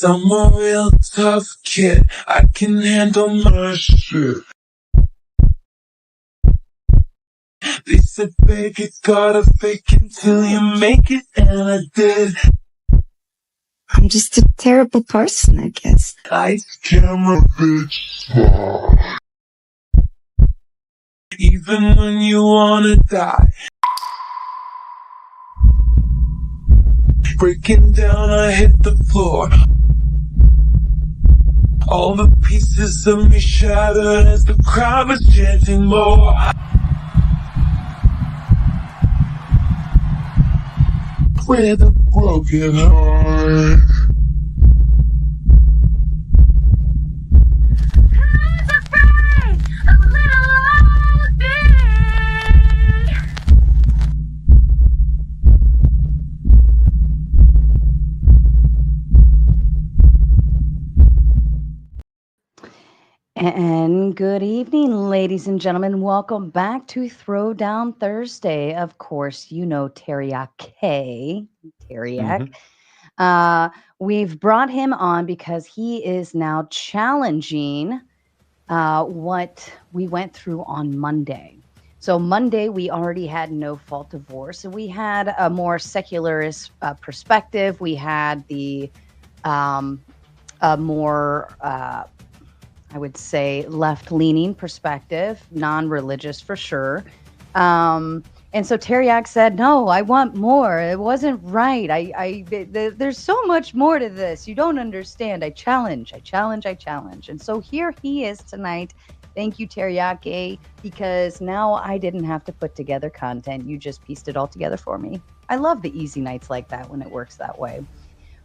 I'm a real tough kid, I can handle my shit. They said fake it, gotta fake it till you make it, and I did. I'm just a terrible person, I guess. Lights, camera, bitch. Even when you wanna die. Breaking down, I hit the floor. All the pieces of me shattered as the crowd was chanting more. With a broken heart. Who's afraid of little old me? And good evening, ladies and gentlemen. Welcome back to Throwdown Thursday. Of course, you know Teriyaki. We've brought him on because he is now challenging what we went through on Monday. So Monday, we already had no fault divorce, and we had a more secularist perspective. We had the a more I would say left-leaning perspective, non-religious for sure. And so Teriak said, "No, I want more. It wasn't right. There's so much more to this. You don't understand. I challenge. And so here he is tonight. Thank you, Teriyaki, because now I didn't have to put together content. You just pieced it all together for me. I love the easy nights like that when it works that way.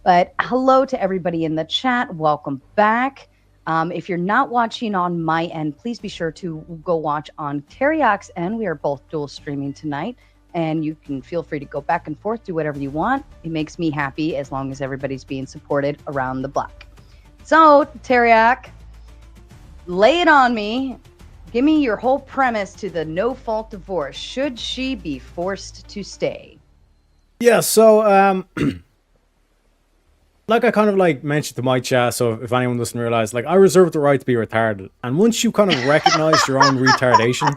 But hello to everybody in the chat. Welcome back. If you're not watching on my end, please be sure to go watch on Teriak's end. We are both dual streaming tonight, and you can feel free to go back and forth, do whatever you want. It makes me happy as long as everybody's being supported around the block. So, Teriak, lay it on me. Give me your whole premise to the no-fault divorce. Should she be forced to stay? Yeah, so like I kind of like mentioned to my chat, so if anyone doesn't realize, like I reserve the right to be retarded. And once you kind of recognize your own retardation,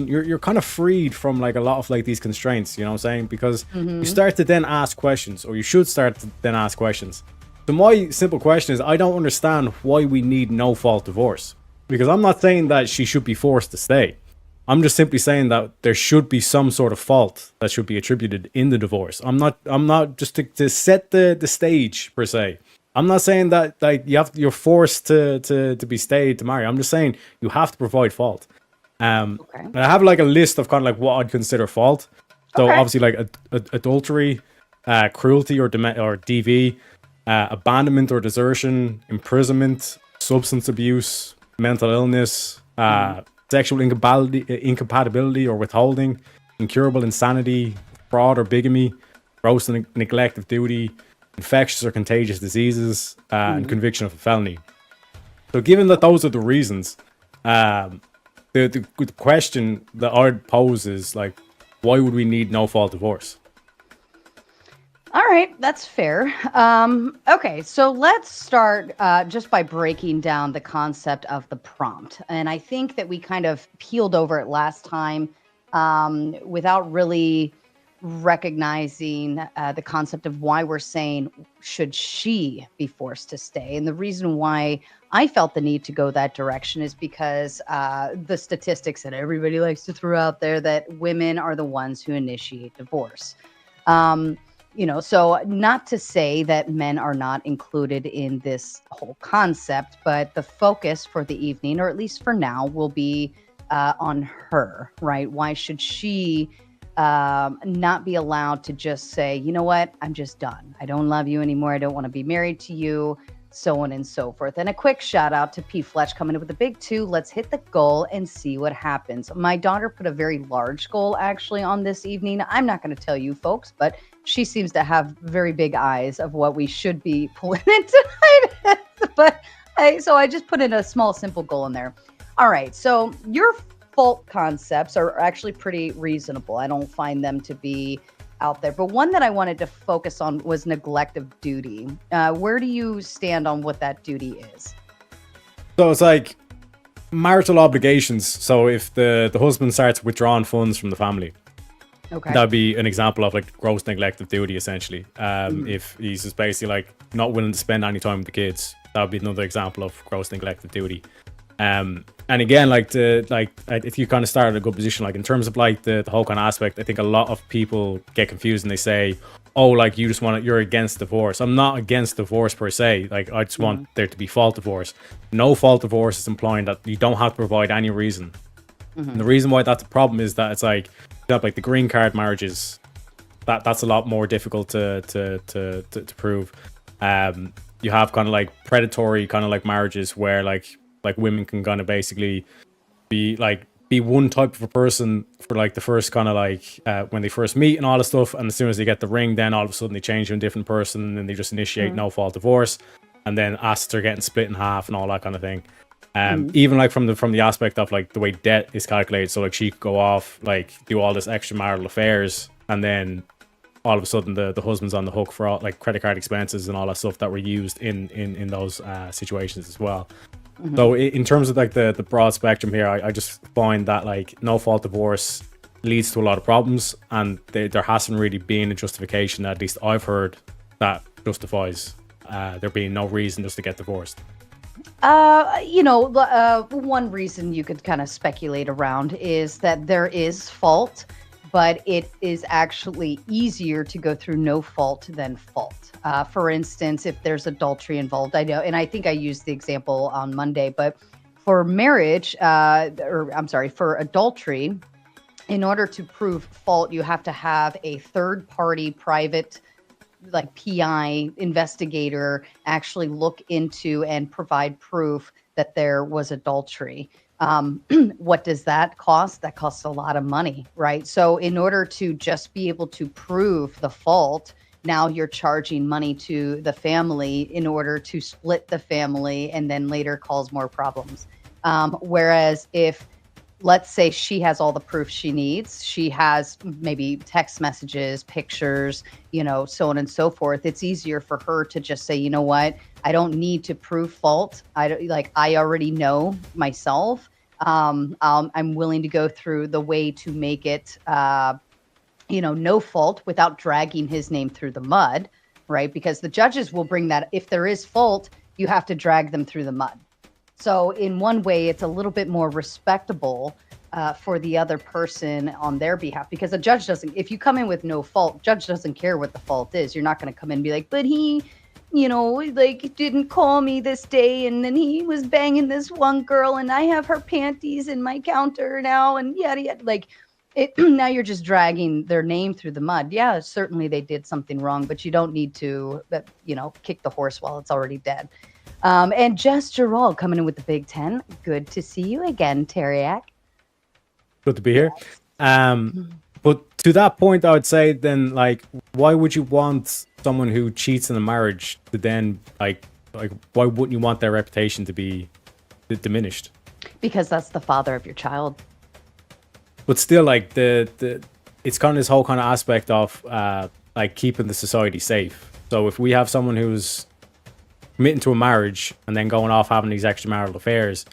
you're kind of freed from like a lot of like these constraints, you know what I'm saying? Because you start to then ask questions, or you should start to then ask questions. So my simple question is, I don't understand why we need no fault divorce. Because I'm not saying that she should be forced to stay. I'm just simply saying that there should be some sort of fault that should be attributed in the divorce. I'm not just to set the stage per se. I'm not saying that like you're forced to be stayed to marry. I'm just saying you have to provide fault. Okay. I have like a list of kind of like what I'd consider fault. So obviously like adultery, cruelty or DV, abandonment or desertion, imprisonment, substance abuse, mental illness, sexual incompatibility or withholding, incurable insanity, fraud or bigamy, gross neglect of duty, infectious or contagious diseases, and conviction of a felony. So given that those are the reasons, the question that I'd pose is like, why would we need no fault divorce? All right, that's fair. Okay, so let's start just by breaking down the concept of the prompt. And I think that we kind of peeled over it last time without really recognizing the concept of why we're saying, should she be forced to stay? And the reason why I felt the need to go that direction is because the statistics that everybody likes to throw out there that women are the ones who initiate divorce. You know, so not to say that men are not included in this whole concept, but the focus for the evening, or at least for now, will be on her, right? Why should she not be allowed to just say, you know what, I'm just done. I don't love you anymore. I don't want to be married to you, so on and so forth. And a quick shout out to P. Fletch coming in with a big 2. Let's hit the goal and see what happens. My daughter put a very large goal actually on this evening. I'm not going to tell you folks, but she seems to have very big eyes of what we should be pulling in tonight. But so I just put in a small, simple goal in there. All right. So your fault concepts are actually pretty reasonable. I don't find them to be out there. But one that I wanted to focus on was neglect of duty. Where do you stand on what that duty is? So it's like marital obligations. So if the husband starts withdrawing funds from the family, Okay. that'd be an example of like gross neglect of duty, essentially. If he's just basically like not willing to spend any time with the kids, that would be another example of gross neglect of duty. And again, if you kind of start at a good position, like in terms of like the whole kind of aspect, I think a lot of people get confused and they say, oh, like you just want it, you're against divorce. I'm not against divorce per se. Like I just want there to be fault divorce. No fault divorce is implying that you don't have to provide any reason. And the reason why that's a problem is that it's like the green card marriages, that's a lot more difficult to prove. You have kind of like predatory kind of like marriages where like women can kind of basically be one type of a person for like the first kind of like when they first meet and all this stuff, and as soon as they get the ring, then all of a sudden they change to a different person, and then they just initiate no fault divorce, and then assets are getting split in half and all that kind of thing. Even like from the aspect of like the way debt is calculated, so like she could go off, like do all this extramarital affairs, and then all of a sudden the husband's on the hook for all like credit card expenses and all that stuff that were used in those situations as well. So in terms of like the broad spectrum here, I just find that like no fault divorce leads to a lot of problems, and there hasn't really been a justification, at least I've heard, that justifies there being no reason just to get divorced. One reason you could kind of speculate around is that there is fault, but it is actually easier to go through no fault than fault. For instance, if there's adultery involved, I know, and I think I used the example on Monday, but for marriage, for adultery, in order to prove fault, you have to have a third party private like PI investigator actually look into and provide proof that there was adultery. What does that cost? That costs a lot of money, right? So in order to just be able to prove the fault, now you're charging money to the family in order to split the family and then later cause more problems. Whereas if, let's say she has all the proof she needs, she has maybe text messages, pictures, so on and so forth, it's easier for her to just say, you know what, I don't need to prove fault. I already know myself. I'm willing to go through the way to make it, no fault without dragging his name through the mud, right? Because the judges will bring that. If there is fault, you have to drag them through the mud. So in one way, it's a little bit more respectable for the other person on their behalf, because a judge doesn't, if you come in with no fault, judge doesn't care what the fault is. You're not going to come in and be like, but he, didn't call me this day, and then he was banging this one girl, and I have her panties in my counter now, and yada yada. Like, now you're just dragging their name through the mud. Yeah, certainly they did something wrong, but you don't need to, kick the horse while it's already dead. And Jess Gerald coming in with the Big 10. Good to see you again, Teriak. Good to be here. But to that point, I would say then, like, why would you want someone who cheats in a marriage to then, like why wouldn't you want their reputation to be diminished? Because that's the father of your child. But still, like, it's kind of this whole kind of aspect of, like, keeping the society safe. So if we have someone who's committing to a marriage and then going off having these extramarital affairs,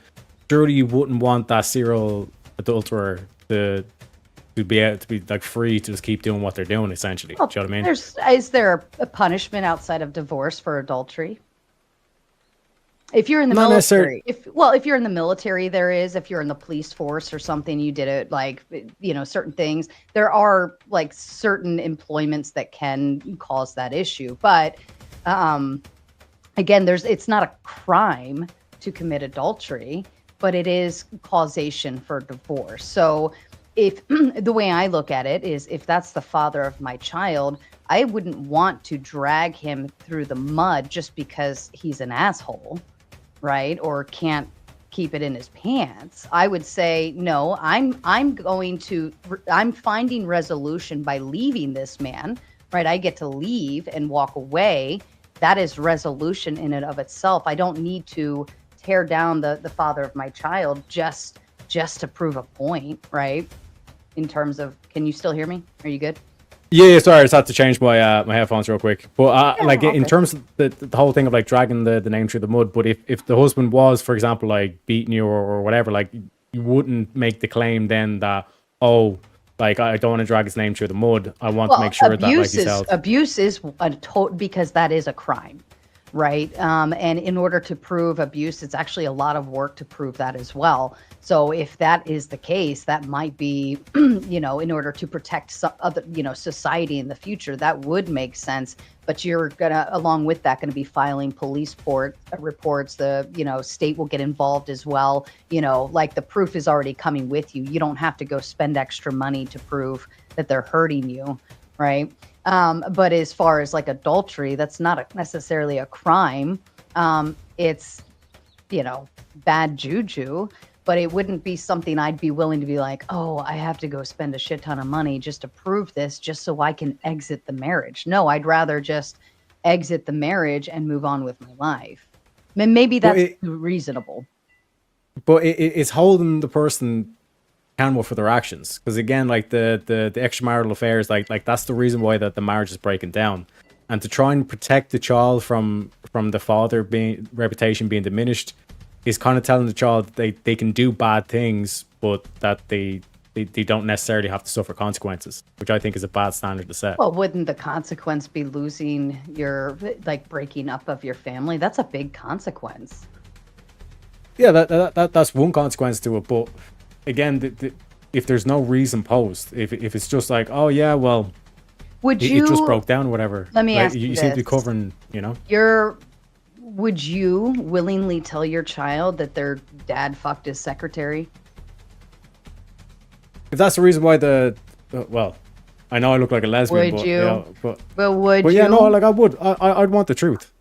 surely you wouldn't want that serial adulterer to be able to be like free to just keep doing what they're doing, essentially. Well, do you know what I mean? Is there a punishment outside of divorce for adultery? If you're in the Not military, if you're in the military, there is. If you're in the police force or something, you did it, like, certain things. There are like certain employments that can cause that issue, but again, it's not a crime to commit adultery, but it is causation for divorce. So if the way I look at it is, if that's the father of my child, I wouldn't want to drag him through the mud just because he's an asshole, right? Or can't keep it in his pants. I would say, no, I'm finding resolution by leaving this man, right? I get to leave and walk away. That is resolution in and of itself. I don't need to tear down the father of my child just to prove a point, right? In terms of, can you still hear me? Are you good? Yeah, sorry, I just had to change my my headphones real quick. But Yeah, like all in good. terms of the whole thing of like dragging the name through the mud, but if the husband was, for example, like beating you or whatever, like you wouldn't make the claim then that, oh, like I don't want to drag his name through the mud. I want to Well, make sure that, like you said, abuse is a because that is a crime, right? And in order to prove abuse, it's actually a lot of work to prove that as well. So if that is the case, that might be, in order to protect some other, society in the future, that would make sense. But you're gonna, along with that, gonna be filing police reports. The, state will get involved as well. Like the proof is already coming with you. You don't have to go spend extra money to prove that they're hurting you, right? But as far as like adultery, that's not necessarily a crime. It's, bad juju, but it wouldn't be something I'd be willing to be like, oh, I have to go spend a shit ton of money just to prove this, just so I can exit the marriage. No, I'd rather just exit the marriage and move on with my life. Maybe but that's reasonable. it's holding the person accountable for their actions, because again, like the extramarital affairs, like that's the reason why that the marriage is breaking down, and to try and protect the child from the father being reputation being diminished is kind of telling the child that they can do bad things, but that they don't necessarily have to suffer consequences, which I think is a bad standard to set. Well, wouldn't the consequence be losing like breaking up of your family? That's a big consequence. Yeah, that's one consequence to it, but again, if there's no reason posed, if it's just like, oh yeah, well, Would it you just broke down, or whatever. let me Like, ask you you seem to be this. covering, Would you willingly tell your child that their dad fucked his secretary? if that's the reason why well, I know I look like a lesbian, Would but you? yeah, But would but you? yeah, no, like I would, I'd want the truth.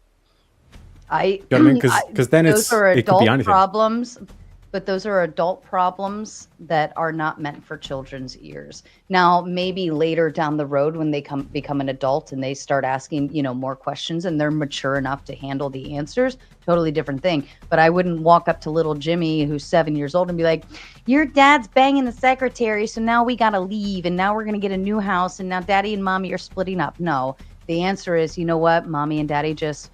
I, You know what I mean? I Because then those are it could be adult anything. problems, but those are adult problems that are not meant for children's ears. Now, maybe later down the road when they become an adult and they start asking, more questions and they're mature enough to handle the answers, totally different thing. But I wouldn't walk up to little Jimmy who's 7 years old and be like, "Your dad's banging the secretary, so now we got to leave and now we're going to get a new house and now daddy and mommy are splitting up." No. The answer is, you know what? Mommy and daddy just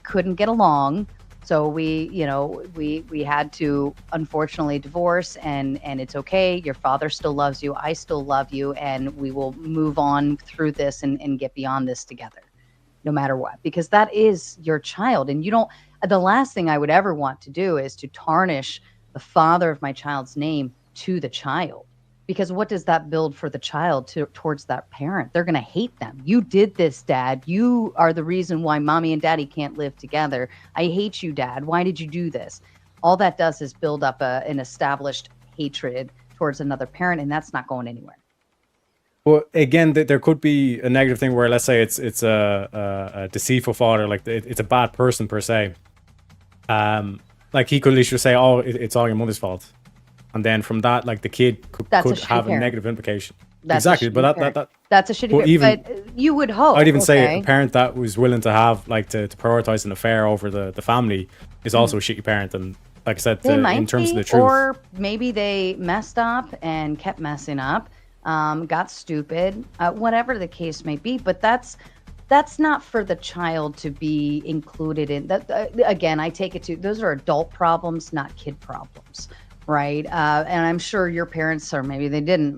couldn't get along, so we had to unfortunately divorce, and it's okay. Your father still loves you, I still love you, and we will move on through this and get beyond this together, no matter what, because that is your child. And you don't the last thing I would ever want to do is to tarnish the father of my child's name to the child, because what does that build for the child towards that parent? They're going to hate them. You did this, dad. You are the reason why mommy and daddy can't live together. I hate you, dad. Why did you do this? All that does is build up an established hatred towards another parent, and that's not going anywhere. But again, there could be a negative thing where, let's say, it's a deceitful father, like it's a bad person per se. Like he could literally say, "Oh, it's all your mother's fault," and then from that, like the kid could have a negative implication. Exactly, but that's a shitty but parent. But you would hope. I'd even say okay? a parent that was willing to have to prioritize an affair over the family is also a shitty parent. And like I said, in terms of the truth, or maybe they messed up and kept messing up, got stupid, whatever the case may be. But that's not for the child to be included in. That again, I take it to those are adult problems, not kid problems. Right. And I'm sure your parents, or maybe they didn't,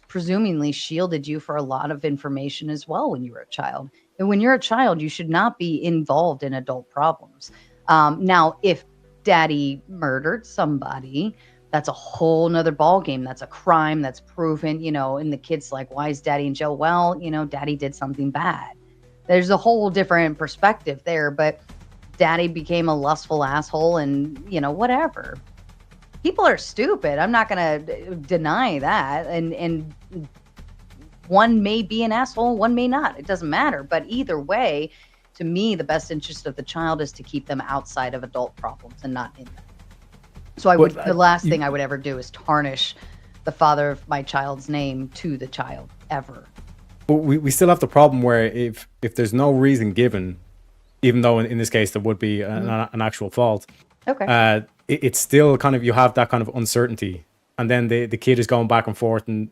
presumably shielded you for a lot of information as well when you were a child. And when you're a child, you should not be involved in adult problems. Now, if daddy murdered somebody, that's a whole nother ballgame. That's a crime that's proven, and the kid's like, why is daddy in jail? Well, daddy did something bad. There's a whole different perspective there, but daddy became a lustful asshole and, whatever. People are stupid. I'm not going to deny that. And one may be an asshole, one may not. It doesn't matter. But either way, to me, the best interest of the child is to keep them outside of adult problems and not in them. So the last thing I would ever do is tarnish the father of my child's name to the child, ever. But we still have the problem where if there's no reason given, even though in this case there would be an actual fault, okay, it's still kind of, you have that kind of uncertainty, and then the kid is going back and forth, and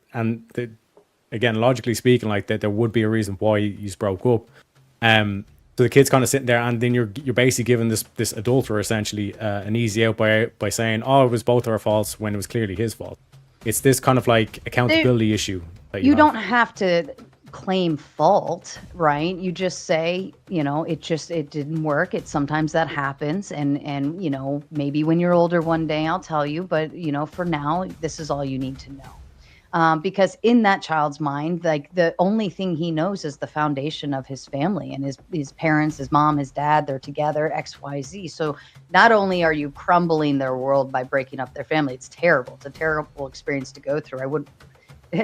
again, logically speaking, like that there would be a reason why you broke up. So the kid's kind of sitting there, and then you're basically giving this adulterer essentially an easy out by saying, oh, it was both our faults when it was clearly his fault. It's this kind of like accountability issue that you don't have to claim fault, right? You just say, you know, it didn't work. Sometimes that happens, and you know, maybe when you're older one day I'll tell you, but you know, for now this is all you need to know. Because in that child's mind, like the only thing he knows is the foundation of his family and his parents, his mom, his dad, they're together, XYZ. So not only are you crumbling their world by breaking up their family, it's terrible. It's a terrible experience to go through. I would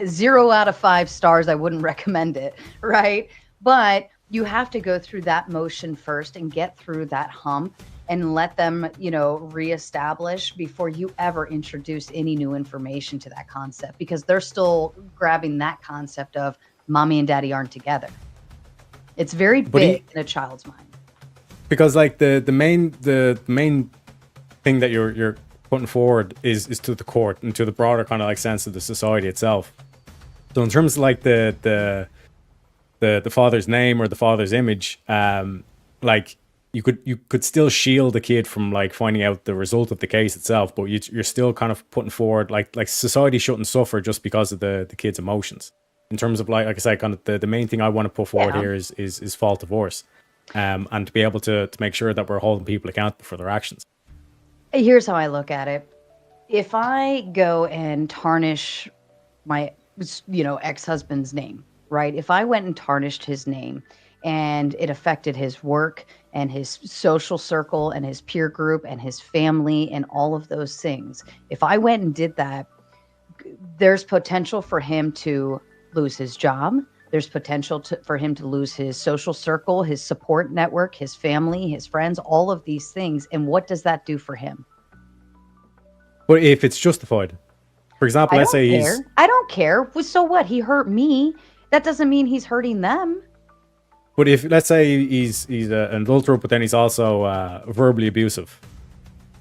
0 out of 5 stars. I wouldn't recommend it. Right. But you have to go through that motion first and get through that hump and let them, you know, reestablish before you ever introduce any new information to that concept, because they're still grabbing that concept of mommy and daddy aren't together. It's very big in a child's mind. Because like the main thing that you're putting forward is to the court and to the broader kind of like sense of the society itself. So in terms of like the father's name or the father's image, like you could still shield the kid from like finding out the result of the case itself, but you're still kind of putting forward like society shouldn't suffer just because of the kid's emotions. In terms of like I said, kind of the main thing I want to put forward here is fault divorce, and to be able to make sure that we're holding people accountable for their actions. Here's how I look at it. If I go and tarnish my, you know, ex-husband's name, right? If I went and tarnished his name and it affected his work and his social circle and his peer group and his family and all of those things, if I went and did that, there's potential for him to lose his job. There's potential for him to lose his social circle, his support network, his family, his friends, all of these things. And what does that do for him? But if it's justified, for example, let's say I don't care. So what? He hurt me. That doesn't mean he's hurting them. But if, let's say, he's an adulterer, but then he's also verbally abusive,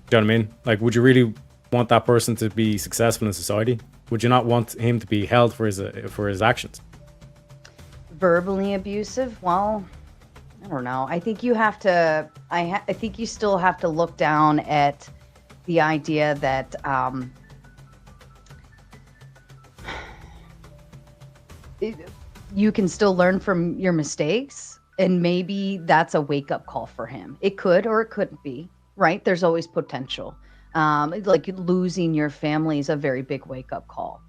do you know what I mean? Like, would you really want that person to be successful in society? Would you not want him to be held for his actions? Verbally abusive? Well, I don't know. I think you have to. I think you still have to look down at the idea that you can still learn from your mistakes, and maybe that's a wake-up call for him. It could or it couldn't be, right? There's always potential. Like losing your family is a very big wake-up call.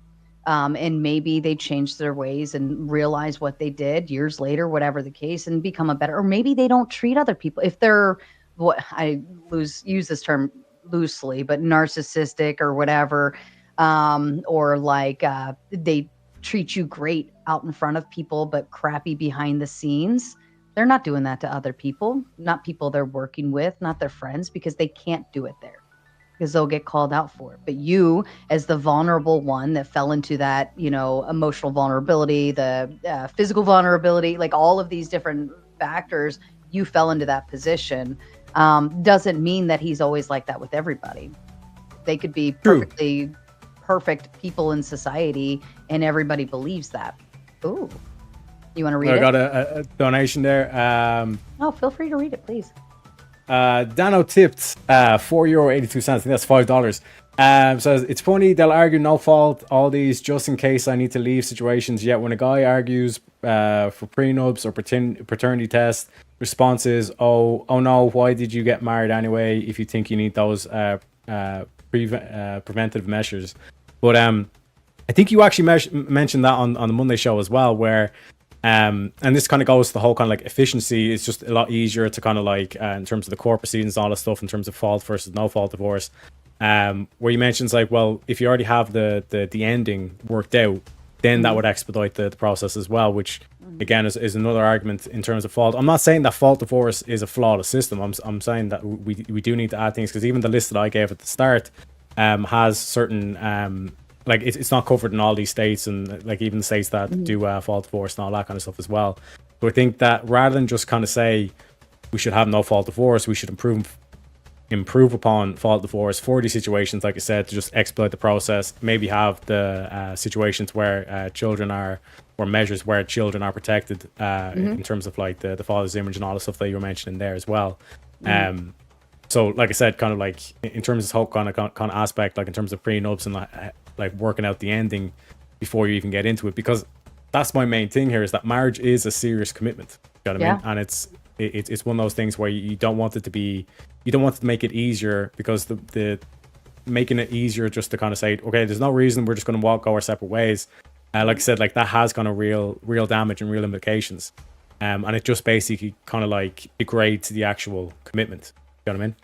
And maybe they change their ways and realize what they did years later, whatever the case, and become a better, or maybe they don't treat other people. If they're, what I use this term loosely, but narcissistic or whatever, or like they treat you great out in front of people, but crappy behind the scenes. They're not doing that to other people, not people they're working with, not their friends, because they can't do it there, because they'll get called out for it. But you, as the vulnerable one that fell into that, you know, emotional vulnerability, the physical vulnerability, like all of these different factors, you fell into that position. Doesn't mean that he's always like that with everybody. They could be perfectly perfect people in society, and everybody believes that. Ooh, you want to read it? I got a donation there. Oh, feel free to read it, please. Dano tipped €4.82. I think that's $5. Says, it's funny, they'll argue no fault, all these just in case I need to leave situations, yet when a guy argues for prenups or paternity tests, response is, oh no, why did you get married anyway if you think you need those preventive measures? But I think you actually mentioned that on the Monday show as well, where and this kind of goes to the whole kind of like efficiency. It's just a lot easier to kind of like in terms of the court proceedings and all that stuff, in terms of fault versus no fault divorce, where you mentioned like, well, if you already have the ending worked out, then that would expedite the process as well, which again is another argument in terms of fault. I'm not saying that fault divorce is a flawless system. I'm saying that we do need to add things, because even the list that I gave at the start has certain like it's not covered in all these states, and like even the states that do fault divorce and all that kind of stuff as well. So I think that rather than just kind of say we should have no fault divorce, we should improve upon fault divorce for these situations, like I said, to just expedite the process. Maybe have the situations where children are or measures where children are protected in terms of like the father's image and all the stuff that you were mentioning there as well. So like I said, kind of like in terms of this whole kind of aspect, like in terms of prenups and like working out the ending before you even get into it, because that's my main thing here, is that marriage is a serious commitment. You know what I mean? And it's one of those things where you don't want it to be, you don't want to make it easier, because the making it easier just to kind of say, okay, there's no reason, we're just going to go our separate ways. Like I said, like that has kind of real damage and real implications. And it just basically kind of like degrades the actual commitment. You know what I mean?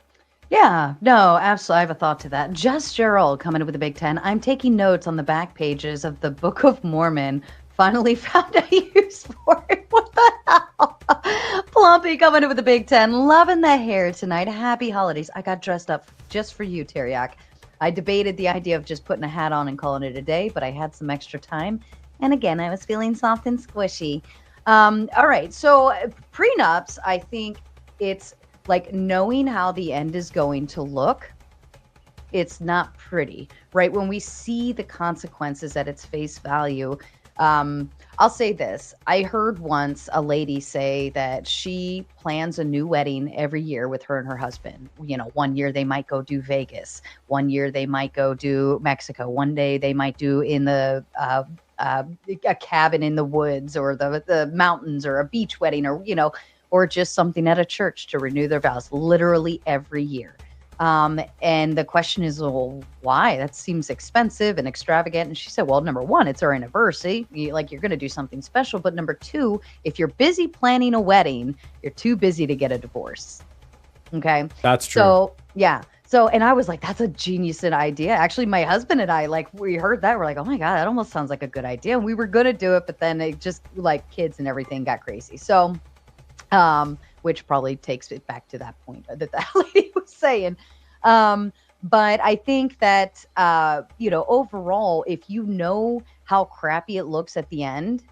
Yeah, no, absolutely. I have a thought to that. Just Gerald coming in with the Big Ten. I'm taking notes on the back pages of the Book of Mormon. Finally found a use for it. What the hell? Plumpy coming in with the Big Ten. Loving the hair tonight. Happy holidays. I got dressed up just for you, Teriak. I debated the idea of just putting a hat on and calling it a day, but I had some extra time. And again, I was feeling soft and squishy. All right. So prenups, I think it's like knowing how the end is going to look. It's not pretty, right? When we see the consequences at its face value, I'll say this. I heard once a lady say that she plans a new wedding every year with her and her husband. You know, one year they might go do Vegas. One year they might go do Mexico. One day they might do in the a cabin in the woods, or the mountains, or a beach wedding, or, you know, or just something at a church to renew their vows, literally every year. And the question is, well, why? That seems expensive and extravagant. And she said, well, number one, it's our anniversary. You're going to do something special. But number two, if you're busy planning a wedding, you're too busy to get a divorce. Okay. That's true. So, yeah. So, and I was like, that's a genius idea. Actually, my husband and I, like, we heard that. We're like, oh my God, that almost sounds like a good idea. And we were going to do it, but then it just, like, kids and everything got crazy. So, which probably takes it back to that point that lady was saying. But I think that, you know, overall, if you know how crappy it looks at the end,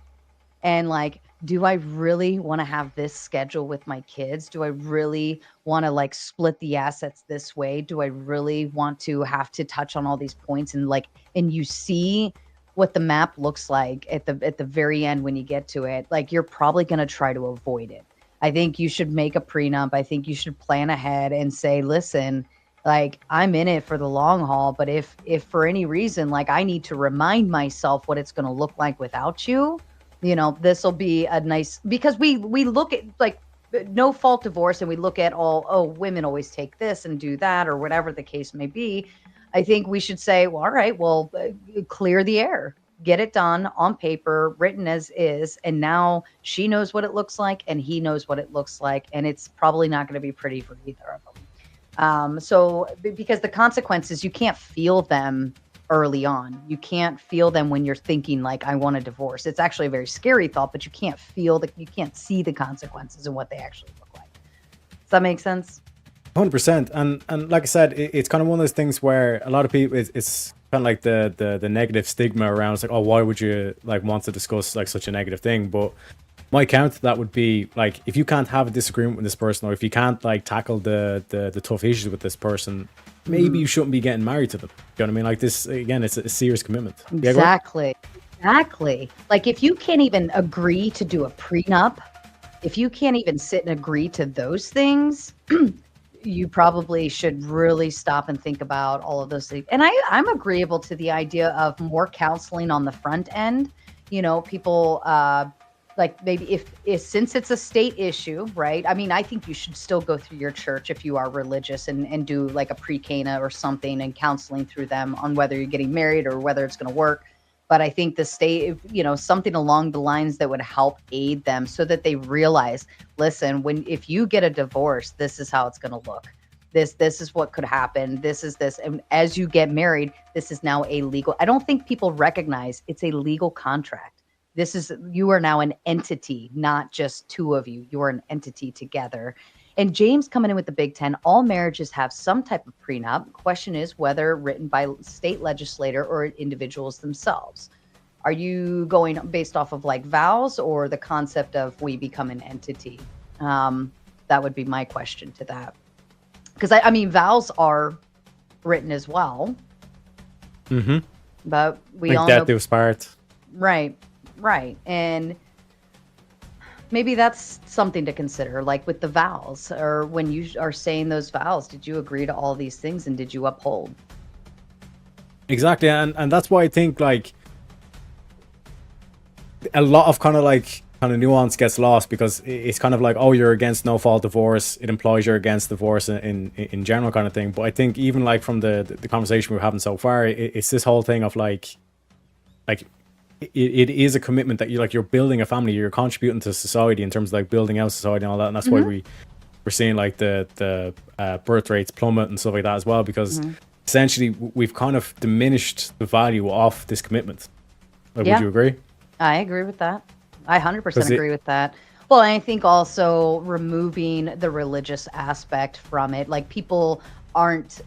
and like, do I really want to have this schedule with my kids? Do I really want to like split the assets this way? Do I really want to have to touch on all these points? And like, and you see what the map looks like at the very end when you get to it, like, you're probably going to try to avoid it. I think you should make a prenup. I think you should plan ahead and say, listen, like, I'm in it for the long haul, but if for any reason, like, I need to remind myself what it's going to look like without you, you know, this will be a nice, because we look at like no fault divorce, and we look at all, oh, women always take this and do that, or whatever the case may be. I think we should say, well, all right, well, clear the air. Get it done on paper, written as is, and now she knows what it looks like and he knows what it looks like, and it's probably not going to be pretty for either of them. So because the consequences, you can't feel them early on. You can't feel them when you're thinking like, I want a divorce. It's actually a very scary thought, but you can't feel that, you can't see the consequences and what they actually look like. Does that make sense? 100%. And like I said, it's kind of one of those things where a lot of people, it's kind of like the negative stigma around. It's like, oh, why would you like want to discuss like such a negative thing? But my counter to that would be like, if you can't have a disagreement with this person, or if you can't like tackle the tough issues with this person, maybe you shouldn't be getting married to them. You know what I mean? Like, this, again, it's a serious commitment. Exactly. Exactly. Like, if you can't even agree to do a prenup, if you can't even sit and agree to those things, you probably should really stop and think about all of those things. And I'm agreeable to the idea of more counseling on the front end. You know, people, like, maybe if since it's a state issue, right? I mean, I think you should still go through your church if you are religious, and do like a pre-Cana or something, and counseling through them on whether you're getting married or whether it's going to work. But I think the state, you know, something along the lines that would help aid them, so that they realize, listen, if you get a divorce, this is how it's going to look. This is what could happen. This. And as you get married, this is now a legal. I don't think people recognize it's a legal contract. You are now an entity, not just two of you. You are an entity together. And James coming in with the Big Ten, all marriages have some type of prenup. Question is whether written by state legislator or individuals themselves. Are you going based off of like vows, or the concept of we become an entity? That would be my question to that. Because I mean, vows are written as well. Mm-hmm. But we like all that know, do part. right. Right. And maybe that's something to consider, like with the vows, or when you are saying those vows, did you agree to all these things and did you uphold? Exactly, and that's why I think like a lot of kind of nuance gets lost, because it's kind of like, oh, you're against no fault divorce, it implies you're against divorce in general kind of thing. But I think even like from the conversation we're having so far, it's this whole thing of like it is a commitment that you're building a family, you're contributing to society in terms of like building out society and all that, and that's why we're seeing like the birth rates plummet and stuff like that as well, because essentially we've kind of diminished the value of this commitment. Like, Yeah. would you agree? I agree with that. I 100% 'Cause agree with that. Well, I think also removing the religious aspect from it, like people aren't,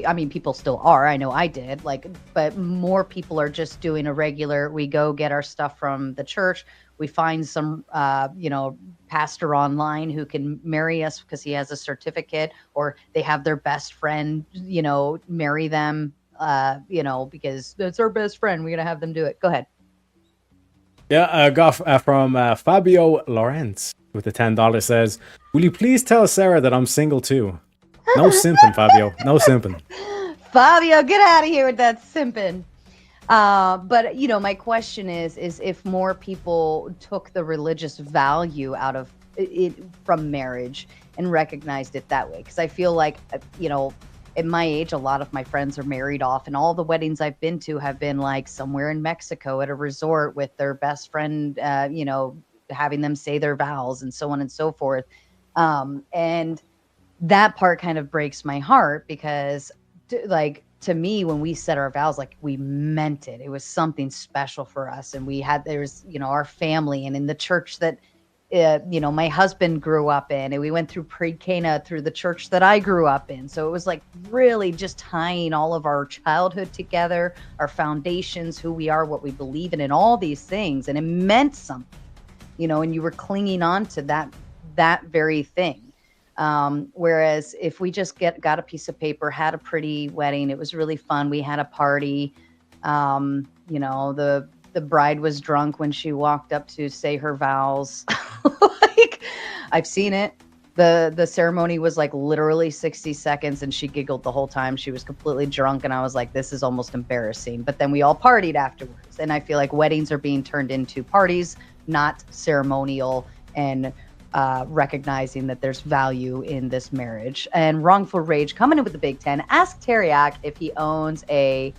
I mean, people still are. I know I did, like, but more people are just doing a regular, we go get our stuff from the church. We find some, pastor online who can marry us because he has a certificate, or they have their best friend, marry them, because it's our best friend. We're going to have them do it. Go ahead. Yeah, I got from Fabio Lawrence with the $10 says, "Will you please tell Sarah that I'm single too?" No simping, Fabio. No simping. Fabio, get out of here with that simping. But my question is if more people took the religious value out of it from marriage and recognized it that way, because I feel like at my age, a lot of my friends are married off, and all the weddings I've been to have been like somewhere in Mexico at a resort with their best friend, having them say their vows and so on and so forth. And that part kind of breaks my heart, because to me, when we said our vows, like, we meant it. It was something special for us. And there was our family, and in the church that my husband grew up in, and we went through pre-Cana through the church that I grew up in. So it was like really just tying all of our childhood together, our foundations, who we are, what we believe in, and all these things. And it meant something, and you were clinging on to that very thing. Whereas if we just got a piece of paper, had a pretty wedding, it was really fun. We had a party. The bride was drunk when she walked up to say her vows. Like, I've seen it. The ceremony was like literally 60 seconds, and she giggled the whole time. She was completely drunk, and I was like, this is almost embarrassing. But then we all partied afterwards. And I feel like weddings are being turned into parties, not ceremonial, and recognizing that there's value in this marriage. And Wrongful Rage coming in with the Big 10. Ask Teriak if he owns a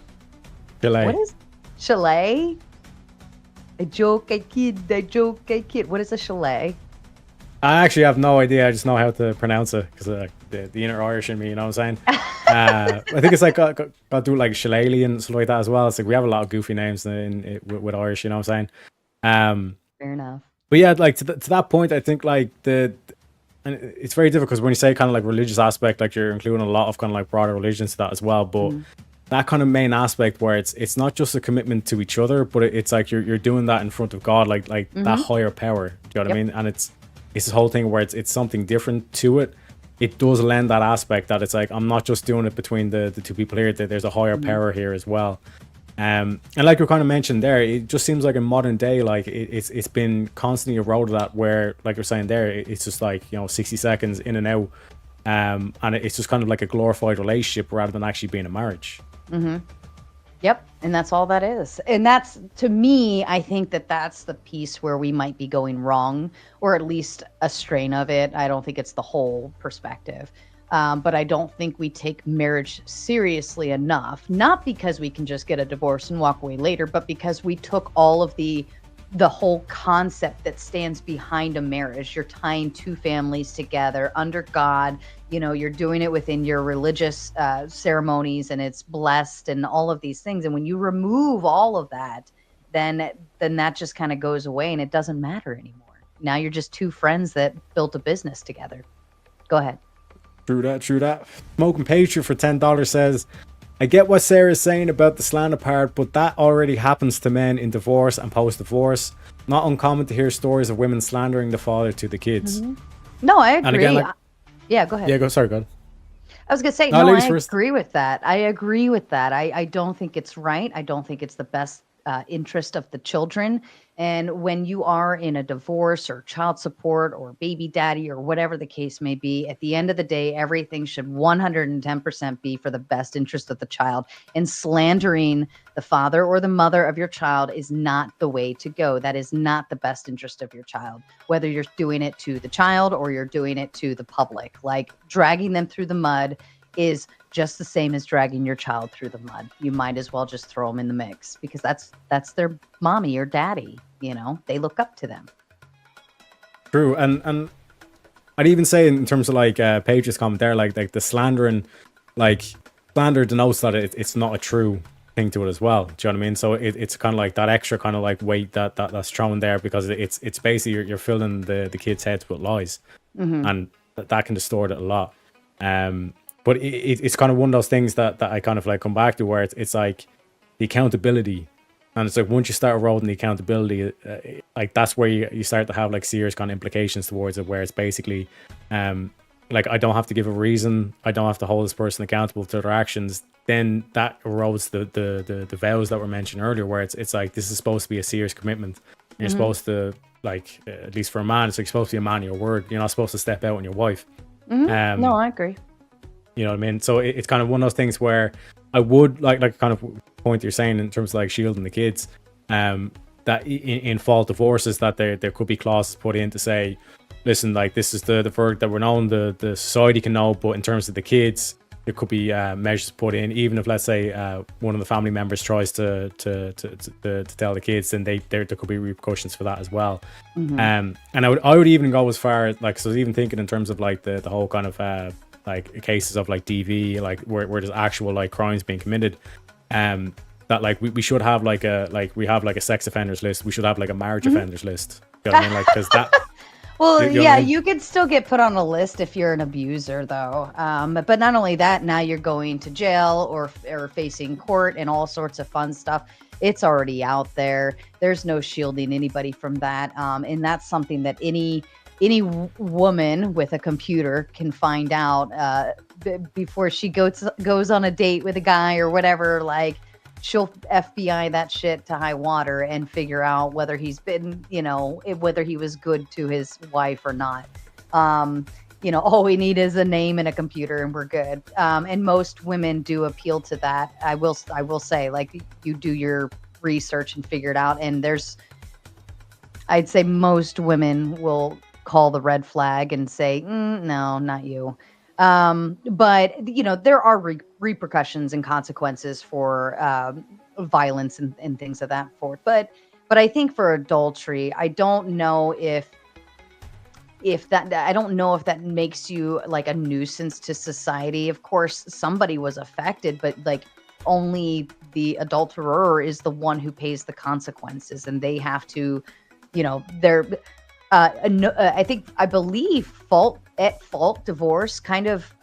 Chalet. What is chalet? A joke, I kid. What is a chalet? I actually have no idea. I just know how to pronounce it, because the inner Irish in me, you know what I'm saying? I think it's like got to do like shillelagh and stuff like that as well. It's like we have a lot of goofy names with Irish, you know what I'm saying? Fair enough. But yeah, like to that point, I think like and it's very difficult, because when you say kind of like religious aspect, like you're including a lot of kind of like broader religions to that as well. But that kind of main aspect where it's not just a commitment to each other, but it's like you're doing that in front of God, like that higher power. Do you know what I mean? And it's this whole thing where it's something different to it. It does lend that aspect that it's like, I'm not just doing it between the two people here. That there's a higher power here as well. And like you kind of mentioned there, it just seems like in modern day, like it's been constantly eroded at, where, like you're saying there, it's just like 60 seconds in and out, and it's just kind of like a glorified relationship rather than actually being a marriage. Yep, and that's all that is. And that's, to me, I think that's the piece where we might be going wrong, or at least a strain of it. I don't think it's the whole perspective. But I don't think we take marriage seriously enough, not because we can just get a divorce and walk away later, but because we took all of the whole concept that stands behind a marriage. You're tying two families together under God. You're doing it within your religious ceremonies, and it's blessed and all of these things. And when you remove all of that, then that just kind of goes away, and it doesn't matter anymore. Now you're just two friends that built a business together. Go ahead. True that. Smoking Patriot for $10 says, I get what Sarah's saying about the slander part, but that already happens to men in divorce and post-divorce. Not uncommon to hear stories of women slandering the father to the kids. No, I agree. And again, yeah, go ahead. Yeah, sorry, go ahead. I was going to say, I agree with that. I agree with that. I don't think it's right. I don't think it's the best interest of the children. And when you are in a divorce or child support or baby daddy or whatever the case may be, at the end of the day, everything should 110% be for the best interest of the child. And slandering the father or the mother of your child is not the way to go. That is not the best interest of your child, whether you're doing it to the child or you're doing it to the public. Like dragging them through the mud is just the same as dragging your child through the mud. You might as well just throw them in the mix because that's their mommy or daddy. You know, they look up to them. True, and I'd even say in terms of like Paige's comment there, like the slandering, like slander denotes that it's not a true thing to it as well. Do you know what I mean? So it's kind of like that extra kind of like weight that's thrown there because it's basically you're filling the kids' heads with lies, and that can distort it a lot. But it's kind of one of those things that I kind of like come back to where it's like the accountability. And it's like once you start eroding the accountability, like that's where you start to have like serious kind of implications towards it, where it's basically like I don't have to give a reason, I don't have to hold this person accountable to their actions. Then that erodes the vows that were mentioned earlier, where it's like this is supposed to be a serious commitment. You're supposed to like at least for a man, it's like you're supposed to be a man of your word. You're not supposed to step out on your wife. No, I agree. You know what I mean? So it's kind of one of those things where I would like kind of point you're saying in terms of like shielding the kids, that in fault divorces that there could be clauses put in to say, listen, like this is the verdict that we're known, the society can know, but in terms of the kids, there could be measures put in, even if let's say one of the family members tries to tell the kids, then there could be repercussions for that as well. And I would even go as far as like, so I was even thinking in terms of like the whole kind of like cases of like DV, like where there's actual like crimes being committed, that like we should have like we have like a sex offenders list. We should have like a marriage offenders list. You know what I mean? Like because that. Well, you know yeah, what I mean? you could still get put on a list if you're an abuser, though. But not only that, now you're going to jail or facing court and all sorts of fun stuff. It's already out there. There's no shielding anybody from that, and that's something that any woman with a computer can find out before she goes on a date with a guy or whatever. Like she'll FBI that shit to high water and figure out whether he's been, whether he was good to his wife or not. All we need is a name and a computer and we're good. And most women do appeal to that. I will say, like, you do your research and figure it out. And I'd say most women will call the red flag and say, no, not you. But there are repercussions and consequences for violence and things of that sort. But I think for adultery, I don't know if that makes you like a nuisance to society. Of course, somebody was affected, but like only the adulterer is the one who pays the consequences, and they have to, I believe fault divorce kind of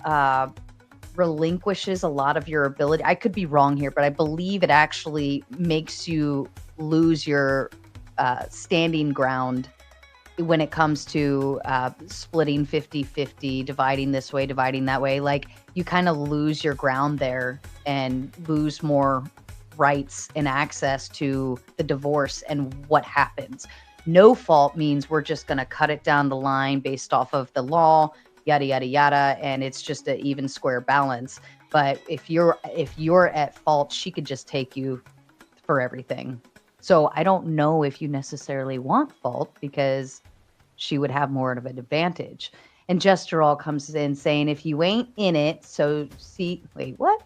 relinquishes a lot of your ability. I could be wrong here, but I believe it actually makes you lose your standing ground when it comes to splitting 50-50, dividing this way, dividing that way. Like you kind of lose your ground there and lose more rights and access to the divorce and what happens. No fault means we're just going to cut it down the line based off of the law, yada, yada, yada. And it's just an even square balance. But if you're at fault, she could just take you for everything. So I don't know if you necessarily want fault because she would have more of an advantage. And Gestural comes in saying, if you ain't in it, so see, wait, what?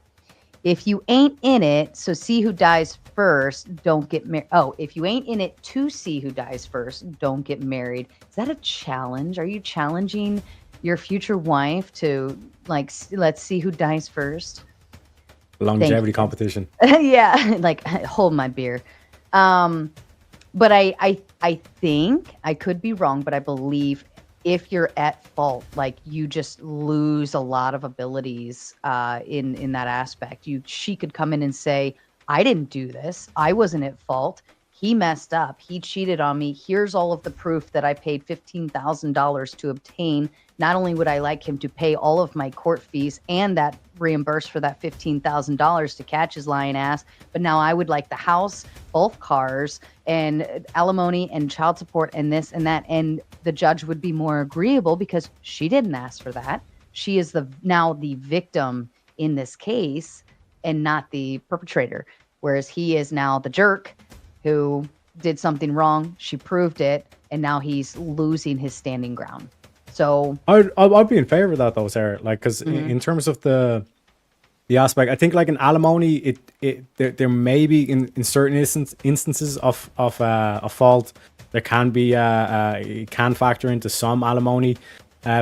If you ain't in it, so see who dies first, don't get married. Oh, if you ain't in it to see who dies first, don't get married. Is that a challenge? Are you challenging your future wife to like, let's see who dies first? Longevity competition. Yeah, like hold my beer. But I think I could be wrong, but I believe if you're at fault, like you just lose a lot of abilities in that aspect. She could come in and say, I didn't do this. I wasn't at fault. He messed up. He cheated on me. Here's all of the proof that I paid $15,000 to obtain not only would I like him to pay all of my court fees and that reimburse for that $15,000 to catch his lying ass, but now I would like the house, both cars, and alimony and child support and this and that. And the judge would be more agreeable because she didn't ask for that. She is now the victim in this case and not the perpetrator, whereas he is now the jerk who did something wrong. She proved it, and now he's losing his standing ground. So I'd be in favor of that though, Sarah. Like, because in terms of the aspect, I think like in alimony, there may be in certain instances of fault, there can be it can factor into some alimony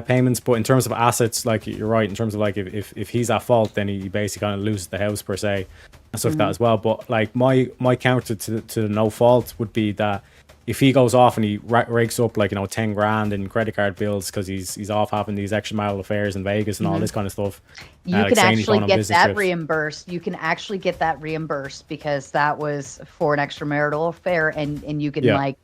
payments, but in terms of assets, like you're right, in terms of like if he's at fault, then he basically kind of loses the house per se and stuff like that as well. But like my counter to no fault would be that if he goes off and he rakes up like 10 grand in credit card bills because he's off having these extramarital affairs in Vegas and all this kind of stuff, you can actually get that reimbursed. You can actually get that reimbursed because that was for an extramarital affair, and you can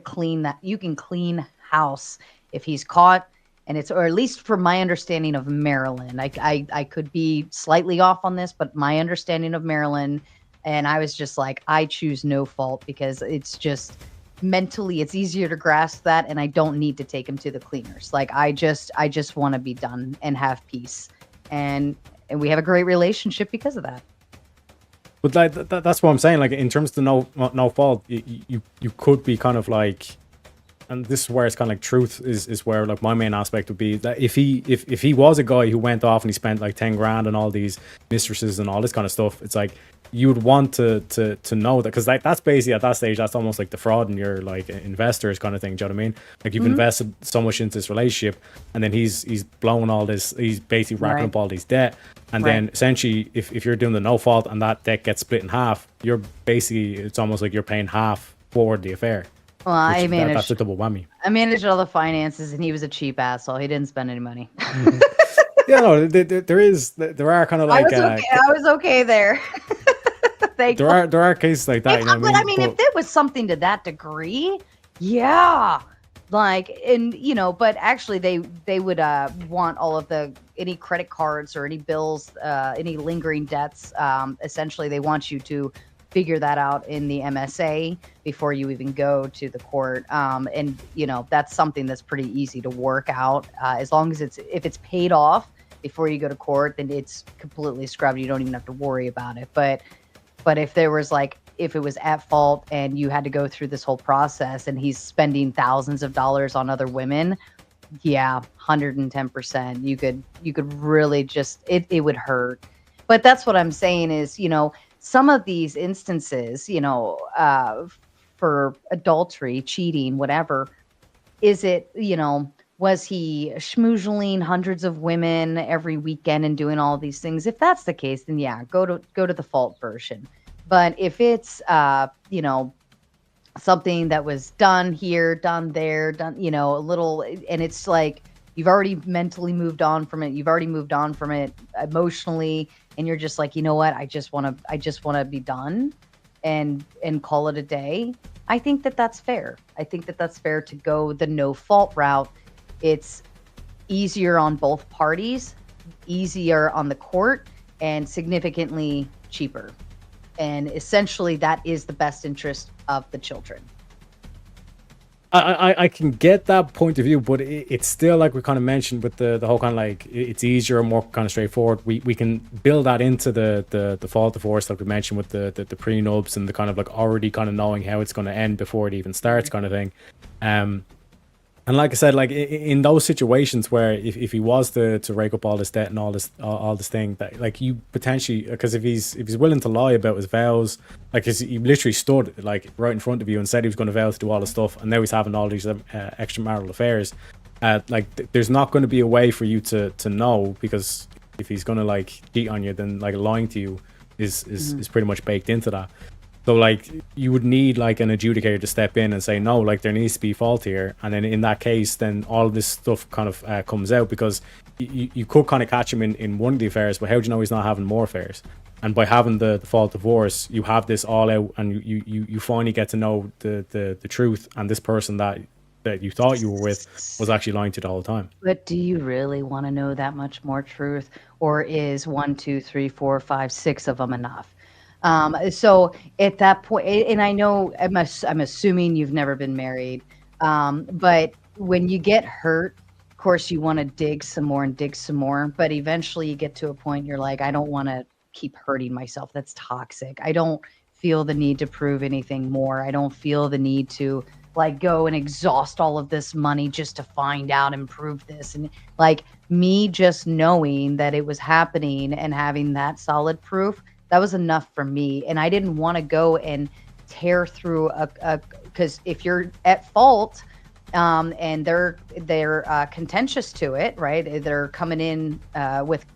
clean that. You can clean house if he's caught. And it's, or at least from my understanding of Maryland, I could be slightly off on this, but my understanding of Maryland, and I was just like, I choose no fault because it's just mentally, it's easier to grasp that, and I don't need to take him to the cleaners. Like I just want to be done and have peace, and we have a great relationship because of that. But like that's what I'm saying. Like in terms of the no fault, you could be kind of like. And this is where it's kind of like truth is where like my main aspect would be that if he was a guy who went off and he spent like 10 grand on all these mistresses and all this kind of stuff, it's like you would want to know that, because like that's basically at that stage that's almost like the fraud in your like investors kind of thing. Do you know what I mean? Like you've invested so much into this relationship, and then he's blowing all this, he's basically racking up all these debt, and then essentially if you're doing the no fault and that debt gets split in half, you're basically, it's almost like you're paying half for the affair. Well, I managed. That's a double whammy. I managed all the finances, and he was a cheap asshole. He didn't spend any money. Yeah, no, there are kind of like. I was okay there. There are cases like that. But I mean, if there was something to that degree, yeah, like, and but actually they would want all of any credit cards or any bills, any lingering debts. Essentially, they want you to figure that out in the MSA before you even go to the court. And that's something that's pretty easy to work out. As long as if it's paid off before you go to court, then it's completely scrubbed. You don't even have to worry about it. But if there was if it was at fault and you had to go through this whole process and he's spending thousands of dollars on other women, yeah, 110%. You could really just, it would hurt. But that's what I'm saying is, some of these instances, for adultery, cheating, whatever, is it, was he schmoozling hundreds of women every weekend and doing all these things? If that's the case, then yeah, go to the fault version. But if it's, something that was done here, done there, done, a little, and it's like, you've already mentally moved on from it. You've already moved on from it emotionally. And you're just like, you know what? I just want to be done and call it a day. I think that's fair. I think that's fair to go the no fault route. It's easier on both parties, easier on the court, and significantly cheaper. And essentially that is the best interest of the children. I can get that point of view, but it's still like we kind of mentioned with the whole kind of like it's easier and more kind of straightforward. We can build that into the fault divorce like we mentioned with the prenups and the kind of like already kind of knowing how it's going to end before it even starts kind of thing. And like I said, like in those situations where if he was to rake up all this debt and all this thing, that like you potentially, because if he's willing to lie about his vows, like he literally stood like right in front of you and said he was going to vow to do all this stuff, and now he's having all these extramarital affairs, there's not going to be a way for you to know, because if he's going to like cheat on you, then like lying to you is pretty much baked into that. So like you would need like an adjudicator to step in and say, no, like there needs to be fault here. And then in that case, then all of this stuff kind of comes out, because you could kind of catch him in one of the affairs, but how do you know he's not having more affairs? And by having the fault divorce, you have this all out, and you finally get to know the truth, and this person that that you thought you were with was actually lying to you the whole time. But do you really want to know that much more truth, or is 1, 2, 3, 4, 5, 6 of them enough? So at that point, and I know I'm assuming you've never been married, but when you get hurt, of course you want to dig some more and dig some more, but eventually you get to a point you're like, I don't want to keep hurting myself. That's toxic. I don't feel the need to prove anything more. I don't feel the need to like go and exhaust all of this money just to find out and prove this. And like me just knowing that it was happening and having that solid proof, that was enough for me. And I didn't want to go and tear through because if you're at fault, and they're contentious to it, right? They're coming in with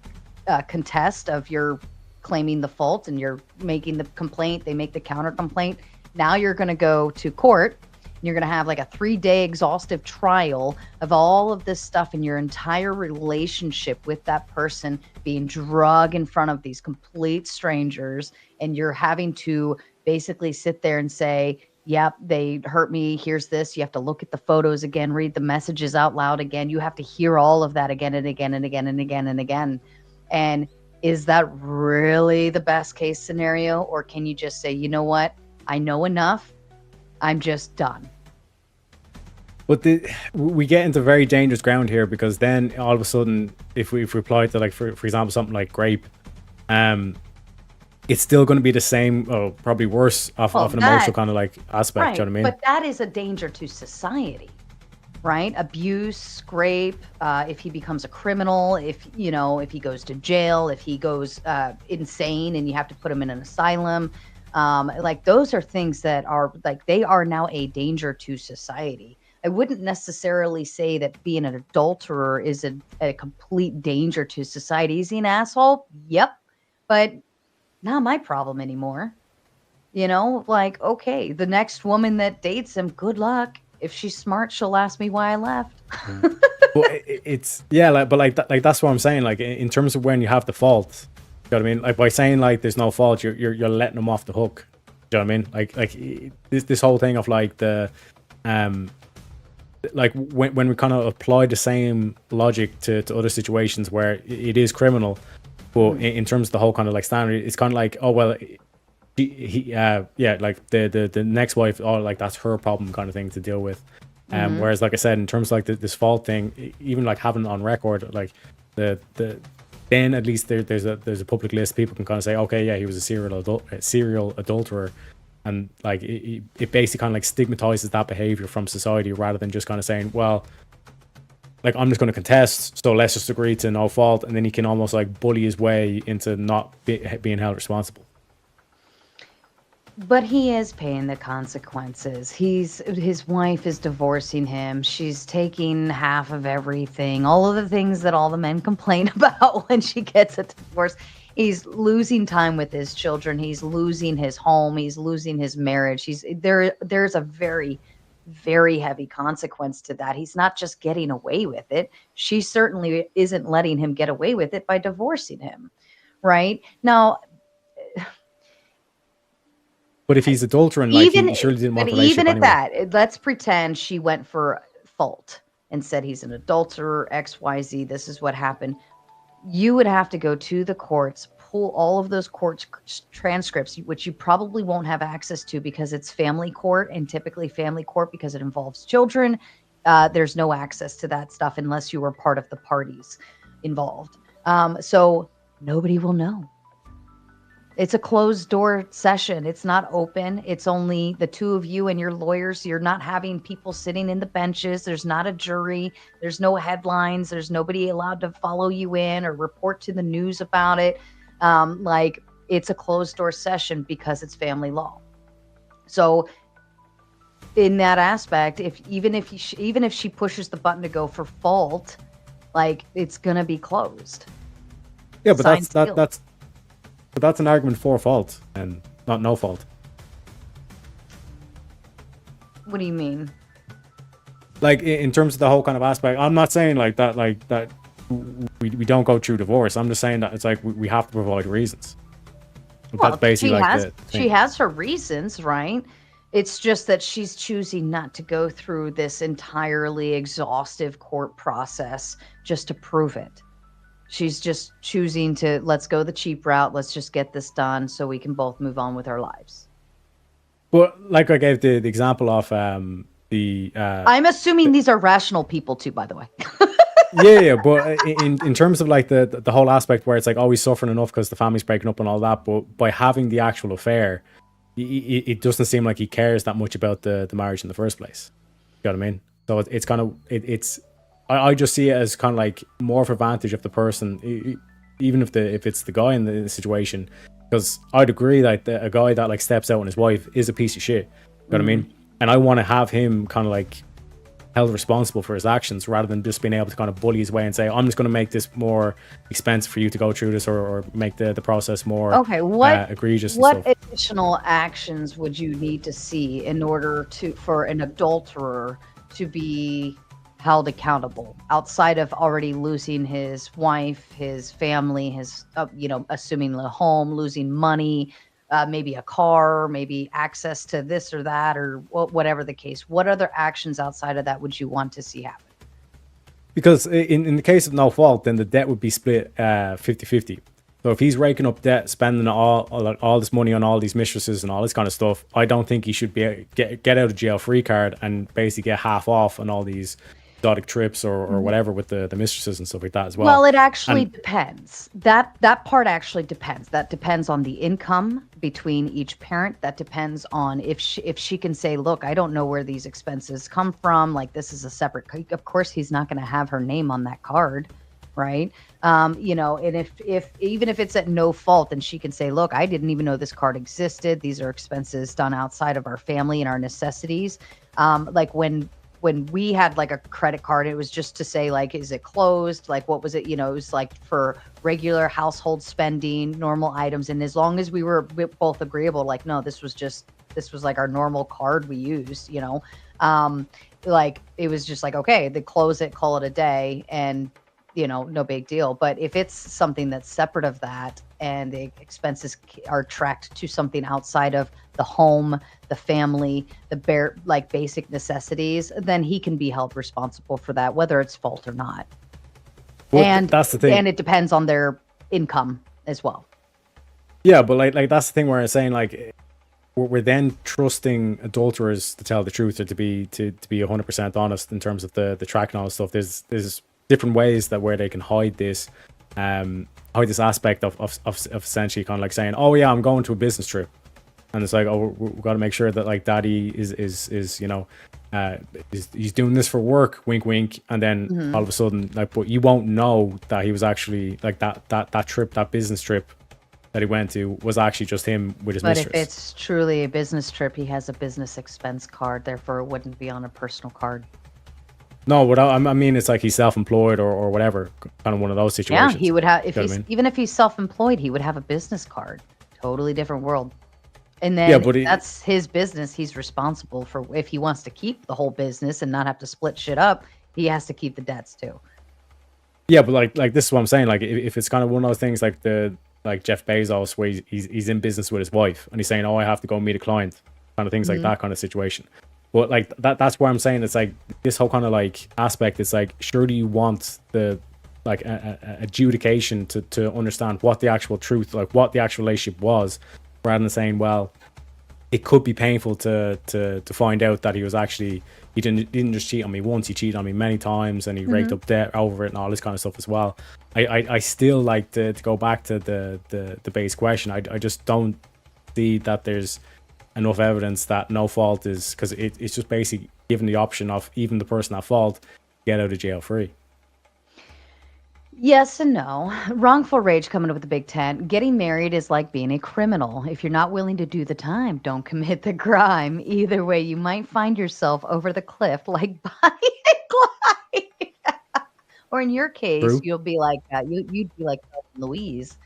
contest of your claiming the fault and you're making the complaint. They make the counter complaint. Now you're going to go to court. You're going to have like a 3-day exhaustive trial of all of this stuff and your entire relationship with that person being drug in front of these complete strangers. And you're having to basically sit there and say, yep, they hurt me. Here's this. You have to look at the photos again, read the messages out loud again. You have to hear all of that again and again and again and again and again. And is that really the best case scenario? Or can you just say, you know what? I know enough. I'm just done. But we get into very dangerous ground here, because then all of a sudden, if we apply to, like, for example, something like rape, it's still going to be the same, or probably worse, of an emotional kind of like aspect. Right, Do you know what I mean? but that is a danger to society, right? Abuse, rape, if he becomes a criminal, if he goes to jail, if he goes insane and you have to put him in an asylum, like those are things that are like, they are now a danger to society. I wouldn't necessarily say that being an adulterer is a complete danger to society. Is he an asshole? Yep. But not my problem anymore. Like, okay, the next woman that dates him, good luck. If she's smart, she'll ask me why I left. Well, it's like that's what I'm saying. Like, in terms of when you have the fault, you know what I mean? Like, by saying like there's no fault, you're letting them off the hook. Do you know what I mean? Like this whole thing of like the like when we kind of apply the same logic to other situations where it is criminal, but in terms of the whole kind of like standard, it's kind of like, oh well, like the next wife, oh, like that's her problem kind of thing to deal with. Whereas, like I said, in terms of like this fault thing, even like having it on record, like then at least there's a public list. People can kind of say, okay, yeah, he was a serial adulterer. And like it basically kind of like stigmatizes that behavior from society, rather than just kind of saying, well, like, I'm just going to contest, so let's just agree to no fault. And then he can almost like bully his way into not being held responsible. But he is paying the consequences. His wife is divorcing him. She's taking half of everything, all of the things that all the men complain about when she gets a divorce. He's losing time with his children. He's losing his home. He's losing his marriage. There's a very, very heavy consequence to that. He's not just getting away with it. She certainly isn't letting him get away with it by divorcing him. Right? Now, but if he's adulterous, like, he surely didn't want a relationship even at anyway. that, let's pretend she went for fault and said he's an adulterer, XYZ, this is what happened. You would have to go to the courts, pull all of those court transcripts, which you probably won't have access to because it's family court, and typically family court, because it involves children, there's no access to that stuff unless you were part of the parties involved. So nobody will know. It's a closed door session. It's not open. It's only the two of you and your lawyers. You're not having people sitting in the benches. There's not a jury. There's no headlines. There's nobody allowed to follow you in or report to the news about it. Like, it's a closed door session because it's family law. So in that aspect, even if she pushes the button to go for fault, like, it's going to be closed. Yeah, but that's an argument for fault and not no fault. What do you mean? Like, in terms of the whole kind of aspect, I'm not saying like that we don't go through divorce. I'm just saying that it's like we have to provide reasons. Well, that's basically she has her reasons, right? It's just that she's choosing not to go through this entirely exhaustive court process just to prove it. She's just choosing to, let's go the cheap route. Let's just get this done so we can both move on with our lives. But like I gave the example of I'm assuming these are rational people too, by the way. yeah, but in terms of like the whole aspect where it's like always suffering enough because the family's breaking up and all that, but by having the actual affair, it doesn't seem like he cares that much about the marriage in the first place. You know what I mean? So it's kind of it's I just see it as kind of like more of advantage of the person, even if it's the guy in the situation, because I'd agree that a guy that like steps out on his wife is a piece of shit. You know what I mean? And I want to have him kind of like held responsible for his actions rather than just being able to kind of bully his way and say, I'm just going to make this more expensive for you to go through this, or make the process more egregious. What additional actions would you need to see in order for an adulterer to be held accountable outside of already losing his wife, his family, his assuming the home, losing money, maybe a car, maybe access to this or that, or whatever the case? What other actions outside of that would you want to see happen? Because in the case of no fault, then the debt would be split 50-50. So if he's raking up debt, spending all this money on all these mistresses and all this kind of stuff, I don't think he should be get out of jail free card and basically get half off on all these exotic trips or whatever with the mistresses and stuff like that as well. Well, it actually depends. That part actually depends. That depends on the income between each parent. That depends on if she can say, look, I don't know where these expenses come from. Like, this is a separate. Of course, he's not going to have her name on that card, right? And if even if it's at no fault, then she can say, look, I didn't even know this card existed. These are expenses done outside of our family and our necessities. Like when we had like a credit card, it was just to say, like, is it closed? Like, what was it? It was like for regular household spending, normal items. And as long as we were both agreeable, like, no, this was like our normal card we used, like it was just like, okay, they close it, call it a day, and no big deal. But if it's something that's separate of that and the expenses are tracked to something outside of the home, the family, the basic necessities, then he can be held responsible for that, whether it's fault or not. Well, and that's the thing. And it depends on their income as well. Yeah, but like that's the thing where I'm saying, like, we're then trusting adulterers to tell the truth or to be 100% honest in terms of the tracking all this stuff. There's different ways where they can hide this aspect of essentially kind of like saying, oh yeah, I'm going to a business trip, and it's like, oh, we've got to make sure that like daddy is he's doing this for work, wink wink, and then all of a sudden, like, but you won't know that he was actually like that trip, that business trip that he went to was actually just him with his mistress. But if it's truly a business trip, he has a business expense card, therefore it wouldn't be on a personal card. No, what I mean, it's like he's self-employed or whatever, kind of one of those situations. Yeah, he would have, even if he's self-employed, he would have a business card. Totally different world. And then that's his business. He's responsible for, if he wants to keep the whole business and not have to split shit up, he has to keep the debts too. Yeah, but like this is what I'm saying. Like if it's kind of one of those things like Jeff Bezos, where he's in business with his wife and he's saying, oh, I have to go meet a client, kind of things like that kind of situation. But like that's where I'm saying it's like this whole kind of like aspect. It's like, surely you want the like a adjudication to understand what the actual truth, like what the actual relationship was, rather than saying, well, it could be painful to find out that he was actually, he didn't just cheat on me once, he cheated on me many times, and he raked up debt over it and all this kind of stuff as well. I still like to go back to the base question. I just don't see that there's enough evidence that no fault is, because it's just basically given the option of even the person at fault get out of jail free. Yes and no. Wrongful rage coming up with the big tent. Getting married is like being a criminal. If you're not willing to do the time, don't commit the crime. Either way, you might find yourself over the cliff like Bonnie and Clyde. Or in your case, True. You'll be like you'd be like Louise,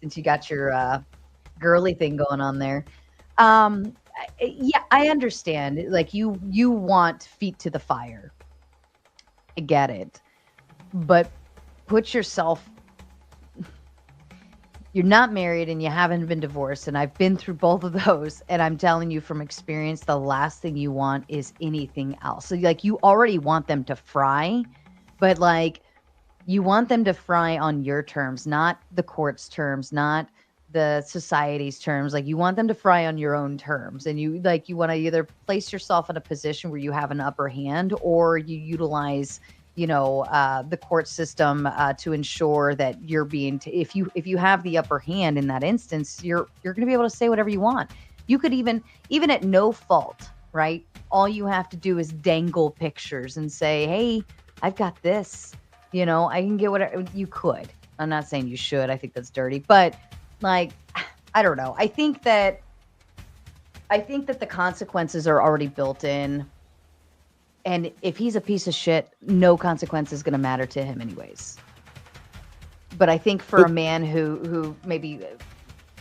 since you got your girly thing going on there. Yeah, I understand. Like you want feet to the fire. I get it. But put yourself you're not married and you haven't been divorced, and I've been through both of those, and I'm telling you from experience, the last thing you want is anything else. So like you already want them to fry, but like you want them to fry on your terms, not the court's terms, not the society's terms. Like you want them to fry on your own terms, and you want to either place yourself in a position where you have an upper hand, or you utilize the court system to ensure that you're being if you have the upper hand in that instance, you're going to be able to say whatever you want. You could even at no fault, right? All you have to do is dangle pictures and say, hey, I've got this, I can get whatever. You could. I'm not saying you should. I think that's dirty, but like, I don't know. I think that the consequences are already built in. And if he's a piece of shit, no consequence is going to matter to him anyways. But I think for a man who maybe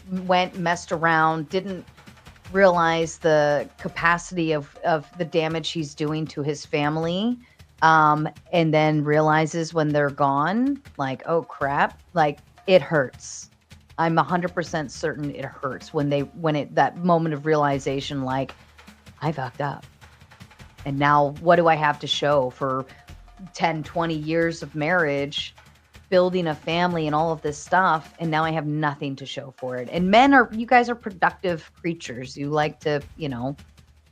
messed around, didn't realize the capacity of the damage he's doing to his family, and then realizes when they're gone, like, oh crap, like it hurts. I'm 100% certain it hurts when that moment of realization, like, I fucked up. And now what do I have to show for 10, 20 years of marriage, building a family and all of this stuff? And now I have nothing to show for it. And you guys are productive creatures. You like to,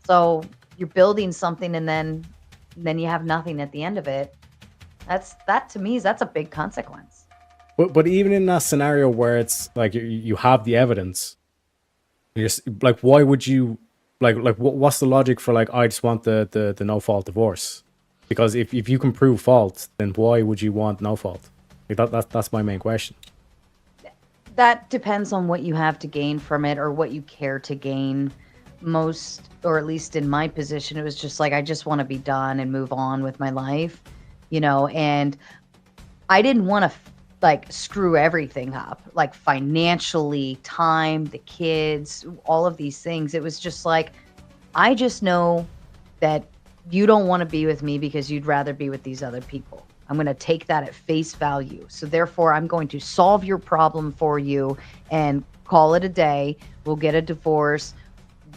so you're building something and then you have nothing at the end of it. That to me, that's a big consequence. But even in that scenario where it's like you have the evidence, you're like, why would you? Like what's the logic for like, I just want the no fault divorce? Because if you can prove fault, then why would you want no fault? Like that's my main question. That depends on what you have to gain from it, or what you care to gain most, or at least in my position, it was just like, I just want to be done and move on with my life, and I didn't want to like screw everything up, like financially, time, the kids, all of these things. It was just like, I just know that you don't want to be with me because you'd rather be with these other people. I'm going to take that at face value. So therefore, I'm going to solve your problem for you and call it a day. We'll get a divorce.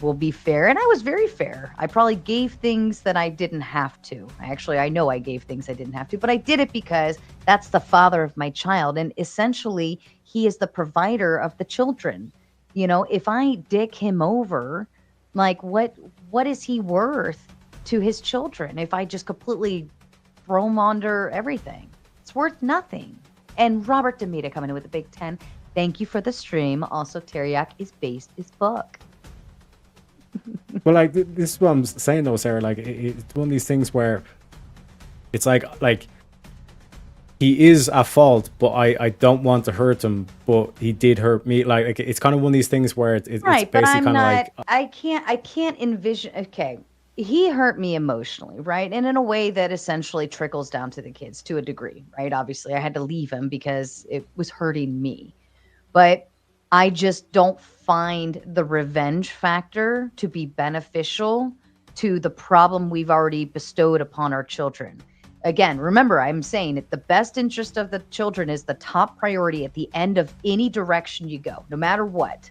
We'll be fair. And I was very fair. I probably gave things that I didn't have to. I know I gave things I didn't have to, but I did it because that's the father of my child. And essentially, he is the provider of the children. If I dick him over, like what is he worth to his children if I just completely throw him under everything? It's worth nothing. And Robert Demita coming in with the Big 10. Thank you for the stream. Also, Teriak is based his book. Well, like this is what I'm saying though, Sarah. Like it's one of these things where it's like he is at fault, but I don't want to hurt him, but he did hurt me. Like it's kind of one of these things where it's right, basically but I'm kind of not. like I can't envision. Okay, he hurt me emotionally, right, and in a way that essentially trickles down to the kids to a degree, right? Obviously, I had to leave him because it was hurting me, but I just don't find the revenge factor to be beneficial to the problem we've already bestowed upon our children. Again, remember, I'm saying that the best interest of the children is the top priority at the end of any direction you go, no matter what.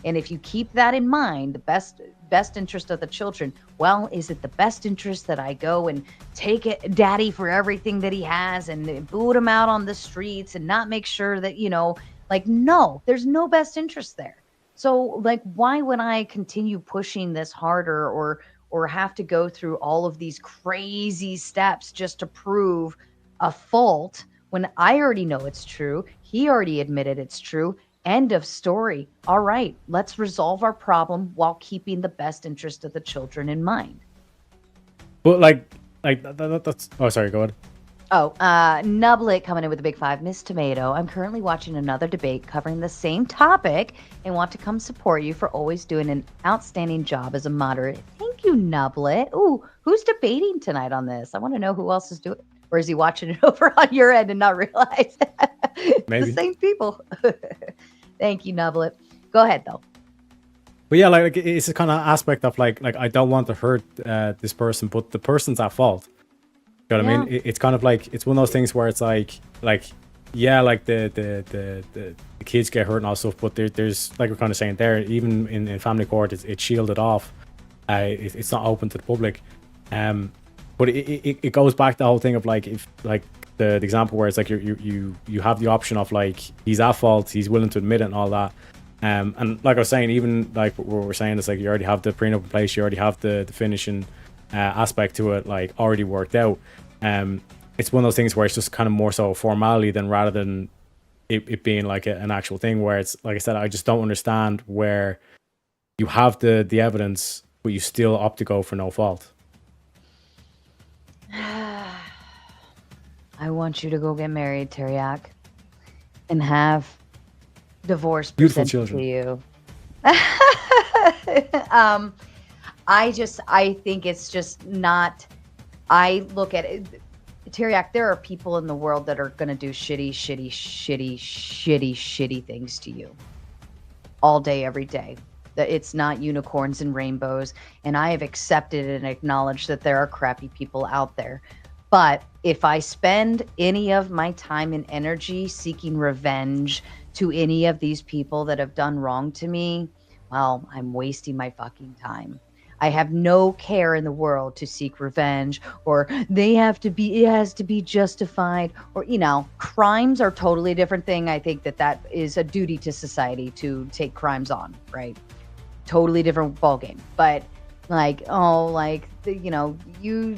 And if you keep that in mind, the best interest of the children, well, is it the best interest that I go and take it, daddy for everything that he has and boot him out on the streets and not make sure that, like, no, there's no best interest there. So like, why would I continue pushing this harder or have to go through all of these crazy steps just to prove a fault when I already know it's true? He already admitted it's true. End of story. All right, let's resolve our problem while keeping the best interest of the children in mind. But that's. Oh, sorry. Go ahead. Oh, Nublet coming in with a big 5. Miss Tomato, I'm currently watching another debate covering the same topic and want to come support you for always doing an outstanding job as a moderator. Thank you, Nublet. Ooh, who's debating tonight on this? I want to know who else is doing it. Or is he watching it over on your end and not realize? Maybe. The same people. Thank you, Nublet. Go ahead, though. But yeah, like it's a kind of aspect of like I don't want to hurt this person, but the person's at fault. You know what I mean? It's kind of like, it's one of those things where it's like yeah, like the the kids get hurt and all stuff. But there's like we're kind of saying there, even in family court, it's shielded off. It's not open to the public. But it goes back to the whole thing of like, if like the example where it's like you have the option of like, he's at fault, he's willing to admit it and all that. And like I was saying, even like what we're saying is like, you already have the prenup in place, you already have the finishing aspect to it like already worked out. It's one of those things where it's just kind of more so a formality than rather than it being like an actual thing, where it's like I said, I just don't understand where you have the evidence but you still opt to go for no fault. I want you to go get married, Teriak, and have divorce Beautiful presented children. to you. I think it's just not. I look at it, Teriak. There are people in the world that are going to do shitty things to you all day, every day. That it's not unicorns and rainbows, and I have accepted and acknowledged that there are crappy people out there. But if I spend any of my time and energy seeking revenge to any of these people that have done wrong to me, well, I'm wasting my fucking time. I have no care in the world to seek revenge, or it has to be justified, or, you know, crimes are totally a different thing. I think that is a duty to society to take crimes on, right? Totally different ballgame. But like, you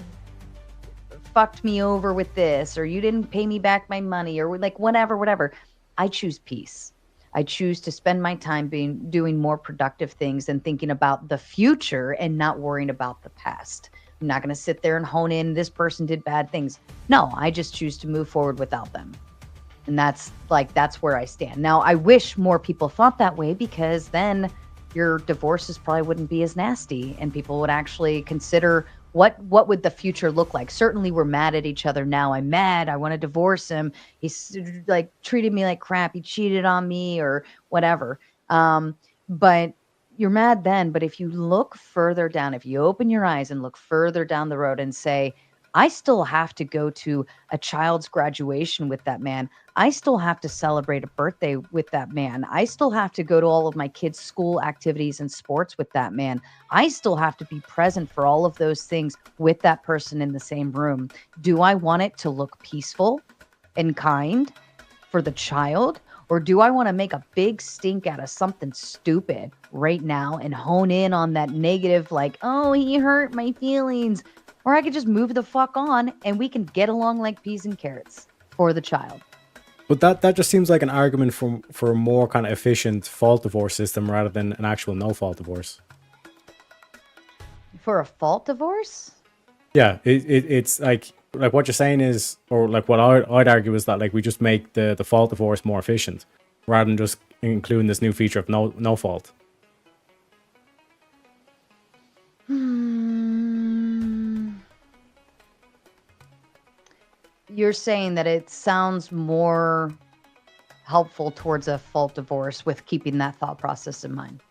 fucked me over with this, or you didn't pay me back my money, or like whatever. I choose peace. I choose to spend my time doing more productive things and thinking about the future and not worrying about the past. I'm not going to sit there and hone in, this person did bad things. No, I just choose to move forward without them. And that's where I stand. Now, I wish more people thought that way, because then your divorces probably wouldn't be as nasty, and people would actually consider what would the future look like. Certainly we're mad at each other now. I'm mad. I want to divorce him. He's like treated me like crap. He cheated on me or whatever. But you're mad then. But if you look further down, if you open your eyes and look further down the road and say, I still have to go to a child's graduation with that man. I still have to celebrate a birthday with that man. I still have to go to all of my kids' school activities and sports with that man. I still have to be present for all of those things with that person in the same room. Do I want it to look peaceful and kind for the child? Or do I want to make a big stink out of something stupid right now and hone in on that negative, like, oh, he hurt my feelings? Or I could just move the fuck on and we can get along like peas and carrots for the child. But that just seems like an argument for a more kind of efficient fault divorce system rather than an actual no fault divorce. For a fault divorce? Yeah, it's like what you're saying is, or like what I'd argue is that like we just make the fault divorce more efficient rather than just including this new feature of no fault. You're saying that it sounds more helpful towards a fault divorce with keeping that thought process in mind.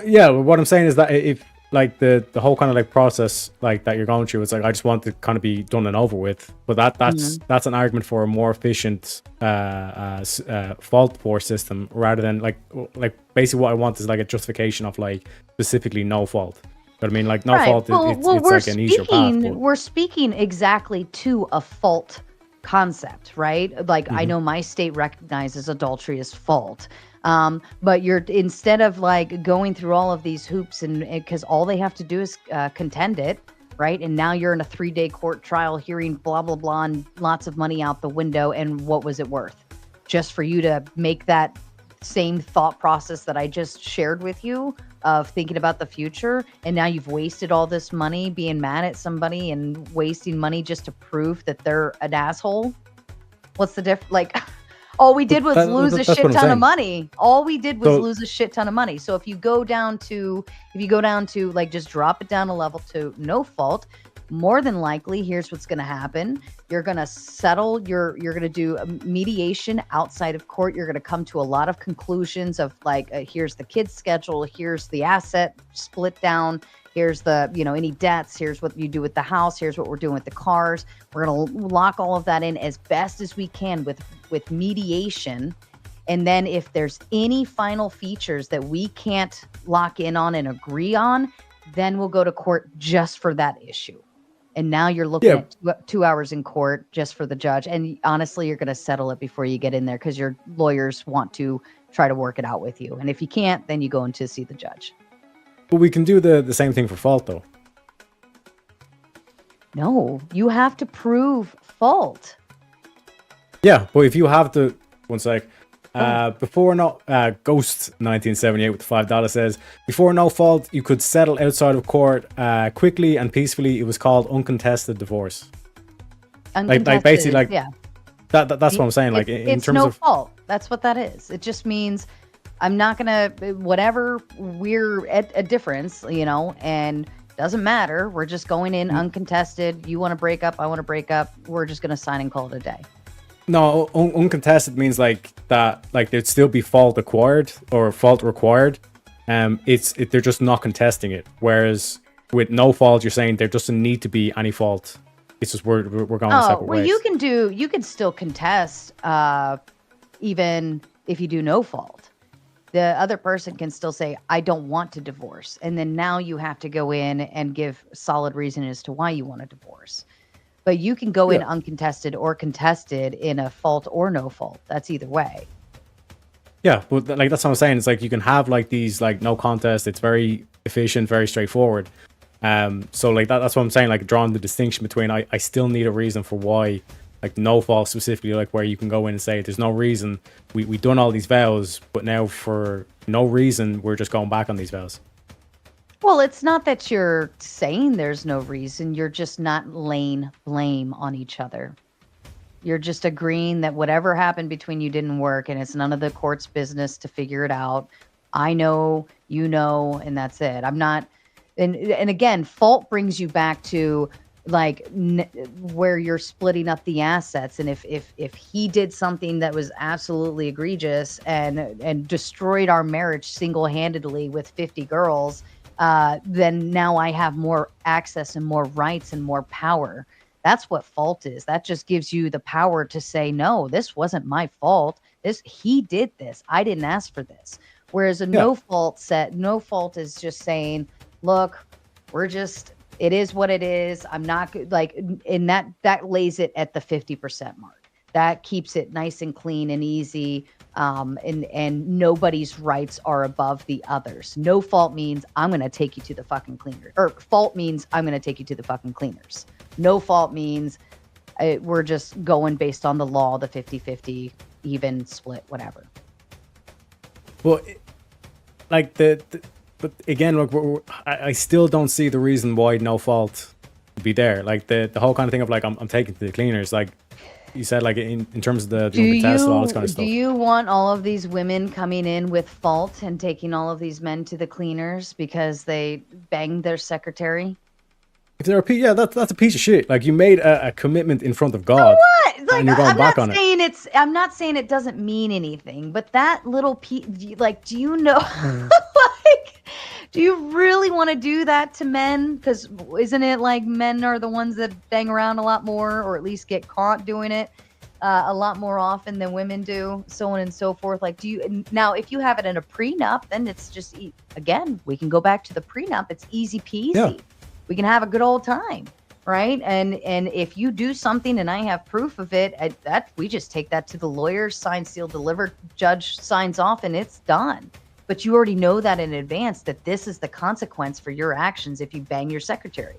Yeah, what I'm saying is that if like the whole kind of like process like that you're going through, it's like I just want to kind of be done and over with. But that's an argument for a more efficient fault divorce system rather than like basically what I want is like a justification of like specifically no fault. But I mean, like no fault, it's like an easier path. We're speaking exactly to a fault concept, right? Like I know my state recognizes adultery as fault. But you're, instead of like going through all of these hoops and because all they have to do is contend it, right? And now you're in a 3-day court trial hearing blah, blah, blah, and lots of money out the window. And what was it worth? Just for you to make that same thought process that I just shared with you of thinking about the future. And now you've wasted all this money being mad at somebody and wasting money just to prove that they're an asshole. What's the difference? Like, all we did was lose a shit ton of money. All we did was lose a shit ton of money. So if you go down to like just drop it down a level to no fault, more than likely, here's what's going to happen. You're going to settle. You're going to do a mediation outside of court. You're going to come to a lot of conclusions of like, here's the kid's schedule. Here's the asset split down. Here's the, any debts. Here's what you do with the house. Here's what we're doing with the cars. We're going to lock all of that in as best as we can with mediation. And then if there's any final features that we can't lock in on and agree on, then we'll go to court just for that issue. And now you're looking at 2 hours in court just for the judge. And honestly, you're going to settle it before you get in there because your lawyers want to try to work it out with you. And if you can't, then you go in to see the judge. But we can do the same thing for fault, though. No, you have to prove fault. Yeah, but if you have to, one sec. Before Ghost 1978 with the $5 says, before no fault, you could settle outside of court quickly and peacefully. It was called uncontested divorce. Like basically, like yeah. That's what I'm saying. Like in it's terms no of fault. That's what that is. It just means I'm not gonna whatever we're at a difference, you know, and doesn't matter. We're just going in uncontested. You want to break up, I want to break up. We're just gonna sign and call it a day. No, uncontested means like that. Like there'd still be fault acquired or fault required. They're just not contesting it. Whereas with no fault, you're saying there doesn't need to be any fault. It's just we're going separate ways. You can still contest even if you do no fault. The other person can still say, I don't want to divorce. And then now you have to go in and give solid reason as to why you want to divorce. But you can go in uncontested or contested in a fault or no fault. That's either way. Yeah, but like that's what I'm saying. It's like you can have like these like no contest. It's very efficient, very straightforward. So like that's what I'm saying. Like drawing the distinction between I still need a reason for why, like no fault specifically, like where you can go in and say there's no reason. We done all these vows, but now for no reason we're just going back on these vows. Well, it's not that you're saying there's no reason. You're just not laying blame on each other. You're just agreeing that whatever happened between you didn't work, and it's none of the court's business to figure it out. I know, you know, and that's it. I'm not, and again, fault brings you back to like where you're splitting up the assets. And if he did something that was absolutely egregious and destroyed our marriage single-handedly with 50 girls, then now I have more access and more rights and more power. That's what fault is. That just gives you the power to say, no, this wasn't my fault. He did this. I didn't ask for this. Whereas a no fault is just saying, look, it is what it is. I'm not like, and that lays it at the 50% mark. That keeps it nice and clean and easy. And nobody's rights are above the others. No fault means I'm going to take you to the fucking cleaner, or fault means I'm going to take you to the fucking cleaners. No fault means we're just going based on the law, the 50-50, even, split, whatever. Well, like but again, look, I still don't see the reason why no fault would be there. Like the whole kind of thing of like I'm taking to the cleaners, like you said, like in terms of the test, all this kind of stuff. Do you want all of these women coming in with fault and taking all of these men to the cleaners because they banged their secretary? If they're that's a piece of shit. Like you made a commitment in front of God, what? Like, and you're going back on it. I'm not saying it doesn't mean anything, but that little piece, like, do you know, like, do you really want to do that to men? Because isn't it like men are the ones that bang around a lot more, or at least get caught doing it a lot more often than women do, so on and so forth. Like, now if you have it in a prenup, then it's just, again, we can go back to the prenup. It's easy peasy. Yeah. We can have a good old time, right? And if you do something and I have proof of it, we just take that to the lawyer, sign, seal, deliver, judge signs off, and it's done. But you already know that in advance, that this is the consequence for your actions if you bang your secretary,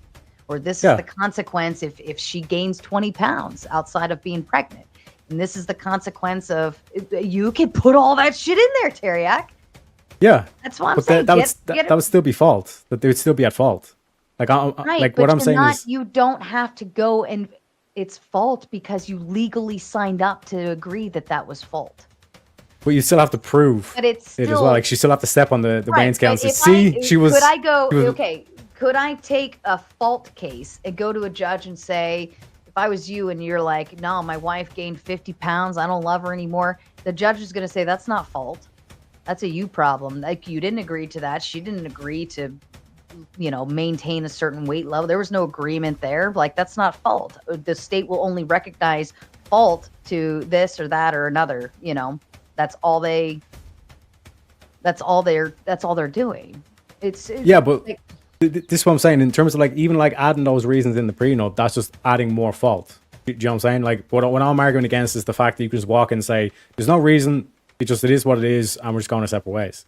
or this is the consequence if she gains 20 pounds outside of being pregnant. And this is the consequence of, you can put all that shit in there, Teriak. Yeah. That's what I'm saying. That would still be fault. That they would still be at fault. Like, right, like what I'm saying is, you don't have to go and it's fault because you legally signed up to agree that was fault. But you still have to prove but it's still, it as well. Like she still have to step on the weighing scale and say, could I take a fault case and go to a judge and say, if I was you and you're like, no, my wife gained 50 pounds, I don't love her anymore. The judge is going to say, that's not fault. That's a you problem. Like, you didn't agree to that. She didn't agree to, maintain a certain weight level. There was no agreement there. Like, that's not fault. The state will only recognize fault to this or that or another, That's all they're doing. It's Yeah, but like, this is what I'm saying. In terms of like even like adding those reasons in the prenup, that's just adding more fault. Do you know what I'm saying? Like what I'm arguing against is the fact that you can just walk in and say, "There's no reason. It is what it is, and we're just going our separate ways."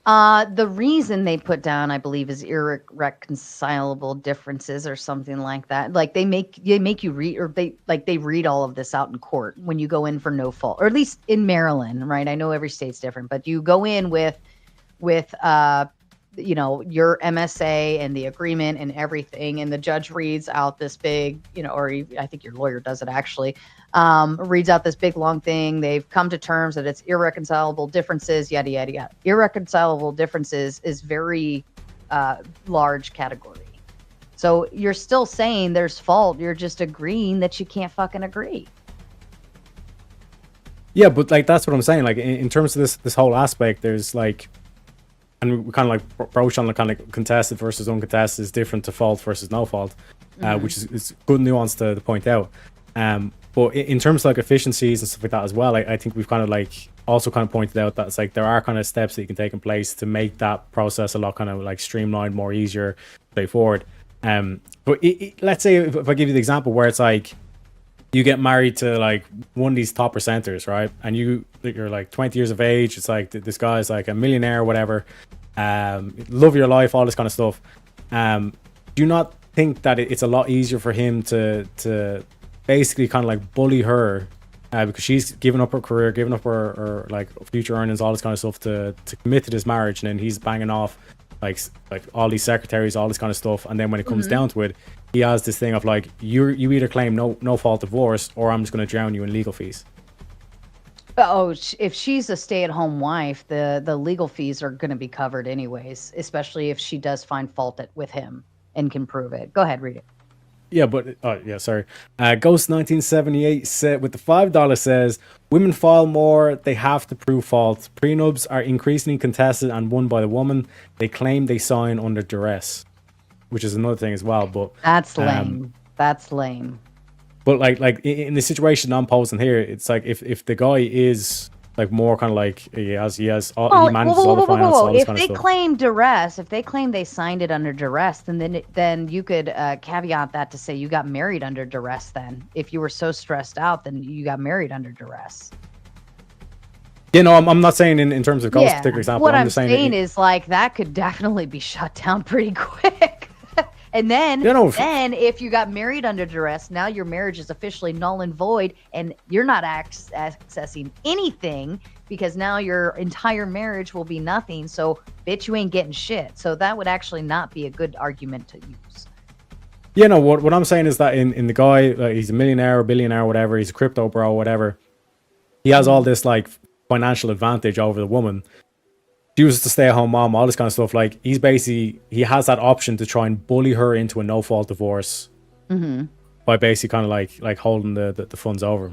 the reason they put down, I believe, is irreconcilable differences or something like that. Like they make you read, or they read all of this out in court when you go in for no fault, or at least in Maryland, right? I know every state's different, but you go in with your MSA and the agreement and everything, and the judge reads out this big, I think your lawyer does it actually, reads out this big long thing. They've come to terms that it's irreconcilable differences, yada yada yada. Irreconcilable differences is very large category. So you're still saying there's fault. You're just agreeing that you can't fucking agree. Yeah, but like that's what I'm saying. Like in terms of this whole aspect, there's like. And we kind of like broach on the kind of contested versus uncontested is different to fault versus no fault, which is good nuance to point out. But in terms of like efficiencies and stuff like that as well, I think we've kind of like also kind of pointed out that it's like there are kind of steps that you can take in place to make that process a lot kind of like streamlined, more easier, straightforward. But let's say if I give you the example where it's like you get married to like one of these top percenters, right? And you're like 20 years of age. It's like this guy's like a millionaire or whatever. Love your life, all this kind of stuff. Do you not think that it's a lot easier for him to basically kind of like bully her because she's given up her career, given up her like future earnings, all this kind of stuff to commit to this marriage, and then he's banging off like all these secretaries, all this kind of stuff, and then when it comes down to it, he has this thing of like you either claim no fault divorce, or I'm just going to drown you in legal fees. Oh, if she's a stay-at-home wife, the legal fees are going to be covered anyways, especially if she does find fault with him and can prove it. Go ahead, read it. Yeah, but sorry. Ghost 1978 said with the $5 says women file more, they have to prove fault. Prenups are increasingly contested and won by the woman. They claim they sign under duress, which is another thing as well. But that's lame. That's lame. But like in the situation I'm posing here, it's like if the guy is like more kind of like he manages all the finance, all this kind of stuff. If they claim duress, if they claim they signed it under duress, then you could caveat that to say you got married under duress. Then if you were so stressed out, then you got married under duress. You know, I'm not saying in terms of Ghost's particular example. What I'm just saying is like that could definitely be shut down pretty quick. And then, then if you got married under duress, now your marriage is officially null and void, and you're not accessing anything because now your entire marriage will be nothing. So, bitch, you ain't getting shit. So that would actually not be a good argument to use. You know, what I'm saying is that in the guy, he's a millionaire or billionaire or whatever, he's a crypto bro, whatever. He has all this like financial advantage over the woman. She was the stay-at-home mom, all this kind of stuff. Like he has that option to try and bully her into a no-fault divorce by basically kind of like holding the funds over.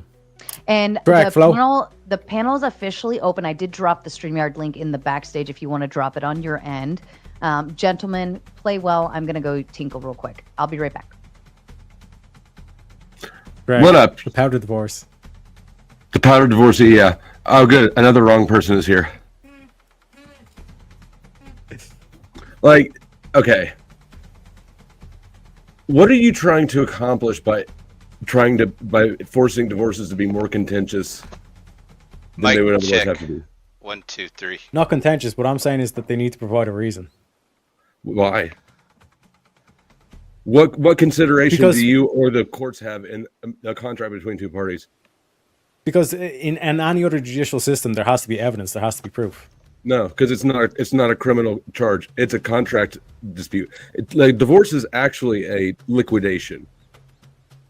And the panel is officially open. I did drop the StreamYard link in the backstage if you want to drop it on your end. Gentlemen, play well. I'm gonna go tinkle real quick. I'll be right back. Greg, what up? The powder divorce. The powder divorcee, yeah. Oh, good. Another wrong person is here. Like, okay. What are you trying to accomplish by forcing divorces to be more contentious than they would otherwise have to be? 1, 2, 3. Not contentious. What I'm saying is that they need to provide a reason. Why? What consideration do you or the courts have in a contract between two parties? Because in any other judicial system, there has to be evidence. There has to be proof. No, because it's not a criminal charge. It's a contract dispute. Like divorce is actually a liquidation.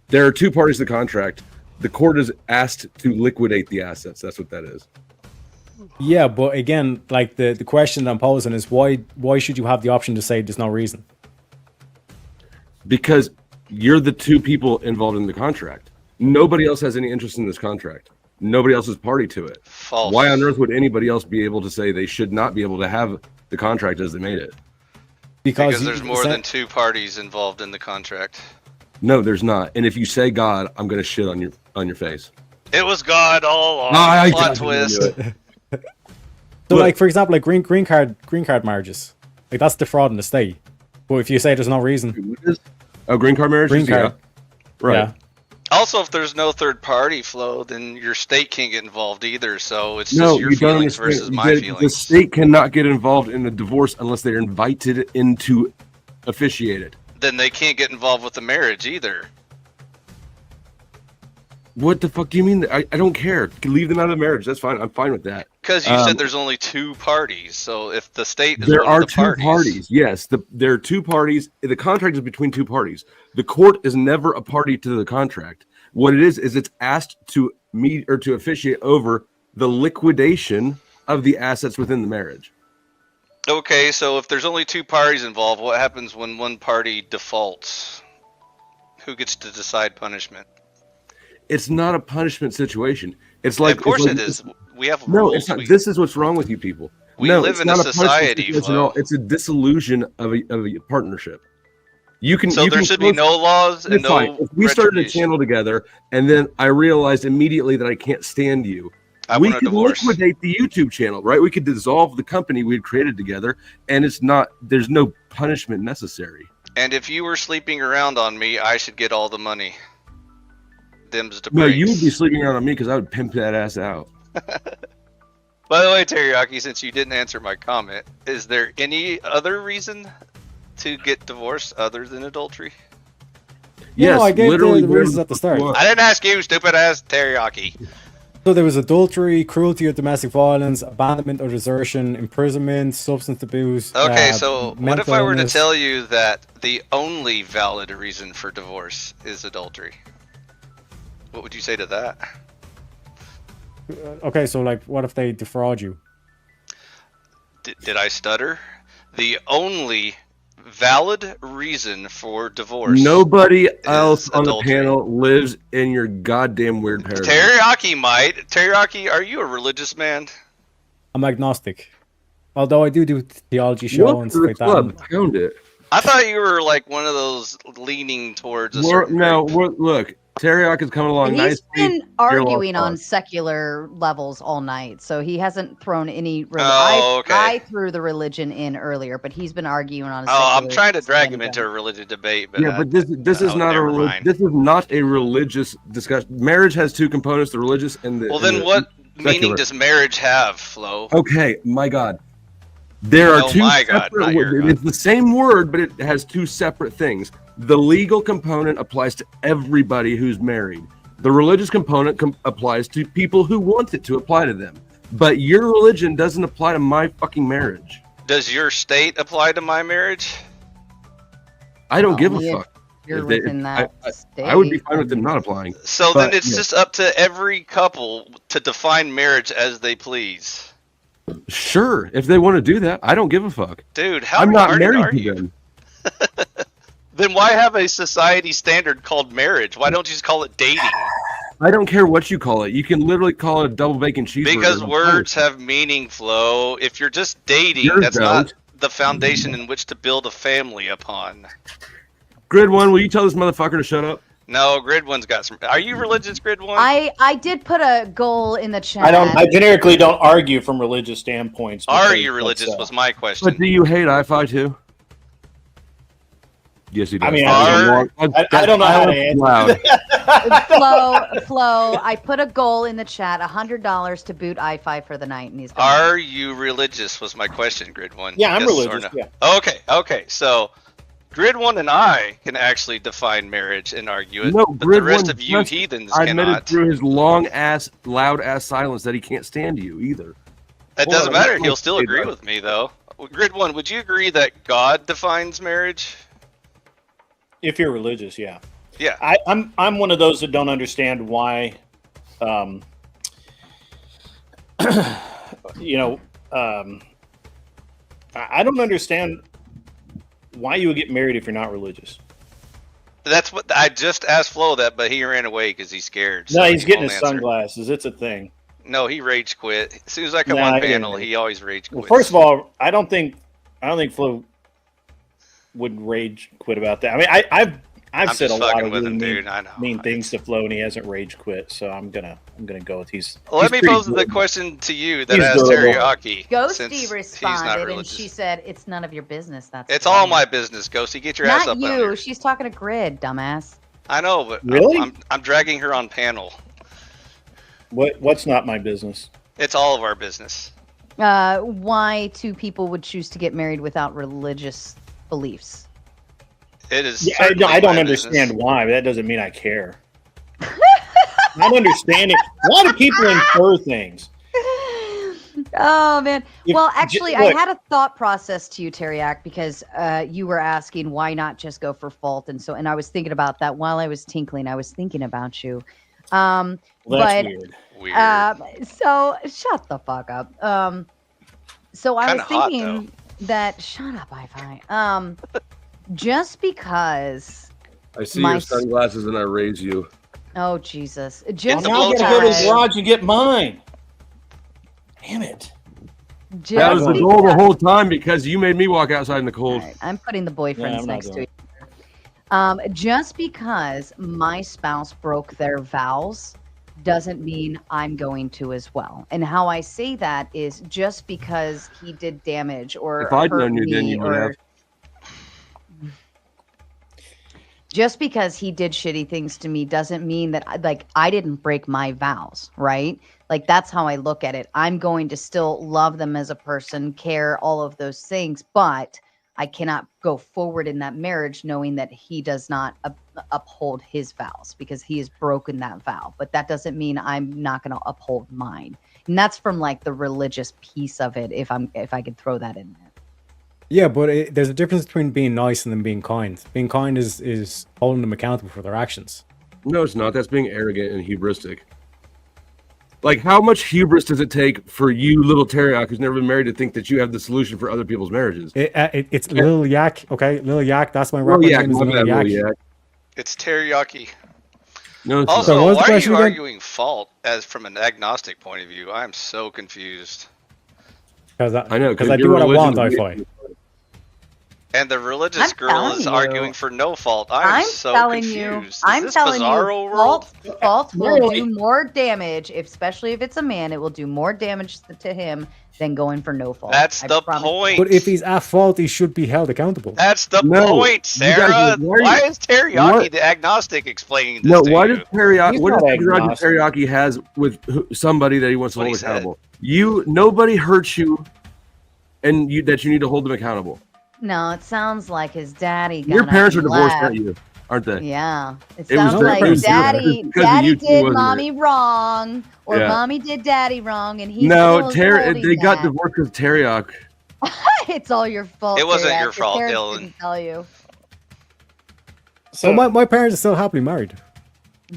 There are two parties to the contract. The court is asked to liquidate the assets. That's what that is. Yeah, but again, like the question that I'm posing is why should you have the option to say there's no reason? Because you're the two people involved in the contract. Nobody else has any interest in this contract. Nobody else is party to it. False. Why on earth would anybody else be able to say they should not be able to have the contract as they made it? Because there's more than two parties involved in the contract. No, there's not. And if you say God, I'm going to shit on your face. It was God all along. I Plot got twist. into it. So, like, for example, like green card marriages, like that's defrauding the state. But if you say there's no reason, Oh, green card marriages? green card, Yeah. Right. yeah. Also, if there's no third party flow, then your state can't get involved either. So it's No, just your you don't feelings understand. versus my The feelings. state cannot get involved in a divorce unless they're invited in to officiate it. Then they can't get involved with the marriage either. What the fuck do you mean? I don't care. You can leave them out of the marriage. That's fine. I'm fine with that. Because you said there's only two parties. So if the state is There one are of the two parties. Yes, there are two parties. The contract is between two parties. The court is never a party to the contract. What it is it's asked to meet or to officiate over the liquidation of the assets within the marriage. Okay, so if there's only two parties involved, what happens when one party defaults? Who gets to decide punishment? It's not a punishment situation. It's like, of course it's like, it is. We have no, rules. it's not. This is what's wrong with you people. We no, live it's in not a punishment society, situation at all. Flo. It's a dissolution of a partnership. You can. So you there can should be no laws and It's no fine. If we started a retribution. channel together, and then I realized immediately that I can't stand you, We could divorce. liquidate the YouTube channel, right? We could dissolve the company we had created together, and it's not. There's no punishment necessary. And if you were sleeping around on me, I should get all the money. Them's the No, breaks. you would be sleeping around on me because I would pimp that ass out. By the way, Teriyaki, since you didn't answer my comment, is there any other reason to get divorced other than adultery? Yeah, Yes, no, I gave literally the reasons at the start. I didn't ask you, stupid ass Teriyaki. So there was adultery, cruelty or domestic violence, abandonment or desertion, imprisonment, substance abuse. Okay, so what if mental I were to illness. tell you that the only valid reason for divorce is adultery? What would you say to that? Okay, so like, what if they defraud you? Did I stutter? The only valid reason for divorce. Nobody else on adultery. the panel lives in your goddamn weird paradigm. Teriyaki might. Teriyaki, are you a religious man? I'm agnostic. Although I do theology show Welcome and to stuff the like club. that. Found it. I thought you were like one of those leaning towards a certain group. Look, Teriyaki's coming along He's nicely. been You're arguing lost on on. secular levels all night, so he hasn't thrown any. Oh, okay. I threw the religion in earlier, but he's been arguing on. A Oh, I'm secular trying to drag him standpoint. into a religious debate, but Yeah, but this is oh, not never mind. this is not a religious discussion. Marriage has two components: the religious and the. Well, and then the what meaning secular. does marriage have, Flo? Okay, my God. There are Oh two my God, separate not your words. God. It's the same word, but it has two separate things. The legal component applies to everybody who's married. The religious component applies to people who want it to apply to them. But your religion doesn't apply to my fucking marriage. Does your state apply to my marriage? I don't give a Only if fuck. You're If they- within that. I would be state. fine with them not applying. So But, then it's yeah. just up to every couple to define marriage as they please. Sure, if they want to do that, I don't give a fuck. Dude, how I'm not retarded married are to you? them. Then why have a society standard called marriage? Why don't you just call it dating? I don't care what you call it. You can literally call it a double bacon cheeseburger. Because I'm words fine. have meaning, Flo. If you're just dating, Yours that's not don't. the foundation in which to build a family upon. Grid one, will you tell this motherfucker to shut up? No, Grid One's got some. Are you religious, Grid One? I did put a goal in the chat. I generically don't argue from religious standpoints. Are because you religious? that's, Was my But question. do you hate I-Fi too? Yes, he does. I mean, Are- I don't know how to answer Loud. Flo, I put a goal in the chat, $100 to boot I-5 for the night, and he's gonna- Are you religious? Was my question, Grid One. Yeah, I'm Yes or religious. no? Yeah. Okay. So, Grid One and I can actually define marriage and argue it, No, but the Grid rest One of you just- heathens I admitted cannot. through his long ass, loud ass silence that he can't stand you either. That Hold doesn't on, matter. let's He'll still say agree that. with me, though. Grid One, would you agree that God defines marriage? If you're religious, yeah. Yeah. I'm one of those that don't understand why, you know, I don't understand why you would get married if you're not religious. That's what I just asked Flo that, but he ran away because he's scared. No, so he's he getting won't his answer. sunglasses. It's a thing. No, he rage quit. As soon as I come Nah, on I didn't panel, rage. he always rage Well, quits. first of all, I don't think Flo would rage quit about that. I mean, I've I'm said a just lot fucking of with really him, mean, dude. I know. mean things to Flo, and he hasn't rage quit. So I'm gonna go with he's. Let me pretty pose the good. question to you that He's has durable. teriyaki. Ghosty since he's not responded, and religious. she said, "It's none of your business." That's It's why. all my business, Ghosty. Get your ass Not up out you. here. She's talking to Grid, dumbass. I know, but Really? I'm dragging her on panel. What's not my business? It's all of our business. Why two people would choose to get married without religious beliefs? It is. Yeah, I certainly don't my understand business. why, but that doesn't mean I care. Not understanding. A lot of people infer things. Oh man. Well, actually, I look. had a thought process to you, Teriak, because you were asking why not just go for fault, and I was thinking about that while I was tinkling. I was thinking about you. Well, that's weird. Weird. So shut the fuck up. So I was Kinda hot, thinking that shut up, Wi-Fi. Just because. I see My your sunglasses and I raise you. Oh Jesus! It's Just a Now I blowjob. gotta go to the because. garage and get mine. Damn it! That Just was the because- goal the whole time because you made me walk outside in the cold. All right, I'm putting the boyfriends Yeah, I'm not next to doing each other. Just because my spouse broke their vows doesn't mean I'm going to as well. And how I say that is just because he did damage or If I'd hurt known you, me then you would or have. just because he did shitty things to me doesn't mean that I didn't break my vows, right? Like that's how I look at it. I'm going to still love them as a person, care, all of those things, but I cannot go forward in that marriage knowing that he does not uphold his vows because he has broken that vow. But that doesn't mean I'm not going to uphold mine. And that's from like the religious piece of it. If I could throw that in there. Yeah, but there's a difference between being nice and then being kind. Being kind is holding them accountable for their actions. No, it's not. That's being arrogant and hubristic. Like, how much hubris does it take for you, little Teriak, who's never been married, to think that you have the solution for other people's marriages? It's Lil Yak, okay? Lil Yak, that's my Lil rapper Yak, name is my Lil bad, Yak. Lil Yak. It's teriyaki. No, it's Also, So what was the why are question you again? arguing fault as from an agnostic point of view? I'm so confused. Because I know, I do what I want, I fight. And the religious I'm girl telling is you. arguing for no fault. I'm so telling confused. you, Is this Bizarro world? fault will Really? do more damage, especially if it's a man. It will do more damage to him than going for no fault. That's I the promise you. point. But if he's at fault, he should be held accountable. That's the No, point, you guys- Sarah. why- Why is teriyaki what- the agnostic explaining this No, to why you? does Teriyaki? He's What not does agnostic. Teriyaki has with somebody that he wants to What hold he said. accountable? Nobody hurts you, and that you need to hold them accountable. No, it sounds like his daddy. Your got parents up are and divorced, left. aren't you? Aren't they? Yeah, it It was sounds their like parents, yeah. daddy. Because of Daddy you two, did wasn't mommy wrong, or Yeah. mommy did daddy wrong, and he No, still is holding they got that. divorced because Teriyaki. It's all your fault. It wasn't Teriak. your fault, parents Dylan. didn't tell you. So my parents are still happily married.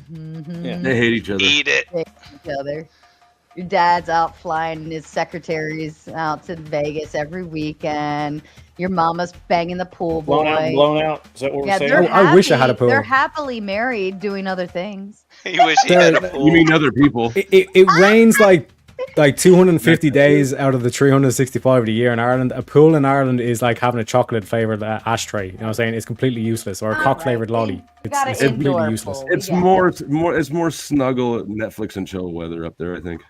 Yeah. They hate each other. Eat it. Each other. Your dad's out flying his secretaries out to Vegas every weekend. Your mama's banging the pool boy. Blown out. Is that what Yeah, we're they're saying? I wish I had a happy- pool. They're happily married, doing other things. You wish he had a Sarah, pool. You mean other people? It rains like 250 days out of the 365 of the year in Ireland. A pool in Ireland is like having a chocolate flavored ashtray. You know what I'm saying? It's completely useless. Or a cock flavored lolly. It's got an completely indoor useless. pool. It's Yeah. more snuggle Netflix and chill weather up there, I think.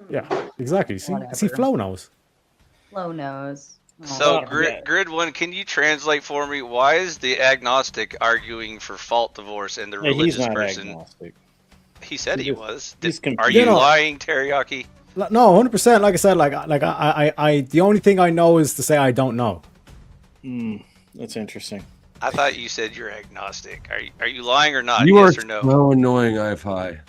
Yeah, exactly. See, Whatever. Flo knows. Flo knows. Oh, So, yeah. Grid 1, can you translate for me? Why is the agnostic arguing for fault divorce and the Hey, he's religious not person? agnostic. He said he He's- was. he's Are confused. you You know- lying, Teriyaki? No, 100%. Like I said, I the only thing I know is to say I don't know. That's interesting. I thought you said you're agnostic. Are you lying or not? You yes are or no? so annoying, IFI.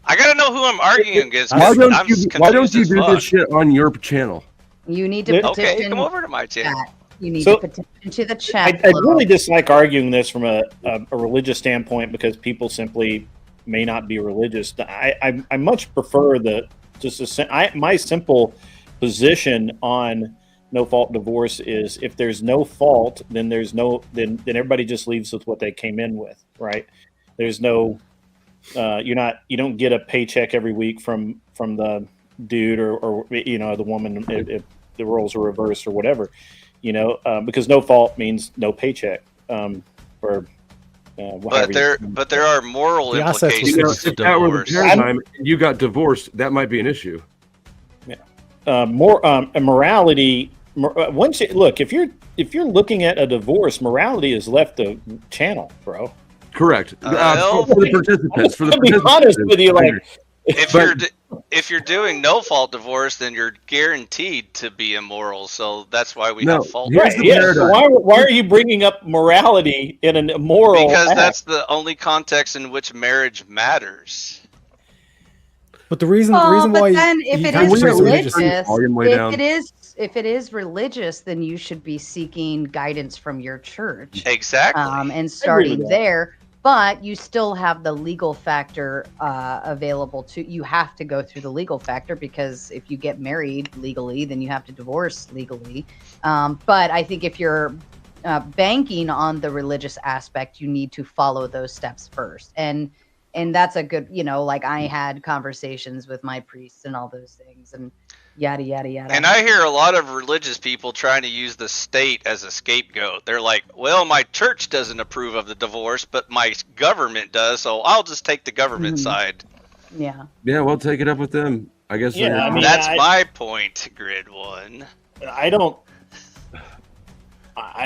I gotta know who I'm arguing against. Why 'cause don't I'm you confused as do fuck. this shit on your channel? You need to petition. Okay, come over to my channel. chat. You need So- to petition to the chat. I Flo. really dislike arguing this from a religious standpoint because people simply may not be religious. I much prefer my simple position on no fault divorce is if there's no fault, then then everybody just leaves with what they came in with, right? There's no you don't get a paycheck every week from the dude or the woman if the roles are reversed or whatever, because no fault means no paycheck, or or But there are moral The assets was implications to If that were the divorce. paradigm and you got divorced, that might be an issue. Morality. Once you look, if you're looking at a divorce, morality has left the channel, bro. Correct. Well, For the participants. To be honest with you, like if you're doing no fault divorce, then you're guaranteed to be immoral. So that's why we have fault. Here's right, the yeah. paradigm. So why are you bringing up morality in an immoral? Because act? that's the only context in which marriage matters. But the reason Well, but why then if you it can't is trace religious, Volume way down. if it is religious, then you should be seeking guidance from your church. Exactly. And starting there. But you still have the legal factor available to you. Have to go through the legal factor, because if you get married legally, then you have to divorce legally. But I think if you're banking on the religious aspect, you need to follow those steps first. And that's a good, like I had conversations with my priests and all those things, and yada yada yada. And I hear a lot of religious people trying to use the state as a scapegoat. They're like, well, my church doesn't approve of the divorce, but my government does, so I'll just take the government side. Yeah. Yeah, we'll take it up with them. I guess. Yeah, I mean, That's my point, Grid One. I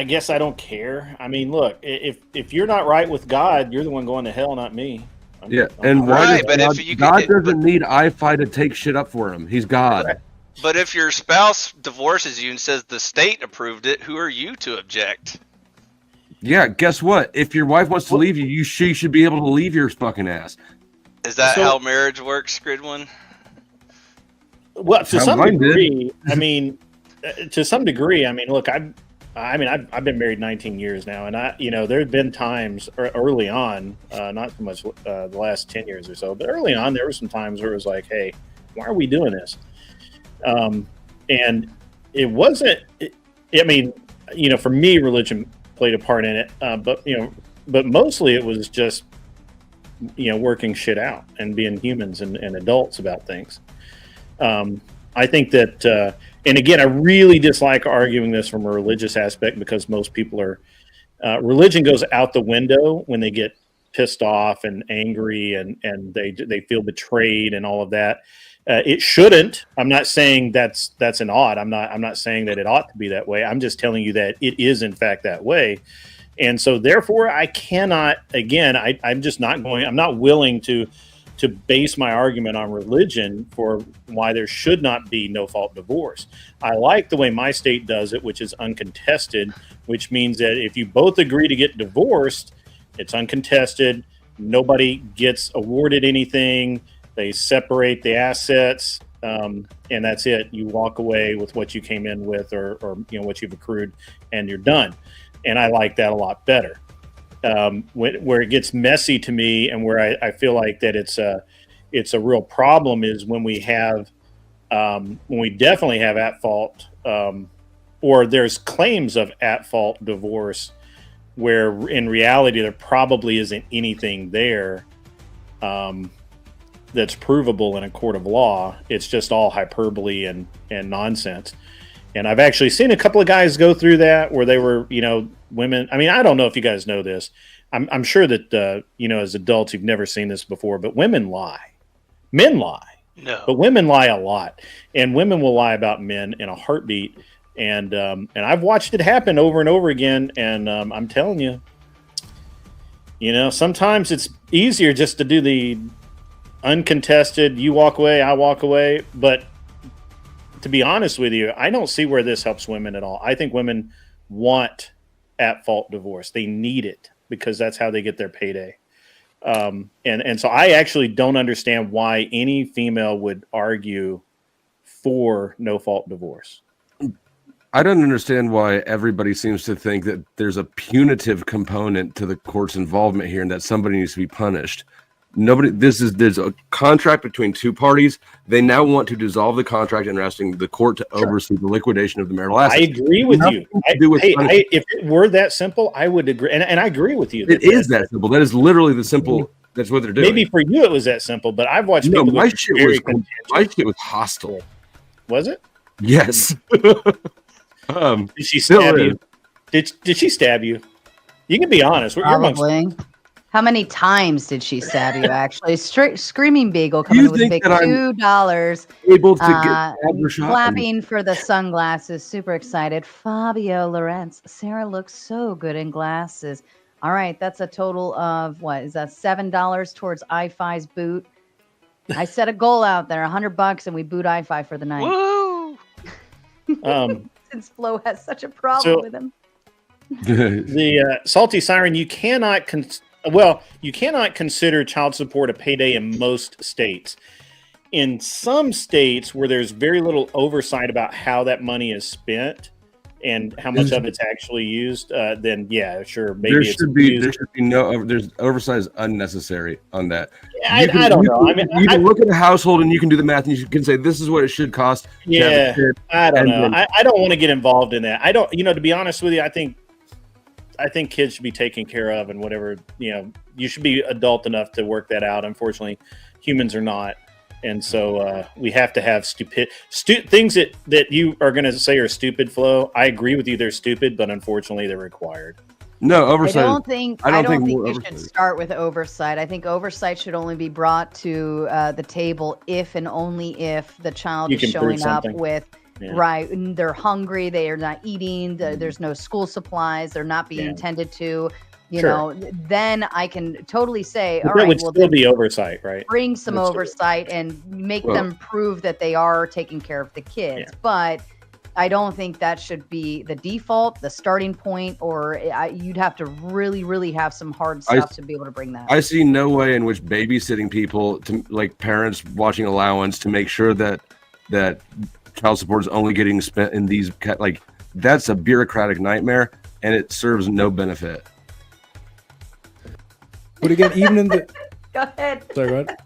guess I don't care. I mean, look, if you're not right with God, you're the one going to hell, not me. And why Right, but does if you God could- doesn't need I-Fi to take shit up for him. He's God. Correct. But if your spouse divorces you and says the state approved it, who are you to object? Yeah, guess what? If your wife wants to leave you, she should be able to leave your fucking ass. Is that So- how marriage works, Grid One? Well, to How some mine did. degree, I mean, look, I've been married 19 years now, and there have been times early on, not so much the last 10 years or so, but early on, there were some times where it was like, hey, why are we doing this? And it wasn't, for me, religion played a part in it, but mostly it was just, working shit out and being humans and adults about things. I think that, and again, I really dislike arguing this from a religious aspect, because most people are, religion goes out the window when they get pissed off and angry and they feel betrayed and all of that. It shouldn't. I'm not saying that's an ought. I'm not saying that it ought to be that way. I'm just telling you that it is in fact that way. And so therefore I cannot, again, I'm just not going, I'm not willing to base my argument on religion for why there should not be no fault divorce. I like the way my state does it, which is uncontested, which means that if you both agree to get divorced, it's uncontested. Nobody gets awarded anything. They separate the assets, and that's it. You walk away with what you came in with, or what you've accrued, and you're done. And I like that a lot better. Where it gets messy to me, and where I feel like that it's a real problem, is when we definitely have at fault, or there's claims of at fault divorce, where in reality there probably isn't anything there that's provable in a court of law. It's just all hyperbole and nonsense. And I've actually seen a couple of guys go through that, where they were, women. I mean, I don't know if you guys know this. I'm sure that, as adults, you've never seen this before, but women lie. Men lie. No. But women lie a lot. And women will lie about men in a heartbeat. And I've watched it happen over and over again. And I'm telling you, sometimes it's easier just to do the uncontested, you walk away, I walk away. But to be honest with you, I don't see where this helps women at all. I think women want at-fault divorce. They need it, because that's how they get their payday. And so I actually don't understand why any female would argue for no-fault divorce. I don't understand why everybody seems to think that there's a punitive component to the court's involvement here, and that somebody needs to be punished. There's a contract between two parties. They now want to dissolve the contract and are asking the court to oversee the liquidation of the marital assets. I agree with you. If it were that simple, I would agree. And I agree with you. It is that simple. That is literally the simple. That's what they're doing. Maybe for you it was that simple, but I've watched people. My shit was hostile. Was it? Yes. Did she stab you? Did she stab you? You can be honest. You're amongst. Probably. How many times did she stab you? Actually, Screaming Beagle Do coming you in with a think big that I'm $2. able to get your shot? Clapping for the sunglasses. Super excited. Fabio Lorenz. Sarah looks so good in glasses. All right, that's a total of what is that? $7 towards iFi's boot. I set a goal out there, $100, and we boot iFi for the night. Woo! Since Flo has such a problem with him. The Salty Siren, you cannot consider child support a payday in most states. In some states where there's very little oversight about how that money is spent and how much of it's actually used, then yeah, sure, maybe there should be no. There's oversight is unnecessary on that. I don't know. I mean, you can look at a household and you can do the math and you can say this is what it should cost. Yeah, I don't know. I don't want to get involved in that. I don't. To be honest with you, I think kids should be taken care of, and whatever, you should be adult enough to work that out. Unfortunately, humans are not. And so we have to have things that you are going to say are stupid, Flo. I agree with you. They're stupid, but unfortunately they're required. No, oversight. I don't think you should start with oversight. I think oversight should only be brought to the table if and only if the child is showing up with right. They're hungry. They are not eating. There's no school supplies. They're not being tended to. Then I can totally say, all right, would still be oversight, right? Bring some oversight and make them prove that they are taking care of the kids. Yeah. But I don't think that should be the default, the starting point, or you'd have to really, really have some hard stuff to be able to bring that. I see no way in which babysitting people, like parents watching allowance, to make sure that child support is only getting spent in these, like, that's a bureaucratic nightmare, and it serves no benefit. But again, even in the... Go ahead. Sorry, go ahead.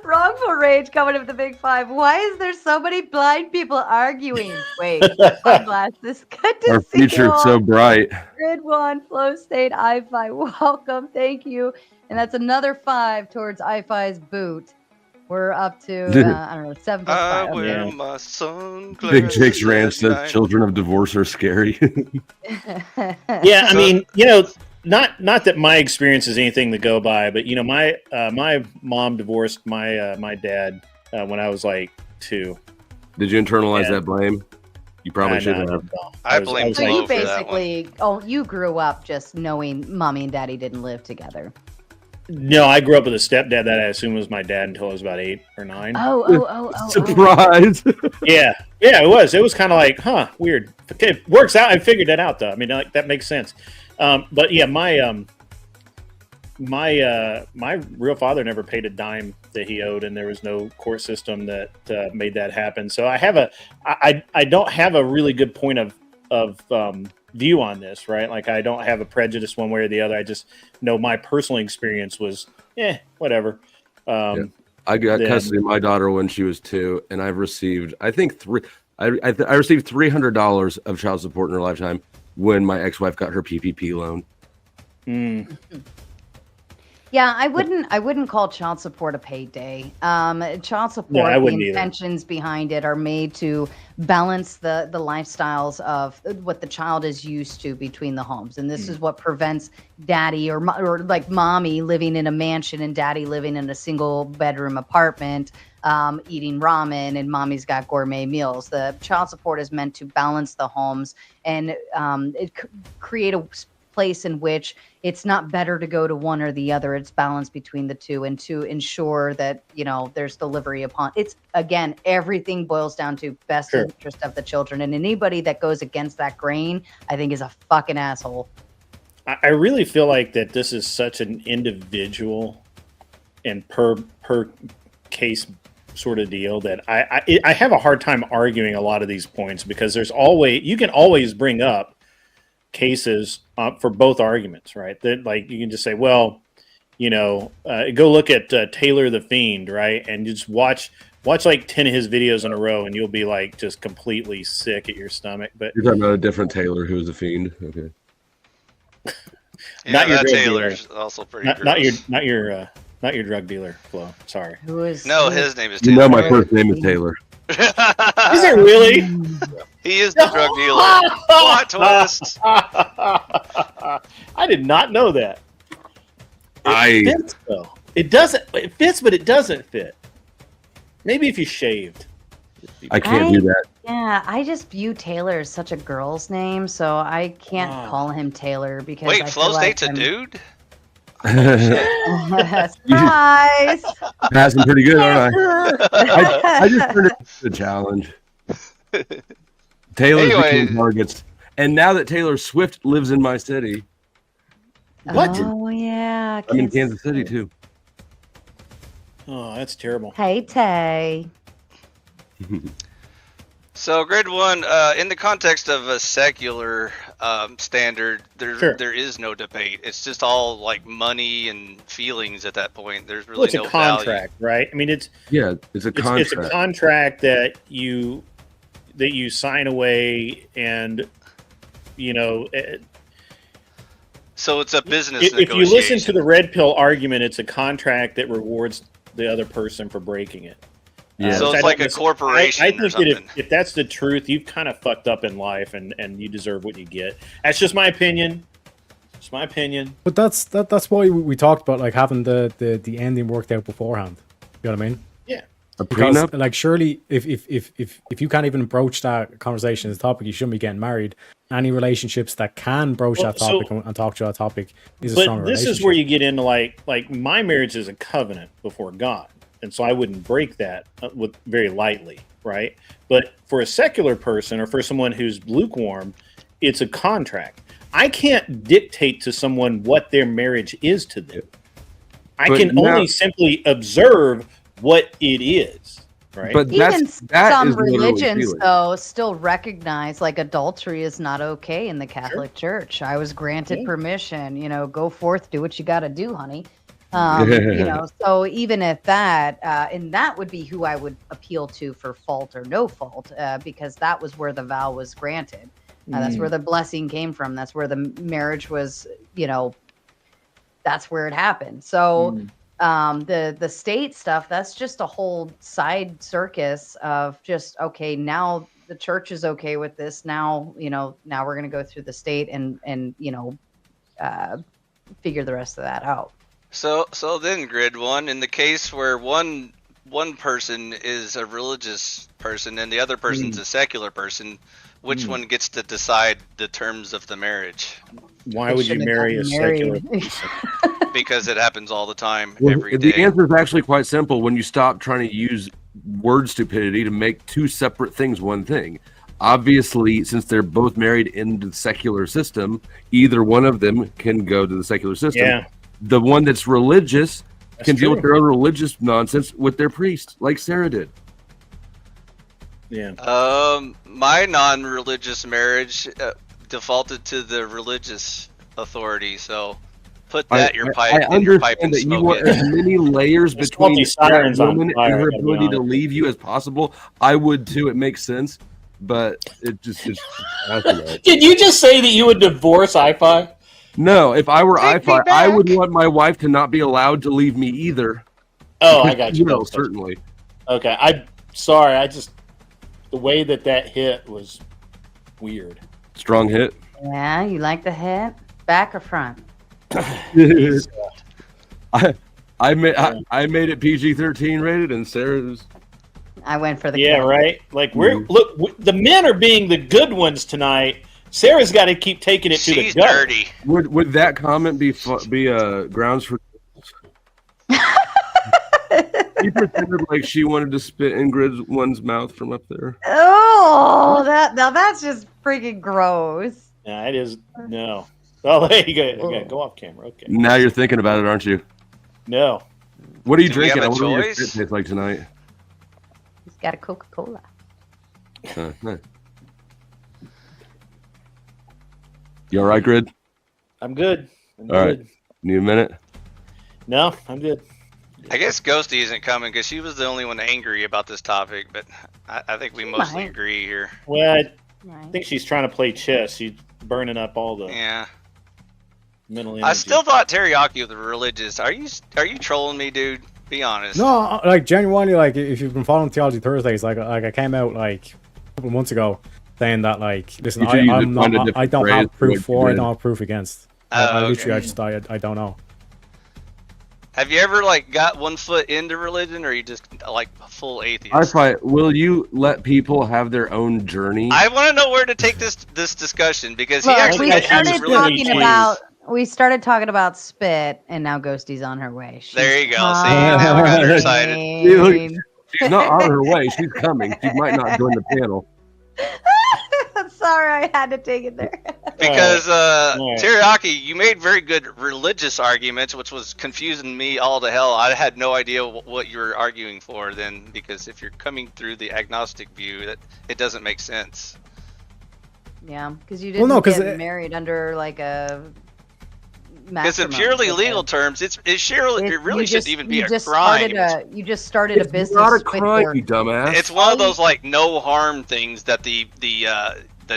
Wrongful Rage coming up with the big five. Why is there so many blind people arguing? Wait, sunglasses. Good to Our see you future's all. so bright. Grid One, Flow State, iFi. Welcome. Thank you. And that's another 5 towards iFi's boot. We're up to, I don't know, 7 plus 5. I wear my sunglasses. Big Jake's Ranch says children of divorce are scary. Yeah, I mean, not that my experience is anything to go by, but my mom divorced my dad when I was like 2. Did you internalize that blame? You probably should have. I blame So you for that one. basically, you grew up just knowing mommy and daddy didn't live together. No, I grew up with a stepdad that I assume was my dad until I was about 8 or 9. Oh. Surprise! Yeah, it was. It was kind of like, weird. Okay, it works out. I figured that out though. I mean, like, that makes sense. But yeah, my real father never paid a dime that he owed, and there was no court system that made that happen. So I don't have a really good point of view on this, right? Like, I don't have a prejudice one way or the other. I just know my personal experience was, whatever. I got custody of my daughter when she was 2, and I've received, I think, I received $300 of child support in her lifetime when my ex-wife got her PPP loan. Yeah, I wouldn't call child support a payday. Child support, the intentions behind it are made to balance the lifestyles of what the child is used to between the homes, and this is what prevents daddy or like mommy living in a mansion and daddy living in a single bedroom apartment, eating ramen, and mommy's got gourmet meals. The child support is meant to balance the homes and create a place in which it's not better to go to one or the other. It's balanced between the two, and to ensure that, there's delivery upon. It's, again, everything boils down to best interest of the children. And anybody that goes against that grain, I think, is a fucking asshole. I really feel like that this is such an individual and per case sort of deal that I have a hard time arguing a lot of these points, because you can always bring up cases for both arguments, right? That, like, you can just say, well, go look at Taylor the Fiend, right? And just watch like 10 of his videos in a row, and you'll be like just completely sick at your stomach. But you're talking about a different Taylor who was a fiend. Okay. Not your Taylor's dealer. Also pretty not your drug dealer, Flo. Sorry. His name is Taylor. My first name is Taylor. Is it really? He is the drug dealer. Plot twist. I did not know that. I- It fits, though. It doesn't. It fits, but it doesn't fit. Maybe if you shaved. I can't do that. Yeah, I just view Taylor as such a girl's name, so I can't call him Taylor because Wait, I Flow feel like State's a I'm- dude? Surprise! Passing pretty good, aren't I just turned it into a challenge. Taylor's Anyways. became targets. And now that Taylor Swift lives in my city, What? Oh yeah, I'm in Kansas City too. Oh, that's terrible. Hey Tay. So, Grid 1, in the context of a secular standard, there is no debate. It's just all like money and feelings at that point. There's really Well, it's no a contract, right? I mean, it's a contract. It's a contract that you sign away, and you know. So it's a business If negotiation. you listen to the red pill argument, it's a contract that rewards the other person for breaking it. Yeah. So which it's I like don't a corporation I or think that something. if that's the truth, you've kind of fucked up in life, and you deserve what you get. That's just my opinion. It's my opinion. But that's why we talked about like having the ending worked out beforehand. You know what I mean? Yeah. A Because prenup? like surely if you can't even broach that conversation as a topic, you shouldn't be getting married. Any relationships that can broach that topic and talk to that topic is a stronger But this relationship. is where you get into like my marriage is a covenant before God, and so I wouldn't break that with very lightly, right? But for a secular person or for someone who's lukewarm, it's a contract. I can't dictate to someone what their marriage is to them. I But can now- only simply observe what it is, right? But Even that some is literally religions, feeling. though, still recognize like adultery is not okay in the Catholic Church. I was granted permission. You know, go forth, do what you got to do, honey. You know, so even if that, and that would be who I would appeal to for fault or no fault, because that was where the vow was granted. That's where the blessing came from. That's where the marriage was. You know, that's where it happened. So. The state stuff, that's just a whole side circus of just, okay, now the church is okay with this. Now, you know, now we're going to go through the state and, you know, figure the rest of that out. So then, Grid 1, in the case where one person is a religious person and the other person's a secular person, which one gets to decide the terms of the marriage? Why would you marry a secular person? Because it happens all the time, Well, every the day. answer is actually quite simple when you stop trying to use word stupidity to make two separate things one thing. Obviously, since they're both married in the secular system, either one of them can go to the secular system. Yeah. The one that's religious can deal true. with their own religious nonsense with their priest, like Sarah did. Yeah. My non-religious marriage defaulted to the religious authority, so put that your pipe I in your pipe understand and that you smoke want it. as many layers There's between multi that sirens on woman fire, and her to be ability to honest. leave you as possible. I would too. It makes sense, but it's I don't know. Did you just say that you would divorce I-Fi? No, if I were Take me iFi, I would back. want my wife to not be allowed to leave me either. Oh, I got you. No, certainly. Okay, I'm sorry. I just the way that hit was weird. Strong hit. Yeah, you like the hit? Back or front? I made it PG-13 rated, and Sarah's. I went for the Yeah, kill. right. Like the men are being the good ones tonight. Sarah's got to keep taking it to the She's gut. dirty. Would that comment be grounds for? She pretended like she wanted to spit in Grid One's mouth from up there. Oh, that's just freaking gross. Yeah, it is. No. Oh, there you go. Okay, go off camera. Okay. Now you're thinking about it, aren't you? No. What are you Do we have drinking? a I wonder what your choice? spit tastes like tonight. He's got a Coca-Cola. Nice. You all right, Grid? I'm good. I'm All right. good. Need a minute? No, I'm good. I guess Ghosty isn't coming because she was the only one angry about this topic, but I think we mostly might. agree here. Well, I Right. think she's trying to play chess. She's burning up all the Yeah. mental energy. I still thought teriyaki was religious. Are you trolling me, dude? Be honest. No, like genuinely, like if you've been following Theology Thursdays, like I came out like a couple of months ago, saying that like, listen, You should use I'm find a not, I different don't phrase have for proof what you for, I did. don't have proof against. Oh, Literally, okay. I don't know. Have you ever like got one foot into religion, or are you just like a full atheist? I fight. Will you let people have their own journey? I want to know where to take this discussion because he Look, actually we has started a really talking change. about we started talking about spit, and now Ghosty's on her way. She's There you go. See, now we got her excited. coming. She's not on her way. She's coming. She might not join the panel. Sorry, I had to take it there. Because Alright. Teriyaki, you made very good religious arguments, which was confusing me all to hell. I had no idea what you were arguing for then, because if you're coming through the agnostic view, that it doesn't make sense. Yeah, because you didn't no, 'cause get married under like a. Because in matrimony, purely okay? legal terms, it really You shouldn't just- even be you a just crime. You just started a It's business. not a with crime, your- you dumbass. It's one of those like no harm things that the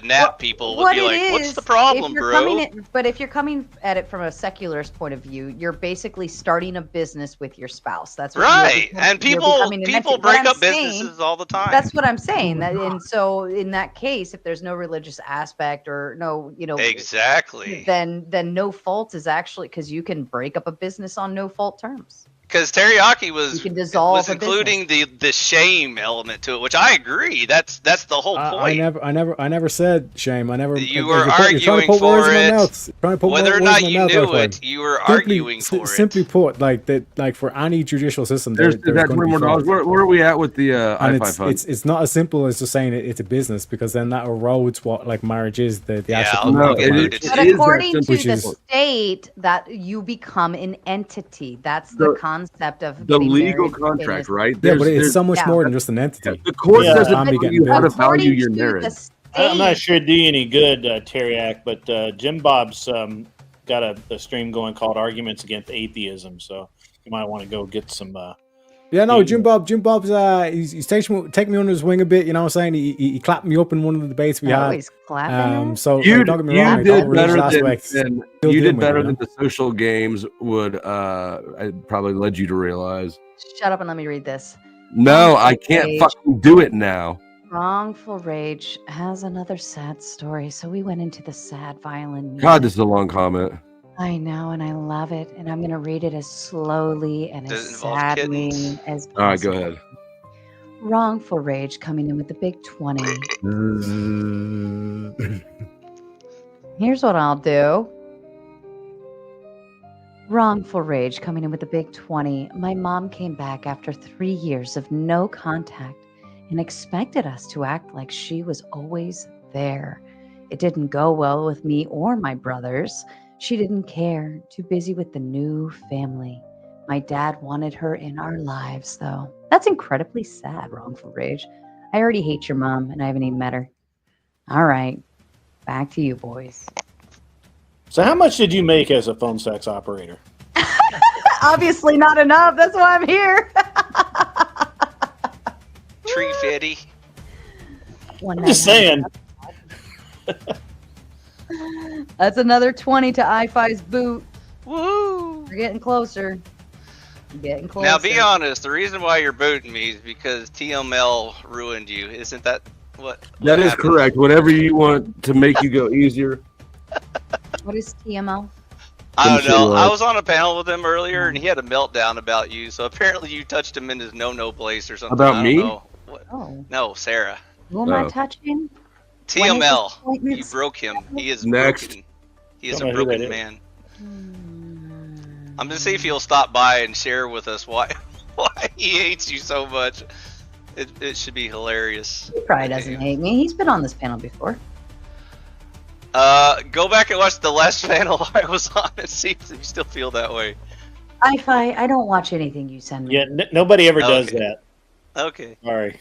NAP people would be like, "What's the problem, bro?" But if you're coming at it from a secularist point of view, you're basically starting a business with your spouse. That's what Right, you're and you're people becoming an people entity. break What I'm up saying- businesses all the time. That's what I'm saying. And so in that case, if there's no religious aspect or no, exactly. then no fault is actually because you can break up a business on no fault terms. Because teriyaki You was can dissolve a including the shame element to it, which I agree. That's the whole point. I never said shame. I never. You you're were you're trying to arguing put words for in my it. mouth. Trying to put Whether or words not in my you mouth, knew Wi-Fi. it, you were arguing for Simply it. put, like for any judicial system, There's there's that going to $20 be more. fault. Where are we at with the And I5 fund? it's not as simple as just saying it's a business, because then that erodes what like marriage is. The Yeah, actual No, content of it marriage. is- But that according to simple, which the is- state, that you become an entity. That's the concept of The getting legal married contract, is- right? Yeah, but it's There's- so much yeah. more than just an entity. The court Yeah. doesn't Family tell getting you how to built. value According your to marriage. the state, I'm not sure it'd do you any good, Teriak, but Jim Bob's got a stream going called Arguments Against Atheism, so you might want to go get some. Yeah, no, Jim Bob's he's taking me under his wing a bit. You know what I'm saying? He clapped me up in one of the debates we had. always clapping. So You, like, don't get me wrong, you like, did all religious better aspects, than still you dealing did with it, better you than know? the social games would I probably led you to realize. Shut up and let me read this. No, I can't Rage. fucking do it now. Wrongful Rage has another sad story, so we went into the sad violin music. God, this is a long comment. I know, and I love it, and I'm gonna read it as slowly and Does as it involve sadly kittens? as possible. All right, go ahead. Wrongful Rage coming in with the big 20. Here's what I'll do. Wrongful Rage coming in with the big 20. My mom came back after 3 years of no contact and expected us to act like she was always there. It didn't go well with me or my brothers. She didn't care, too busy with the new family. My dad wanted her in our lives, though. That's incredibly sad, Wrongful Rage. I already hate your mom, and I haven't even met her. All right, back to you, boys. So, how much did you make as a phone sex operator? Obviously not enough. That's why I'm here. Tree fitty. I'm just saying. That's another 20 to I-Fi's boot. Woo! We're getting closer. Getting closer. Now, be honest. The reason why you're booting me is because TML ruined you. Isn't that what? That is happened? correct. Whatever you want to make you go easier. What is TML? I don't know. Continue I on. was on a panel with him earlier, and he had a meltdown about you. So apparently, you touched him in his no place or something. About I don't me? know. What? Oh, No, Sarah. who am I Oh. touching? TML. You appointments? broke him. He is Next. broken. He is Don't a know who that broken is. man. I'm gonna see if he'll stop by and share with us why he hates you so much. It should be hilarious. He probably doesn't hate me. He's been on this panel before. Go back and watch the last panel I was on and see if you still feel that way. I-Fi, I don't watch anything you send me. Yeah, nobody ever does Okay. that. Okay, Sorry.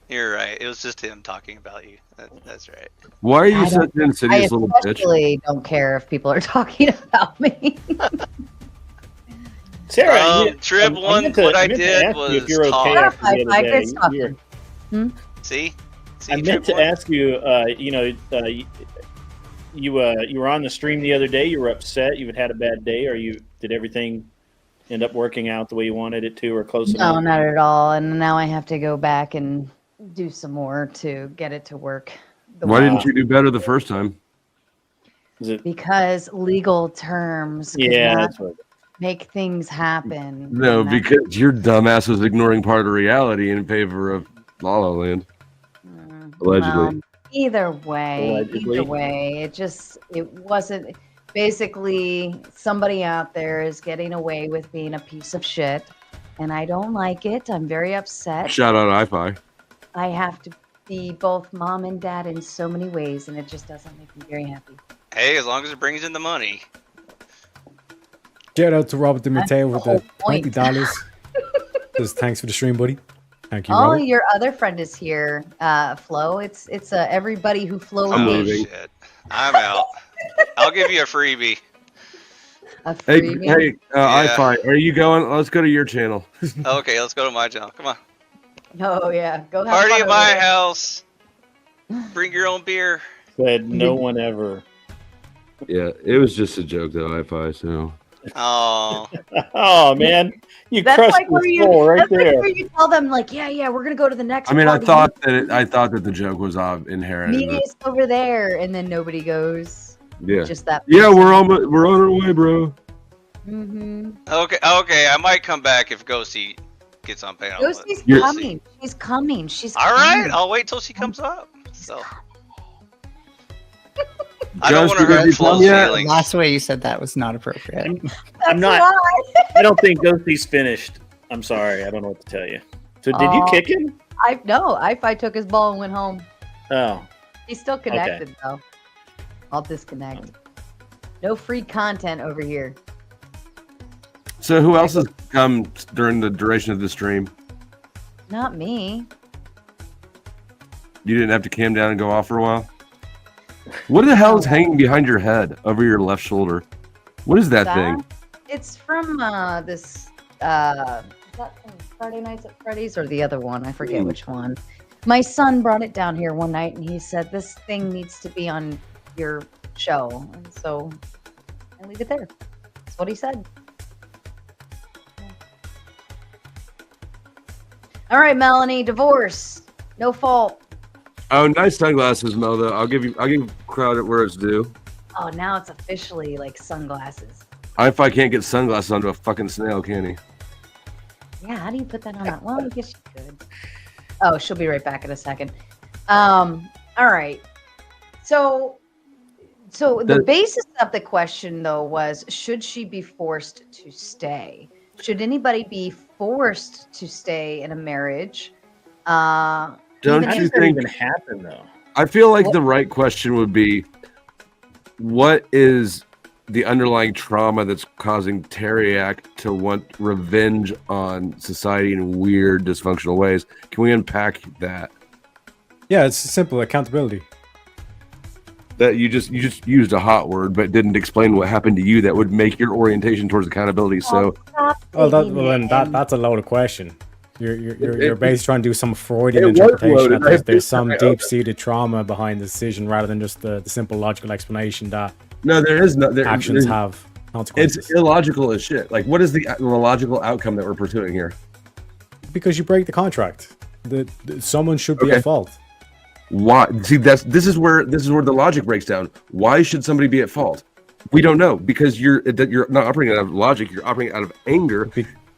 you're right. It was just him talking about you. That's right. Why are you I such an I insidious little bitch? especially don't care if people are talking about me. Sarah, Trib one, what I did was if you're talk. okay after the High other five, day. good stuff. You're- See, I meant Trib to one? ask you. You were on the stream the other day. You were upset. You had a bad day, or did everything end up working out the way you wanted it to, or close No, enough? not at all. And now I have to go back and do some more to get it to work. Why didn't you do better the first time? Because legal terms could not make things happen. No, because your dumbass was ignoring part of reality in favor of La La Land. Allegedly. Either way, it wasn't. Basically, somebody out there is getting away with being a piece of shit, and I don't like it. I'm very upset. Shout out iFi. I have to be both mom and dad in so many ways, and it just doesn't make me very happy. Hey, as long as it brings in the money. Shout out to Robert DiMatteo with the $20. Says thanks for the stream, buddy. Thank you. Robert. Your other friend is here, Flo. It's everybody who flows. I'm leaving. Shit. I'm out. I'll give you a freebie. Hey, iFi, are you going? Let's go to your channel. Okay, let's go to my channel. Come on. Oh yeah, go have party fun at my there. house. Bring your own beer. Said no one ever. Yeah, it was just a joke though, iFi. So. Oh. Oh man, That's crushed like where the you. soul right That's like there. where you tell them like, yeah, we're gonna go to the next. I mean, party. I thought that the joke was inherent. Meet us over there, and then nobody goes. Yeah. Just that. Yeah, we're on our way, bro. Okay, I might come back if Ghosty gets on panel. Ghosty's coming. She's coming. She's all coming. right. I'll wait till she comes up. So. I don't want to hurt Flo's feelings. Last way you said that was not appropriate. I'm not. I don't think Ghosty's finished. I'm sorry. I don't know what to tell you. So did you kick him? I took his ball and went home. Oh. He's still connected though. I'll disconnect. No free content over here. So who else has come during the duration of the stream? Not me. You didn't have to cam down and go off for a while? What the hell is hanging behind your head over your left shoulder? What is that thing? It's from this is that from Friday Nights at Freddy's or the other one? I forget which one. My son brought it down here one night and he said this thing needs to be on your show. And so I leave it there. That's what he said. All right, Melanie, divorce. No fault. Oh, nice sunglasses, Mel. Though I'll give credit where it's due. Oh, now it's officially like sunglasses. iFi can't get sunglasses onto a fucking snail, can he? Yeah, how do you put that on? Well, I guess you could. Oh, she'll be right back in a second. All right. So the basis of the question though was, should she be forced to stay? Should anybody be forced to stay in a marriage? Don't you think even happen though? I feel like the right question would be, what is the underlying trauma that's causing Teriak to want revenge on society in weird, dysfunctional ways? Can we unpack that? Yeah, it's simple accountability. That you just used a hot word, but didn't explain what happened to you that would make your orientation towards accountability. So, that's a loaded question. You're basically trying to do some Freudian interpretation that there's some deep-seated trauma behind the decision rather than just the simple logical explanation that there is no actions have consequences. It's illogical as shit. Like, what is the logical outcome that we're pursuing here? Because you break the contract, someone should be at fault. Why? See, this is where the logic breaks down. Why should somebody be at fault? We don't know, because you're not operating out of logic. You're operating out of anger.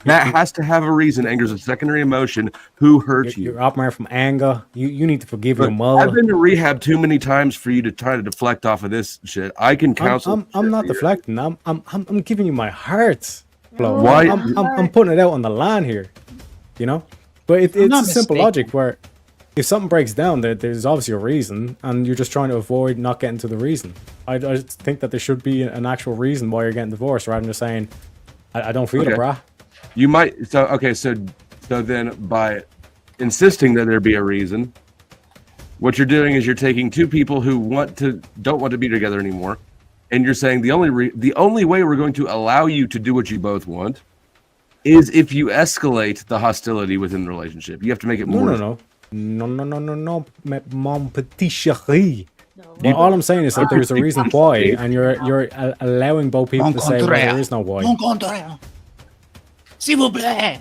That has to have a reason. Anger is a secondary emotion. Who hurt you? You're operating from anger. You need to forgive your mother. I've been to rehab too many times for you to try to deflect off of this shit. I can counsel. I'm not deflecting. I'm giving you my heart, Flo. Why? I'm putting it out on the line here, you know. But it's a simple logic where if something breaks down, there's obviously a reason, and you're just trying to avoid not getting to the reason. I think that there should be an actual reason why you're getting divorced, rather than just saying, "I don't feel it, brah." You might. So then by insisting that there be a reason, what you're doing is you're taking two people who don't want to be together anymore, and you're saying the only way we're going to allow you to do what you both want is if you escalate the hostility within the relationship. You have to make it more. No, mon petit chéri. Well, all I'm saying is that there's a reason why, and you're allowing both people to say there is no why. S'il vous plaît.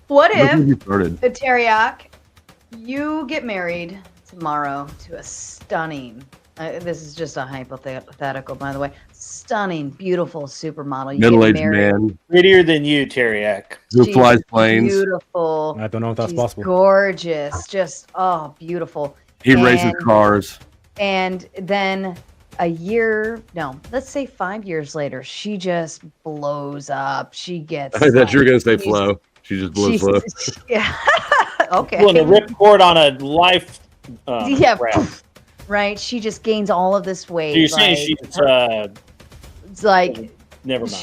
What if the Teriak You get married tomorrow to a stunning, this is just a hypothetical, by the way, stunning, beautiful supermodel. You get Middle-aged married. man Prettier than you, Teriak. who She's flies planes. beautiful. I don't know if that's She's possible. gorgeous. Just, beautiful. He races cars. And then let's say 5 years later, she just blows up. She gets. I thought you were gonna say she's- Flo. She just blew Flo. Yeah. Okay. Pulling a ripcord on a life. Yeah. raft. Right. She just gains all of this weight. So you're saying she's it's like never mind.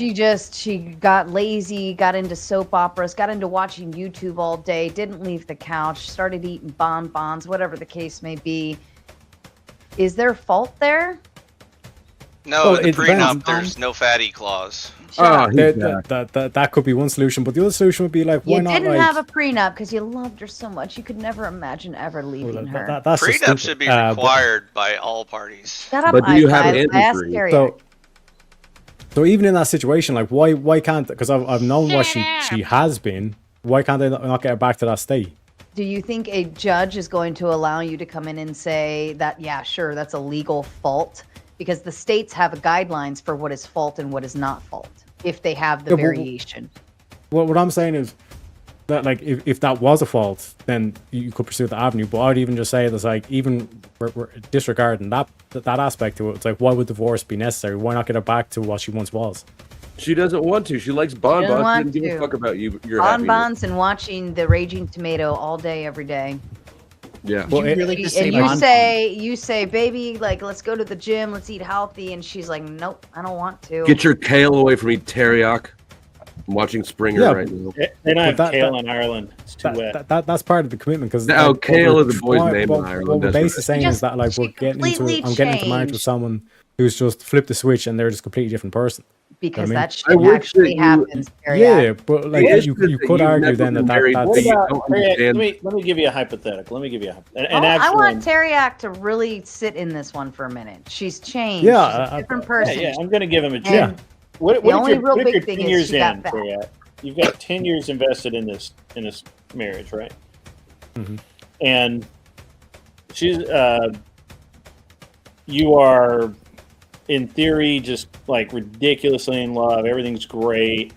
she got lazy, got into soap operas, got into watching YouTube all day, didn't leave the couch, started eating bonbons, whatever the case may be. Is there fault there? No, Well, the it depends. prenup, there's no fatty clause. Oh, he's That could be one solution, but the other solution would be like, why You not? didn't Like, have a prenup because you loved her so much you could never imagine ever leaving her. that's just Prenup stupid. should be But- required by all parties. Shut up, But do you have I asked inventory? Terry. So even in that situation, like why can't, because I've known what she has been, why can't they not get her back to that state? Do you think a judge is going to allow you to come in and say that, yeah, sure, that's a legal fault? Because the states have guidelines for what is fault and what is not fault, if they have the Yeah, but- variation. Well, what I'm saying is that, like, if that was a fault, then you could pursue the avenue. But I'd even just say that's like, even we're disregarding that aspect to it. It's like, why would divorce be necessary? Why not get her back to what she once was? She doesn't want to. She likes bonbons. She want doesn't give a to. fuck about you. Your happiness. Bonbons and watching the Raging Tomato all day, every day. Yeah. Well, You really just say And you bonbons. say, baby, like, let's go to the gym, let's eat healthy. And she's like, nope, I don't want to. Get your kale away from me, Teriak. I'm watching Springer Yeah, right now. They don't have But kale in Ireland. It's too wet. That's part of the commitment, because No, kale is the boy's name in What Ireland, we're that's basically right. saying Just- is that, like, she I'm getting into marriage with changed. someone who's just flipped the switch and they're just a completely different person. Because I mean, that I shit wish actually that you- happens. Yeah, but like The you issue is that could you've argue never then been that married that's What But you about, don't Teriak, understand- let me give you a hypothetical. Let me give you and I actually, want Teriak to really sit in this one for a minute. She's changed. Yeah, She's a different yeah, person. yeah, I'm going to give him a And chance. What the if only you're, real what if big you're thing 10 is years she got in, fat. Teriak? You've got 10 years invested in this marriage, right? Mhm. And she's you are in theory just like ridiculously in love. Everything's great.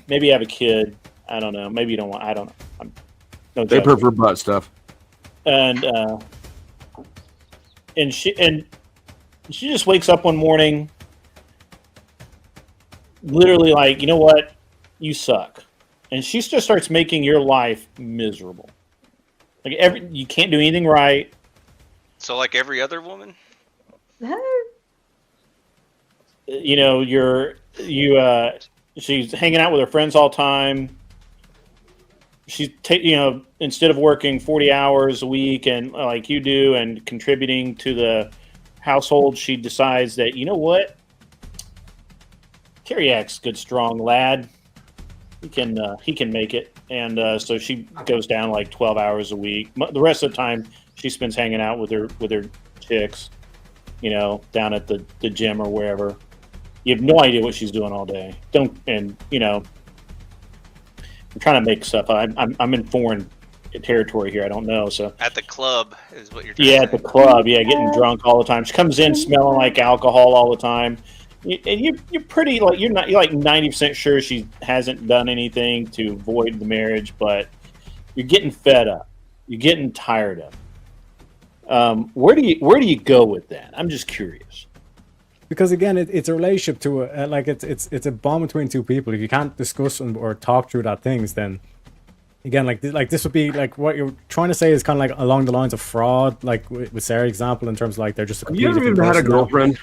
Maybe you have a kid. I don't know. Maybe you don't want. I don't know. No They joke. prefer butt stuff. And she just wakes up one morning, literally like, you know what, you suck, and she just starts making your life miserable. Like you can't do anything right. So like every other woman? You know, she's hanging out with her friends all the time. She's instead of working 40 hours a week and like you do and contributing to the household, she decides that, you know what, Teriak's a good, strong lad. He can make it, and so she goes down like 12 hours a week. The rest of the time, she spends hanging out with her chicks, down at the gym or wherever. You have no idea what she's doing all day. I'm trying to make stuff. I'm in foreign territory here. I don't know. So At the club is what you're trying yeah, to at the say. club. Yeah, getting drunk all the time. She comes in smelling like alcohol all the time. And you're pretty like you're like 90% sure she hasn't done anything to void the marriage, but you're getting fed up. You're getting tired of it. Where do you go with that? I'm just curious. Because again, it's a relationship to it's a bond between two people. If you can't discuss or talk through that things, then again, like this would be like what you're trying to say is kind of like along the lines of fraud, like with Sarah's example, in terms of like they're just a You completely ever different even had a person now. girlfriend?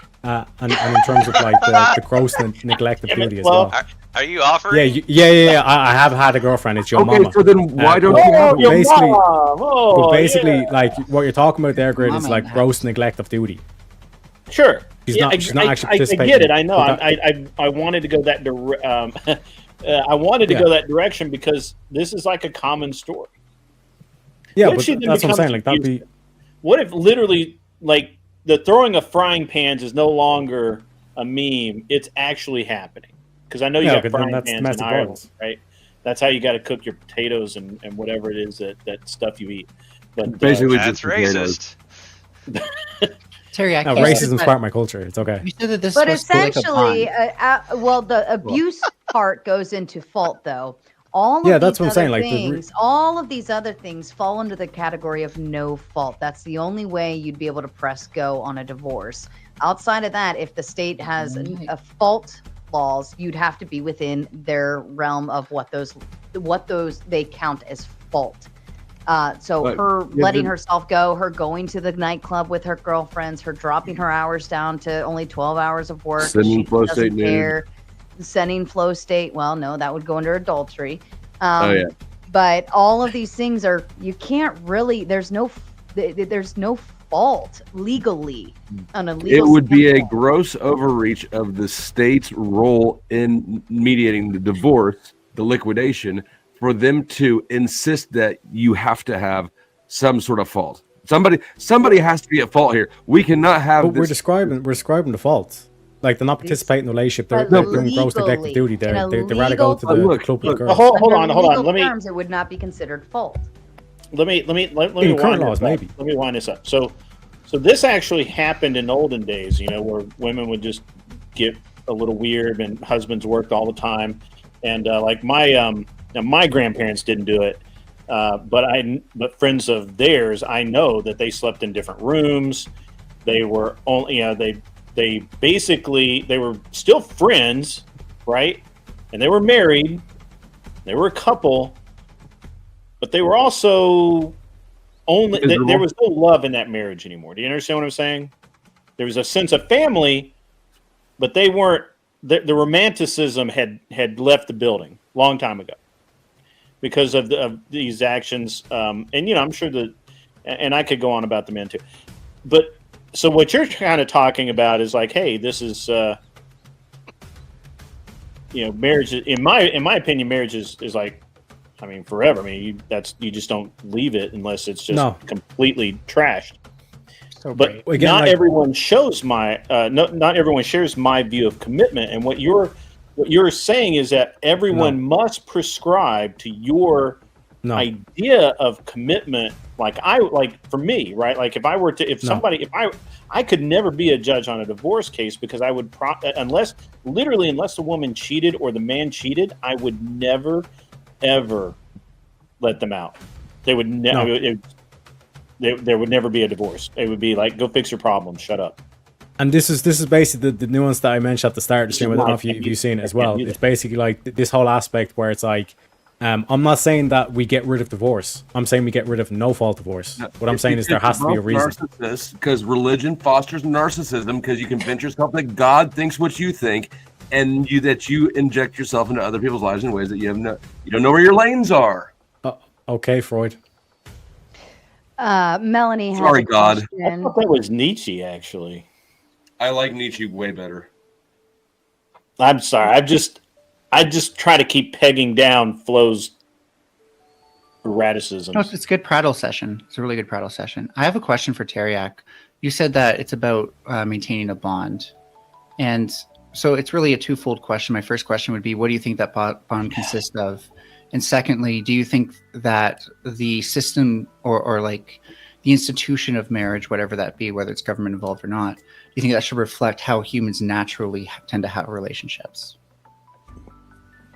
And in terms of like the gross neglect of duty as well. Are you offering? Yeah. I have had a girlfriend. It's your Okay, mama. so then why don't you have but basically, Oh, basically, yeah. like what you're talking about there, Grid, is Mama like and gross neglect of duty. Sure. She's Yeah, not actually I participating. get it. I know. But I wanted to go that I wanted to Yeah. go that direction because this is like a common story. Yeah, What if but she then that's what I'm becomes saying. Like that'd be What if literally like the throwing of frying pans is no longer a meme? It's actually happening because I know you Yeah, got but then frying that's pans in domestic Ireland, violence. right? That's how you got to cook your potatoes and whatever it is that stuff you eat. But Basically, That's just potatoes. racist. Terry, I No, can't- racism's part of my culture. It's okay. You said that this But was supposed to be like a essentially, bond. well, the abuse part goes into fault, though. All of Yeah, these that's what I'm other saying, like, things, all of these other things fall under the category of no fault. That's the only way you'd be able to press go on a divorce. Outside of that, if the state has a fault laws, you'd have to be within their realm of what those they count as fault. So But her yeah, letting the- herself go, her going to the nightclub with her girlfriends, her dropping her hours down to only 12 hours of work. Sending She flow doesn't state nude. care. Sending flow state. Well, no, that would go under adultery. Oh yeah. But all of these things are, you can't really, there's no fault legally on a legal It would be a standpoint. gross overreach of the state's role in mediating the divorce, the liquidation, for them to insist that you have to have some sort of fault. Somebody has to be at fault here. We cannot have But this. we're describing the faults. Like, they're not participating in the relationship. They're But doing gross neglect of duty. in a They rather go to the legal- Look, club with look, girls. hold Under on. legal Let me terms, it would not be considered fault. let me In wind current this laws, up. maybe. Let me wind this up. So this actually happened in olden days, where women would just get a little weird and husbands worked all the time. And like my grandparents didn't do it. But friends of theirs, I know that they slept in different rooms. They were only, they basically, they were still friends, right? And they were married. They were a couple, but they were also only, there was no love in that marriage anymore. Do you understand what I'm saying? There was a sense of family, but they weren't, the romanticism had left the building a long time ago because of these actions. And, I'm sure that, and I could go on about the men too, but so what you're kind of talking about is like, hey, this is, marriage. In my opinion, marriage is like, forever. You just don't leave it unless it's just completely trashed. So But great. Again, not like- everyone shows not everyone shares my view of commitment. And what you're saying is that everyone must prescribe to your idea of commitment. Like for me, right? Like I could never be a judge on a divorce case because I would unless the woman cheated or the man cheated, I would never ever let them out. They would never. There would never be a divorce. It would be like, go fix your problem, shut up. And this is basically the nuance that I mentioned at the start of the stream. I don't know if you've seen it as well. It's basically like this whole aspect where it's like, I'm not saying that we get rid of divorce. I'm saying we get rid of no fault divorce. What I'm saying is there has to be a reason. Because religion fosters narcissism, because you convince yourself that God thinks what you think, and that you inject yourself into other people's lives in ways that you don't know where your lanes are. Okay, Freud. Melanie has Sorry, a God. I question. thought that was Nietzsche, actually. I like Nietzsche way better. I'm sorry. I just try to keep pegging down Flo's erraticisms. No, it's a good prattle session. It's a really good prattle session. I have a question for Teriak. You said that it's about maintaining a bond. And so it's really a twofold question. My first question would be, what do you think that bond consists of? And secondly, do you think that the system or like the institution of marriage, whatever that be, whether it's government involved or not, do you think that should reflect how humans naturally tend to have relationships?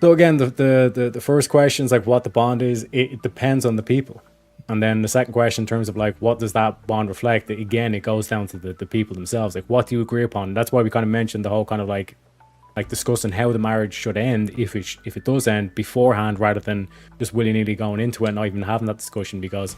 So again, the first question is like what the bond is. It depends on the people. And then the second question in terms of like what does that bond reflect? Again, it goes down to the people themselves. Like what do you agree upon? And that's why we kind of mentioned the whole kind of like discussing how the marriage should end if it does end beforehand, rather than just willy-nilly going into it and not even having that discussion, because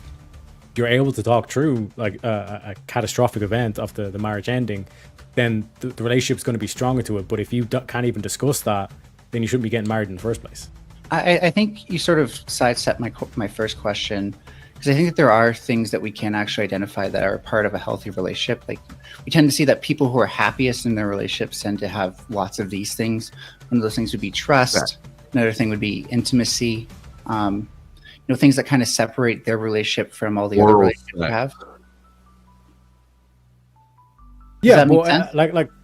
you're able to talk through like a catastrophic event of the marriage ending, then the relationship's going to be stronger to it. But if you can't even discuss that, then you shouldn't be getting married in the first place. I think you sort of sidestepped my first question, because I think that there are things that we can actually identify that are part of a healthy relationship. Like we tend to see that people who are happiest in their relationships tend to have lots of these things. One of those things would be trust. Another thing would be intimacy. Things that kind of separate their relationship from all the other relationships they have. Yeah, that make but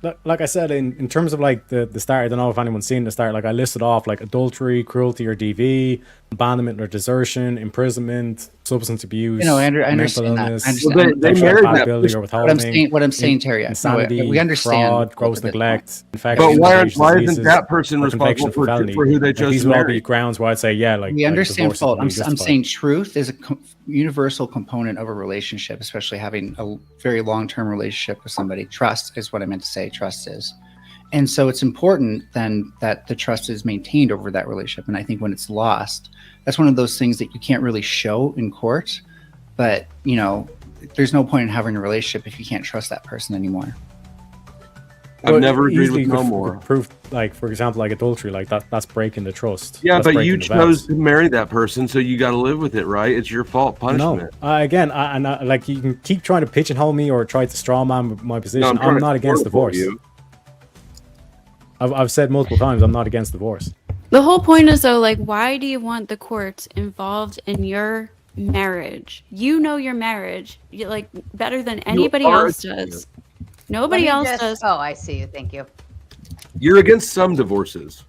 sense? like I said, in terms of like the start, I don't know if anyone's seen the start. Like I listed off like adultery, cruelty or DV, abandonment or desertion, imprisonment, substance abuse, I mental understand that. illness, I understand. They sexual married that compatibility or withholding. What I'm saying, Terry, insanity, we understand fraud, both gross of this. neglect, But infectious why infectious isn't diseases, that person or conviction responsible for felony. for who they Like, chose these to would all be marry? grounds where I'd say, yeah, like We understand divorce is fault. I'm completely justified. saying truth is a universal component of a relationship, especially having a very long-term relationship with somebody. Trust is what I meant to say. Trust is. And so it's important then that the trust is maintained over that relationship. And I think when it's lost, that's one of those things that you can't really show in court. But, you know, there's no point in having a relationship if you can't trust that person anymore. I've never agreed easily with no could more. prove, like, for example, like adultery, like that's breaking the trust. Yeah, That's but breaking you the chose vows. to marry that person, so you got to live with it, right? It's your fault, punishment. No, again, like you can keep trying to pigeonhole me or try to straw man my position. I'm trying I'm to not against support divorce. you. I've said multiple times I'm not against divorce. The whole point is though, like, why do you want the courts involved in your marriage? You know your marriage, like, better than anybody are else does. Nobody Let me else just- does. Oh, I see you. Thank you. You're against some divorces.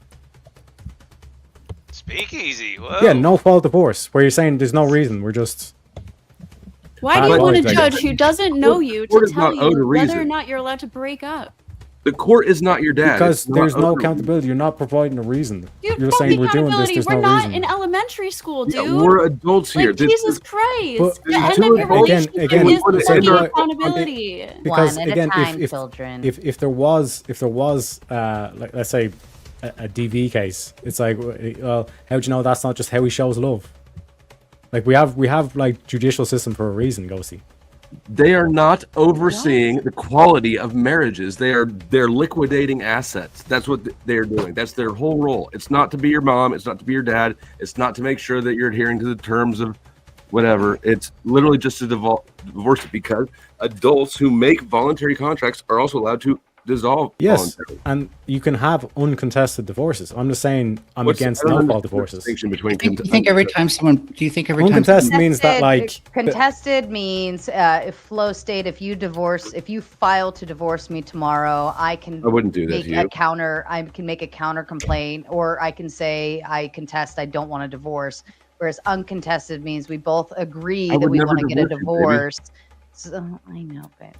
Speakeasy. Whoa. Yeah, no fault divorce, where you're saying there's no reason. We're just Why do you But- want a like- judge who doesn't know you court to is tell not owed a you whether or reason. not you're allowed to break up? The court is not your dad. because It's not there's no owed a reason. accountability. You're not providing a reason. Dude, You're fuck saying we're doing this. accountability. There's We're no not reason. in elementary school, dude. Yeah, we're adults here. Like, Jesus Christ. But- The end Again- of your relationship again, is what- fucking okay, accountability. Because One at again, a time, if children. if there was like, let's say a DV case, it's like, well, how do you know that's not just how he shows love? Like we have like judicial system for a reason, Ghosty. They are not overseeing the quality of marriages. They're liquidating assets. That's what they're doing. That's their whole role. It's not to be your mom. It's not to be your dad. It's not to make sure that you're adhering to the terms of whatever. It's literally just to divorce it, because adults who make voluntary contracts are also allowed to dissolve Yes, voluntarily. and you can have uncontested divorces. I'm just saying I'm What's- against I don't no understand fault the divorces. distinction between Do you think every time someone? Do you think every time? Uncontested means that like contested means if flow state, if you file to divorce me tomorrow, I can I wouldn't do that make to you. I can make a counter complaint, or I can say I contest, I don't want a divorce. Whereas uncontested means we both agree I that would we never want to get a divorce you, baby. divorce. So, I know, babe.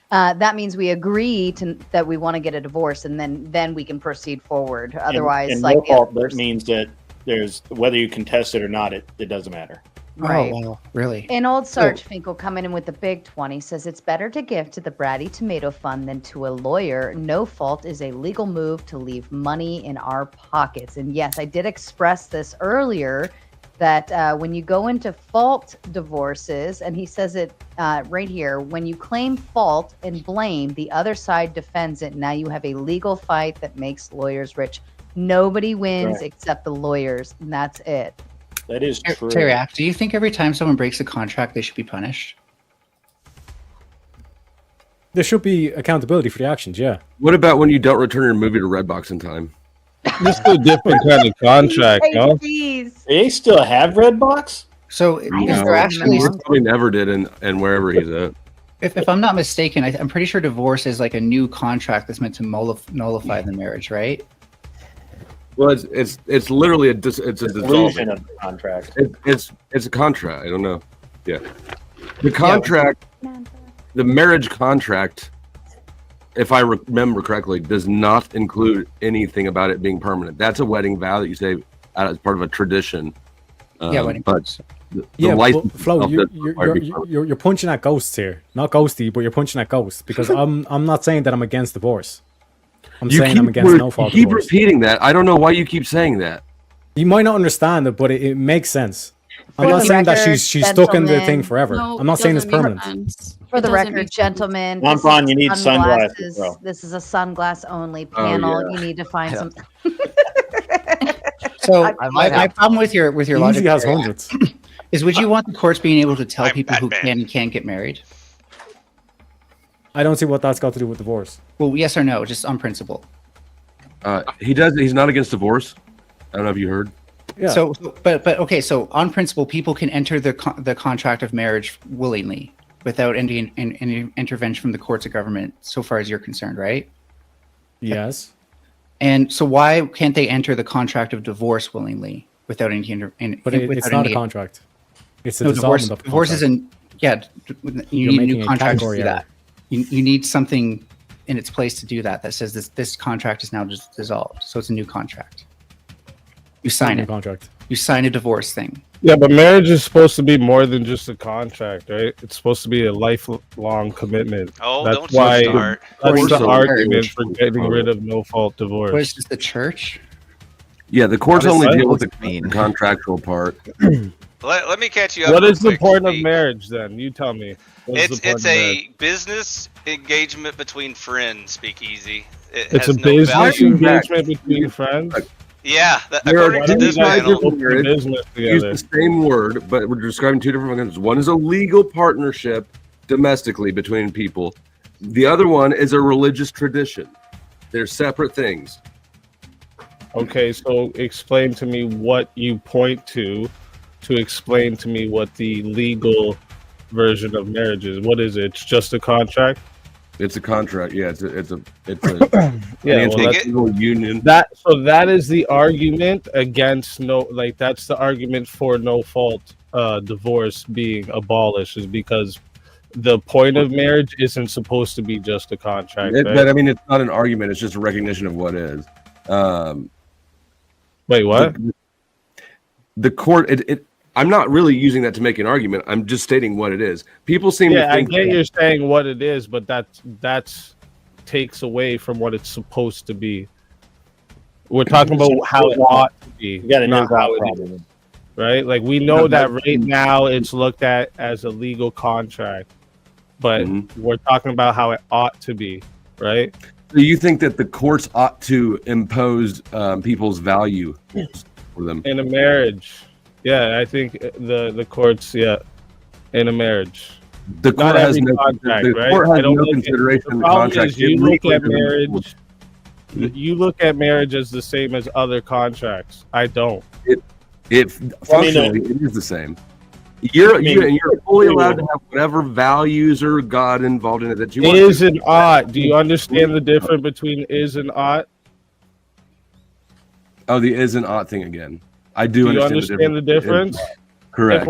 That means we agree that we want to get a divorce, and then we can proceed forward. Otherwise, and like no the fault, other that person- means that there's whether you contest it or not, it doesn't matter. Right. Oh, wow, really? And old Sarge Finkel coming in with the big 20 says it's better to give to the bratty tomato fund than to a lawyer. No fault is a legal move to leave money in our pockets. And yes, I did express this earlier that when you go into fault divorces, and he says it right here, when you claim fault and blame, the other side defends it. Now you have a legal fight that makes lawyers rich. Nobody wins Right. except the lawyers, and that's it. That is true. Terry, do you think every time someone breaks a contract, they should be punished? there should be accountability for the actions. Yeah. What about when you don't return your movie to Redbox in time? This is a different kind of contract, no? Jeez. They still have Redbox? So is there actually? He probably never did, and wherever he's at. If I'm not mistaken, I'm pretty sure divorce is like a new contract that's meant to nullify the marriage, right? Well, it's literally it's a Illusion dissolving. of the contract. It's a contract. I don't know. Yeah, the contract, the marriage contract, if I remember correctly, does not include anything about it being permanent. That's a wedding vow that you say as part of a tradition. Wedding but the Yeah, license but Flo, itself doesn't require to be permanent. you're punching at ghosts here, not ghosty, but you're punching at ghosts because I'm not saying that I'm against divorce. I'm saying I'm against no fault You keep divorce. repeating that. I don't know why you keep saying that. You might not understand it, but it makes sense. I'm For not the saying that record, she's stuck in the thing gentlemen, forever. No, I'm not saying it's doesn't make permanent. sense. For It the doesn't record, make sense. gentlemen, Ron this Braun, is you need sunglasses, bro. This is a sunglass only panel. yeah. You need to find some. So I my problem with your logic Easy has Terry, hundreds. is would you want the courts being able to tell I'm people who Batman. can and can't get married? I don't see what that's got to do with divorce. Well, yes or no, just on principle. He does. He's not against divorce. I don't know if you heard. Yeah. So, but okay. So on principle, people can enter the contract of marriage willingly. without any intervention from the courts of government, so far as you're concerned, right? Yes. And so why can't they enter the contract of divorce willingly without any But it's not a contract. It's a dissolvement of divorce contract. isn't. Yeah, you need a new contract to do that. You need something in its place to do that. That says this contract is now just dissolved, so it's a new contract. You sign it. Contract. You sign a divorce thing. Yeah, but marriage is supposed to be more than just a contract, right? It's supposed to be a lifelong commitment. Oh, that's don't why start. that's the argument marriage. for getting rid of no-fault divorce. What is this, the church? Yeah, the courts What is only that? deal with What's the contractual part. Let me catch you up. What real is the quick, point of Speak. marriage then? You tell me. What is the point It's of a marriage? business engagement between friends. Speakeasy. It's has a no business value. engagement between friends. Yeah, There according are to two this types panel. of marriage. business Use together. the same word, but we're describing two different things. One is a legal partnership domestically between people. The other one is a religious tradition. They're separate things. Okay, so explain to me what you point to explain to me what the legal version of marriage is. What is it? It's just a contract? It's a contract. Yeah, it's a Yeah, well, that's, legal union. that is the argument against that's the argument for no fault divorce being abolished, is because the point of marriage isn't supposed to be just a contract. Right? But I mean, it's not an argument. It's just a recognition of what is. Wait, what? The court. I'm not really using that to make an argument. I'm just stating what it is. People seem to think. I get you're saying what it is, but that's takes away from what it's supposed to be. We're talking about how it ought to be. You got a not new how it problem. is, right? Like we know that right now it's looked at as a legal contract, but we're talking about how it ought to be, right? Do you think that the courts ought to impose people's value for them in a marriage? Yeah, I think the courts, in a marriage. The court Not has every no contract, the right? court I has don't no look at- consideration in the the problem contract. is you look at marriage. You look at marriage as the same as other contracts. I don't. It functionally it is the same. You're fully allowed to have whatever values or God involved in it that you want. Is and ought. Do you understand the difference between is and ought? Oh, the is and ought thing again. I do you understand understand the difference? Correct. If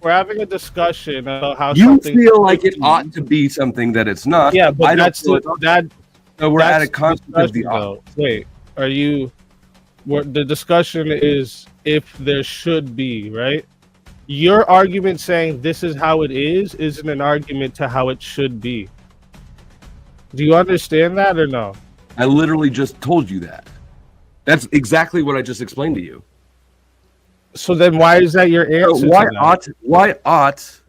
we're having a discussion about how you something feel like it ought to be something that it's not. Yeah, but I don't that's feel it ought to. So we're at a concept of the ought. Wait, are you? The discussion is if there should be, right? Your argument saying this is how it is isn't an argument to how it should be. Do you understand that or no? I literally just told you that. That's exactly what I just explained to you. So then why is that your answer? Why ought?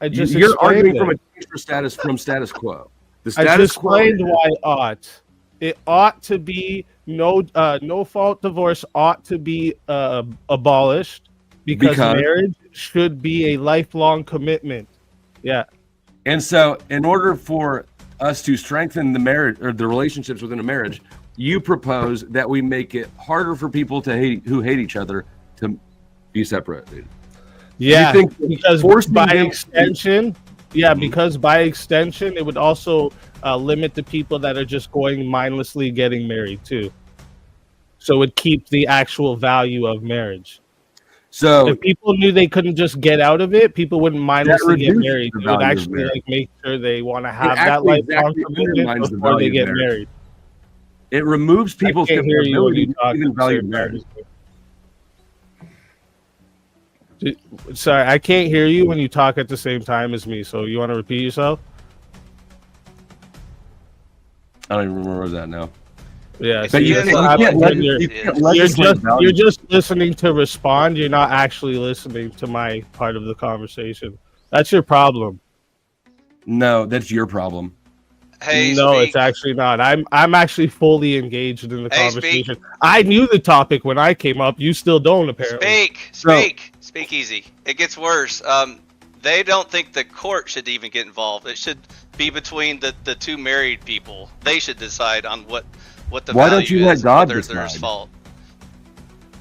I just You're arguing explained from it. a change for status from status quo. The I status just quo. explained why ought. It ought to be no fault divorce ought to be abolished because marriage should be a lifelong commitment. Yeah. And so, in order for us to strengthen the marriage or the relationships within a marriage, you propose that we make it harder for people who hate each other to be separated. Yeah, because by them- extension, because by extension, it would also limit the people that are just going mindlessly getting married too. So it would keep the actual value of marriage. So if people knew they couldn't just get out of it, people wouldn't mindlessly get reduces married. the They would value of actually marriage. make sure they want to have that actually lifelong exactly commitment undermines the before they value of get marriage. married. It removes people's I can't hear you when ability you to talk even at the value same marriage. Sorry, I can't hear you when you talk at the same time as me. So you want to repeat yourself? I don't even remember where that now. Yeah, But you you're just listening to respond. You're not actually listening to my part of the conversation. That's your problem. No, that's your problem. Hey, no, Speak. it's actually not. I'm actually fully engaged in the Hey, conversation. I knew the topic when I came up. You still don't, apparently. Speak easy. It gets worse. They don't think the court should even get involved. It should be between the two married people. They should decide on what the Why value don't you let is, God whether there's decide? fault.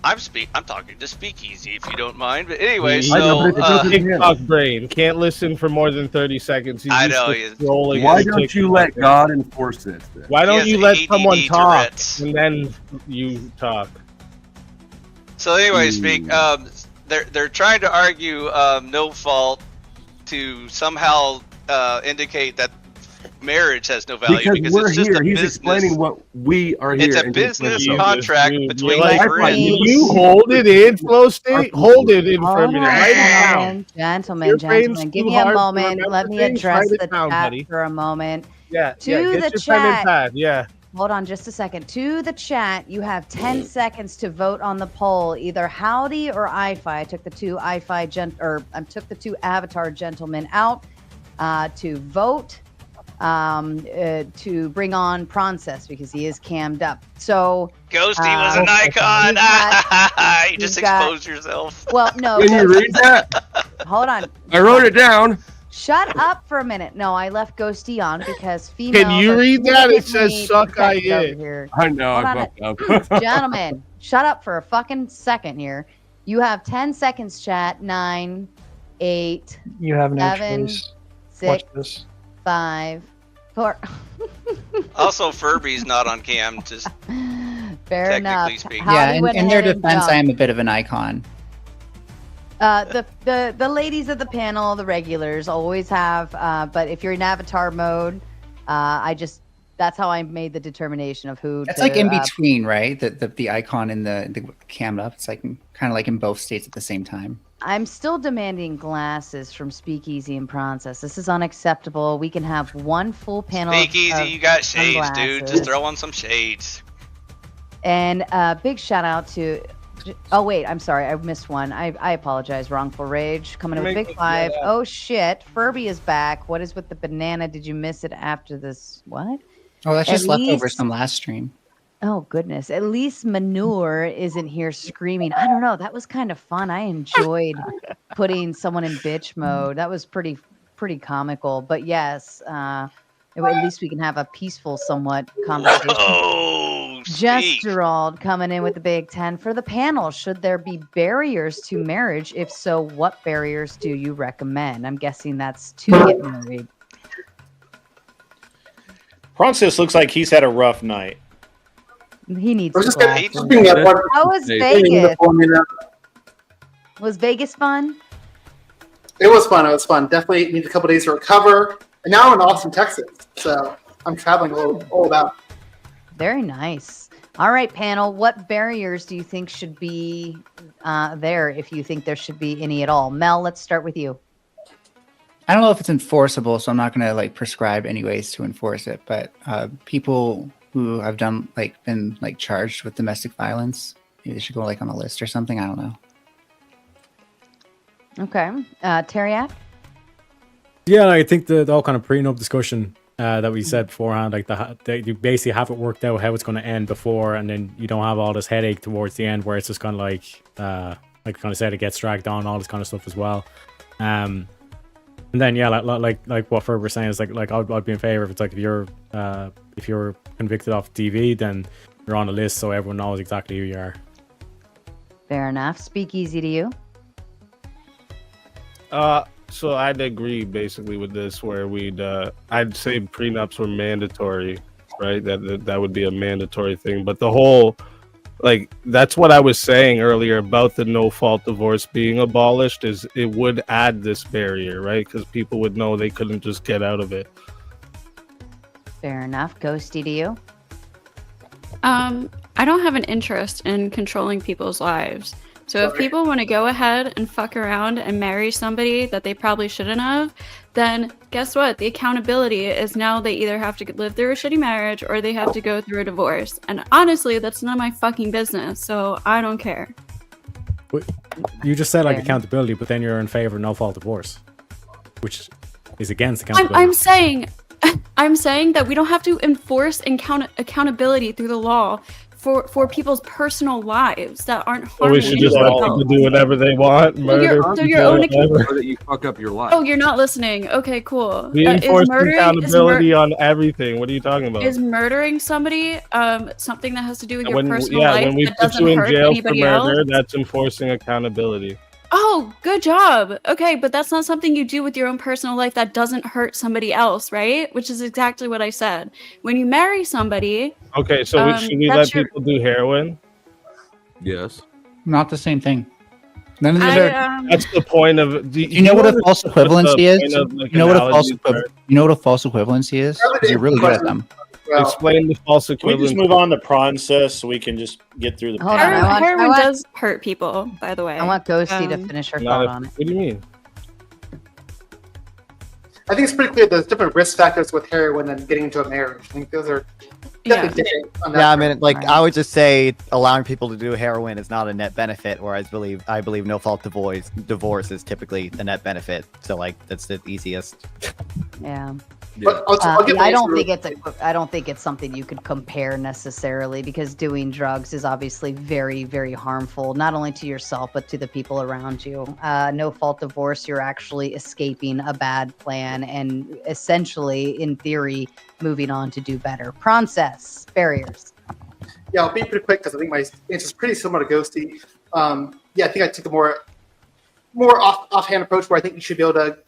I'm talking to Speakeasy if you don't mind. But anyway, I know, so but it's TikTok brain can't listen for more than 30 seconds. He's I used know. to scrolling Why on don't you TikTok. let God enforce this? Then? Why don't you let ADD someone talk Tourette's. and then you talk? So anyway, they're trying to argue no fault to somehow indicate that marriage has no value because we're it's just here. a He's business. explaining what we are here. It's a and business explaining contract Dude, between you're like, friends. you hold it in, flow state. Hold it in for a minute. Write it down. Gentlemen, give too me a hard to moment. remember Let me things? address Write it the down, chat buddy. for a moment. Yeah, To get the your pen and chat. pad. Yeah. Hold on just a second. To the chat, you have 10 seconds to vote on the poll. Either Howdy or IFI. I took the two took the two Avatar gentlemen out to vote to bring on Process because he is cammed up. So Ghosty was an icon. You just exposed yourself. Well, no. Can you read that? Hold on. I wrote it down. Shut up for a minute. No, I left Ghosty on because females. Can you are read that? It significantly says suck I protected over it. here. I know. Hold I on fucked up. Gentlemen, shut up for a fucking second here. You have 10 seconds, chat. 9, 8. You have no 7, choice. 6, Watch this. 5, 4. Also, Furby's not on cam. Just Fair enough. technically speaking. Yeah, Howdy went in their ahead and defense, I jumped. am a bit of an icon. The ladies of the panel, the regulars, always have. But if you're in avatar mode, that's how I made the determination of who. That's to, like in between, right? The icon in the cam up. It's like kind of like in both states at the same time. I'm still demanding glasses from Speakeasy and Process. This is unacceptable. We can have one full panel. Speakeasy, you got shades, dude. sunglasses. Just throw on some shades. And big shout out to. Oh wait, I'm sorry, I missed one. I apologize. Wrongful Rage coming in with Big 5. Oh shit, Furby is back. What is with the banana? Did you miss it after this? What? Oh, that's just At leftovers least- from last stream. Oh goodness, at least Manure isn't here screaming. I don't know. That was kind of fun. I enjoyed putting someone in bitch mode. That was pretty comical. But yes, at least we can have a peaceful, somewhat conversation. Oh, Gerald coming in with the Big 10 for the panel. Should there be barriers to marriage? If so, what barriers do you recommend? I'm guessing that's to get married. Francis looks like he's had a rough night. He needs I was to just gonna glasses. bring that one. How was Hey, Vegas? Formula. Was Vegas fun? It was fun. It was fun. Definitely need a couple days to recover. And now I'm in Austin, Texas. So I'm traveling all about. Very nice. All right, panel. What barriers do you think should be there, if you think there should be any at all? Mel, let's start with you. I don't know if it's enforceable, so I'm not going to like prescribe any ways to enforce it. But people who have been charged with domestic violence, maybe they should go like on a list or something. I don't know. Okay, Teriak. Yeah, I think the whole kind of prenup discussion that we said beforehand, like you basically have it worked out how it's going to end before, and then you don't have all this headache towards the end where it's just kind of like I kind of said, it gets dragged on, all this kind of stuff as well. And then yeah, like what Ferb was saying is like I'd be in favor if it's like if you're convicted off TV, then you're on a list so everyone knows exactly who you are. Fair enough. Speak easy to you. So I'd agree basically with this, where I'd say prenups were mandatory, right? That would be a mandatory thing. But the whole, that's what I was saying earlier about the no-fault divorce being abolished, is it would add this barrier, right? Because people would know they couldn't just get out of it. Fair enough. Ghosty to you. I don't have an interest in controlling people's lives. So if people want to go ahead and fuck around and marry somebody that they probably shouldn't have, then guess what? The accountability is now they either have to live through a shitty marriage or they have to go through a divorce. And honestly, that's none of my fucking business. So I don't care. But you just said accountability, but then you're in favor of no-fault divorce, which is against accountability. I'm saying that we don't have to enforce accountability through the law for people's personal lives that aren't So we harming should just let anyone people else. do whatever they want, murder so people, your own whatever. Or that you fuck up your life. Oh, you're not listening. Okay, cool. We Is enforce murdering accountability on everything. What are you talking about? is murdering somebody something that has to do with your when personal life when we that put doesn't you in hurt jail for anybody murder, else? that's enforcing accountability. Oh, good job. Okay, but that's not something you do with your own personal life that doesn't hurt somebody else, right? Which is exactly what I said. When you marry somebody, Okay, so should we let that's your. people do heroin? Yes. Not the same thing. None of these are. That's the point of. You know what a false equivalency is? Point of, like, You know what a false analogies are? you know what a false equivalency is? 'Cause you're really good at them. Explain the false Can we just equivalent. move on to process so we can just get through the Hold on, I want- Heroin does hurt people, by the way. I want Ghosty to finish her thought on it. What do you mean? I think it's pretty clear there's different risk factors with heroin and getting into a marriage. I think those are definitely different. On that Yeah, I front. mean, like I would just say allowing people to do heroin is not a net benefit, whereas I believe no fault divorce is typically a net benefit. So like that's the easiest. Yeah. But I'll give I an don't answer. think it's something you could compare necessarily, because doing drugs is obviously very, very harmful, not only to yourself but to the people around you. No fault divorce, you're actually escaping a bad plan and essentially, in theory, moving on to do better. Process barriers. Yeah, I'll be pretty quick because I think my answer is pretty similar to Ghosty. Yeah, I think I took a more offhand approach where I think you should be able to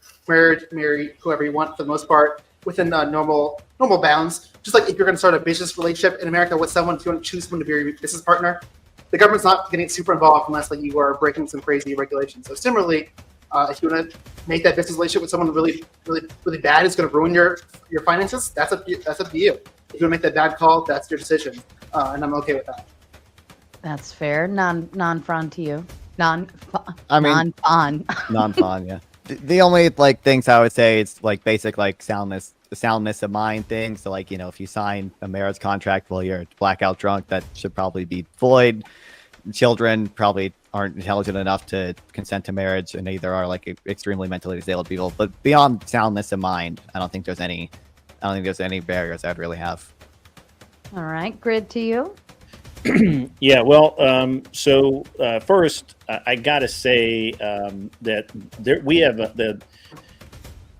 marry whoever you want for the most part within normal bounds. Just like if you're going to start a business relationship in America with someone, if you want to choose someone to be your business partner, the government's not getting super involved unless like you are breaking some crazy regulations. So similarly, if you want to make that business relationship with someone really bad who's going to ruin your finances, that's up to you. If you want to make that bad call, that's your decision, and I'm okay with that. That's fair. Non-fron to you. I mean, non-fun, yeah. The only like things I would say it's like basic like soundness of mind thing. So like, you know, if you sign a marriage contract while you're blackout drunk, that should probably be void. Children probably aren't intelligent enough to consent to marriage, and neither are like extremely mentally disabled people. But beyond soundness of mind, I don't think there's any barriers I'd really have. All right, Grid to you. Yeah, well, first, I gotta say that we have the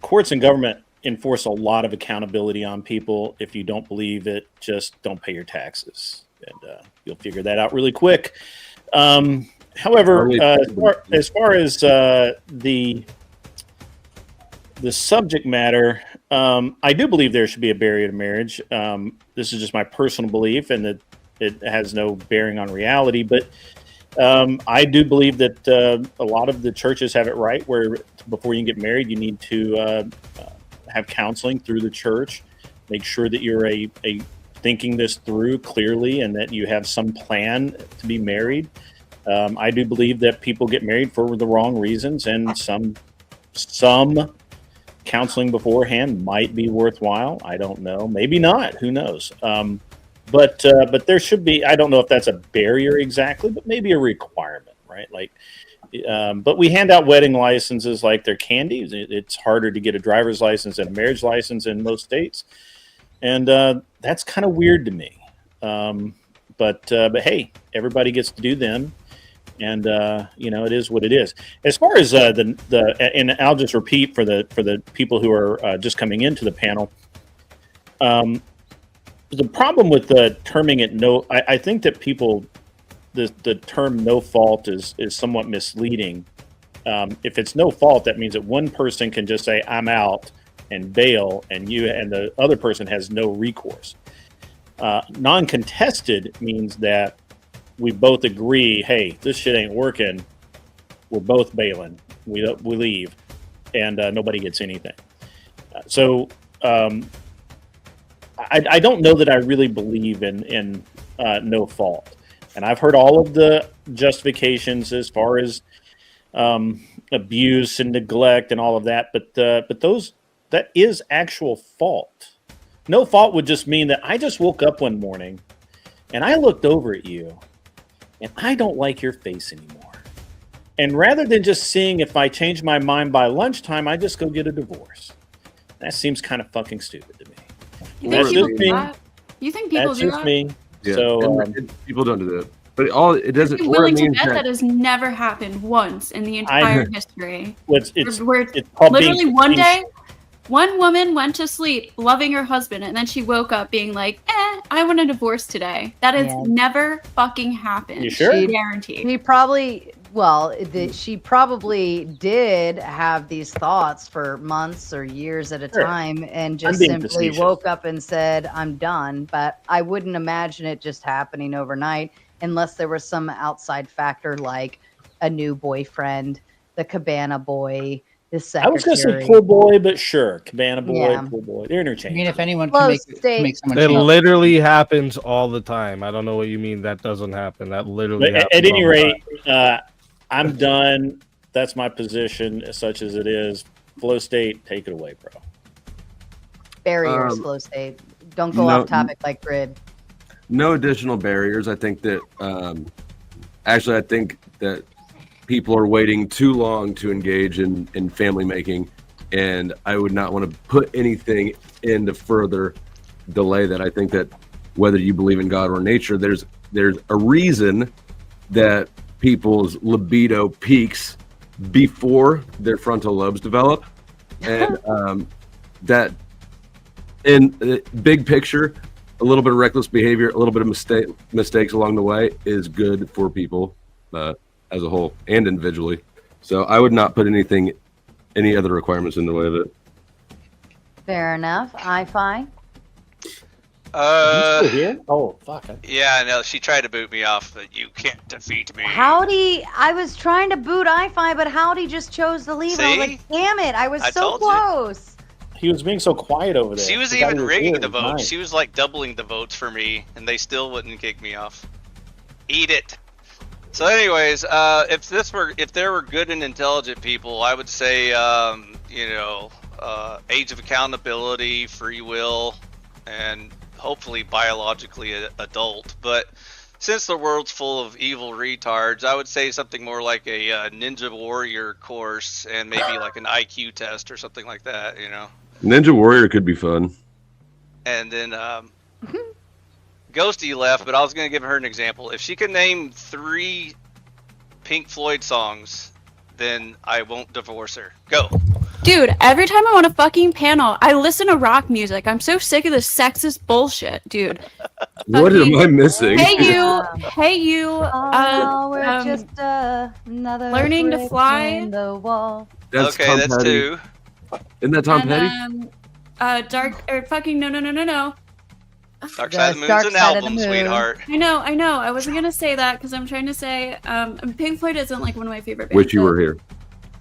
courts and government enforce a lot of accountability on people. If you don't believe it, just don't pay your taxes, and you'll figure that out really quick. However, as far as the subject matter, I do believe there should be a barrier to marriage. This is just my personal belief, and that it has no bearing on reality. But I do believe that a lot of the churches have it right, where before you can get married, you need to have counseling through the church. Make sure that you're thinking this through clearly, and that you have some plan to be married. I do believe that people get married for the wrong reasons, and some counseling beforehand might be worthwhile. I don't know, maybe not. Who knows? But there should be. I don't know if that's a barrier exactly, but maybe a requirement, right? Like, but we hand out wedding licenses like they're candy. It's harder to get a driver's license than a marriage license in most states, and that's kind of weird to me. But hey, everybody gets to do them. And it is what it is. As far as and I'll just repeat for the people who are just coming into the panel, the problem with terming it no, I think that the term no fault is somewhat misleading. If it's no fault, that means that one person can just say I'm out and bail, and the other person has no recourse. Non-contested means that we both agree, hey, this shit ain't working. We're both bailing. We leave, and nobody gets anything. I don't know that I really believe in no fault. And I've heard all of the justifications as far as abuse and neglect and all of that, but that is actual fault. No fault would just mean that I just woke up one morning and I looked over at you and I don't like your face anymore. And rather than just seeing if I change my mind by lunchtime, I just go get a divorce. That seems kind of fucking stupid to me. You think people do that? You think people do that? Me. Yeah. So people don't do that. But all it doesn't. I'm willing to bet that has never happened once in the entire history. It's literally one day, one woman went to sleep loving her husband, and then she woke up being like, I want a divorce today. That has never fucking happened. You sure? Guaranteed. She probably did have these thoughts for months or years at a time and just simply woke up and said, I'm done. But I wouldn't imagine it just happening overnight unless there was some outside factor like a new boyfriend, the Cabana boy, the secretary. I was going to say pool boy, but sure. Cabana boy, pool boy. They're interchangeable. I mean, if anyone can make someone it change. literally happens all the time. I don't know what you mean that doesn't happen. That literally happens. At any rate, I'm done. That's my position, such as it is. Flow state, take it away, bro. Barriers, flow state. Don't go off topic like Grid. No additional barriers. I think that I think that people are waiting too long to engage in family making, and I would not want to put anything in to further delay that. I think that whether you believe in God or nature, there's a reason that people's libido peaks before their frontal lobes develop, and that in the big picture, a little bit of reckless behavior, a little bit of mistakes along the way is good for people as a whole and individually. So I would not put any other requirements in the way of it. Fair enough. I-Fi? Are you still here? Oh, fuck. Yeah, no, she tried to boot me off, but you can't defeat me. Howdy, I was trying to boot I-Fi, but Howdy just chose to leave. I was like, damn it, I was so close. He was being so quiet over there. She was even rigging the votes. Nice. She was like doubling the votes for me, and they still wouldn't kick me off. Eat it. So, anyways, if there were good and intelligent people, I would say, age of accountability, free will, and hopefully biologically adult. But since the world's full of evil retards, I would say something more like a Ninja Warrior course and maybe like an IQ test or something like that. Ninja Warrior could be fun. And then Ghosty left, but I was going to give her an example. If she can name 3 Pink Floyd songs, then I won't divorce her. Go. Dude, every time I'm on a fucking panel, I listen to rock music. I'm so sick of this sexist bullshit, dude. What am I missing? Hey you. We're just another learning to fly. In the wall. That's okay, Tom that's Petty. 2. Isn't that Tom Petty? No. Dark Side of the Moon's an album, sweetheart. I know. I wasn't gonna say that because I'm trying to say Pink Floyd isn't like one of my favorite bands. Which you were here.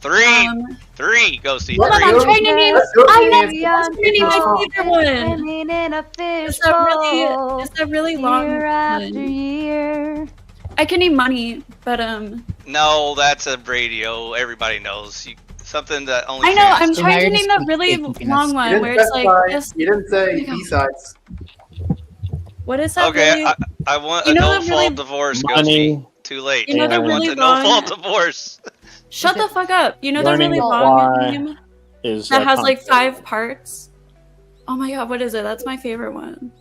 3, Ghosty. Hold on, I'm trying to name. I know my favorite one. Is that really long? Year after year. I can name Money, but No, that's a radio. Everybody knows. Something that only. I know. I'm trying to name that really long one where it's like. You didn't say B-sides. What is that? Okay, really? I want a no-fault divorce, Ghosty. Too late. You know I want a no-fault divorce. Shut the fuck up. You know the really long name that has like 5 parts? Oh my god, what is it? That's my favorite one.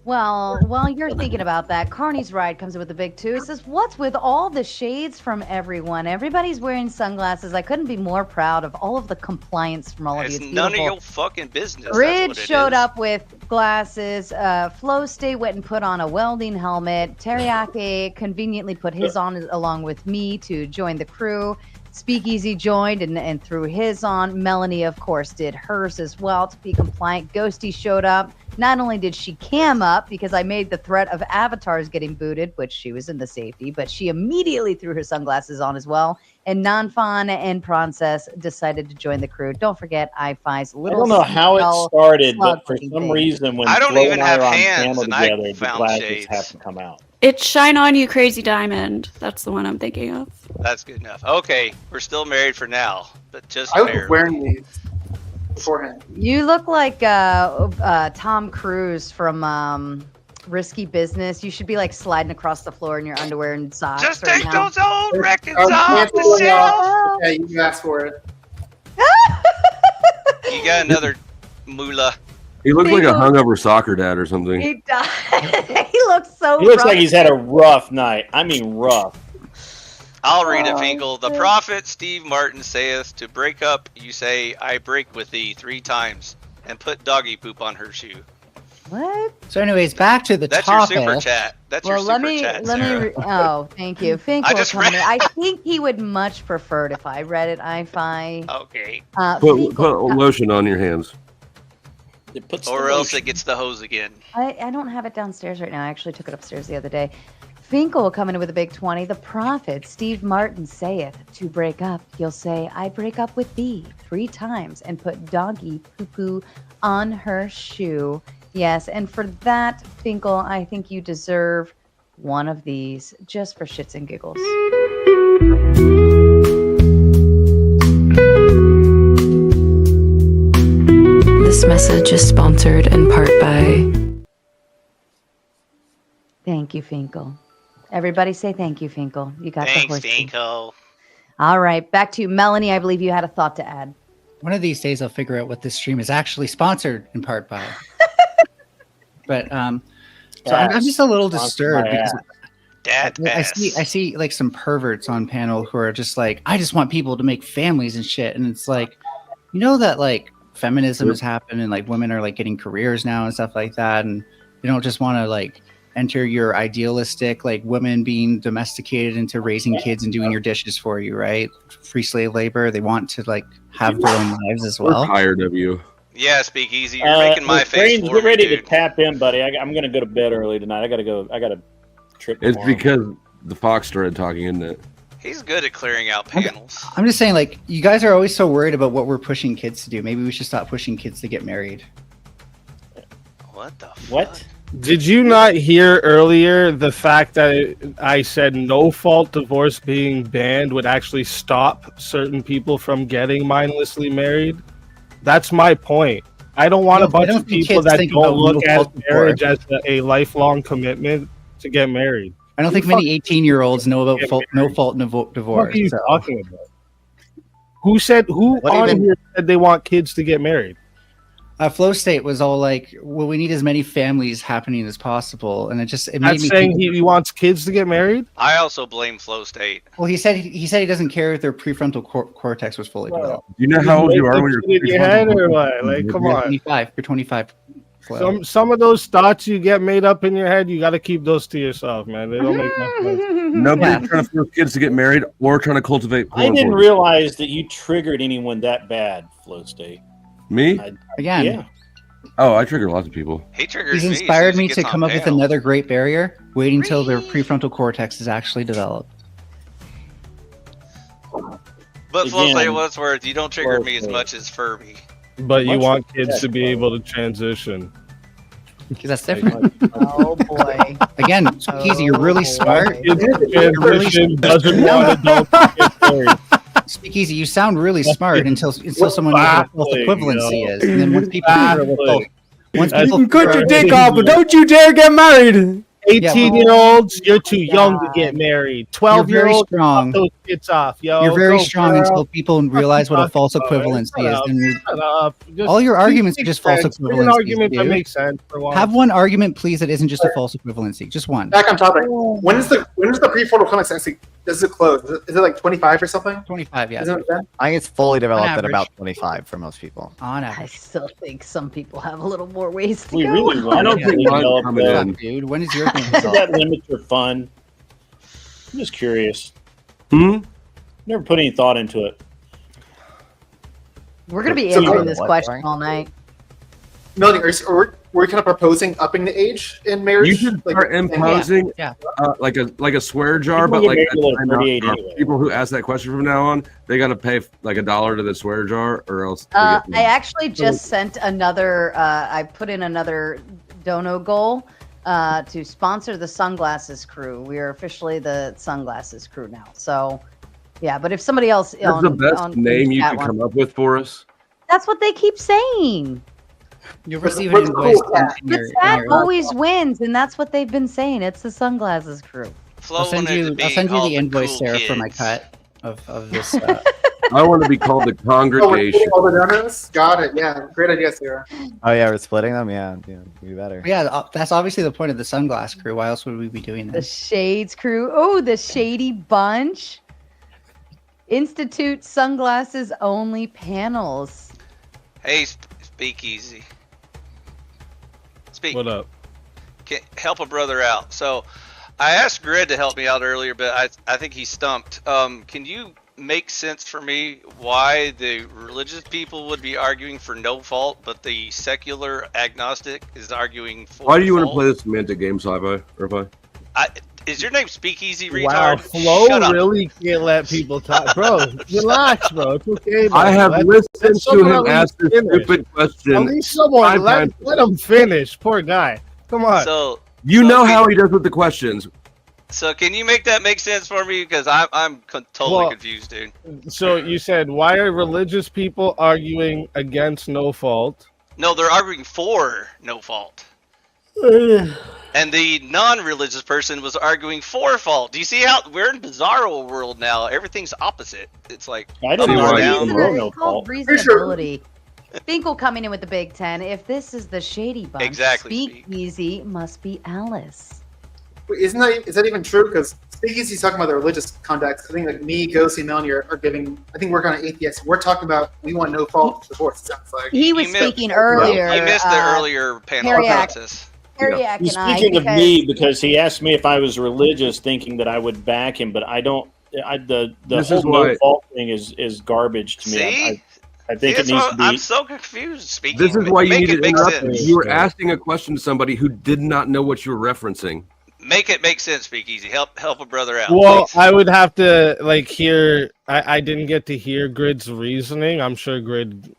Well, while you're thinking about that, Carney's Ride comes in with the big 2. It says, what's with all the shades from everyone? Everybody's wearing sunglasses. I couldn't be more proud of all of the compliance from all of you. It's none of your fucking business. Grid showed up with glasses. Flow State went and put on a welding helmet. Teriyaki conveniently put his on along with me to join the crew. Speakeasy joined and threw his on. Melanie, of course, did hers as well to be compliant. Ghosty showed up. Not only did she cam up because I made the threat of avatars getting booted, which she was in the safety, but she immediately threw her sunglasses on as well. And Nanfan and Princess decided to join the crew. Don't forget I-Fi's little. I don't know how it started, but for some reason, when I don't Flo even and I have are on hands, panel and I together, the found glasses shades. haven't come out. It's Shine On You Crazy Diamond. That's the one I'm thinking of. That's good enough. Okay, we're still married for now, but just I was barely. wearing these beforehand. You look like Tom Cruise from Risky Business. You should be like sliding across the floor in your underwear and socks. Just right take now. those old records off the canceling shelf. Yeah, you asked for it. You got another moolah. He looks like a Finkel- hungover soccer dad or something. He does. He looks so. He looks rough. like he's had a rough night. I mean, rough. I'll read it, Finkel. The prophet Steve Martin saith, to break up, you say, I break with thee 3 times, and put doggy poop on her shoe. What? So, anyways, back to the That's topic. your super chat. That's your super chat, Sarah. Oh, thank you. Finkel I just coming in. read- I think he would much prefer it if I read it. I-Fi. Okay. Put lotion on your hands. It puts Or the else lotion. it gets the hose again. I don't have it downstairs right now. I actually took it upstairs the other day. Finkel coming in with a big 20. The prophet Steve Martin saith, to break up, you'll say, I break up with thee 3 times and put doggy poo-poo on her shoe. Yes, and for that, Finkel, I think you deserve one of these just for shits and giggles. This message is sponsored in part by... Thank you, Finkel. Everybody say thank you, Finkel. You got the Thanks, horse. Finkel. All right, back to you. Melanie, I believe you had a thought to add. One of these days, I'll figure out what this stream is actually sponsored in part by. But so I'm just a little disturbed because I see like some perverts on panel who are just like, I just want people to make families and shit, and it's like, you know that like feminism has happened and like women are like getting careers now and stuff like that, and you don't just want to like enter your idealistic like women being domesticated into raising kids and doing your dishes for you, right? Free slave labor. They want to like have their own lives as well. We're tired of you. Yeah, speak easy. You're making my face Get warm, ready dude. to tap in, buddy. I'm gonna go to bed early tonight. I gotta trip. It's tomorrow. because the fox started talking, isn't it? He's good at clearing out panels. I'm just saying, like, you guys are always so worried about what we're pushing kids to do. Maybe we should stop pushing kids to get married. What the fuck? What? Did you not hear earlier the fact that I said no fault divorce being banned would actually stop certain people from getting mindlessly married? That's my point. I don't want a bunch of people that don't look at marriage as a lifelong commitment to get married. I don't think many 18-year-olds know about no-fault divorce. What are you talking about? Who on here said they want kids to get married? Flow State was all like, well, we need as many families happening as possible. And it made That's me saying think, he wants kids to get married? I also blame Flow State. well, he said he doesn't care if their prefrontal cortex was fully developed. You know how old you are when in your head or what? Like, come You're on. 25. You're 25. Flo. Some of those thoughts you get made up in your head, you got to keep those to yourself, man. They don't make no sense. Nobody's trying to force kids to get married or trying to cultivate. I didn't realize that you triggered anyone that bad, Flow State. Me? Again. Yeah. Oh, I trigger lots of people. He triggers He's me. inspired me to come up with another great barrier. Wait until their prefrontal cortex is actually developed. But Flow Again, State, what's worth? You don't trigger me as much as Furby. But you want kids to be able to transition. Because that's different. Oh boy. Again, Easy, you're really smart. Transition doesn't want adults to get married. Speak easy. You sound really smart until someone knows what false equivalency is, and then once people figure out what You can cut your dick off, but don't you dare get married. 18-year-olds, you're too young to get married. You're very 12-year-olds, strong. those kids off, yo. You're very Go, strong girl. until people realize what a false equivalency is. And Shut up. Just all your arguments are just false sense. Pick equivalencies. an argument that dude. makes sense for once. Have one argument, please, that isn't just a false equivalency. Just one. Back on topic. When is the prefrontal cortex actually does it close? Is it like 25 or something? 25, yeah. Isn't it then? I think it's fully developed at average. about 25 for most people. On I average. still think some people have a little more ways to We go. really want I don't to think mine's develop coming that. in. Dude, when is yours going to Does develop? that limit your fun? I'm just curious. Hmm? Never put any thought into it. We're gonna be So- answering this What, question sorry? all night. Melanie, are we kind of proposing upping the age in marriage? You should start imposing Yeah. like a swear jar, People but like get married a at timeout 38 jar. anyway. People who ask that question from now on, they got to pay like $1 to the swear jar, or else. they I get- actually just sent another. I put in another dono goal to sponsor the Sunglasses Crew. We are officially the Sunglasses Crew now. So, yeah. But if somebody else That's the best name you can could come up with for us. That's what they keep saying. You'll receive What's an cool invoice. with that? in your- But in that your- always wins, and that's what they've been saying. It's the Sunglasses Crew. Flo I'll send wanted to you. be I'll send you called the invoice, cool Sarah, for my kids. cut of this. I want to be called the Oh, we're congregation. taking all the donuts? Got it. Yeah, great idea, Sarah. Oh yeah, we're splitting them. Yeah, be better. Yeah, that's obviously the point of the Sunglass Crew. Why else would we be doing The this? Shades Crew. Oh, the Shady Bunch. Institute sunglasses only panels. Hey, Speakeasy. What up? Help a brother out. So, I asked Grid to help me out earlier, but I think he's stumped. Can you make sense for me why the religious people would be arguing for no fault, but the secular agnostic is arguing for Why do you want to fault? play this semantic game, Sci-Fi? Is your name Speakeasy, retard? Wow, Flo Shut up. really can't let people talk. Bro, relax, bro. It's okay, bro. I have listened to him ask this finish. stupid question. At least someone let him finish. Poor guy. Come on. So you know how he does with the questions. So can you make that make sense for me? Because I'm totally confused, dude. So you said, why are religious people arguing against no fault? No, they're arguing for no fault. And the non-religious person was arguing for fault. Do you see how we're in bizarro world now? Everything's opposite. It's like I don't up or know. down. It's called reasonability. Finkel coming in with the Big Ten. If this is the Shady Bunch, Exactly, Speakeasy must be Alice. Wait, is that even true? Because Speakeasy's talking about the religious context. I think like me, Ghosty, and Melanie are giving. I think we're kind of atheists. We're talking about we want no fault divorce. It sounds like He was speaking earlier. You missed the earlier panel Harriac. process. Harriac He's and I, speaking of because- me because he asked me if I was religious, thinking that I would back him, but I don't. The This whole is why- no fault thing is garbage to me. See? I think it See, needs that's to why be. I'm so confused. Speaking. This is why you make need it to make interrupt. sense. You were asking a question to somebody who did not know what you were referencing. Make it make sense, Speakeasy. Help a brother out. Well, please. I would have to hear. I didn't get to hear Grid's reasoning. I'm sure Grid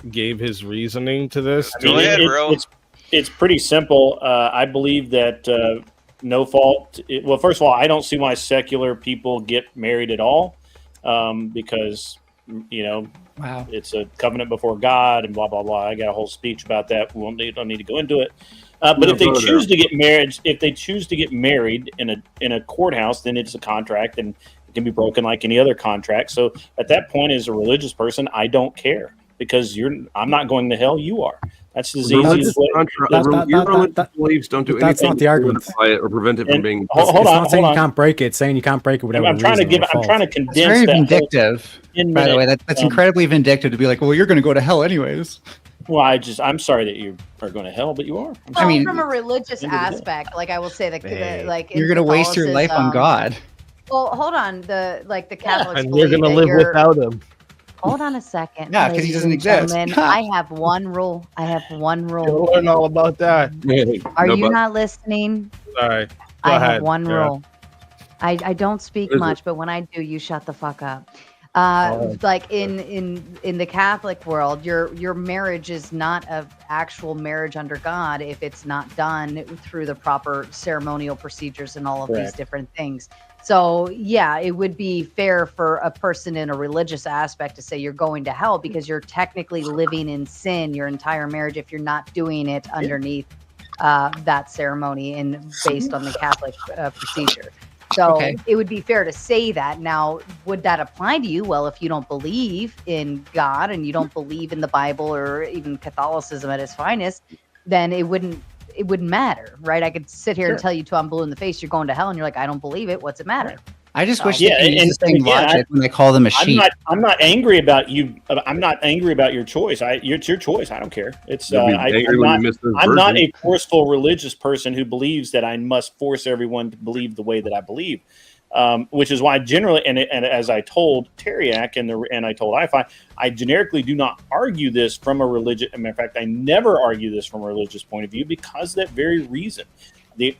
gave his reasoning to this. I mean, it's pretty simple. I believe that no fault. Well, first of all, I don't see why secular people get married at all, because Wow. it's a covenant before God and blah blah blah. I got a whole speech about that. We don't need to go into it. But if they choose to get married, in a courthouse, then it's a contract and it can be broken like any other contract. So at that point, as a religious person, I don't care because I'm not going to hell. You are. That's the easiest way. Your religious beliefs don't do That's anything not the argument. to it or prevent it from being. It's not saying you can't break it. It's saying you can't break it without I'm trying to reason or I'm fault. trying to condense It's very that whole vindictive. By the way, that's incredibly vindictive to be like, well, you're going to go to hell anyways. Well, I'm sorry that you are going to hell, but you are. Well, from a religious aspect, like I will say that, like You're going to waste your life on God. Well, hold on. The Catholics And you're believe gonna that live you're- without him. Hold on a second. Yeah, 'cause he ladies doesn't and exist. gentlemen. I have one rule. You'll learn all about that. Are you not listening? Sorry. Go I ahead. have one Yeah. rule. I don't speak What is much, it? but when I do, you shut the fuck up. Oh. Like in the Catholic world, your marriage is not an actual marriage under God if it's not done through the proper ceremonial procedures and all of these Correct. different things. So yeah, it would be fair for a person in a religious aspect to say you're going to hell because you're technically living in sin your entire marriage if you're not doing it underneath that ceremony and based on the Catholic procedure. So Okay. it would be fair to say that. Now, would that apply to you? Well, if you don't believe in God and you don't believe in the Bible or even Catholicism at its finest, then it wouldn't matter, right? I could sit here and Sure. tell you till I'm blue in the face, you're going to hell, and you're like, I don't believe it. What's it matter? I just wish Yeah, they could use and the same again, logic when they call them a sheep. I'm not angry about you. I'm not angry about your choice. It's your choice. I don't care. It's You'll be angry when you miss those I'm not virgins. a forceful religious person who believes that I must force everyone to believe the way that I believe. Which is why generally, and as I told Teriak and I told IFI, I generically do not argue this from a religious. Matter of fact, I never argue this from a religious point of view because of that very reason.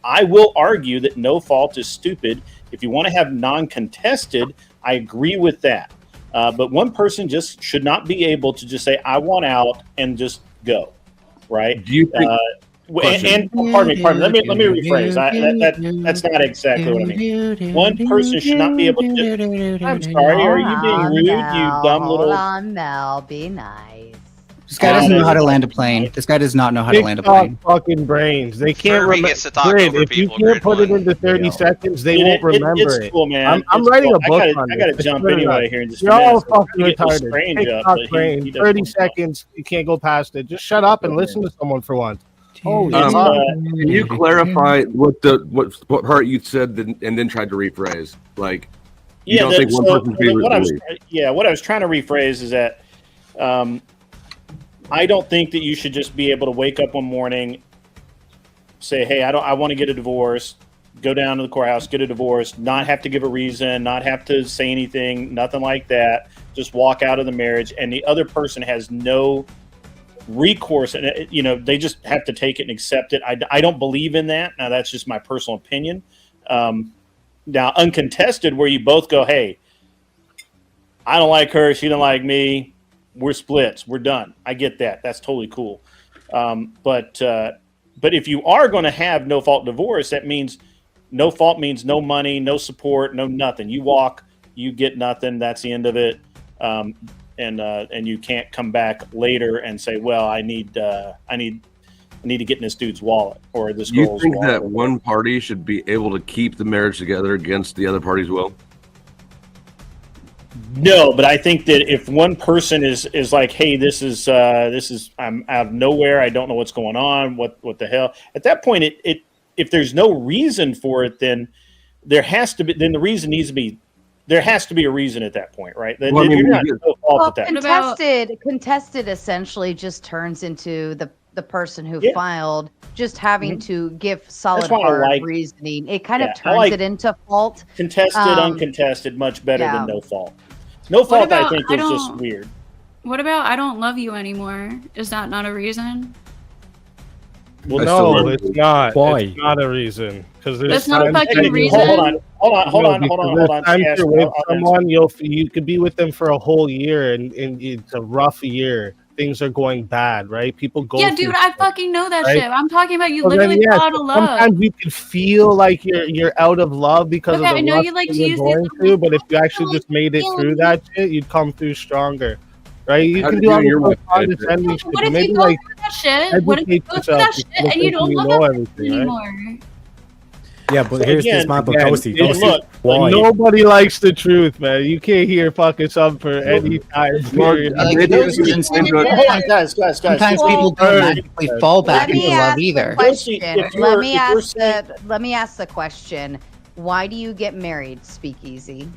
I will argue that no fault is stupid. If you want to have non-contested, I agree with that. But one person just should not be able to just say, I want out and just go. Right? Do you think? Pardon me. Let me rephrase. That's not exactly what I mean. One person should not be able to. I'm sorry. Are you being rude? You dumb Hold little. on, Mel. Be nice. This guy doesn't know how to land a plane. This guy does not know how to land a plane. Fucking brains. They can't Furby remember. gets to talk over If you people, can't put it Grid into 30 seconds, they Dude, won't remember it's it. cool, man. I'm It's writing cool. a book on I gotta this. jump It's anyway not- here in just a You're minute. all So I'm fucking gonna get this retarded. strange up, TikTok but he brain. doesn't 30 know. seconds. You can't go past it. Just shut up and listen to someone for once. Holy It's, fuck. Can you clarify what part you said and then tried to rephrase? Like, you don't think one person's being what I was, believed. what I was trying to rephrase is that I don't think that you should just be able to wake up one morning, say, "Hey, I want to get a divorce," go down to the courthouse, get a divorce, not have to give a reason, not have to say anything, nothing like that. Just walk out of the marriage, and the other person has no recourse, and they just have to take it and accept it. I don't believe in that. Now, that's just my personal opinion. Now, uncontested, where you both go, "Hey, I don't like her, she don't like me, we're splits, we're done." I get that. That's totally cool. But if you are going to have no fault divorce, that means no fault means no money, no support, no nothing. You walk, you get nothing. That's the end of it. And you can't come back later and say, "Well, I need to get in this dude's wallet or this You girl's think wallet." that one party should be able to keep the marriage together against the other party's will? No, but I think that if one person is like, "Hey, this is I'm out of nowhere. I don't know what's going on. What the hell?" At that point, if there's no reason for it, then there has to be. Then the reason needs to be. There has to be a reason at that point, right? Well, I mean, You're not you- no fault at that. Contested essentially just turns into the person who Yeah. filed just having to give solid why I hard like- reasoning. It kind Yeah, of I turns like it into fault. Contested, uncontested, much better yeah. than no fault. No fault, I about, think, I is just don't- weird. What about I don't love you anymore? Is that not a reason? Well, I still no, love it's you. not. Why? It's not a reason. Because That's not a fucking Hey, reason. Hold on. Times Yes, you're with I'll answer. someone, you could be with them for a whole year, and it's a rough year. Things are going bad, right? People go. Yeah, through dude, I shit, fucking know that right? shit. I'm talking about you So then, literally yes, fall out of love. sometimes you can feel like you're out of love because Okay, of the I know rough you like thing to you're use going these through. But if you actually just made it through that shit, you'd come through stronger, right? You How can did do all your this wife condescending shit. What but if maybe you go like through that shit? What if you educate go through that yourself shit before and you don't thinking love know that everything, person right? anymore? Yeah, but So here's this again- man, but Again, Toasty. it- Toasty, look, why? nobody likes the truth, man. You can't hear fucking something for any time. Period. Like, Maybe those it's instances- just- Hold on, guys. Sometimes Well, people don't magically fall back Let me into love ask either. the question. If you're- Let me if you're ask saying- let me ask the question. Why do you get married, Speakeasy?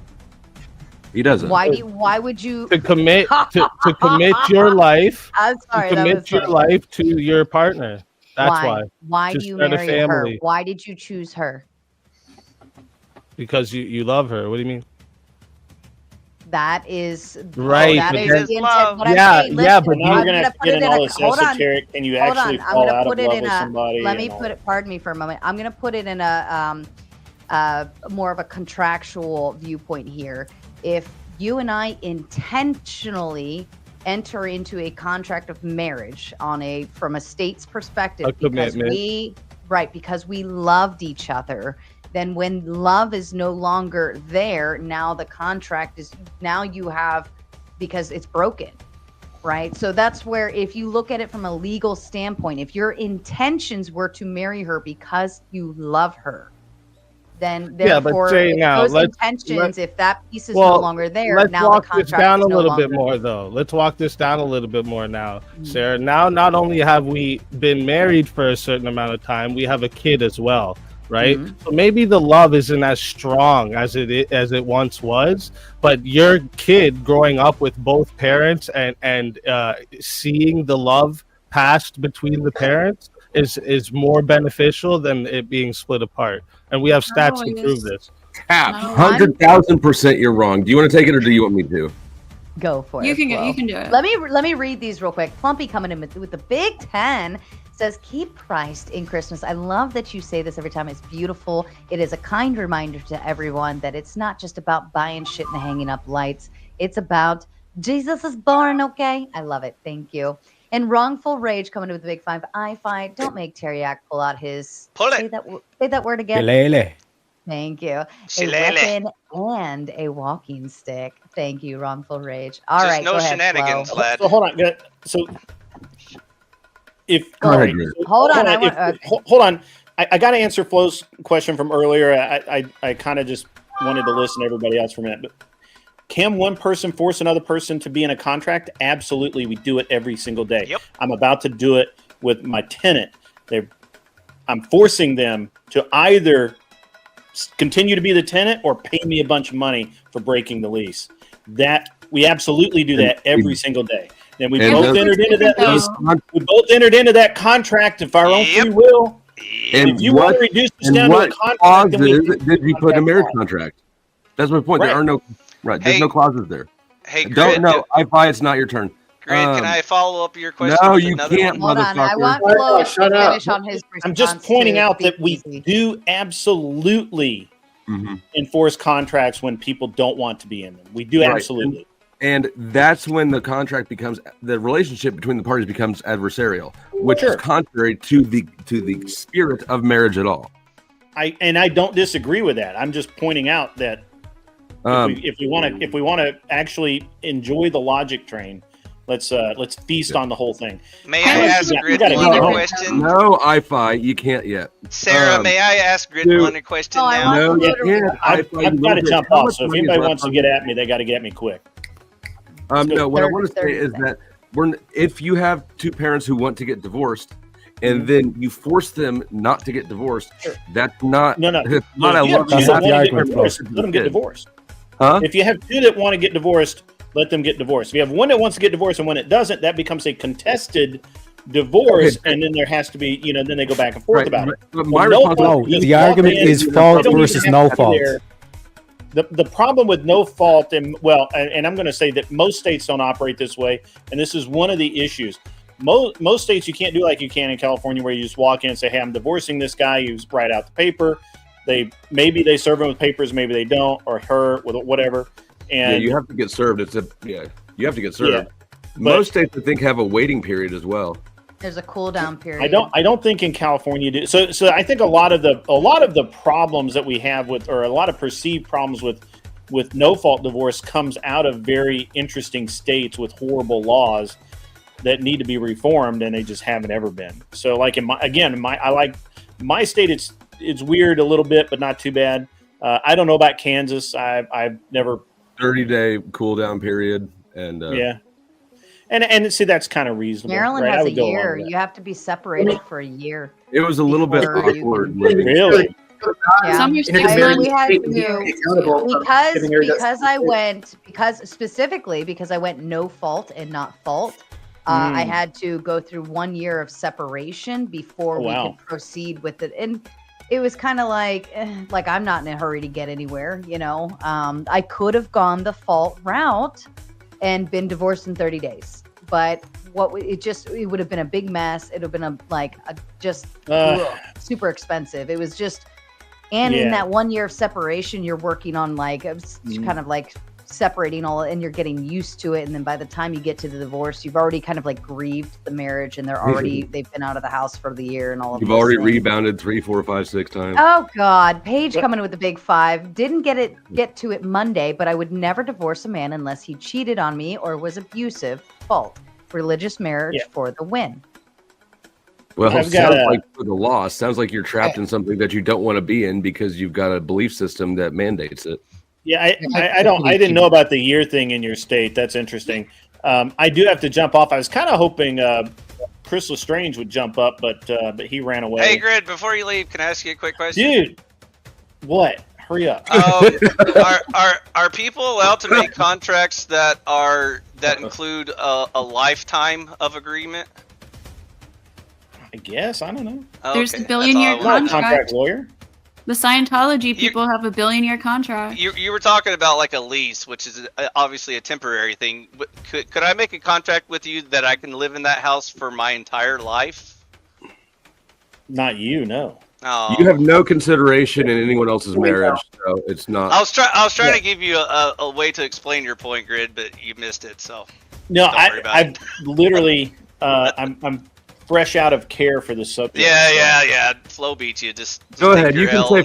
He doesn't. Why would you To commit to commit your life, I'm sorry, to that commit was your funny. life to your partner. That's why. Why To do you start a marry her? family. Why did you choose her? Because you love her. What do you mean? That is Right, That but is then- the intent. What I'm Yeah, saying, yeah, listen, but Now we're I'm gonna have to put get it into in all a- this hold on. esoteric. Can you Hold actually on, I'm fall gonna out put of it love in with a. somebody? Let me and all put it. Pardon me for a moment. I'm gonna put it in a more of a contractual viewpoint here. If you and I intentionally enter into a contract of marriage from a state's perspective, A commitment. because we loved each other, then when love is no longer there, now the contract is you have, because it's broken. Right. So that's where, if you look at it from a legal standpoint, if your intentions were to marry her because you love her, then Yeah, but therefore, say if now, those let's- intentions, if that piece is Well, no longer there, let's now walk the this contract down is a no little bit longer more, though. Let's walk this down a little bit more now, Sarah. Now, not only have we been married for a certain amount of time, we have a kid as well, right? So maybe the love isn't as strong as it once was, but your kid growing up with both parents and seeing the love passed between the parents is more beneficial than it being split apart. And we have stats to prove this. Cap, 100,000% you're wrong. Do you want to take it or do you want me to? Go for You it. can go. Flo. You can do it. Let me read these real quick. Plumpy coming in with the big 10 says, "Keep Christ in Christmas." I love that you say this every time. It's beautiful. It is a kind reminder to everyone that it's not just about buying shit and hanging up lights. It's about Jesus is born. Okay, I love it. Thank you. And Wrongful Rage coming in with the big 5. I fight. Don't make Teriak pull out his. Pull it. Say that word again. Pelele. Thank you. A Shillelagh. weapon and a walking stick. Thank you, Wrongful Rage. All Just right, no go ahead, shenanigans, Flo. lad. So hold on. So Hold on. Hold on. I got to answer Flo's question from earlier. I kind of just wanted to listen to everybody else for a minute. But can one person force another person to be in a contract? Absolutely. We do it every single day. Yep. I'm about to do it with my tenant. I'm forcing them to either continue to be the tenant or pay me a bunch of money for breaking the lease. That we absolutely do that every single day. And we both entered into that lease. We both entered into that contract of our own free will. And if you want to reduce this down to a contract, clauses did you put in a marriage contract? That's my point. Right. There are no there's no clauses there. Hey, don't know. I buy it's not your turn. Grid, can I follow up your question? No, with you another can't, one? Hold on. I want Flo to finish on his response. I'm just pointing to out that we easy. do absolutely enforce contracts when people don't want to be in them. We do Right. absolutely. And that's when the contract becomes the relationship between the parties becomes adversarial, which is contrary to the spirit of marriage at all. I don't disagree with that. I'm just pointing out that if we want to actually enjoy the logic train, let's feast on the whole thing. May I ask Grid one question? No, I-Fi, you can't yet. Sarah, may I ask Grid one a question now? No, you can't. I've got to jump off. So if anybody wants to get at me, they got to get me quick. No, what I want to say is that if you have two parents who want to get divorced, and then you force them not to get divorced, that's not that's not a let them get divorced. Huh? If you have two that want to get divorced, let them get divorced. If you have one that wants to get divorced and one that doesn't, that becomes a contested divorce, and then there has to be, then they go back and forth about it. But the argument is fault versus no fault. The problem with no fault, and I'm going to say that most states don't operate this way, and this is one of the issues. Most states, you can't do like you can in California, where you just walk in and say, "Hey, I'm divorcing this guy." You just write out the paper. Maybe they serve him with papers, maybe they don't, or her with whatever. And you have to get served. You have to get served. Yeah, most states, I think, have a waiting period as well. There's a cool down period. I don't think in California do. So I think a lot of the problems that we have with, or a lot of perceived problems with no fault divorce comes out of very interesting states with horrible laws that need to be reformed, and they just haven't ever been. So like I like my state. It's weird a little bit, but not too bad. I don't know about Kansas. I've never 30-day cool down period, and yeah. And see, that's kind of reasonable. Maryland right? has a year. You have to be separated for a year. It was a little bit awkward. Really? Yeah. Some We had to, specifically because I went no fault and not fault. I had to go through 1 year of separation before we could proceed with it. And it was kind of like I'm not in a hurry to get anywhere, I could have gone the fault route and been divorced in 30 days. But it would have been a big mess. It would have been super expensive. It was just, in that 1 year of separation, you're working on kind of like separating all, and you're getting used to it. And then by the time you get to the divorce, you've already kind of like grieved the marriage, and they've been out of the house for the year and all of that. You've already rebounded 3, 4, 5, 6 times. Oh God, Paige coming in with the big 5. Didn't get to it Monday, but I would never divorce a man unless he cheated on me or was abusive. Fault. Religious marriage for the win. Well, it sounds like for the loss, sounds like you're trapped in something that you don't want to be in because you've got a belief system that mandates it. Yeah, I didn't know about the year thing in your state. That's interesting. I do have to jump off. I was kind of hoping Chris Lestrange would jump up, but he ran away. Hey, Grid, before you leave, can I ask you a quick question? Dude, what? Hurry up. Are people allowed to make contracts that include a lifetime of agreement? I guess. I don't know. There's a billion-year contract. Lawyer. The Scientology people have a billion-year contract. You were talking about like a lease, which is obviously a temporary thing. Could I make a contract with you that I can live in that house for my entire life? Not you, no. Oh. You have no consideration in anyone else's marriage, so it's not. I was trying to give you a way to explain your point, Grid, but you missed it. So no, I've literally I'm fresh out of care for the subject. Yeah. Flo beat you. Just go ahead. You can say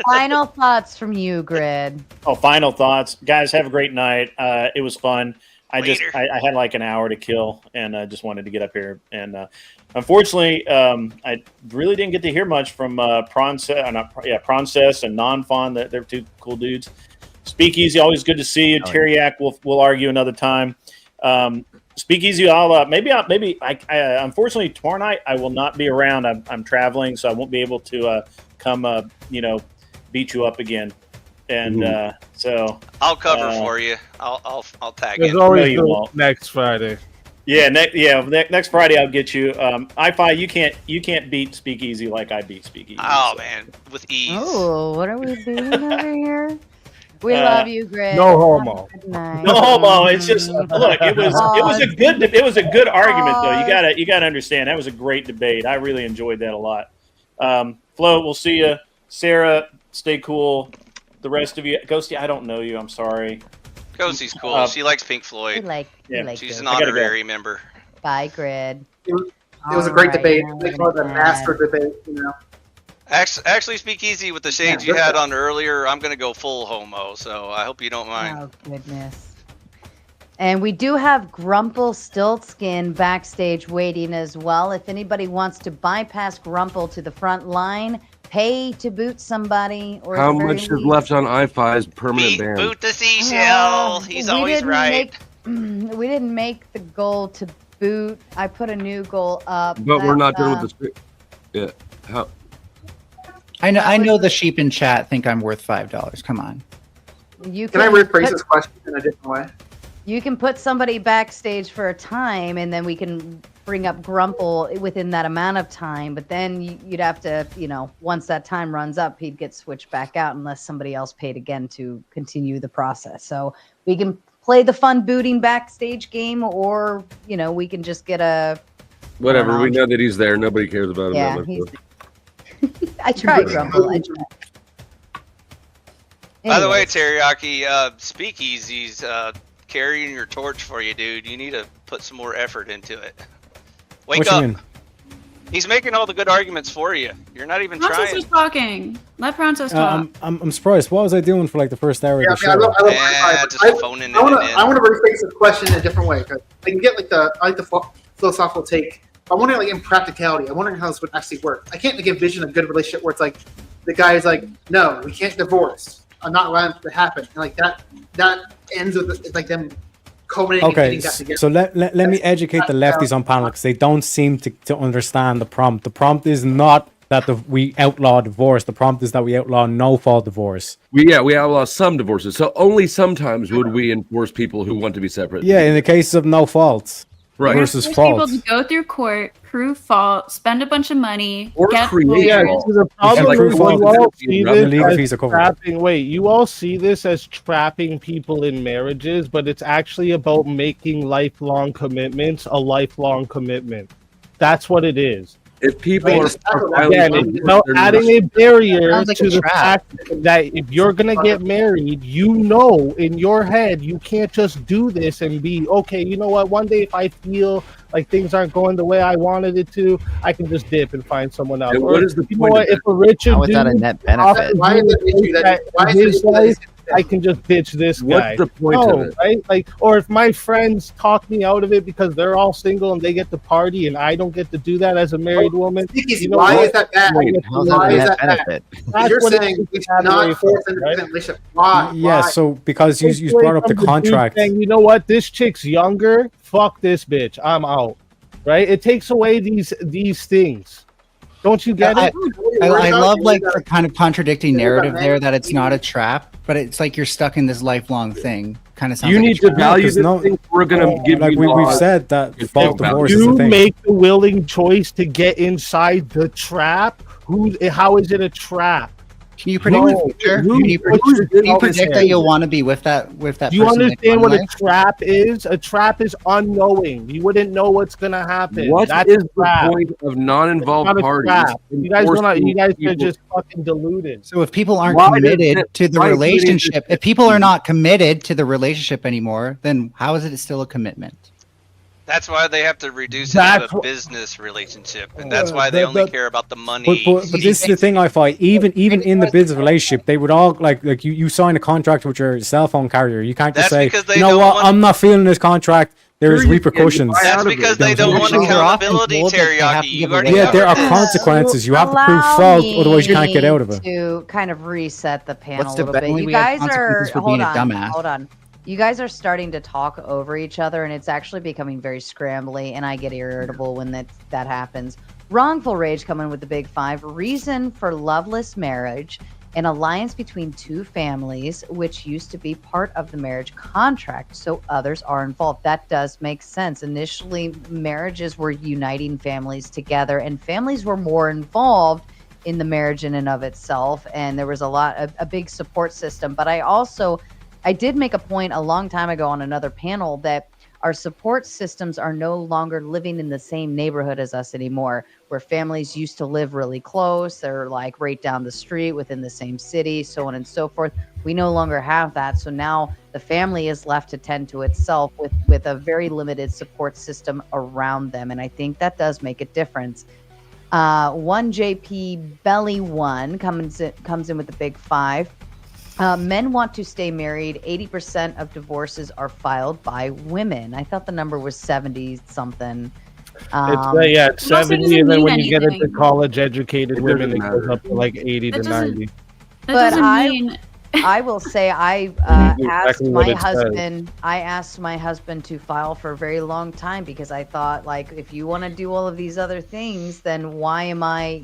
final thoughts from you, Grid. Oh, final thoughts, guys. Have a great night. It was fun. I had like an hour to kill, and I just wanted to get up here. And unfortunately, I really didn't get to hear much from Proncess and Non-Fawn. They're two cool dudes. Speakeasy, always good to see you. Teriak, we'll argue another time. Speakeasy, unfortunately tomorrow night I will not be around. I'm traveling, so I won't be able to come beat you up again. And so I'll cover for you. I'll tag There's in. always next Friday. Yeah, next Friday I'll get you. I-Fi, you can't beat Speakeasy like I beat Speakeasy. Oh man, with ease. Oh, what are we doing over here? We love you, Greg. No homo. No homo. It's just look. It was a good argument though. You gotta understand that was a great debate. I really enjoyed that a lot. Flo, we'll see you. Sarah, stay cool. The rest of you, Ghosty, I don't know you. I'm sorry. Ghosty's cool. She likes Pink Floyd. She's an honorary member. Bye, Grid. It was a great debate. They call it a master debate, Actually, Speakeasy, with the shades you had on earlier, I'm going to go full homo, so I hope you don't mind. Oh, goodness. And we do have Grumple Stiltskin backstage waiting as well. If anybody wants to bypass Grumple to the front line, pay to boot somebody. Or how much is left on I-Fi's permanent ban? Boot the seashell. He's always right. We didn't make the goal to boot. I put a new goal up. But we're not done with the... Yeah. How... I know the sheep in chat think I'm worth $5. Come on. Can I rephrase this question in a different way? You can put somebody backstage for a time, and then we can bring up Grumple within that amount of time. But then you'd have to, once that time runs up, he'd get switched back out unless somebody else paid again to continue the process. So we can play the fun booting backstage game, or we can just get a whatever. We know that he's there. Nobody cares about him. Yeah, I tried, Grumble. I tried. By the way, Teriyaki, Speakeasy's carrying your torch for you, dude. You need to put some more effort into it. Wake up. He's making all the good arguments for you. You're not even Princess trying. is talking. Let Princess talk. I'm surprised. What was I doing for like the first hour of the show? I want to rephrase this question in a different way, because I can get the philosophical take. I'm wondering, in practicality, I'm wondering how this would actually work. I can't envision a good relationship where it's like the guy is like, no, we can't divorce. I'm not allowing it to happen. And that ends with them culminating. Okay, so let me educate the lefties on panel, because they don't seem to understand the prompt. The prompt is not that we outlaw divorce. The prompt is that we outlaw no-fault divorce. We outlaw some divorces. So only sometimes would we enforce people who want to be separate. Yeah, in the case of no faults. Right. Versus People fault. to go through court, prove fault, spend a bunch of money, or get create. Yeah, the problem is you all see this as trapping. Wait, you all see this as trapping people in marriages, but it's actually about making lifelong commitments a lifelong commitment. That's what it is. If people are again, it's about adding a barrier to the fact that if you're gonna get married, in your head you can't just do this and be okay. You know what? One day, if I feel like things aren't going the way I wanted it to, I can just dip and find someone else. And what is the point? If a richer How is that a net benefit? Why is it I can just ditch this guy. What's the point of it? Right? Or if my friends talk me out of it because they're all single and they get to party and I don't get to do that as a married woman. Why is that bad? Why is that bad? You're saying we should not force an relationship. Why? Yeah, so because you brought up the contract. Saying, you know what? This chick's younger. Fuck this bitch. I'm out. Right? It takes away these things. Don't you get it? I love the kind of contradicting narrative there, that it's not a trap, but it's like you're stuck in this lifelong thing. Kind of sounds. You like need to value this thing. We're gonna give you. We've said that fault divorce is a You thing. make the willing choice to get inside the trap. How is it a trap? Can you predict the future? Can you predict that you'll want to be with that Do you person understand what a life? trap is? A trap is unknowing. You wouldn't know what's gonna happen. What That's is a trap. the point of non-involved It's not a parties? trap. You guys are People- just fucking deluded. So if people aren't Why does committed it- to the why is it- relationship, if people are not committed to the relationship anymore, then how is it still a commitment? That's why they have to reduce it to a business relationship, and that's why they only care about the money. But this is the thing I find. Even in the business relationship, they would all like you sign a contract with your cell phone carrier. You can't just say, you know what, I'm not feeling this contract. There's repercussions. That's because they don't want accountability, teriyaki. Yeah, there are consequences. You have to prove fault, otherwise you can't get out of it. To kind of reset the panel What's a little the bit. only You we have guys are consequences for being a dumbass. hold on. You guys are starting to talk over each other, and it's actually becoming very scrambly, and I get irritable when that happens. Wrongful rage coming with the big 5. Reason for loveless marriage. An alliance between two families, which used to be part of the marriage contract, so others are involved. That does make sense. Initially, marriages were uniting families together, and families were more involved in the marriage in and of itself, and there was a big support system. But I did make a point a long time ago on another panel that our support systems are no longer living in the same neighborhood as us anymore, where families used to live really close. They're like right down the street within the same city, so on and so forth. We no longer have that. So now the family is left to tend to itself with a very limited support system around them. And I think that does make a difference. 1JP Belly 1 comes in with the big 5. Men want to stay married. 80% of divorces are filed by women. I thought the number was 70 something. It's 70, and then when you get into college-educated women, it goes up to like 80 to 90. But I will say I asked my husband to file for a very long time, because I thought, like, if you want to do all of these other things, then why am I,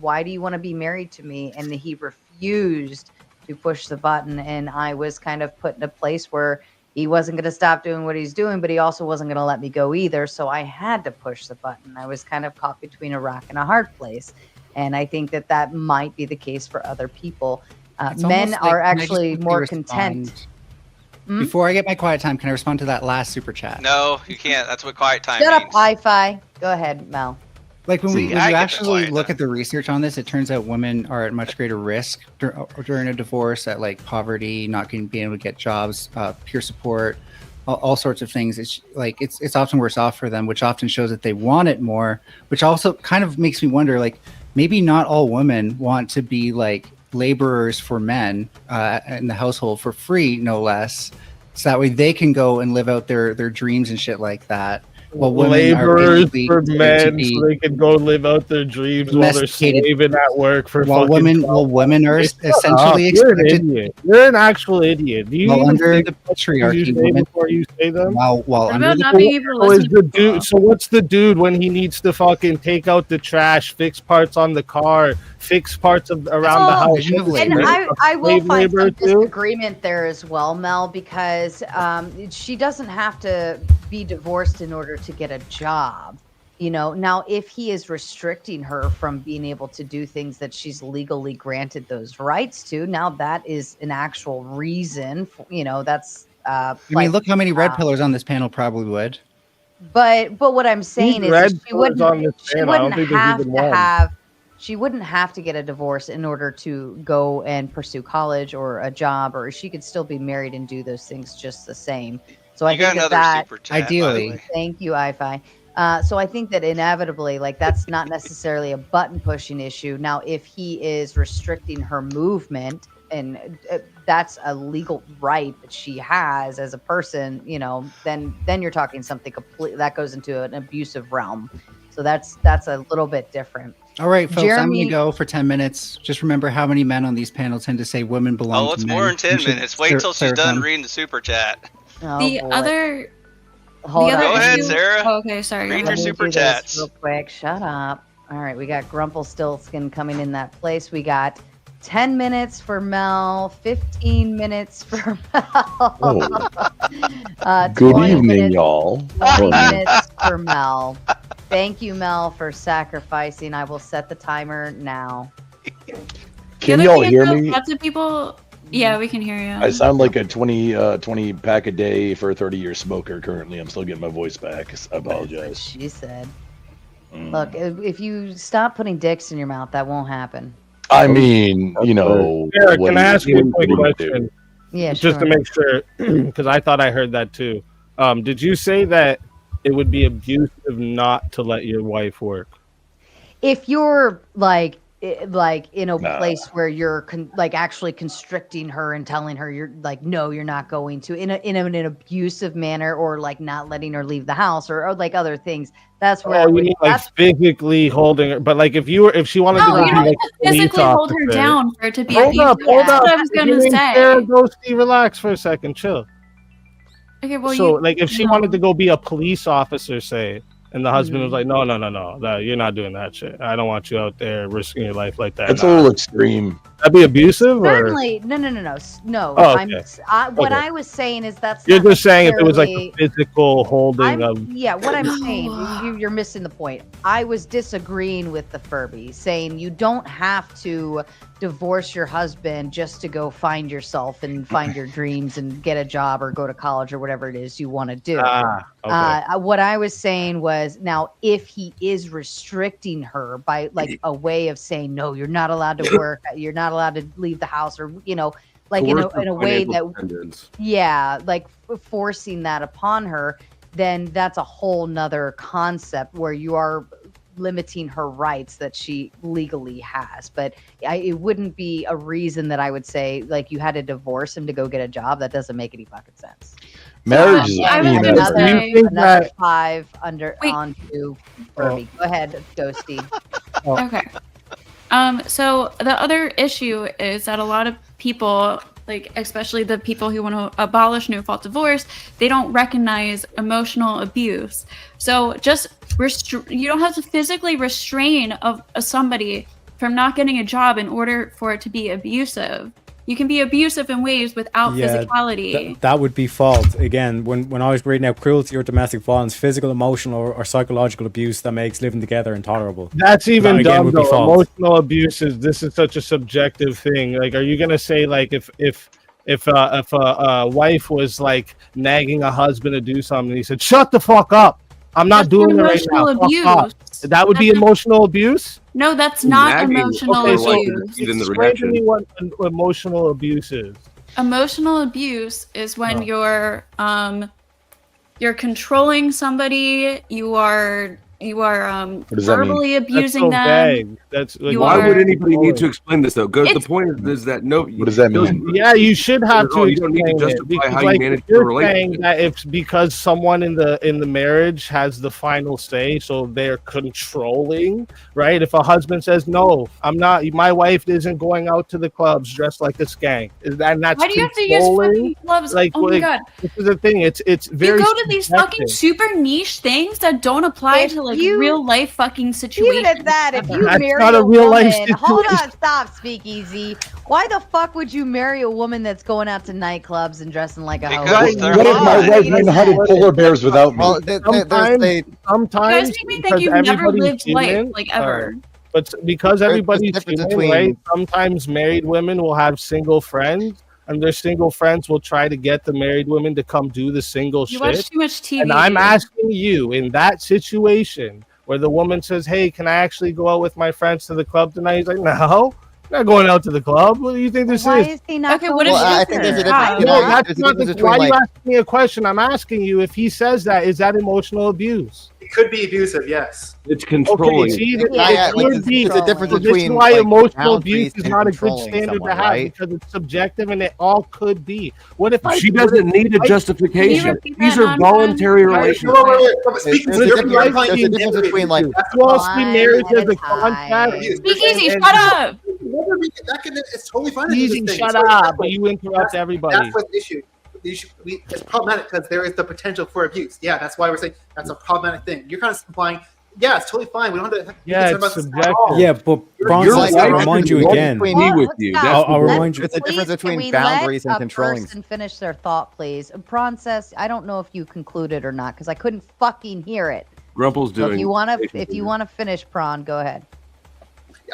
why do you want to be married to me? And he refused to push the button, and I was kind of put in a place where he wasn't going to stop doing what he's doing, but he also wasn't going to let me go either. So I had to push the button. I was kind of caught between a rock and a hard place. And I think that might be the case for other people. Men are actually more content. Before I get my quiet time, can I respond to that last super chat? No, you can't. That's what quiet time Shut means. up, Hi-Fi. Go ahead, Mel. Like when you actually look at the research on this, it turns out women are at much greater risk during a divorce, at like poverty, not being able to get jobs, peer support, all sorts of things. It's often worse off for them, which often shows that they want it more, which also kind of makes me wonder, like, maybe not all women want to be like laborers for men in the household for free, no less, so that way they can go and live out their dreams and shit like that. Well, laborers for men, so they can go live out their dreams while they're slaving at work for women are essentially You're an idiot. You're an actual idiot. Do you under the patriarchy, before you say them? What about not being able to listen to people? So what's the dude when he needs to fucking take out the trash, fix parts on the car, fix parts around the house? And I will find some disagreement there as well, Mel, because she doesn't have to be divorced in order to get a job. Now if he is restricting her from being able to do things that she's legally granted those rights to, now that is an actual reason for, that's look how many red pillars on this panel probably would. But what I'm saying is she wouldn't have to get a divorce in order to go and pursue college or a job, or she could still be married and do those things just the same. So I think that ideally, thank you, Hi-Fi. So I think that inevitably, like, that's not necessarily a button pushing issue. Now, if he is restricting her movement, and that's a legal right that she has as a person, then you're talking something completely that goes into an abusive realm. So that's a little bit different. All right, folks, I'm going to go for 10 minutes. Just remember how many men on these panels tend to say women belong to men. Oh, it's more than 10 minutes. Wait till she's done reading the super chat. Oh, Go ahead, Sarah. Oh, okay, sorry. Read your super chats. Real quick. Shut up. All right, we got Grumplestiltskin coming in that place. We got 10 minutes for Mel, 15 minutes for Mel. Good evening, y'all. 20 minutes for Mel. Thank you, Mel, for sacrificing. I will set the timer now. Can y'all hear me? Lots of people. Yeah, we can hear you. I sound like a 20 pack a day for a 30-year smoker currently. I'm still getting my voice back. I apologize. She said. Look, if you stop putting dicks in your mouth, that won't happen. I mean, Sarah, can I ask you a quick question? Yeah, just to make sure, because I thought I heard that too. Did you say that it would be abusive not to let your wife work. If you're like in a place where you're actually constricting her and telling her you're like, no, you're not going to, in an abusive manner, or like not letting her leave the house, or like other things, that's where you mean like physically holding her. But like if she wanted to No, go you be don't like have to physically hold her down for it to be Hold abusive. up. That's what I was gonna say. Ghosty, relax for a second, chill. Okay, well, So like if she wanted to go be a police officer, say, and the husband was like, no, you're not doing that shit. I don't want you out there risking your life like that. That's a little extreme. That'd be abusive, certainly or no. Oh, okay. What Okay. I was saying is that's you're not just saying if it was like a necessarily- physical holding of. Yeah, what I'm saying, you're missing the point. I was disagreeing with the Furby, saying you don't have to divorce your husband just to go find yourself and find your dreams and get a job or go to college or whatever it is you want to do. Okay. What I was saying was, now if he is restricting her by like a way of saying, no, you're not allowed to work, you're not allowed to leave the house, or like in a way that like forcing that upon her, then that's a whole nother concept where you are limiting her rights that she legally has. But it wouldn't be a reason that I would say like you had to divorce him to go get a job. That doesn't make any fucking sense. Marriage is Another 5 onto Furby. Go ahead, Ghosty. Okay. So the other issue is that a lot of people, like especially the people who want to abolish no-fault divorce, they don't recognize emotional abuse. So just you don't have to physically restrain somebody from not getting a job in order for it to be abusive. You can be abusive in ways without physicality. That would be fault. Again, when I was reading out cruelty or domestic violence, physical, emotional, or psychological abuse that makes living together intowife That's even again dumb would be though. fault. Emotional abuse this is such a subjective thing. Like, are you gonna say like if a wife was like nagging a husband to do something, and he said, "Shut the fuck up! I'm not doing it right now." Emotional Fuck abuse. off. That would be emotional abuse. No, that's not Nagging. emotional Okay, so abuse. Explain to me what emotional abuse is. Emotional abuse is when you're controlling somebody, you are verbally abusing them. Vague. That's like, why would anybody need to explain this though? The point is that no. What does that mean? Yeah, you should have to. You don't need to explain it, justify because, how you like, manage you're your relationship. saying that it's because someone in the marriage has the final say, so they're controlling, right? If a husband says, "No, I'm not. My wife isn't going out to the clubs dressed like a skank," and that's Why do you have to use fucking gloves? Like, oh my god! This is the thing. It's very. You go to these fucking super niche things that don't apply to like real life fucking situations. Even at that, if you That's marry not a a real life woman, hold situation. on, stop, Speakeasy. Why the fuck would you marry a woman that's going out to nightclubs and dressing like a hoe? What if my wife went and hunted polar bears without me? Well, Sometimes You guys make me think you've never lived life, like, ever. But because everybody's difference human, between- right? Sometimes married women will have single friends, and their single friends will try to get the married women to come do the single You shit. watch too much TV. And I'm dude. asking you, in that situation where the woman says, "Hey, can I actually go out with my friends to the club tonight?" He's like, "No, I'm not going out to the club. What do you think this Why is?" is he not? Okay, what if Well, I she's think there's a there? difference. No, There's that's a not difference the, between, why are you like- asking me a question? I'm asking you if he says that, is that emotional abuse? It could be abusive, yes. It's controlling. Okay, see, Yeah, it like, could be. there's a difference So this is between, why like, emotional boundaries abuse is and not a good controlling standard someone, to have right? because it's subjective and it all could be. What if She doesn't need a justification. repeat These that, are voluntary relationships. Speaking There's a difference between like mostly marriage One as a at a time. contract. Speak easy, And- shut up. It's totally fine. to do Easy, this thing. shut It's totally up! fine. But you interrupt everybody. That's what's the issue. It's problematic because there is the potential for abuse. Yeah, that's why we're saying that's a problematic thing. You're kind of implying, yeah, it's totally fine. We don't have to. Yeah, be concerned it's about this at subjective. all. Yeah, but Bronze, You're I'll like- remind you again. between- Me with you. Stop. That's I'll the remind you. It's a difference Please, between can we boundaries let and controlling. a person finish their thought, please. Princess, I don't know if you concluded or not because I couldn't fucking hear it. Grumple's So doing. if you wanna finish, Prawn, go ahead.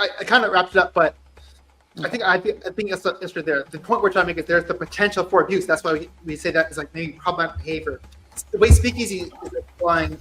I kind of wrapped it up, but I think it's right there. The point we're trying to make is there's the potential for abuse. That's why we say that is like maybe problematic behavior. The way Speakeasy is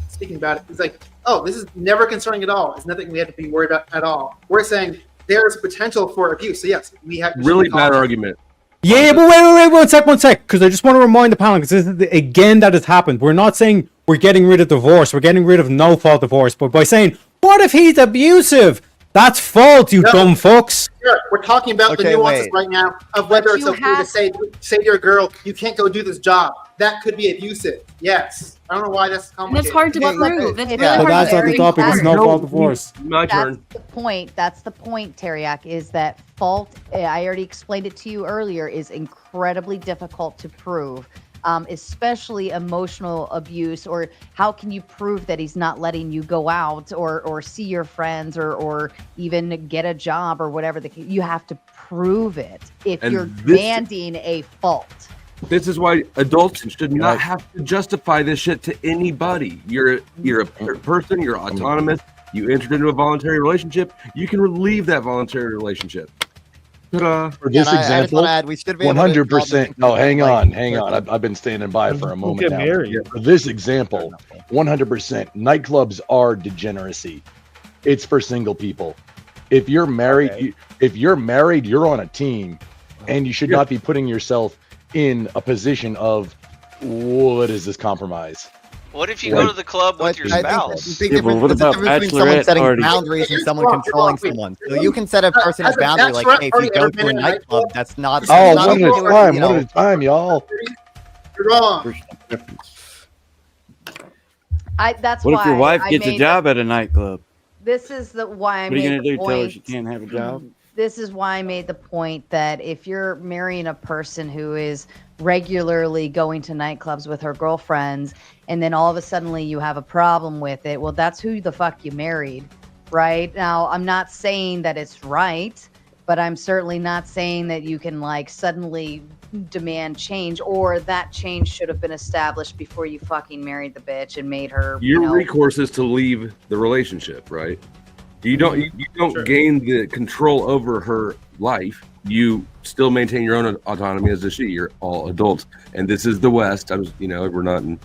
speaking about it is like, oh, this is never concerning at all. It's nothing we have to be worried about at all. We're saying there's potential for abuse. So yes, we have Really bad argument. Yeah, but wait, one sec, because I just want to remind the panel, because this is again that has happened. We're not saying we're getting rid of divorce, we're getting rid of no-fault divorce, but by saying, what if he's abusive? That's fault, you dumb fucks. Sure. We're talking about the nuances right now of whether it's okay to say to your girl, you can't go do this job. That could be abusive. Yes. I don't know why that's complicated. It's hard to prove. It's really But hard that's to not the topic. It's no-fault divorce. My turn. That's the point. That's the point, Teriak, is that fault, I already explained it to you earlier, is incredibly difficult to prove. Especially emotional abuse, or how can you prove that he's not letting you go out or see your friends or even get a job or whatever you have to prove it if you're demanding a fault. This is why adults should not have to justify this shit to anybody. You're a person, you're autonomous, you entered into a voluntary relationship, you can leave that voluntary relationship. For this example, 100%. No, hang on. I've been standing by for a moment now. For this example, 100%. Nightclubs are degeneracy. It's for single people. If you're married, you're on a team, and you should not be putting yourself in a position of what is this compromise? What if you go to the club with your spouse? There's a difference between someone setting boundaries and someone controlling someone. So you can set a personal boundary, like, hey, if you go to a nightclub, that's not. Oh, one at a time, one at a time, y'all. You're wrong. That's what why if your wife I gets a made job at a nightclub? This is why I What are you made gonna the do? Tell her point. she can't have a job? This is why I made the point that if you're marrying a person who is regularly going to nightclubs with her girlfriends, and then all of a sudden you have a problem with it, well, that's who the fuck you married, right? Now, I'm not saying that it's right, but I'm certainly not saying that you can like suddenly demand change, or that change should have been established before you fucking married the bitch and made her. Your recourse is to leave the relationship, right? You don't gain the control over her life. You still maintain your own autonomy as a she. You're all adults, and this is the West. We're not in.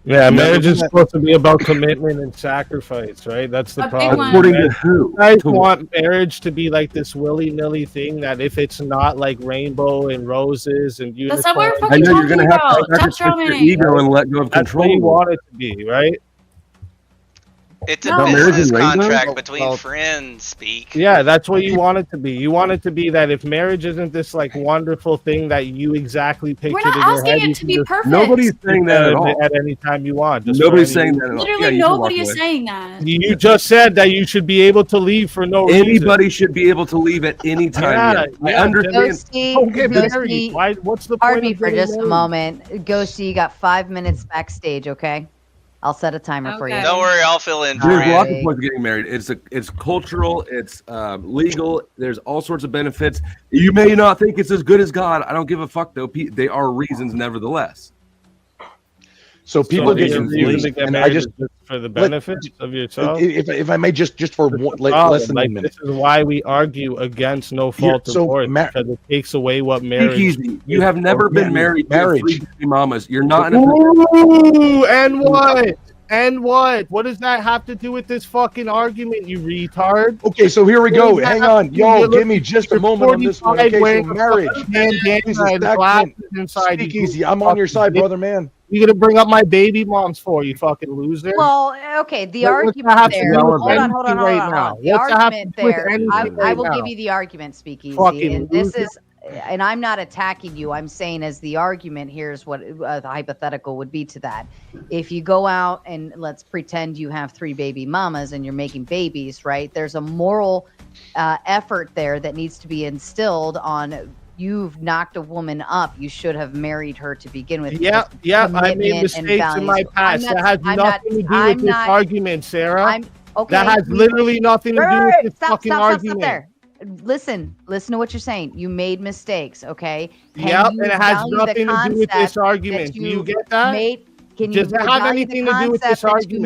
Yeah, marriage is supposed to be about commitment and sacrifice, right? That's the problem. According to who? You guys want marriage to be like this willy-nilly thing that if it's not like rainbow and roses and unicorns, that's not what we're fucking talking about. Stop strawmanning. Ego and let go of That's control. what you want it to be, right? It's a business contract between friends, speak. Yeah, that's what you want it to be. You want it to be that if marriage isn't this like wonderful thing that you exactly pictured in your head, it to be perfect. Nobody's saying that at all. At any time you want. Nobody's saying that at all. Literally, nobody is saying that. You just said that you should be able to leave for no reason. Anybody should be able to leave at any time. I understand. Don't get married. What's the point? Pardon me for just a moment. Ghosty, you got 5 minutes backstage, okay? I'll set a timer for you. Don't worry, I'll fill in. There's lots of points of getting married. It's cultural. It's legal. There's all sorts of benefits. You may not think it's as good as God. I don't give a fuck though. They are reasons, nevertheless. So people get confused, and I just for the benefit of yourself. If I may, just for less than a minute. This is why we argue against no fault divorce, because it takes away what marriage. Easy. You have never been married. Three mamas. You're not in a. Ooh, and what? And what? What does that have to do with this fucking argument, you retard? Okay, so here we go. Hang on. Y'all, give me just a moment on this one. Okay, so marriage. Speak easy. I'm on your side, brother, man. You gonna bring up my baby moms for, you fucking loser? Well, okay, the argument there. Hold on. The argument there. I will give you the argument, Speakeasy. And this is, and I'm not attacking you. I'm saying as the argument, here's what the hypothetical would be to that. If you go out and let's pretend you have 3 baby mamas and you're making babies, right? There's a moral effort there that needs to be instilled on. You've knocked a woman up. You should have married her to begin with. Yeah. I made mistakes in my past. That has nothing to do with this argument, Sarah. Okay. That has literally nothing to do with this fucking argument. Stop there. Listen to what you're saying. You made mistakes, okay? And it has nothing to do with this argument. Do you get that? Does it have anything to do with this argument?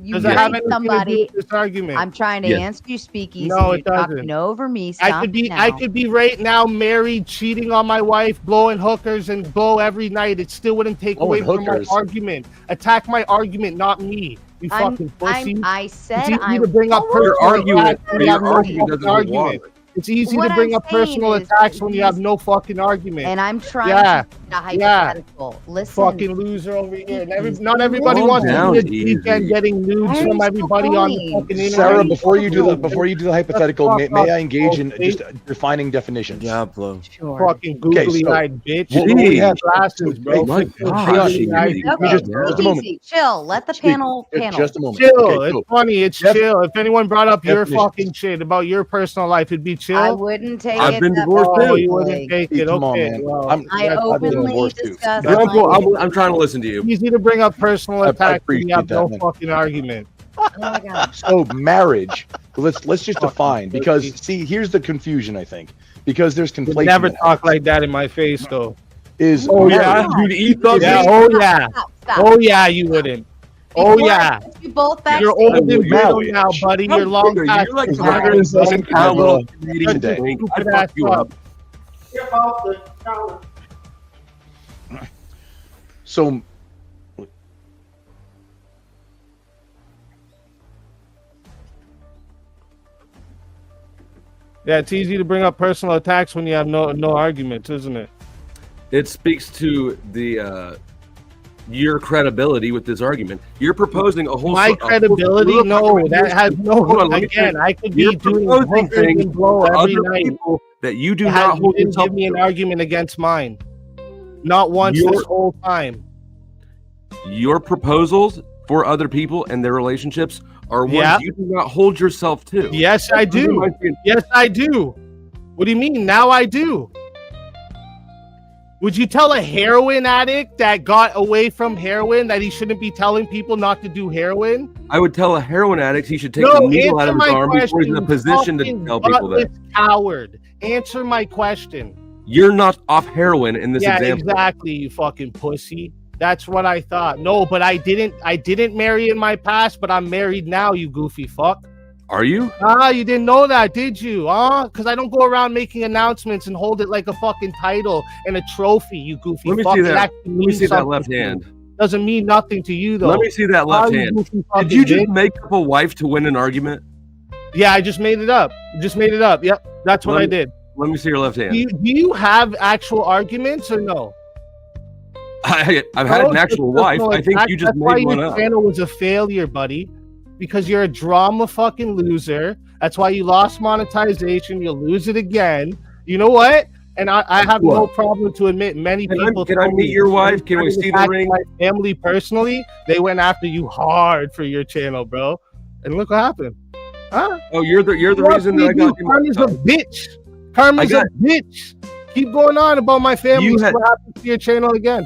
You married somebody. This argument? I'm trying to answer you, Speakeasy. No, it doesn't. You're talking over me. I could be right now married, cheating on my wife, blowing hookers, and blow every night. It still wouldn't take away from my argument. Attack my argument, not me. You fucking pussy. I said I to bring up your argument. Your argument doesn't argument. It's easy What to bring I'm up personal saying is attacks when you have no fucking argument. And I'm trying Yeah, to be hypothetical. Listen. Fucking loser over here. And not everybody wants to be a weekend getting nudes from everybody on the fucking internet. Sarah, before you do the hypothetical, may I engage in just defining definitions? Yeah, bro. Sure. Fucking googly-eyed bitch. What we have glasses, bro. My gosh. Just a moment. Easy. Chill. Let the panel. Just a moment. Chill. Okay, It's funny. It's chill. If anyone brought up your Definitions. fucking shit about your personal life, it'd be chill. I wouldn't take I've it. been that divorced far. too. You wouldn't take it. Come on, Okay. man. Well, I I've been openly divorced too. discuss. I'm trying to listen to you. It's easy to bring up personal I attacks when you have appreciate no that, man. fucking argument. Oh my God. So marriage. Let's just define, because see, here's the confusion. I think because there's You conflation. never talk like that in my face, though. Is Oh yeah, You'd eat those. yeah. Oh yeah. Stop. Oh yeah, you wouldn't. Oh Before I yeah. put you both You're backstage. old and brittle marriage. now, buddy. You're long past. You're like the 107 pound little eating Shut today. your I stupid fuck ass you up. up. so. Yeah, it's easy to bring up personal attacks when you have no arguments, isn't it? It speaks to the your credibility with this argument. You're proposing a whole. My credibility? No, that has no. Hold on, let me Again, finish. I could You're be doing proposing hookers things and blow for every other night. people that you do You not hold didn't yourself give me an to. argument against mine. Not once Your- this whole time. Your proposals for other people and their relationships are ones Yeah. you do not hold yourself to. Yes, I do. Yes, I do. What do you mean? Now I do. Would you tell a heroin addict that got away from heroin that he shouldn't be telling people not to do heroin? I would tell a heroin addict he should take No, the needle out answer of his my arm before he's in a question, position to fucking tell people that. buttless coward. Answer my question. You're not off heroin in this Yeah, example. exactly, you fucking pussy. That's what I thought. No, but I didn't marry in my past, but I'm married now, you goofy fuck. Are you? Ah, you didn't know that, did you? Because I don't go around making announcements and hold it like a fucking title and a trophy, you goofy Let me fuck. see It that. actually Let me means see that something left to you. hand. Doesn't mean nothing to you, though. Let me see that left Ah, you hand. goofy Did fucking you just bitch. make up a wife to win an argument? Yeah, I just made it up. Yep, that's what I did. Let me see your left hand. Do you have actual arguments or no? I've had No, an actual it's wife. I think that's- you just that's why made one your up. channel was a failure, buddy. Because you're a drama fucking loser. That's why you lost monetization. You'll lose it again. You know what? And I have no What? problem to admit many people. Can I told me meet your wife? Can we you see the attacked ring? My family personally, they went after you hard for your channel, bro. And look what happened. Huh? Oh, you're the What reason that I do you got do? you. Karma's a bitch. Karma's I got- a bitch. Keep going on about my family. You See had- what happened to your channel again?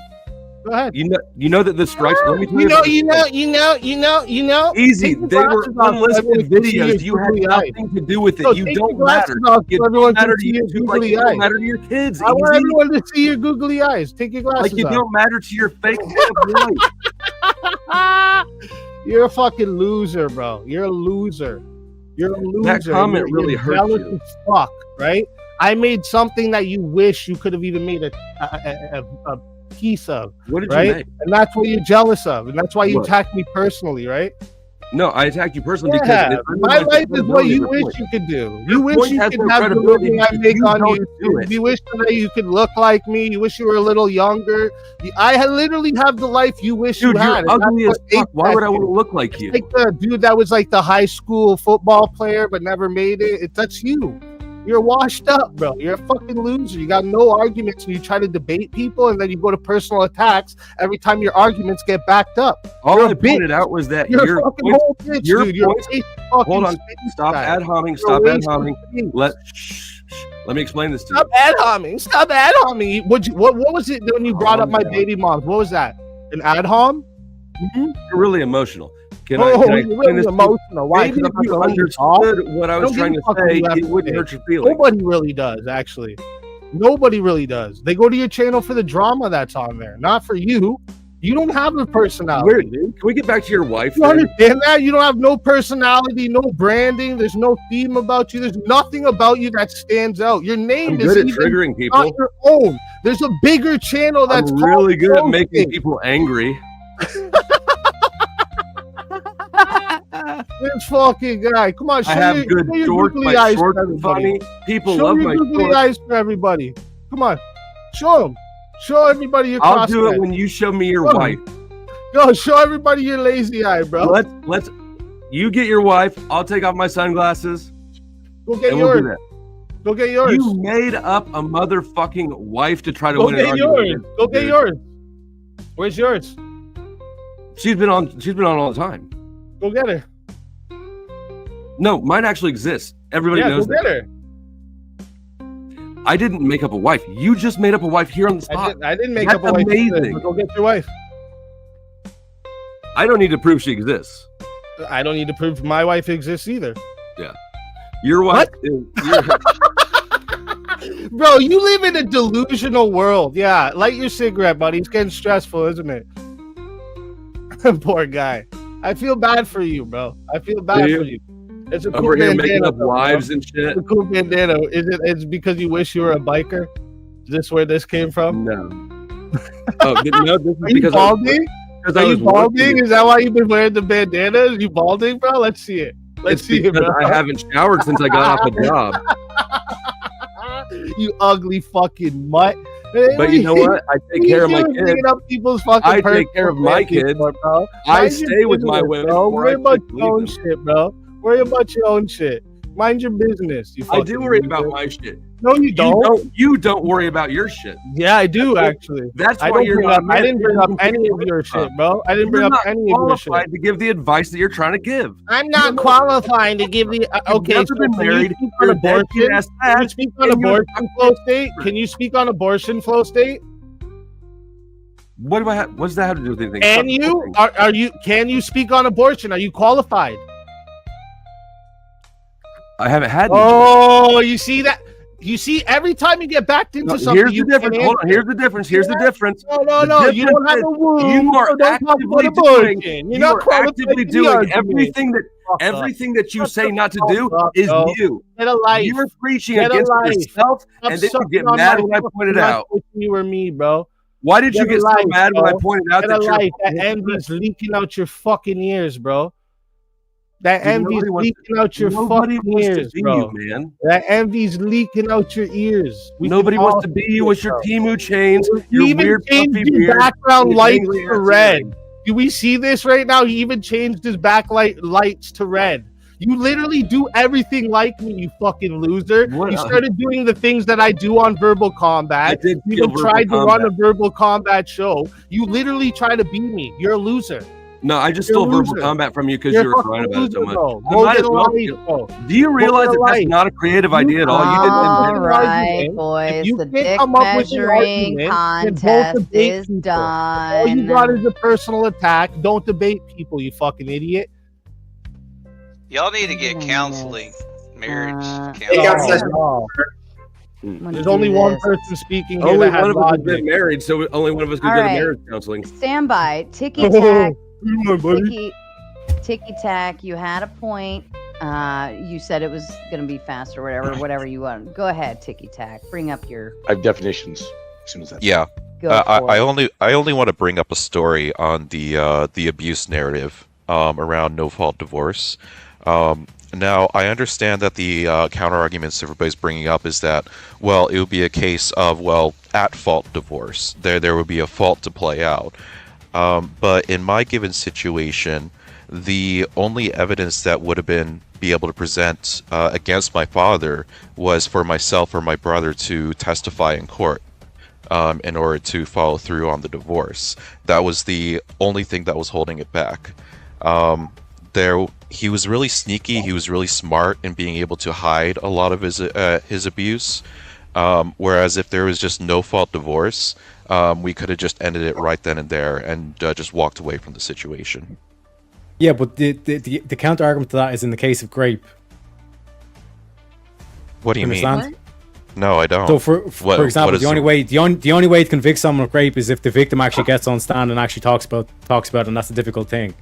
Go ahead. You know that the strikes. Let me tell You know. Easy. Take your They were glasses off so unlisted everyone can see your videos. You had googly eyes. nothing to do with it. No, You take your don't glasses matter. off You so everyone don't matter can to see your YouTube like googly you don't eyes. matter to your kids. I want Easy. everyone to see your googly eyes. Take your glasses Like you off. don't matter to your fake life. You're a fucking loser, bro. You're a loser. You're a loser. That comment You're really hurt jealous you. as fuck, right? I made something that you wish you could have even made a piece of. What did you right? make? And that's what you're jealous of, and that's why you What? attacked me personally, right? No, I attacked you personally Yeah, because my life is what you wish you could do. You wish point you has could no have the credibility living I because make you on don't do YouTube. it. You wish that you could look like me. You wish you were a little younger. Literally have the life you wish Dude, you had. you're and ugly that's as what fuck. Why would I hates want to you. look like you? Like the dude that was like the high school football player but never made it. That's you. You're washed up, bro. You're a fucking loser. You got no arguments and you try to debate people and then you go to personal attacks every time your arguments get backed up. All You're I a bitch. pointed out was that You're your a fucking points- whole bitch, your dude. You're a points- waste of fucking Hold on. space Stop guy. ad homing. You're a Stop ad waste of homing. space. Let me explain this to Stop ad homing. Stop ad homing. What was it when you brought up my baby moms? What was that? An ad hom? you. You're really emotional. Can Oh, I you're explain really this to you? emotional. Why? Maybe 'Cause if I'm you not letting you talk? understood what I was don't trying give to a fuck what say, you have it to wouldn't say. hurt your feelings. Nobody really does, actually. Nobody really does. They go to your channel for the drama that's on there, not for you. You don't have a personality. Weird, dude. Can we get back to your wife? You then? understand that? You don't have no personality, no branding. There's no theme about you. There's nothing about you that stands out. Your name I'm is good at even triggering people. not your own. There's a bigger channel that's I'm really good at making Proceedings. people angry. This fucking guy. Come on, show I have your, good show your shorts. googly My eyes shorts for are everybody. funny. People Show love your my googly shorts. eyes for everybody. Come on, show them. Show everybody your. I'll do cross-eyed. it when you show me your Go. wife. Go show everybody your lazy eye, bro. Let's. You get your wife. I'll take off my sunglasses. Go get and yours. We'll do that. Go get yours. You made up a motherfucking wife to try to Go win an get argument. yours. Go get yours. Where's yours? She's been on all the time. Go get her. No, mine actually exists. Everybody knows go get that. her. I didn't make up a wife. You just made up a wife here on the spot. I didn't make That's up a wife. amazing. Go get your wife. I don't need to prove she exists. I don't need to prove my wife exists either. Yeah. Your wife is Bro, you live in a delusional world. Yeah, light your cigarette, buddy. It's getting stressful, isn't it? Poor guy. I feel bad for you, bro. I feel bad for you. It's a cool over here bandana, making up though, wives bro. and shit. It's a cool bandana. Is it? It's because you wish you were a biker. Is this where this came from? No. Oh, no, this is Are you because balding? because Are you balding? Is that why you've been wearing the bandana? Are you balding, bro? Let's see it. Let's see it, bro. I haven't showered since I got off the job. You ugly fucking mutt. But you know what? I take care of my kids. Up people's fucking I take care of my kids. bro. I Mind your stay with my business, women. bro. before Worry I about leave your own them. shit, bro. Worry about your own shit. Mind your business. You I fucking do worry loser. about my shit. No, you don't. You don't worry about your shit. Yeah, I do actually. That's I why don't you're bring not. up. I didn't bring up any of your shit, bro. I didn't bring You're up not any of your shit. qualified to give the advice that you're trying to give. I'm not qualifying to give the. Okay, never so been can married. you speak on You're a dead abortion? kid-ass Can you ass, speak on and you're- abortion flow state? Can you speak on abortion flow state? What do I have? What does that have to do with anything? Can you? Are you? Can you speak on abortion? Are you qualified? I haven't had. any. Oh, you see that? You see, every time you get backed into No, something, here's the you difference. can't Hold on. answer. Here's the difference. Here's the difference. No. The You don't have difference a is womb. You are so don't talk about actively abortion. doing. You're You not are qualified actively to be doing arguing. everything that you Shut say the not to fuck do up, is bro. you. Get a life. You're preaching Get a against life. yourself, Stop and then you sucking get on mad my when I fucking point it nuts out. like You or me, bro. Why did you a get so life, mad when I bro. pointed out Get that a you're life. That fucking envy's leaking out your fucking ears, bro. That envy's nobody wants leaking out your Nobody fucking wants to ears, be bro. you, man. That envy's leaking out your ears. We Nobody can wants all to be see you it, with your bro. Timu chains, He your even weird changed puffy his beard, background and lights angry to ass red. earrings. Do we see this right now? He even changed his backlight lights to red. You literally do everything like me, you fucking loser. What You a- started doing the things that I do on Verbal Combat. I did You kill even Verbal tried to run Combat. a Verbal Combat show. You literally try to beat me. You're a loser. No, I just You're a stole verbal loser. combat from you because You're you a were crying fucking about it so loser, much. bro. I Go might get as a well life, kill- bro. Do you Go realize get a that that's life. not a creative idea at all? You didn't All invent it. right, boys. you The can't dick come up with an measuring argument, then don't contest debate is people. All you done. got is a personal attack. Don't debate people, you fucking idiot. Y'all need to get counseling, marriage Hey, guys, counseling. Oh, Wanna there's do only one this. person speaking here Only that has one of us has logic. been married, so only one of us could All go to right. marriage counseling. Stand by. Ticky tack. Come on, buddy. Ticky tack. You had a point. You said it was going to be fast or whatever you want. Go ahead, Ticky tack. Bring up your. I have definitions as soon as that. Yeah. Go I for it. only want to bring up a story on the abuse narrative around no fault divorce. Now I understand that the counter arguments everybody's bringing up is that, well, it would be a case of, well, at fault divorce. There would be a fault to play out. But in my given situation, the only evidence that would have be able to present against my father was for myself or my brother to testify in court in order to follow through on the divorce. That was the only thing that was holding it back. He was really sneaky. He was really smart in being able to hide a lot of his abuse. Whereas if there was just no fault divorce, we could have just ended it right then and there and just walked away from the situation. Yeah, but the counter argument to that is in the case of Grape. What do you mean? Understand? No, I don't. So for example, what is the only way to convict someone of rape is if the victim actually gets on stand and actually talks about it, and that's a difficult thing.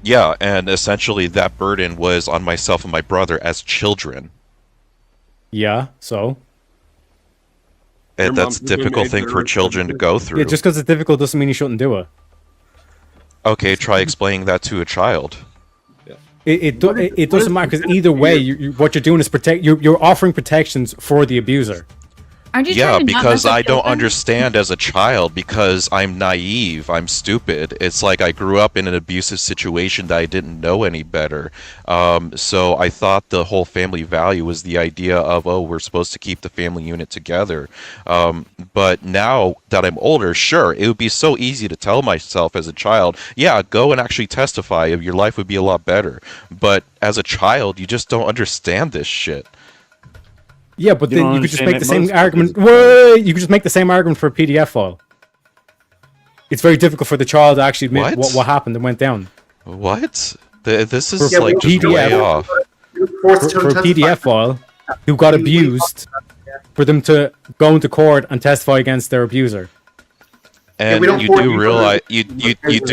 Yeah, and essentially that burden was on myself and my brother as children. Yeah, so And that's a difficult thing for children to go through. yeah, just because it's difficult doesn't mean you shouldn't do it. Okay, try explaining that to a child. It doesn't matter because either way, what you're doing is you're offering protections for the abuser. Aren't you Yeah, trying to not because mess up I don't children? understand as a child, because I'm naive, I'm stupid. It's like I grew up in an abusive situation that I didn't know any better. So I thought the whole family value was the idea of, oh, we're supposed to keep the family unit together. But now that I'm older, sure, it would be so easy to tell myself as a child, yeah, go and actually testify, your life would be a lot better. But as a child, you just don't understand this shit. Yeah, but then you could just make the same argument. You could just make the same argument for a PDF file. It's very difficult for the child to actually admit what happened and went down. What? This is For like just way off. For a PDF file who got abused, for them to go into court and testify against their abuser. And you do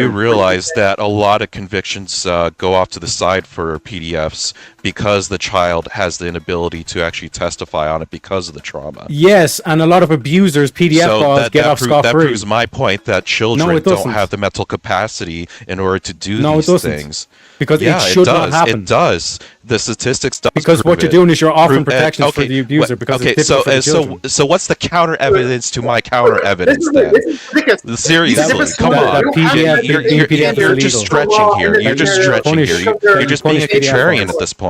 realize that a lot of convictions go off to the side for PDFs because the child has the inability to actually testify on it because of the trauma. Yes, and a lot of abusers PDF files get off scot-free. That proves my point that children don't have the mental capacity in order to do these things. Because it should not happen. It does. The statistics does. Because what you're doing is you're offering protections for the abuser. Because it's different for the children. So what's the counter evidence to my counter evidence then? Seriously, come on. You're just stretching here. You're just stretching here. You're just being a contrarian at this point.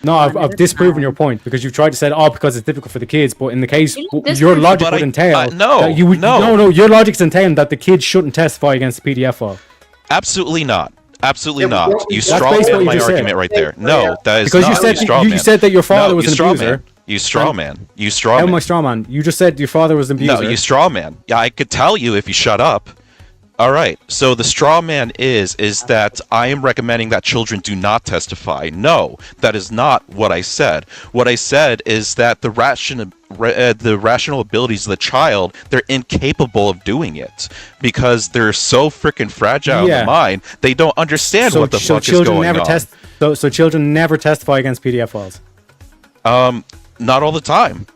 No, I've disproven your point because you've tried to say, because it's difficult for the kids. But in the case, your logic would entail your logic's entailing that the kids shouldn't testify against the PDF file. Absolutely not. Absolutely not. You strawman my argument right there. No, that is because not you said that your father was an abuser. You strawman. You strawman. How am I strawman? You just said your father was an abuser. No, you strawman. Yeah, I could tell you if you shut up. All right. So the straw man is that I am recommending that children do not testify. No, that is not what I said. What I said is that the rational abilities of the child, they're incapable of doing it because they're so freaking fragile in the mind. They don't understand what the fuck is going on. So children never testify against PDF files. Not all the time.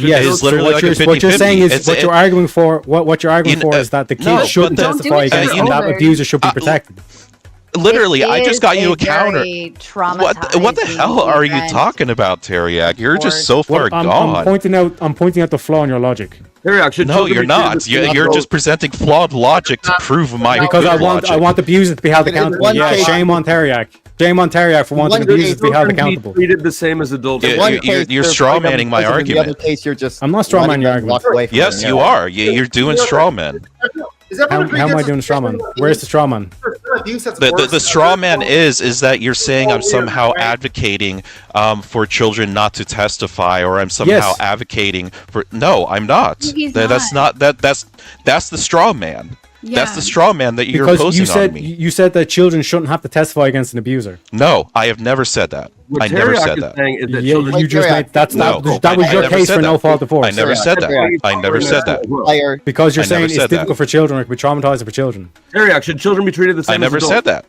Yeah, what you're saying is what you're arguing for. What you're arguing for is that the kids shouldn't testify against, and that abuser should be protected. Literally, I just got you a counter. What the hell are you talking about, Teriak? You're just so far gone. I'm pointing out the flaw in your logic. No, you're not. You're just presenting flawed logic to prove my because I want the abusers to be held accountable. Yeah, shame on Teriak. Shame on Teriak for wanting abusers to be held accountable. Treated the same as adultery. You're strawmanning my argument. In the other case, you're just I'm not strawmanning your argument. Yes, you are. You're doing strawman. How am I doing strawman? Where's the strawman? The strawman is that you're saying I'm somehow advocating for children not to testify, or I'm somehow advocating for. No, I'm not. That's not. That's the strawman. Yeah. That's the straw man that you're posing on me. You said that children shouldn't have to testify against an abuser. No, I have never said that. What I never said that. That was your case for no fault divorce. I never said that. I never said that. Because you're saying it's difficult for children, it could be traumatizing for children. Teriak, should children be treated the same? I never said that.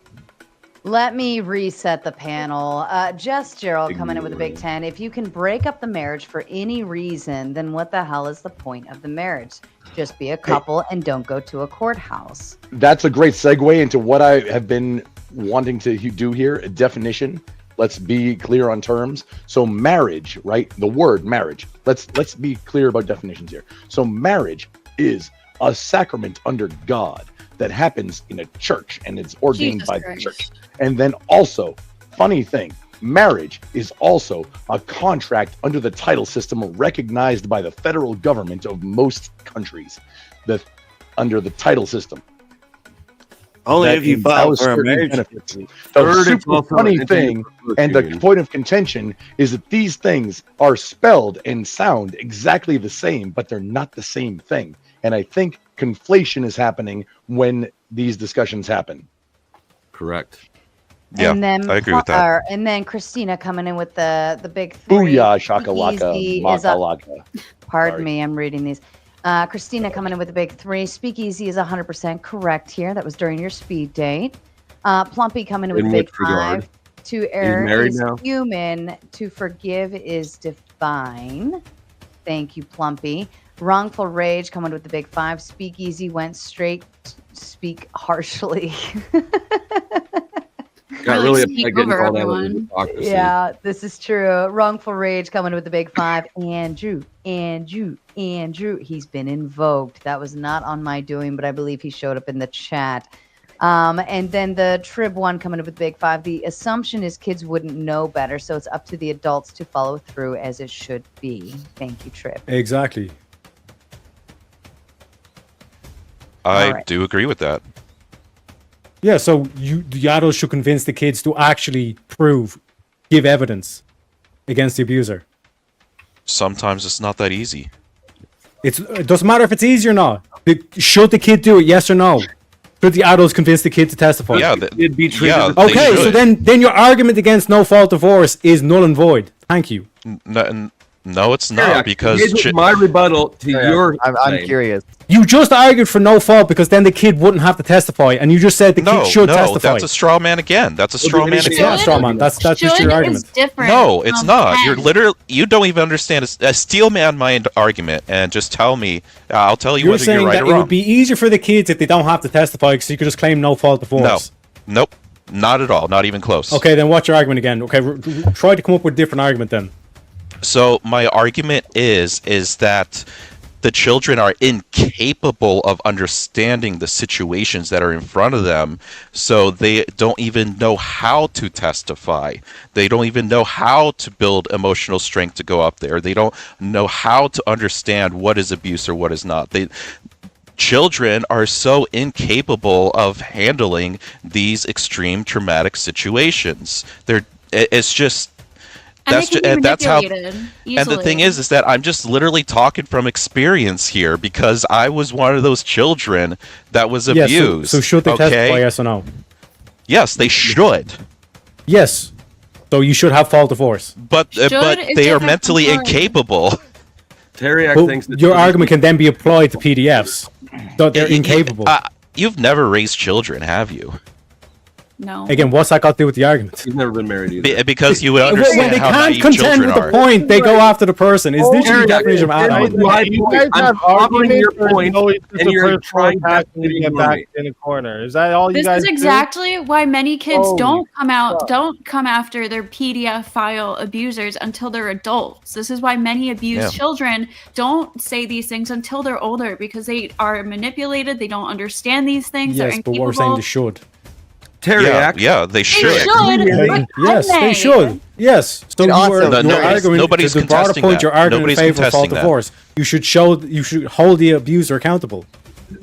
Let me reset the panel. Jess Gerald coming in with a Big 10. If you can break up the marriage for any reason, then what the hell is the point of the marriage? Just be a couple and don't go to a courthouse. That's a great segue into what I have been wanting to do here. A definition. Let's be clear on terms. So marriage, right? The word marriage. Let's be clear about definitions here. So marriage is a sacrament under God that happens in a church, and it's ordained by the church. And then also, funny thing, marriage is also a contract under the title system recognized by the federal government of most countries, under the title system. Only if you file for a marriage. The super funny thing, and the point of contention, is that these things are spelled and sound exactly the same, but they're not the same thing. And I think conflation is happening when these discussions happen. Correct. Yeah, I agree with that. And then Christina coming in with the big three. Booyah, shakalaka, makalaka. Pardon me, I'm reading these. Christina coming in with the big three. Speakeasy is 100% correct here. That was during your speed date. Plumpy coming in with the big five. To err is human. To forgive is divine. Thank you, Plumpy. Wrongful rage coming with the big five. Speakeasy went straight. Speak harshly. Got really really speak upset getting over called out of everyone. hypocrisy. Yeah, this is true. Wrongful Rage coming with the big 5. Andrew. He's been invoked. That was not on my doing, but I believe he showed up in the chat. And then the Trib one coming up with the big 5. The assumption is kids wouldn't know better, so it's up to the adults to follow through as it should be. Thank you, Trib. Exactly. I do agree with that. Yeah, so the adults should convince the kids to actually give evidence against the abuser. Sometimes it's not that easy. It doesn't matter if it's easy or not. Should the kid do it? Yes or no? Should the adults convince the kid to testify? Yeah, it'd be treated. Okay, so then your argument against no fault divorce is null and void. Thank you. No, it's not because my rebuttal to your. I'm curious. You just argued for no fault because then the kid wouldn't have to testify, and you just said the kid should testify. That's a straw man again. That's a straw man It's again. not a straw man. That's just your argument. No, it's not. You don't even understand. Steel man my argument and just tell me. I'll tell you whether you're right or it wrong. would be easier for the kids if they don't have to testify because you could just claim no fault divorce. Nope, not at all. Not even close. Okay, then what's your argument again? Okay, try to come up with a different argument then. So my argument is that the children are incapable of understanding the situations that are in front of them, so they don't even know how to testify. They don't even know how to build emotional strength to go up there. They don't know how to understand what is abuse or what is not. Children are so incapable of handling these extreme traumatic situations. It's just. That's how. And the thing is that I'm just literally talking from experience here because I was one of those children that was abused. So should they testify? Yes or no? Yes, they should. Yes. So you should have fault divorce. But they are mentally incapable. Teriak thinks that your argument can then be applied to PDFs. So they're incapable. You've never raised children, have you? No. Again, what's that got to do with the argument? He's never been married either. Because you would understand how naive contend children with the are. point, they go after the person. Is literally the definition of adult. You guys have offering your point, and you're trying to get back in a corner. Is that all you This guys is do? exactly why many kids don't come after their PDF file abusers until they're adults. This is why many abused children don't say these things until they're older because they are manipulated. They don't understand these things. They're Yes, but incapable. we're saying they should. Teriak. Yeah, they should. Yes, they should. Yes. So nobody's the broader contesting point, that. you're arguing Nobody's in favor of fault contesting that. divorce. You should hold the abuser accountable. Do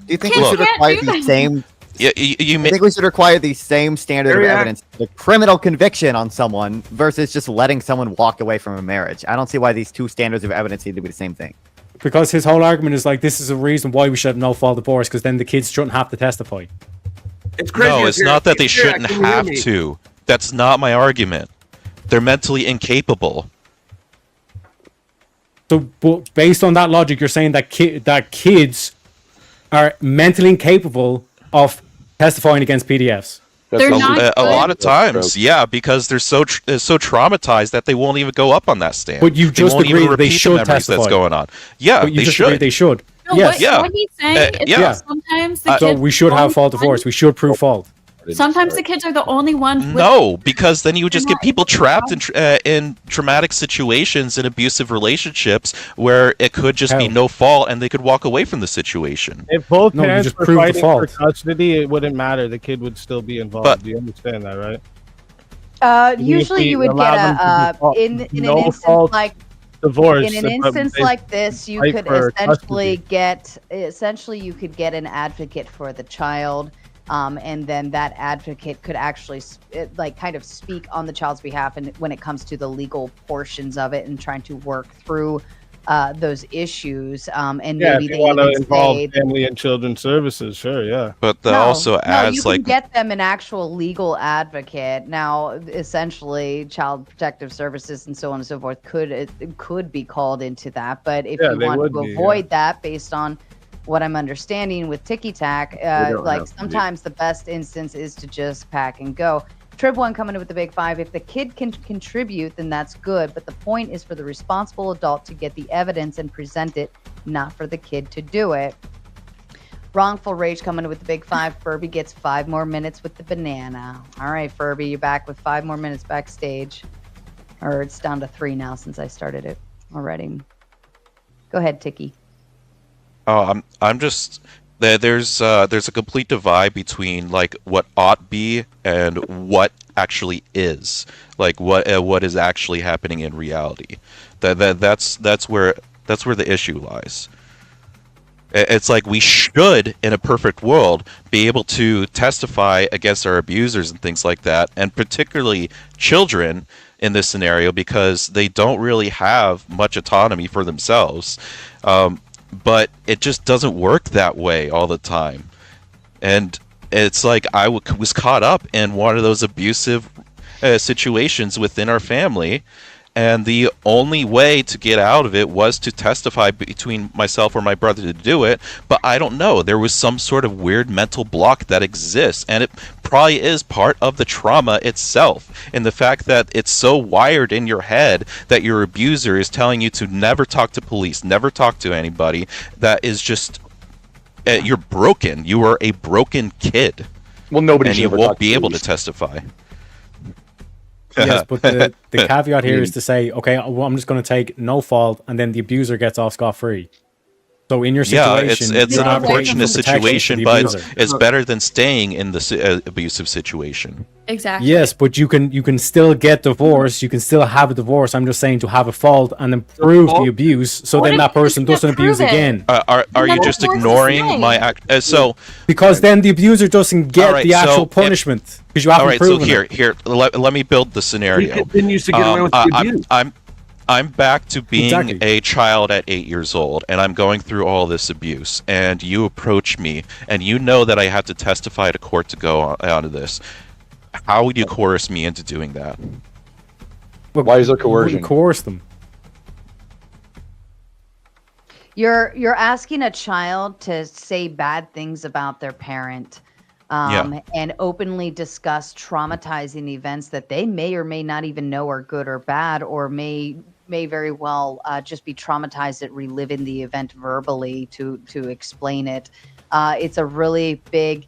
you think we should require the same? I think we should require the same standard of evidence, the criminal conviction on someone versus just letting someone walk away from a marriage. I don't see why these two standards of evidence need to be the same thing. Because his whole argument is like, this is a reason why we should have no fault divorce, because then the kids shouldn't have to testify. It's crazy. No, it's not that they shouldn't have to. That's not my argument. They're mentally incapable. So, but based on that logic, you're saying that kids are mentally incapable of testifying against PDFs. They're not a lot of times, yeah, because they're so traumatized that they won't even go up on that stand. But you just agreed that they should testify. That's going on. Yeah, but you they just should. agreed they should. No, yes. what he's saying is that sometimes the So kids we should have fault divorce. We should prove fault. Sometimes the kids are the only ones. No, because then you would just get people trapped in traumatic situations in abusive relationships where it could just be no fault and they could walk away from the situation. If both parents were fighting for custody, it wouldn't matter. The kid would still be involved. Do you understand that, right? Usually you would get in an instance like divorce. In an instance like this, you could essentially get an advocate for the child. And then that advocate could actually kind of speak on the child's behalf and when it comes to the legal portions of it and trying to work through those issues. And maybe if you want to involve family and children's services, sure, yeah. But that also adds you can get them an actual legal advocate. Now, essentially, Child Protective Services and so on and so forth could be called into that. But if you want to avoid that, based on what I'm understanding with Ticky Tack, sometimes the best instance is to just pack and go. Trib one coming in with the big 5. If the kid can contribute, then that's good. But the point is for the responsible adult to get the evidence and present it, not for the kid to do it. Wrongful Rage coming with the big 5. Furby gets 5 more minutes with the banana. All right, Furby, you're back with 5 more minutes backstage. Or it's down to 3 now since I started it already. Go ahead, Tiki. Oh, I'm just there's a complete divide between like what ought be and what actually is, like what is actually happening in reality. That's where the issue lies. It's like we should, in a perfect world, be able to testify against our abusers and things like that, and particularly children in this scenario because they don't really have much autonomy for themselves. But it just doesn't work that way all the time. And it's like I was caught up in one of those abusive situations within our family, and the only way to get out of it was to testify between myself or my brother to do it. But I don't know. There was some sort of weird mental block that exists, and it probably is part of the trauma itself, in the fact that it's so wired in your head that your abuser is telling you to never talk to police, never talk to anybody. That is just you're broken. You are a broken kid. Well, nobody and should you ever won't talk be to able to police. testify. Yes, but the caveat here is to say, okay, well, I'm just going to take no fault, and then the abuser gets off scot-free. So in your situation, it's you're an advocating unfortunate for protection for situation, the but abuser. it's better than staying in the abusive situation. Exactly. Yes, but you can still get divorced. You can still have a divorce. I'm just saying to have a fault and then prove the abuse, so What then if that you person can't doesn't abuse prove it? again. Are you just ignoring my act? So Because then the abuser doesn't get All right, the actual so if- punishment because you haven't all right, so proven it. here, let me build the scenario. He continues to get away with the abuse. I'm back to being Exactly. a child at 8 years old, and I'm going through all this abuse, and you approach me, and you know that I have to testify to court to go on to this. How would you coerce me into doing that? Why is there You wouldn't coercion? coerce them. You're asking a child to say bad things about their parent, and openly discuss traumatizing events that they may or may not even know are good or bad, or may very well just be traumatized at reliving the event verbally to explain it. It's a really big.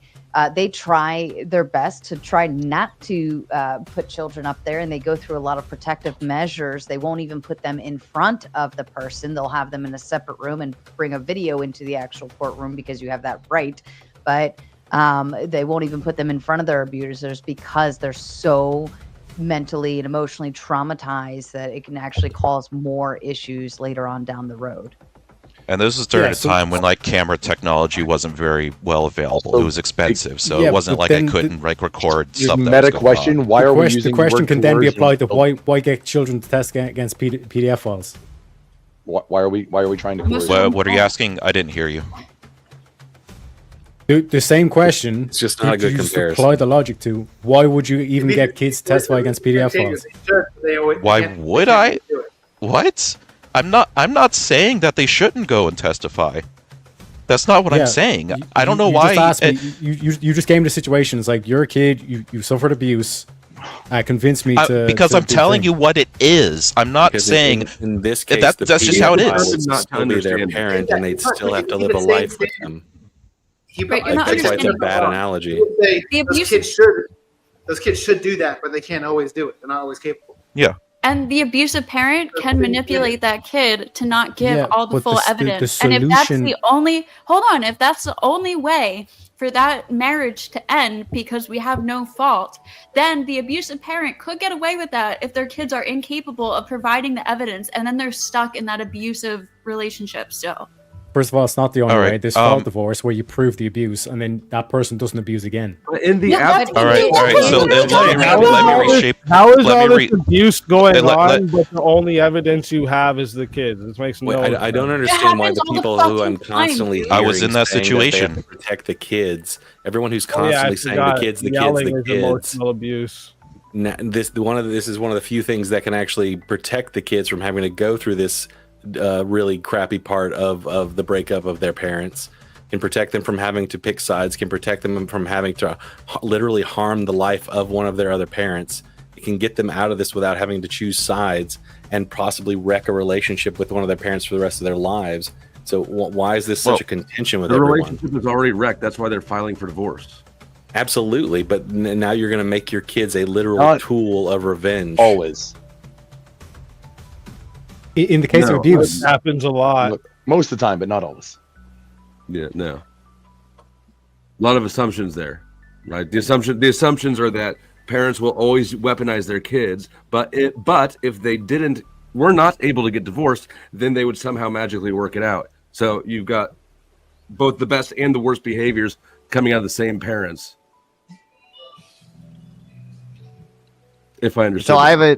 They try their best to try not to put children up there, and they go through a lot of protective measures. They won't even put them in front of the person. They'll have them in a separate room and bring a video into the actual courtroom because you have that right. But they won't even put them in front of their abusers because they're so mentally and emotionally traumatized that it can actually cause more issues later on down the road. And this was during a time when like camera technology wasn't very well available. It was expensive, so it wasn't like I couldn't like record stuff. Meta question: Why are we using the question word can then be coercion? applied to why get children to test against PDF files? Why are we trying to coerce? What are you asking? I didn't hear you. The same question. It's just not a good comparison. Apply the logic to why would you even get kids to testify against PDF files? Why would I? What? I'm not saying that they shouldn't go and testify. That's not what I'm saying. I don't know why. Just asked me, you just came to situations like you're a kid, you suffered abuse. Convinced me to because I'm telling you what it is. I'm not Because saying in this case, that's just how it pedophile is. would still be their parent, and they'd still have to live a life with them. Right, you're not That's why it's a understanding. bad analogy. Those kids should do that, but they can't always do it. They're not always capable. Yeah. And the abusive parent can manipulate that kid to not give all the but full the evidence. And if that's solution- the only, hold on, if that's the only way for that marriage to end because we have no fault, then the abusive parent could get away with that if their kids are incapable of providing the evidence, and then they're stuck in that abusive relationship still. First of all, it's not the only All right, way. There's fault divorce where you prove the abuse and then that person doesn't abuse again. In the All right. So let me reshape. How is let all me this abuse going let- on, but the only evidence you have is the kids? This makes no I don't sense. understand why the people who I'm constantly I was hearing in that saying they have situation. to protect the kids. Everyone who's Oh, yeah, I constantly saying forgot. the kids, the Yelling kids, is the kids. emotional abuse. This is one of the few things that can actually protect the kids from having to go through this really crappy part of the breakup of their parents. Can protect them from having to pick sides. Can protect them from having to literally harm the life of one of their other parents. It can get them out of this without having to choose sides and possibly wreck a relationship with one of their parents for the rest of their lives. So why is this such a contention with the everyone? relationship is already wrecked. That's why they're filing for divorce. Absolutely, but now you're going to make your kids a literal tool of revenge. Always. In the case of abuse, it happens a lot. Most of the time, but not always. Yeah, no. A lot of assumptions there, right? The assumptions are that parents will always weaponize their kids, but if they were not able to get divorced, then they would somehow magically work it out. So you've got both the best and the worst behaviors coming out of the same parents. If I understand.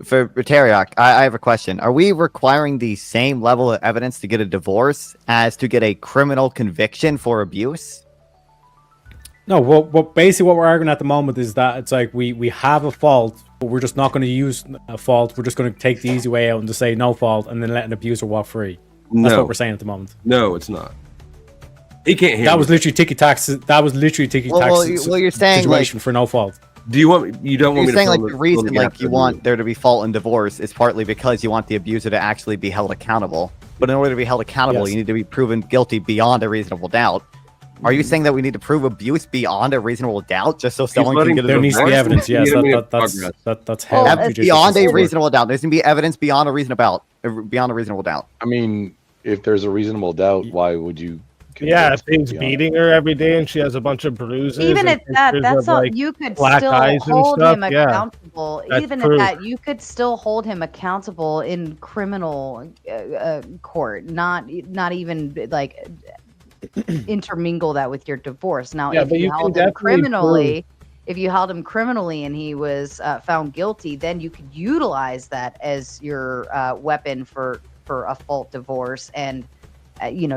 For Teriak, I have a question. Are we requiring the same level of evidence to get a divorce as to get a criminal conviction for abuse? No, well, basically what we're arguing at the moment is that it's like we have a fault, but we're just not going to use a fault. We're just going to take the easy way out and just say no fault and then let an abuser walk free. That's what we're saying at the moment. No, it's not. He can't handle That was literally ticky-tack. That was literally ticky-tack Well, you're saying situation for no fault. You don't want me You're to saying fill like the- the reason fill the like gap you in want there to be fault in divorce is partly because you want the abuser to actually be held accountable. But in order to be held accountable, Yes. you need to be proven guilty beyond a reasonable doubt. Are you saying that we need to prove abuse beyond a reasonable doubt just so someone can get a There needs to be divorce? evidence. Yes, that's how. Evidence beyond a reasonable doubt. There's gonna be evidence beyond a reasonable doubt. I mean, if there's a reasonable doubt, why would you? Yeah, if he's beating her every day and she has a bunch of bruises. Even and at that, pictures that's of, all. like, You could black still eyes and hold stuff, him yeah. accountable. That's Even proof. at that, you could still hold him accountable in criminal court. Not even like intermingle that with your divorce. Now, Yeah, if but you you can held him definitely criminally, if you held him criminally and he was found guilty, then you could utilize that as your weapon for a fault divorce and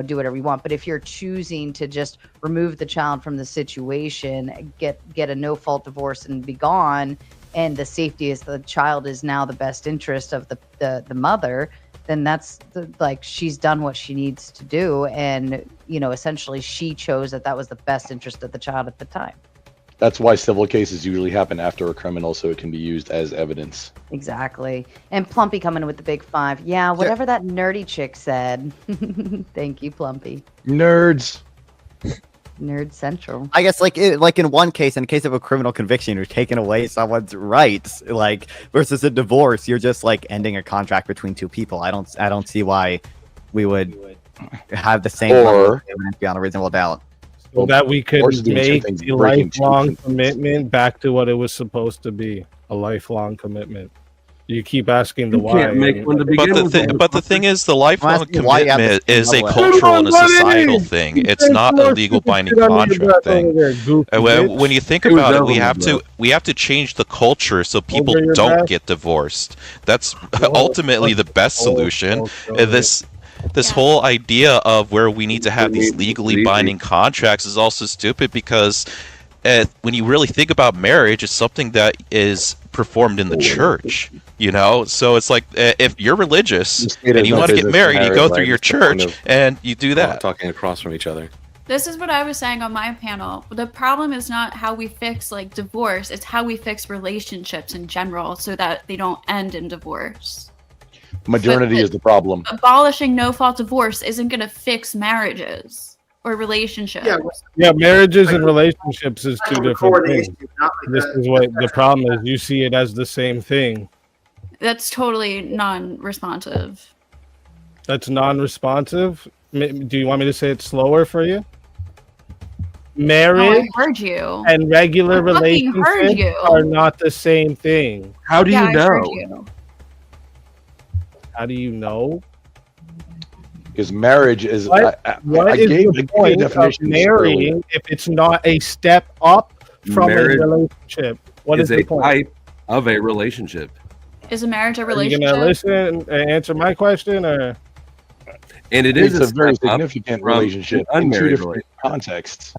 do whatever you want. But if you're choosing to just remove the child from the situation, get a no fault divorce and be gone, and the safety is the child is now the best interest of the mother, then that's like she's done what she needs to do, and essentially she chose that was the best interest of the child at the time. That's why civil cases usually happen after a criminal, so it can be used as evidence. Exactly. And Plumpy coming in with the big 5. Yeah, whatever that nerdy chick said. Thank you, Plumpy. Nerds. Nerd Central. I guess like in one case, in case of a criminal conviction, you're taking away someone's rights, like versus a divorce, you're just like ending a contract between two people. I don't see why we would have the same level of evidence beyond a reasonable doubt. So that we could divorce is doing two make things, the breaking two lifelong things. commitment back to what it was supposed to be, a lifelong commitment. You keep asking the why. But the thing is, the lifelong asking why you have commitment the is a same level. cultural and a Come on, societal buddy! thing. You It's said not a first legal you binding sit under your contract breath over thing. there, goofy When you think It was about it, over, we have to change the culture so people Over your don't breath. get divorced. That's ultimately the best solution. This whole idea of where we need to have these legally binding contracts is also stupid because when you really think about marriage, it's something that is performed in the church, So it's like if you're religious and you want to get married, you go through your church and you do that. Talking across from each other. This is what I was saying on my panel. The problem is not how we fix like divorce, it's how we fix relationships in general so that they don't end in divorce. Modernity is the problem. Abolishing no fault divorce isn't going to fix marriages or relationships. Yeah, marriages and relationships is two different things. This is what the problem is. You see it as the same thing. That's totally non-responsive. That's non-responsive. Do you want me to say it slower for you? Marriage I heard you. and regular I fucking heard relationships you. are not the same thing. How do Yeah, you I heard know? you. How do you know? Because marriage is. What I is gave the the point of definition marrying if it's not a step up from Marriage a relationship? What is a the point? type of a relationship. Is a marriage a Are you relationship? gonna listen and answer my question, or? And it It's is a very step up significant from relationship an in two unmarried different contexts.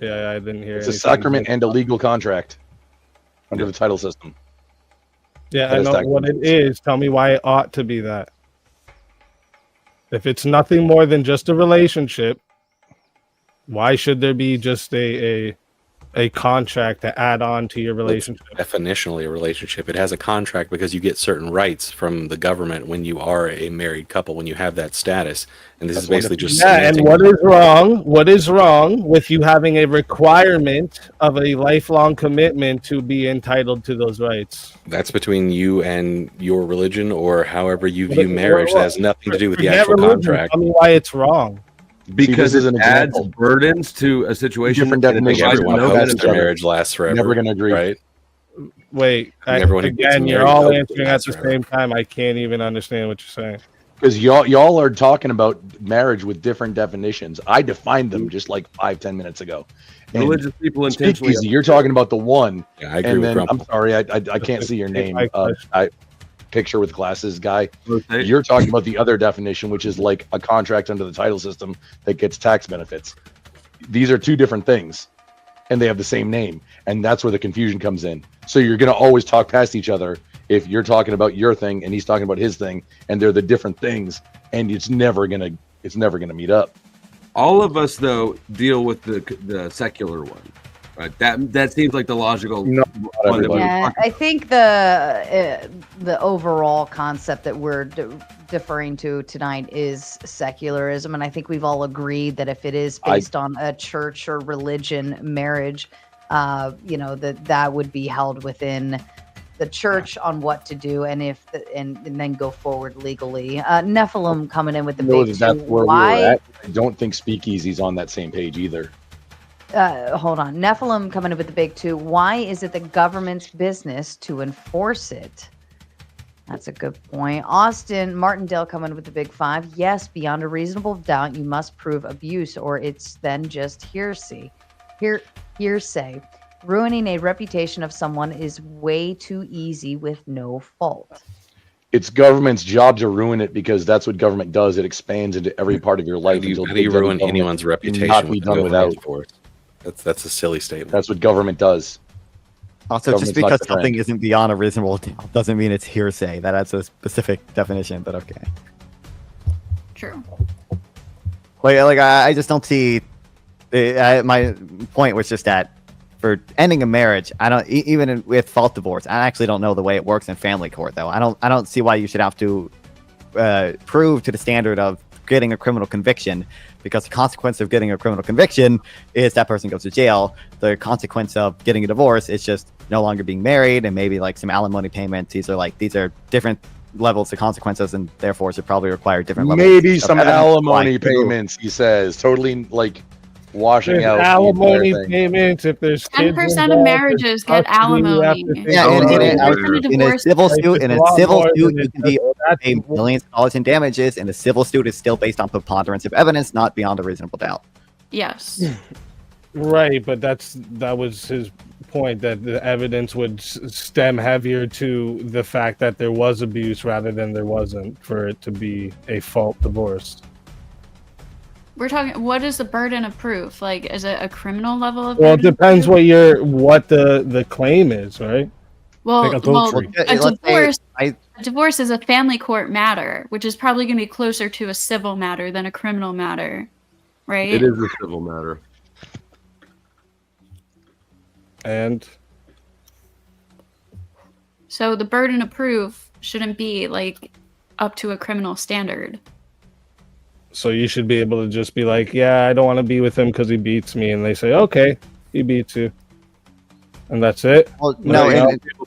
Yeah, I didn't hear. It's a anything. sacrament and a legal contract under the title system. Yeah, That I is know what it sacrament. is. Tell me why it ought to be that. If it's nothing more than just a relationship, why should there be just a a contract to add on to your relationship. It's definitionally a relationship. It has a contract because you get certain rights from the government when you are a married couple, when you have that status. And this is basically just and what is wrong? What is wrong with you having a requirement of a lifelong commitment to be entitled to those rights? That's between you and your religion, or however you view marriage. That has nothing to do with the actual contract. Tell me why it's wrong. Because it adds burdens to a situation. Different definition. Everyone hopes their marriage lasts forever. Never going to agree, right? Wait, again, you're all answering at the same time. I can't even understand what you're saying. Because y'all are talking about marriage with different definitions. I defined them just like 5-10 minutes ago. And religious people intentionally. You're talking about the one. Yeah, I agree with Grumple. I'm sorry, I can't see your name. Picture with glasses guy. You're talking about the other definition, which is like a contract under the title system that gets tax benefits. These are two different things, and they have the same name, and that's where the confusion comes in. So you're going to always talk past each other if you're talking about your thing and he's talking about his thing, and they're the different things, and it's never gonna meet up. All of us though deal with the secular one. Right. That seems like the logical. One. Yeah, I think the overall concept that we're deferring to tonight is secularism, and I think we've all agreed that if it is based on a church or religion marriage, that would be held within the church on what to do, and and then go forward legally. Nephilim coming in with the big that's where why? We're at. I don't think Speakeasy's on that same page either. Hold on. Nephilim coming in with the big two. Why is it the government's business to enforce it? That's a good point. Austin Martindale coming with the big 5. Yes, beyond a reasonable doubt, you must prove abuse, or it's then just hearsay. Hearsay. Ruining a reputation of someone is way too easy with no fault. It's government's job to ruin it because that's what government does. It expands into every part of your life. How do you ruin anyone's reputation? Not be done without. That's a silly statement. That's what government does. Also, just because something isn't beyond a reasonable doubt doesn't mean it's hearsay. That adds a specific definition, but okay. True. I just don't see. My point was just that for ending a marriage, I don't even with fault divorce. I actually don't know the way it works in family court, though. I don't see why you should have to prove to the standard of getting a criminal conviction, because the consequence of getting a criminal conviction is that person goes to jail. The consequence of getting a divorce is just no longer being married and maybe like some alimony payments. These are different levels of consequences, and therefore should probably require different levels. Maybe some alimony payments, he says, totally like washing out alimony payments. If there's 10% of marriages get alimony. Yeah, in a civil suit, you can be paid millions of dollars in damages, and a civil suit is still based on preponderance of evidence, not beyond a reasonable doubt. Yes. Right, but that was his point, that the evidence would stem heavier to the fact that there was abuse rather than there wasn't, for it to be a fault divorce. We're talking, what is the burden of proof? Like, is it a criminal level of Well, it depends what the claim is, right? Well, like a divorce is a family court matter, which is probably going to be closer to a civil matter than a criminal matter, right? It is a civil matter. And so the burden of proof shouldn't be like up to a criminal standard. So you should be able to just be like, yeah, I don't want to be with him because he beats me. And they say, okay, he beats you. And that's it. Well, no,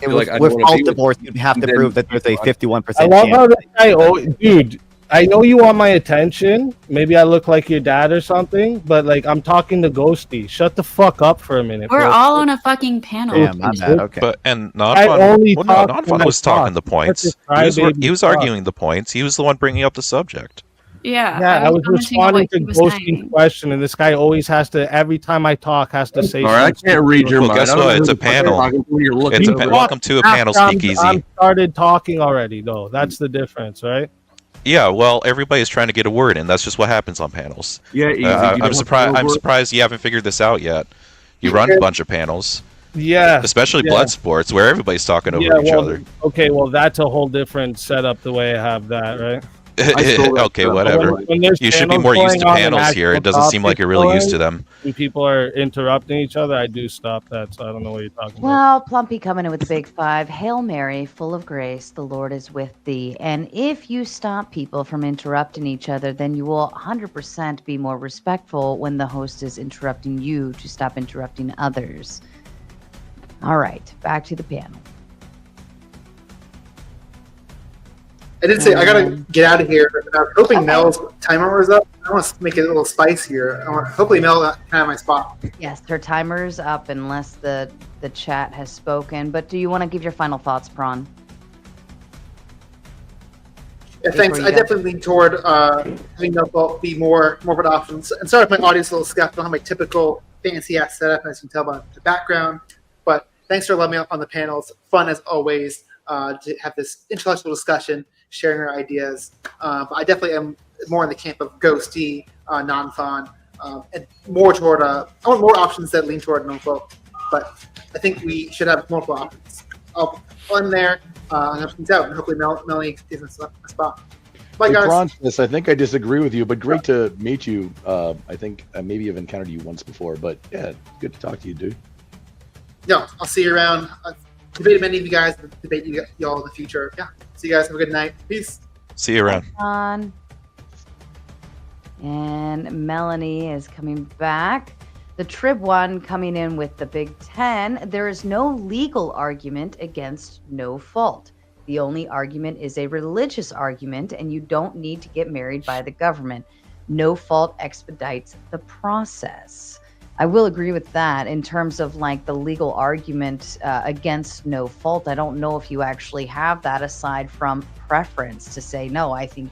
with fault divorce, you'd have to prove that there's a 51% chance. I love how this guy, dude, I know you want my attention. Maybe I look like your dad or something, but like, I'm talking to Ghosty. Shut the fuck up for a minute. We're all on a fucking panel. Yeah, my bad. Okay. But Non-Fun was talking the points. He was arguing the points. He was the one bringing up the subject. Yeah, I was responding to Ghosty's question, and this guy always has to, every time I talk, has to say. All right, I can't read your mind. Guess what? It's a panel. Welcome to a panel, Speakeasy. I started talking already, though. That's the difference, right? Yeah, well, everybody's trying to get a word in. That's just what happens on panels. Yeah, easy. I'm surprised you haven't figured this out yet. You run a bunch of panels. Yeah. Especially blood sports, where everybody's talking over each other. Okay, well, that's a whole different setup, the way I have that, right? Okay, whatever. You should be more used to panels here. It doesn't seem like you're really used to them. When people are interrupting each other, I do stop that, so I don't know what you're talking about. Well, Plumpy coming in with the big five. Hail Mary, full of grace, the Lord is with thee. And if you stop people from interrupting each other, then you will 100% be more respectful when the host is interrupting you to stop interrupting others. All right, back to the panel. I did say I gotta get out of here. I'm hoping Mel's timer was up. I want to make it a little spicier. Hopefully Mel can have my spot. Yes, her timer's up unless the chat has spoken. But do you want to give your final thoughts, Prawn? Yeah, thanks. I definitely lean toward having no fault be more of an option. And sorry if my audience is a little scuffed. I don't have my typical fancy ass setup, as you can tell by the background. But thanks for letting me on the panels. Fun as always to have this intellectual discussion, sharing our ideas. But I definitely am more in the camp of ghosty, non-fun, and more toward. I want more options that lean toward no fault. But I think we should have multiple options. I'll end there. And hopefully Melanie gives us a spot. Bye, guys. Francis, I think I disagree with you, but great to meet you. I think maybe I've encountered you once before, but yeah, good to talk to you, dude. Yeah, I'll see you around. Debate many of you guys. Debate you all in the future. Yeah. See you guys. Have a good night. Peace. See you around. And Melanie is coming back. The Trib one coming in with the Big 10. There is no legal argument against no fault. The only argument is a religious argument, and you don't need to get married by the government. No fault expedites the process. I will agree with that in terms of like the legal argument against no fault. I don't know if you actually have that aside from preference to say, no, I think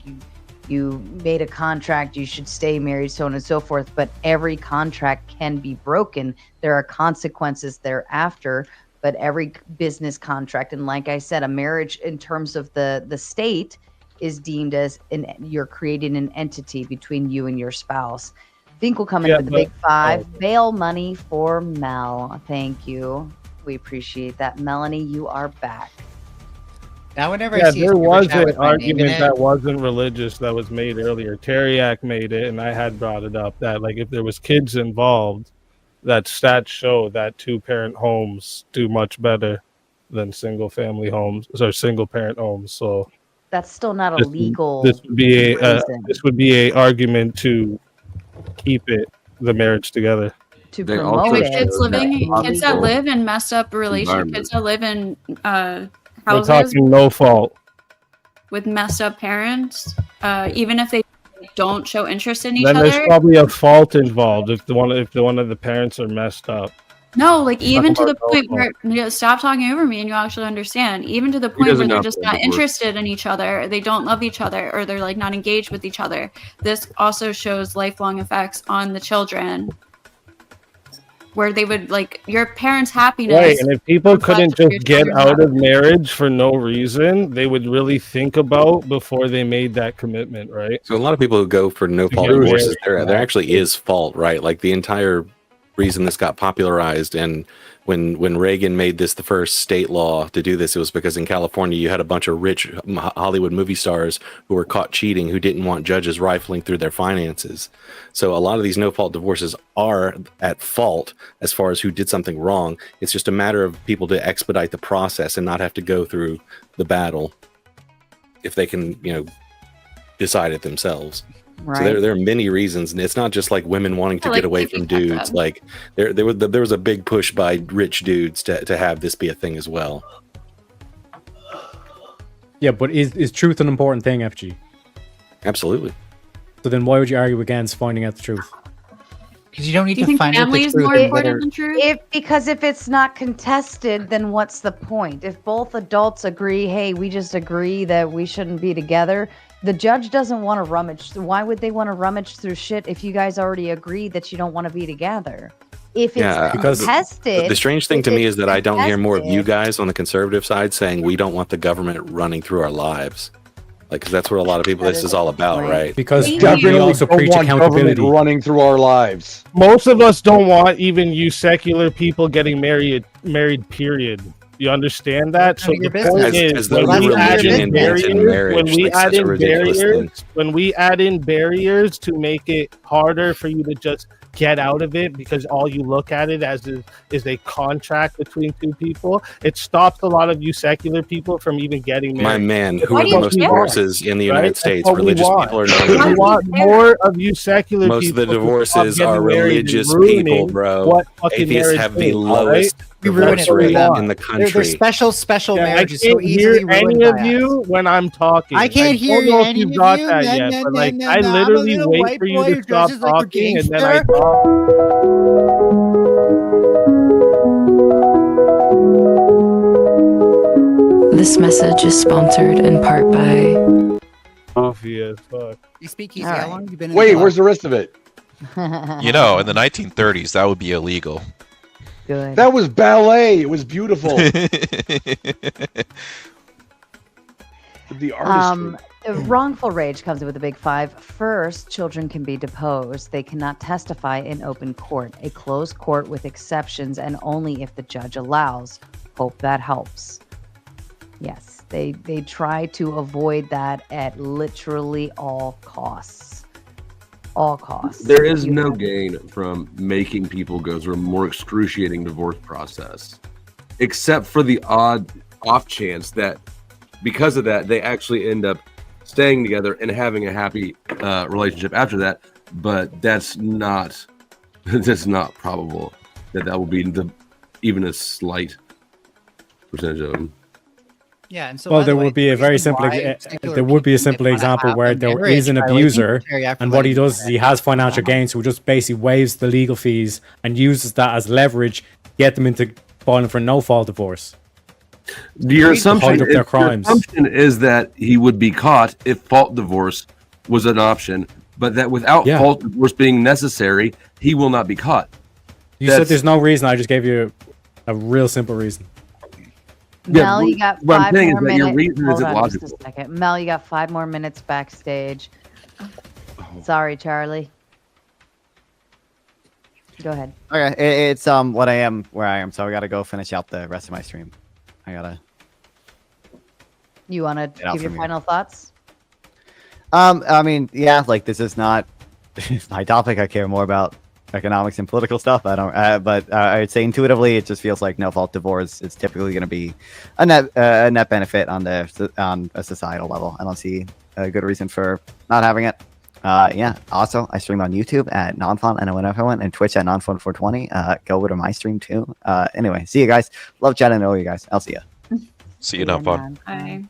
you made a contract, you should stay married, so on and so forth. But every contract can be broken. There are consequences thereafter, but every business contract, and like I said, a marriage in terms of the state is deemed as you're creating an entity between you and your spouse. Think we'll come in with the Big 5. Bail money for Mel. Thank you. We appreciate that. Melanie, you are back. Now, whenever I see there was an argument that wasn't religious that was made earlier. Teriak made it, and I had brought it up that like if there was kids involved, that stats show that 2-parent homes do much better than single-family homes or single-parent homes. So that's still not a legal. This would be a argument to keep the marriage together. To promote it. Kids that live in messed up relationships, kids that live in We're houses talking no fault with messed up parents, even if they don't show interest in each then other. There's probably a fault involved if one of the parents are messed up. No, like even to the point where stop talking over me and you actually understand. Even to the point where they're just not interested in each other, they don't love each other, or they're like not engaged with each other. This also shows lifelong effects on the children, where they would like your parents' happiness. Right, and if people couldn't just get out of marriage for no reason, they would really think about before they made that commitment, right? So a lot of people who go for no fault divorces, there actually is fault, right? Like the entire reason this got popularized, and when Reagan made this the first state law to do this, it was because in California you had a bunch of rich Hollywood movie stars who were caught cheating, who didn't want judges rifling through their finances. So a lot of these no-fault divorces are at fault as far as who did something wrong. It's just a matter of people to expedite the process and not have to go through the battle if they can, decide it themselves. Right. So there are many reasons, and it's not just like women wanting to get away from dudes. Like there was a big push by rich dudes to have this be a thing as well. Yeah, but is truth an important thing, FG? Absolutely. So then why would you argue against finding out the truth? Because you don't need Do you to think find out family the is truth. more important than truth? Because if it's not contested, then what's the point? If both adults agree, hey, we just agree that we shouldn't be together, the judge doesn't want to rummage. Why would they want to rummage through shit if you guys already agree that you don't want to be together? If it's contested. The strange thing to me is that I don't hear more of you guys on the conservative side saying we don't want the government running through our lives. Like, 'cause that's what a lot of people, this is all about, right? Because we also preach accountability running through our lives. Most of us don't want even you secular people getting married, period. You understand that? So the point is, when we add in barriers, when we add in barriers to make it harder for you to just get out of it, because all you look at it as is a contract between two people, it stops a lot of you secular people from even getting married. My man, who are the most divorces in the United States? Religious people are not. We want more of you secular people. Most of the divorces are religious people, bro. Atheists have the lowest divorce rate in the country. They're special marriages. I can't so easily hear any of you when I'm talking. I can't hear I don't know if any you of got you. that No, yet, no, but no, like no, I no. I'm a literally little wait white for you boy to who stop dresses like a talking, and then I gangster. talk. This message is sponsored in part by. Goofy as fuck. You speak easy. How long have you been in Wait, the where's the rest of it? You know, in the 1930s, that would be illegal. Good. That was ballet. It was beautiful. The artistry. Wrongful rage comes with a big five. First, children can be deposed. They cannot testify in open court. A closed court with exceptions and only if the judge allows. Hope that helps. Yes, they try to avoid that at literally all costs. All costs. There is no gain from making people go through a more excruciating divorce process, except for the odd off chance that because of that, they actually end up staying together and having a happy relationship after that. But that's not probable that will be even a slight percentage of them. Yeah, and so well, there would be a very simple. There would be a simple example where there is an abuser, and what he does is he has financial gain, so he just basically waives the legal fees and uses that as leverage, get them into filing for no fault divorce. Your assumption is that he would be caught if fault divorce was an option, but that without fault divorce being necessary, he will not be caught. You said there's no reason. I just gave you a real simple reason. Mel, you got 5 more minutes. Your reason Hold isn't on logical. just a second. Mel, you got 5 more minutes backstage. Sorry, Charlie. Go ahead. Okay, it's what I am where I am, so I gotta go finish out the rest of my stream. You want to give your final thoughts? I mean, yeah, like this is not my topic. I care more about economics and political stuff. I don't, but I'd say intuitively, it just feels like no fault divorce is typically going to be a net benefit on a societal level. I don't see a good reason for not having it. Yeah. Also, I stream on YouTube at Nonfont and everyone, and Twitch at Nonfont420. Go over to my stream too. Anyway, see you guys. Love chatting to all you guys. I'll see you. See you, Nonfont. Bye.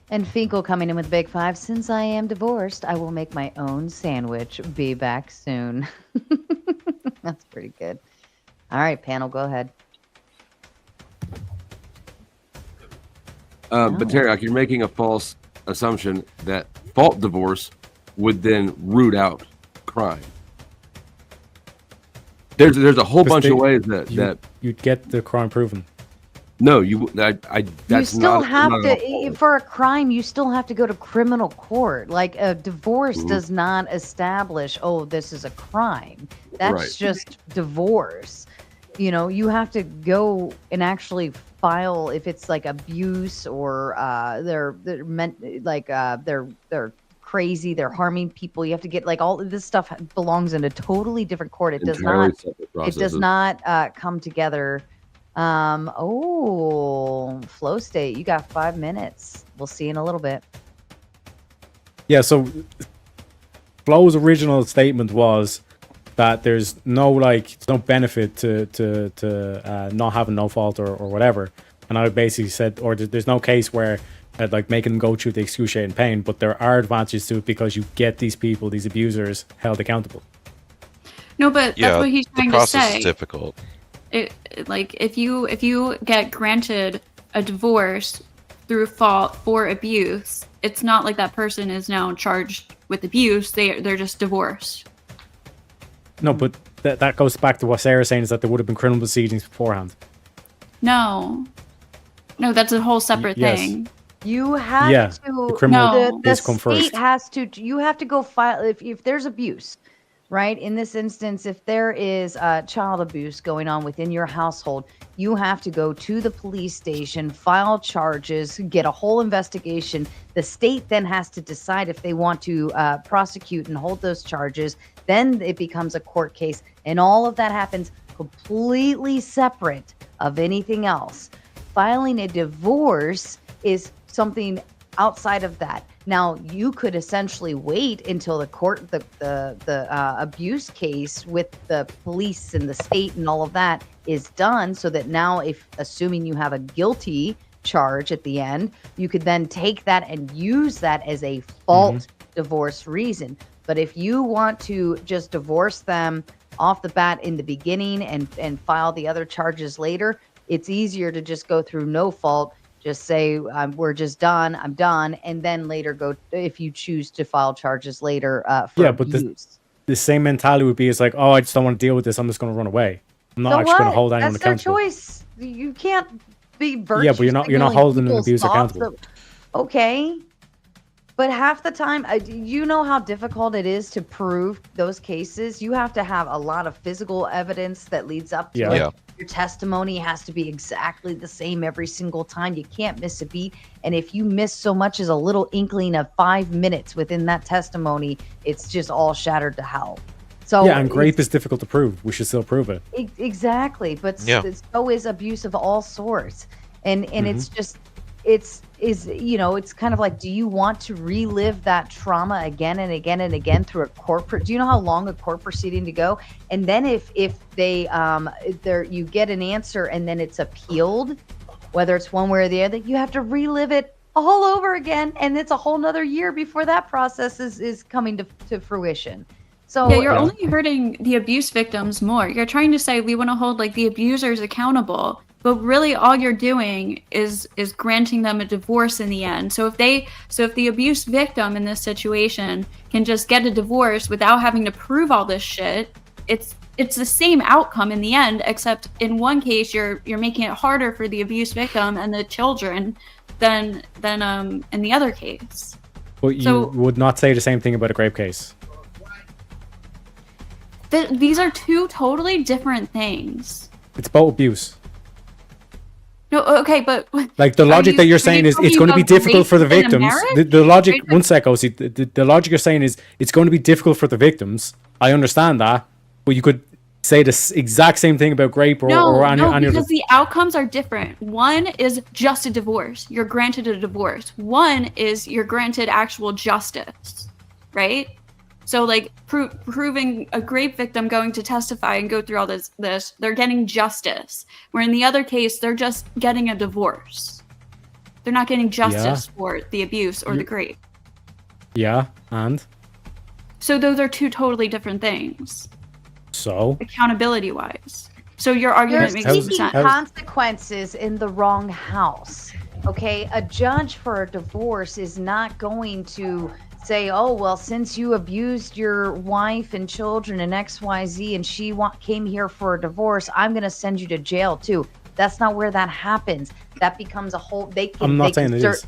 And Finkel coming in with big 5. Since I am divorced, I will make my own sandwich. Be back soon. That's pretty good. All right, panel, go ahead. But Tarek, you're making a false assumption that fault divorce would then root out crime. There's a whole bunch of ways that you'd get the crime proven. No, that's you still not, have not to for a crime. You still have to go to criminal court. Like a divorce does not establish, oh, this is a crime. That's just divorce. You know, you have to go and actually file if it's like abuse or they're crazy, they're harming people. You have to get like all this stuff belongs in a totally different court. It does not come together. Flow state, you got 5 minutes. We'll see in a little bit. Yeah, so Flow's original statement was that there's no benefit to not having no fault or whatever. And I basically said, or there's no case where making them go through the excruciating pain, but there are advantages to it because you get these people, these abusers, held accountable. No, but that's what he's trying to say. The process is difficult. If you get granted a divorce through fault for abuse, it's not like that person is now charged with abuse. They're just divorced. No, but that goes back to what Sarah's saying, is that there would have been criminal proceedings beforehand. No, that's a whole separate thing. You have to. The criminal the come state first. has to. You have to go file if there's abuse. right? In this instance, if there is child abuse going on within your household, you have to go to the police station, file charges, get a whole investigation. The state then has to decide if they want to prosecute and hold those charges. Then it becomes a court case, and all of that happens completely separate of anything else. Filing a divorce is something outside of that. Now, you could essentially wait until the abuse case with the police and the state and all of that is done, so that now, if assuming you have a guilty charge at the end, you could then take that and use that as a fault divorce reason. But if you want to just divorce them off the bat in the beginning and file the other charges later, it's easier to just go through no fault. Just say, we're just done, I'm done, and then later go, if you choose to file charges later for abuse. But the same mentality would be, it's like, oh, I just don't want to deal with this, I'm just going to run away. I'm not actually going to hold anyone accountable. That's their choice. You can't be virtuous. Yeah, but you're not holding an abuser accountable. Okay. But half the time, you know how difficult it is to prove those cases? You have to have a lot of physical evidence that leads up to it. Your testimony has to be exactly the same every single time. You can't miss a beat. And if you miss so much as a little inkling of 5 minutes within that testimony, it's just all shattered to hell. So yeah, and rape is difficult to prove. We should still prove it. Exactly. But so is abuse of all sorts. And it's just, it's kind of like, do you want to relive that trauma again and again and again through a corporate? Do you know how long a court proceeding to go? And then if they you get an answer and then it's appealed, whether it's one way or the other, you have to relive it all over again, and it's a whole nother year before that process is coming to fruition. So yeah, you're only hurting the abuse victims more. You're trying to say we want to hold like the abusers accountable, but really all you're doing is granting them a divorce in the end. So if the abuse victim in this situation can just get a divorce without having to prove all this shit, it's the same outcome in the end, except in one case you're making it harder for the abuse victim and the children than in the other case. But you would not say the same thing about a rape case. These are two totally different things. It's about abuse. No, okay, but like the logic that you're saying is it's going to be difficult for the victims. The logic, one sec, Osi, the logic you're saying is it's going to be difficult for the victims. I understand that, but you could say the exact same thing about rape or any because the outcomes are different. One is just a divorce. You're granted a divorce. One is you're granted actual justice, right? So like proving a rape victim going to testify and go through all this, they're getting justice. Where in the other case, they're just getting a divorce. They're not getting justice for the abuse or the rape. Yeah, and? So those are two totally different things. So? Accountability-wise. So your argument makes sense. Consequences in the wrong house. Okay, a judge for a divorce is not going to say, oh, well, since you abused your wife and children and XYZ and she came here for a divorce, I'm going to send you to jail too. That's not where that happens. That becomes a whole, I'm not saying it is.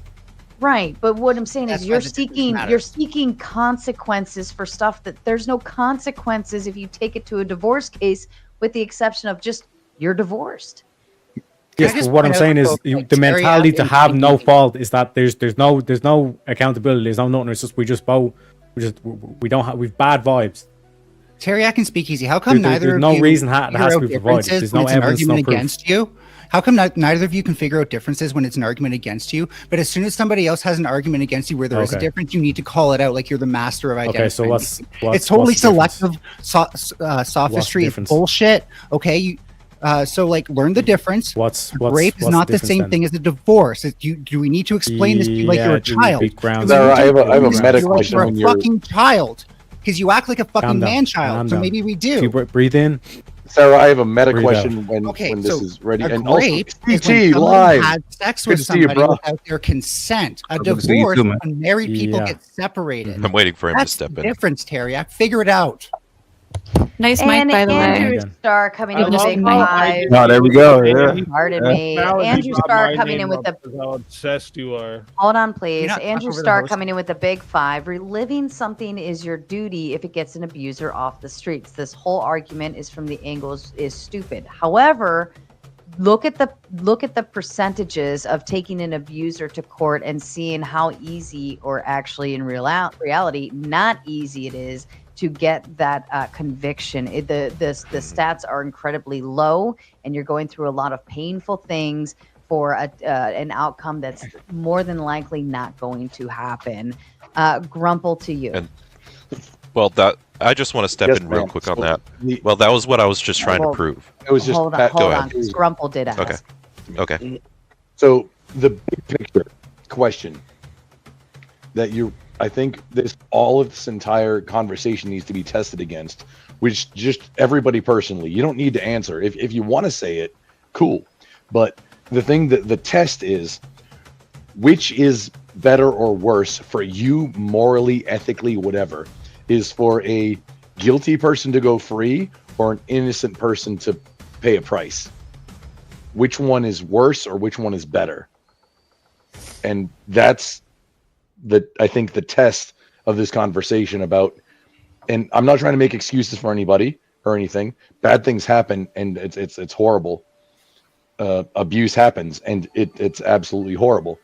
Right, but what I'm saying is you're seeking consequences for stuff that there's no consequences if you take it to a divorce case, with the exception of just you're divorced. Yes, but what I'm saying is the mentality to have no fault is that there's no accountability, there's no nothing. It's just we've bad vibes. Teriak and Speakeasy, how come there's neither no of you reason that has to be provided? There's no evidence, no proof. Against you? How come neither of you can figure out differences when it's an argument against you? But as soon as somebody else has an argument against you where there is a difference, you need to call it out like you're the master of identity. Okay, so what's it's totally selective sophistry bullshit. Okay, so like learn the difference. Rape is not the same thing as a divorce. Do we need to explain this to you like you're a child? I have a meta question. You're a fucking child because you act like a fucking man-child. So maybe we do. Breathe in. Sarah, I have a meta question when this is ready. And also, CT live. Had sex with somebody without their consent. A divorce when married people get separated. I'm waiting for him That's to step in. Difference, Teriak. Figure it out. Nice mic, by the Andrew way. Starr coming in I with a love big how five. Oh, there we go. Yeah. Pardon me. Melody Andrew brought Starr my coming name in with up the. because how obsessed you are. Hold on, please. not talk Andrew over the Starr host? coming in with a big five. Reliving something is your duty if it gets an abuser off the streets. This whole argument is from the angles is stupid. However, look at the percentages of taking an abuser to court and seeing how easy, or actually in reality, not easy it is to get that conviction. The stats are incredibly low, and you're going through a lot of painful things for an outcome that's more than likely not going to happen. Grumple to you. And well, that I just want to step Yes, in real ma'am. quick So on that. the- Well, that was what I was just trying to prove. It was just hold on, Pat, hold go on. ahead. Grumple did ask. Okay. Okay. So the big picture question that I think all of this entire conversation needs to be tested against, which just everybody personally, you don't need to answer. If you want to say it, cool. But the thing that the test is, which is better or worse for you morally, ethically, whatever, is for a guilty person to go free or an innocent person to pay a price. Which one is worse or which one is better? And that's I think the test of this conversation about, and I'm not trying to make excuses for anybody or anything. Bad things happen and it's horrible. Abuse happens and it's absolutely horrible.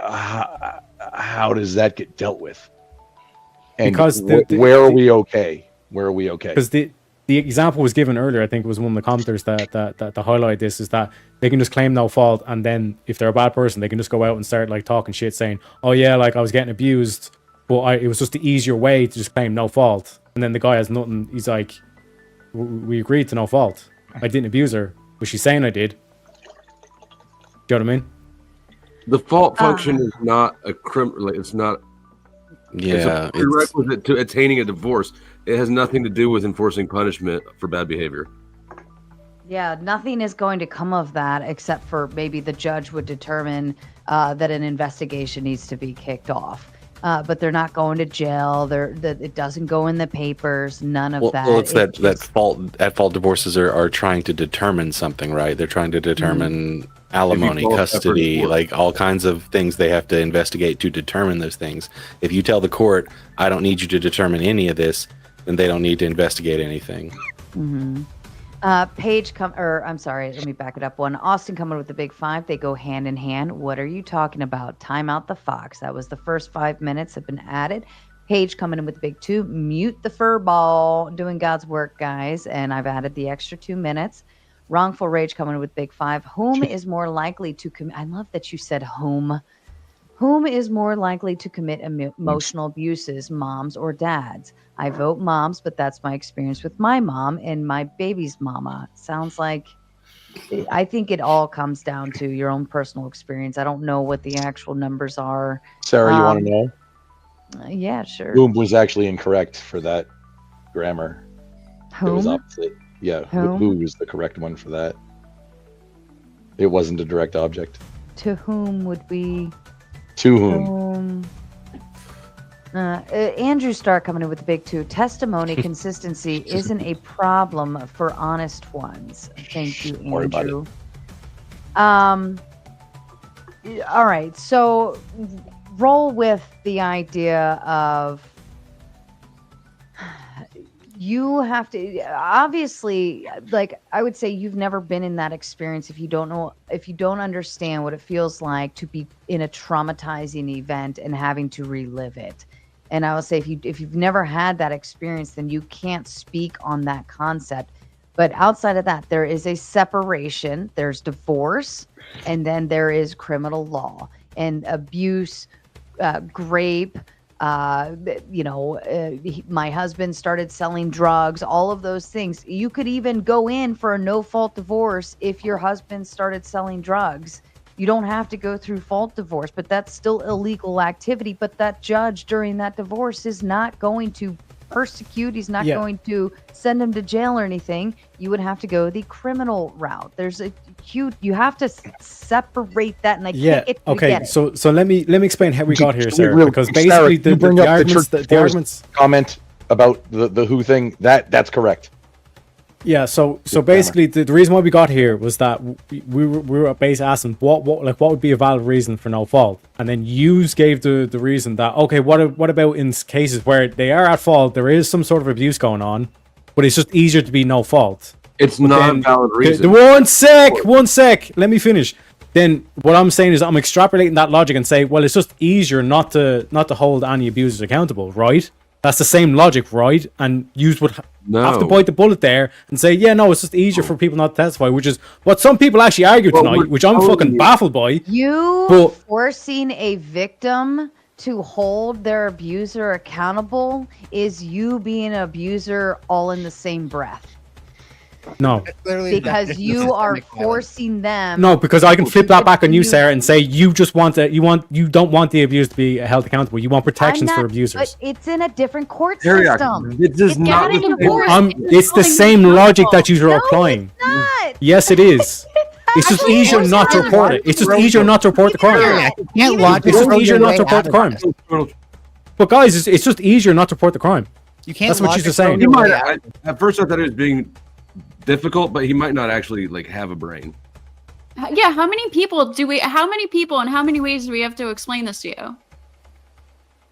How does that get dealt with? And Because where are we okay? Where are we okay? Because the example was given earlier, I think it was one of the commenters that highlight this, is that they can just claim no fault, and then if they're a bad person, they can just go out and start like talking shit, saying, "Oh yeah, like I was getting abused, but it was just the easier way to just claim no fault." And then the guy has nothing. He's like, "We agreed to no fault. I didn't abuse her, but she's saying I did." Do you know what I mean? The fault function is not a criminal. It's not. It's a prerequisite to attaining a divorce. It has nothing to do with enforcing punishment for bad behavior. Yeah, nothing is going to come of that except for maybe the judge would determine that an investigation needs to be kicked off. But they're not going to jail. It doesn't go in the papers. None of that. Well, it's that fault divorces are trying to determine something, right? They're trying to determine alimony, custody, like all kinds of things they have to investigate to determine those things. If you tell the court, I don't need you to determine any of this, then they don't need to investigate anything. Mm-hmm. Paige I'm sorry, let me back it up one. Austin coming with the big five. They go hand in hand. What are you talking about? Time out the fox. That was the first 5 minutes have been added. Paige coming in with the big two. Mute the fur ball. Doing God's work, guys. And I've added the extra 2 minutes. Wrongful rage coming in with big five. Whom is more likely to commit? I love that you said whom. Whom is more likely to commit emotional abuses, moms or dads? I vote moms, but that's my experience with my mom and my baby's mama. Sounds like, I think it all comes down to your own personal experience. I don't know what the actual numbers are. Sarah, you want to know? Yeah, sure. Whom was actually incorrect for that grammar. Whom? It was opposite. Yeah, who was the correct one for that? It wasn't a direct object. To whom would we? To whom? Andrew Starr coming in with the big two. Testimony consistency isn't a problem for honest ones. Thank you, Andrew. All right, so roll with the idea of you have to, obviously, like I would say you've never been in that experience if you don't understand what it feels like to be in a traumatizing event and having to relive it. And I will say if you've never had that experience, then you can't speak on that concept. But outside of that, there is a separation, there's divorce, and then there is criminal law and abuse, rape. My husband started selling drugs, all of those things. You could even go in for a no-fault divorce if your husband started selling drugs. You don't have to go through fault divorce, but that's still illegal activity. But that judge during that divorce is not going to persecute. He's not Yeah. going to send him to jail or anything. You would have to go the criminal route. There's a huge. You have to separate that, and I Yeah. can't get you to Okay. get it. So let me explain how we got here, Sarah. Real- Because Sarah, basically you the bring up arguments, church the arguments. comment about the who thing. That's correct. Yeah, so basically the reason why we got here was that we were basically asking what would be a valid reason for no fault, and then you gave the reason that okay, what about in cases where they are at fault, there is some sort of abuse going on, but it's just easier to be no fault. It's But not a then valid reason. one sec, let me finish. Then what I'm saying is I'm extrapolating that logic and say, well, it's just easier not to hold any abusers accountable, right? That's the same logic, right? And you would have to bite the bullet there and say, yeah, no, it's just easier for people not to testify, which is what some people actually argue tonight, which I'm fucking baffled by. You forcing a victim to hold their abuser accountable is you being an abuser all in the same breath. No. Because you are forcing them. No, because I can flip that back on you, Sarah, and say you just you don't want the abused to be held accountable. You want protections for abusers. But it's in a different court Teriyaki, system. it is It's not getting the same. divorced. It's the same logic that you are applying. Yes, it is. It's just easier not to report it. It's just easier not to report the crime. It's just easier not to report the crime. But guys, it's just easier not to report the crime. You can't. That's what she's just saying. He might, at first, I thought it was being difficult, but he might not actually like have a brain. Yeah, how many people and how many ways do we have to explain this to you?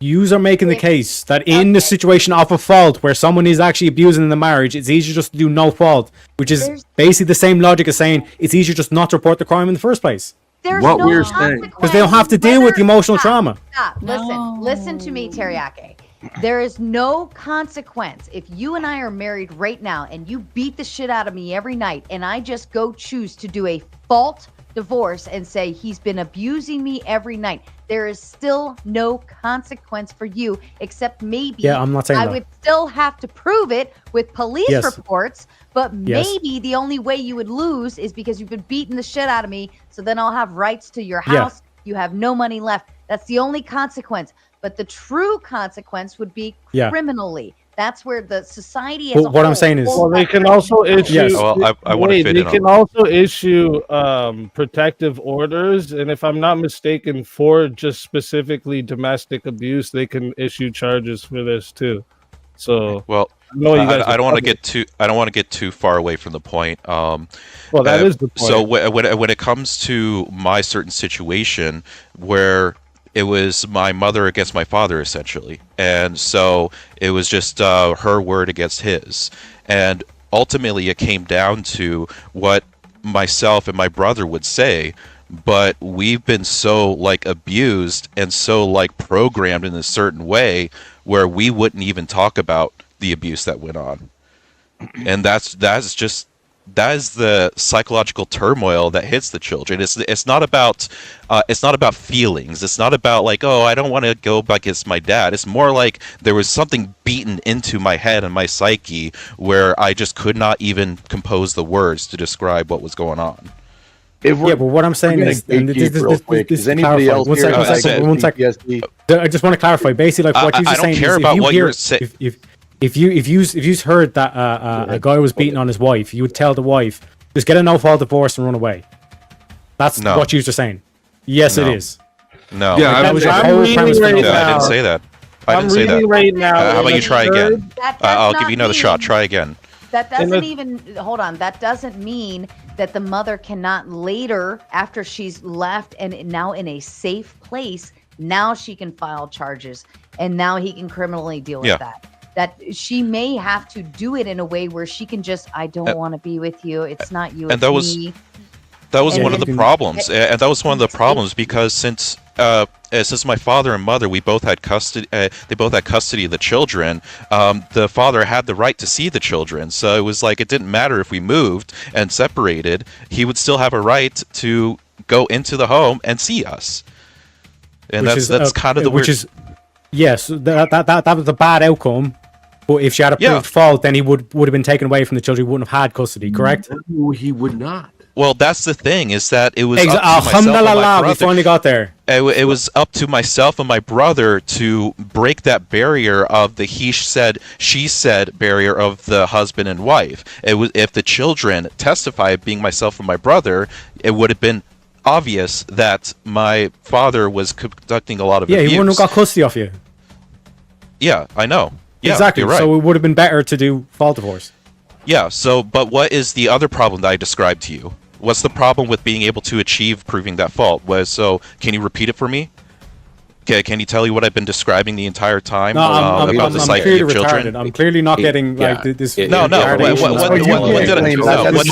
Yous are making the case that in the situation of a fault where someone is actually abusing in the marriage, it's easier just to do no fault, which is basically the same logic as saying it's easier just not to report the crime in the first place. There's What no we're saying. consequence Because they don't have to deal with the emotional trauma. Stop. Listen to me, Teriyaki. There is no consequence. If you and I are married right now and you beat the shit out of me every night and I just go choose to do a fault divorce and say he's been abusing me every night, there is still no consequence for you except maybe Yeah, I'm not saying I that. would still have to prove it with police Yes. reports, but Yes. maybe the only way you would lose is because you've been beating the shit out of me, so then I'll have rights to your Yeah. house. You have no money left. That's the only consequence. But the true consequence would be Yeah. criminally. That's where the society Well, as a what I'm whole saying is- holds Well, they that can also issue. Yes. Well, I wanna wait, fit they in on can that. also issue protective orders, and if I'm not mistaken, for just specifically domestic abuse, they can issue charges for this too. So, Well, know you guys I don't are want to covered. get too. I don't want to get too far away from the point. Well, that is the point. So when it comes to my certain situation, where it was my mother against my father, essentially, and so it was just her word against his, and ultimately it came down to what myself and my brother would say. But we've been so like abused and so like programmed in a certain way where we wouldn't even talk about the abuse that went on, and that is the psychological turmoil that hits the children. It's not about feelings. It's not about like, oh, I don't want to go back against my dad. It's more like there was something beaten into my head and my psyche where I just could not even compose the words to describe what was going on. Yeah, but what I'm saying is, and this Is anybody else here one second. I just want to clarify. Basically, like what you're I don't saying care is, about if you what hear, you're saying. if you heard that a guy was beating on his wife, you would tell the wife, just get a no-fault divorce and run away. That's No. what you're saying. Yes, No. it is. No, Yeah, Like, that was your I'm whole reading premise for right no-fault. I now. didn't say that. I I'm didn't say that. reading right now. How about you try again? That does I'll not give you another mean- shot. Try again. That And doesn't the- even hold on. That doesn't mean that the mother cannot later, after she's left and now in a safe place, now she can file charges and now he can criminally deal with Yeah. that. That she may have to do it in a way where she can just, I don't want to be with you. It's not you. and It's that was- me. That was And one of then- the problems, and that was one of the problems because since my father and mother, we both had custody. They both had custody of the children. The father had the right to see the children, so it was like it didn't matter if we moved and separated. He would still have a right to go into the home and see us. And Which that's is, kind of the which weird. is, yes, that was a bad outcome. But if she had a Yeah. proved fault, then he would have been taken away from the children. He wouldn't have had custody. Correct? No, he would not. Well, that's the thing, is that it was up to myself and my Alhamdulillah, we brother. finally got there. It was up to myself and my brother to break that barrier of the he said, she said barrier of the husband and wife. It was, if the children testified, being myself and my brother, it would have been obvious that my father was conducting a lot of abuse. He wouldn't have got custody of you. Yeah, I know. Yeah, exactly. You're right. So it would have been better to do fault divorce. Yeah, so, but what is the other problem that I described to you? What's the problem with being able to achieve proving that fault? So, can you repeat it for me? Okay, can you tell you what I've been describing the entire time about the psyche of children? I'm clearly not getting this. No. What did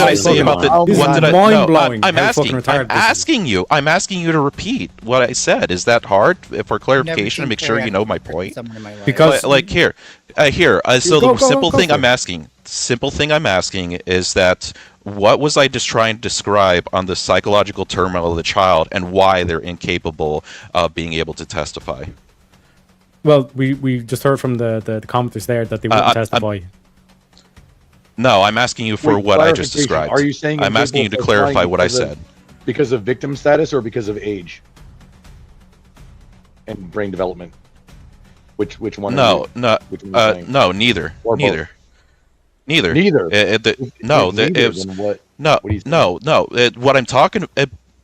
I say about the? What did I? No, I'm asking you. I'm asking you to repeat what I said. Is that hard for clarification to make sure you know my point? Because like here. So the simple thing I'm asking is that what was I just trying to describe on the psychological turmoil of the child and why they're incapable of being able to testify? Well, we just heard from the commenters there that they wouldn't testify. No, I'm asking you for what I just described. Are you saying I'm asking you to clarify what I said? Because of victim status or because of age and brain development? Which one? No, neither. What I'm talking.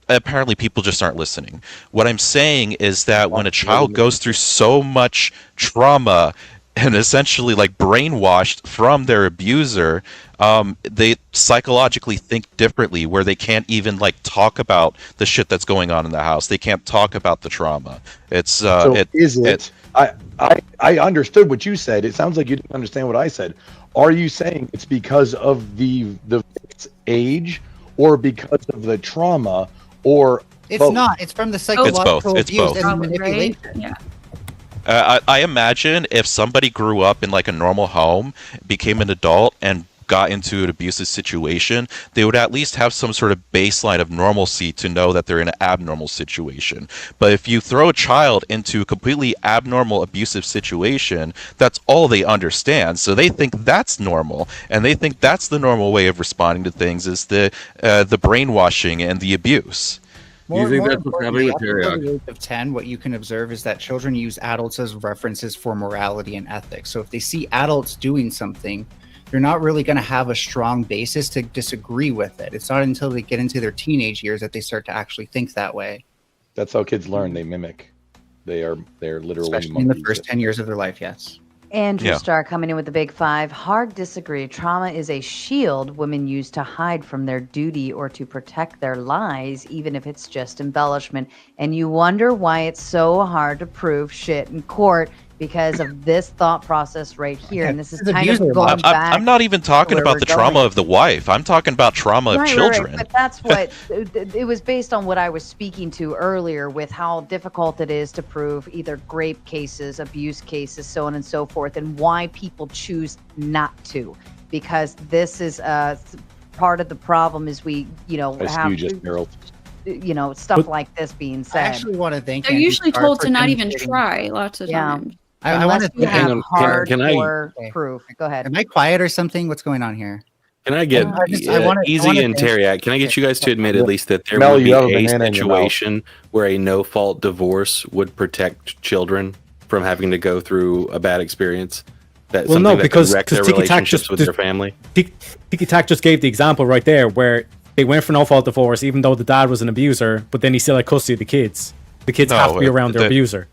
Apparently, people just aren't listening. What I'm saying is that when a child goes through so much trauma and essentially like brainwashed from their abuser, they psychologically think differently, where they can't even like talk about the shit that's going on in the house. They can't talk about the trauma. I understood what you said. It sounds like you didn't understand what I said. Are you saying it's because of the victim's age, or because of the trauma, or it's both? not? It's from the psychological It's abuse both. and manipulation. Yeah. I imagine if somebody grew up in like a normal home, became an adult, and got into an abusive situation, they would at least have some sort of baseline of normalcy to know that they're in an abnormal situation. But if you throw a child into a completely abnormal abusive situation, that's all they understand. So they think that's normal, and they think that's the normal way of responding to things, is the brainwashing and the abuse. More importantly, after the age of 10, what you can observe is that children use adults as references for morality and ethics. So if they see adults doing something, they're not really going to have a strong basis to disagree with it. It's not until they get into their teenage years that they start to actually think that way. That's how kids learn. They mimic. They're literally especially in the first 10 years of their life. Yes. Andrew Starr coming in with the big 5. Hard disagree. Trauma is a shield women use to hide from their duty or to protect their lies, even if it's just embellishment. And you wonder why it's so hard to prove shit in court, because of this thought process right here. And this is kind of going back. I'm not even talking about the trauma of the wife. I'm talking about trauma of children. Right, but that's what it was based on, what I was speaking to earlier, with how difficult it is to prove either rape cases, abuse cases, so on and so forth, and why people choose not to. Because this is part of the problem, is we, have stuff like this being said. I actually want to thank. They're usually told to not even try lots of times. I want to have hardcore proof. Go ahead. Am I quiet or something? What's going on here? Can I get Easy and Terriac? Can I get you guys to admit at least that there would be a situation where a no-fault divorce would protect children from having to go through a bad experience? Because wreck their relationships with their family. Tiki Tac just gave the example right there, where they went for no-fault divorce, even though the dad was an abuser, but then he still had custody of the kids. The kids have to be around their abuser.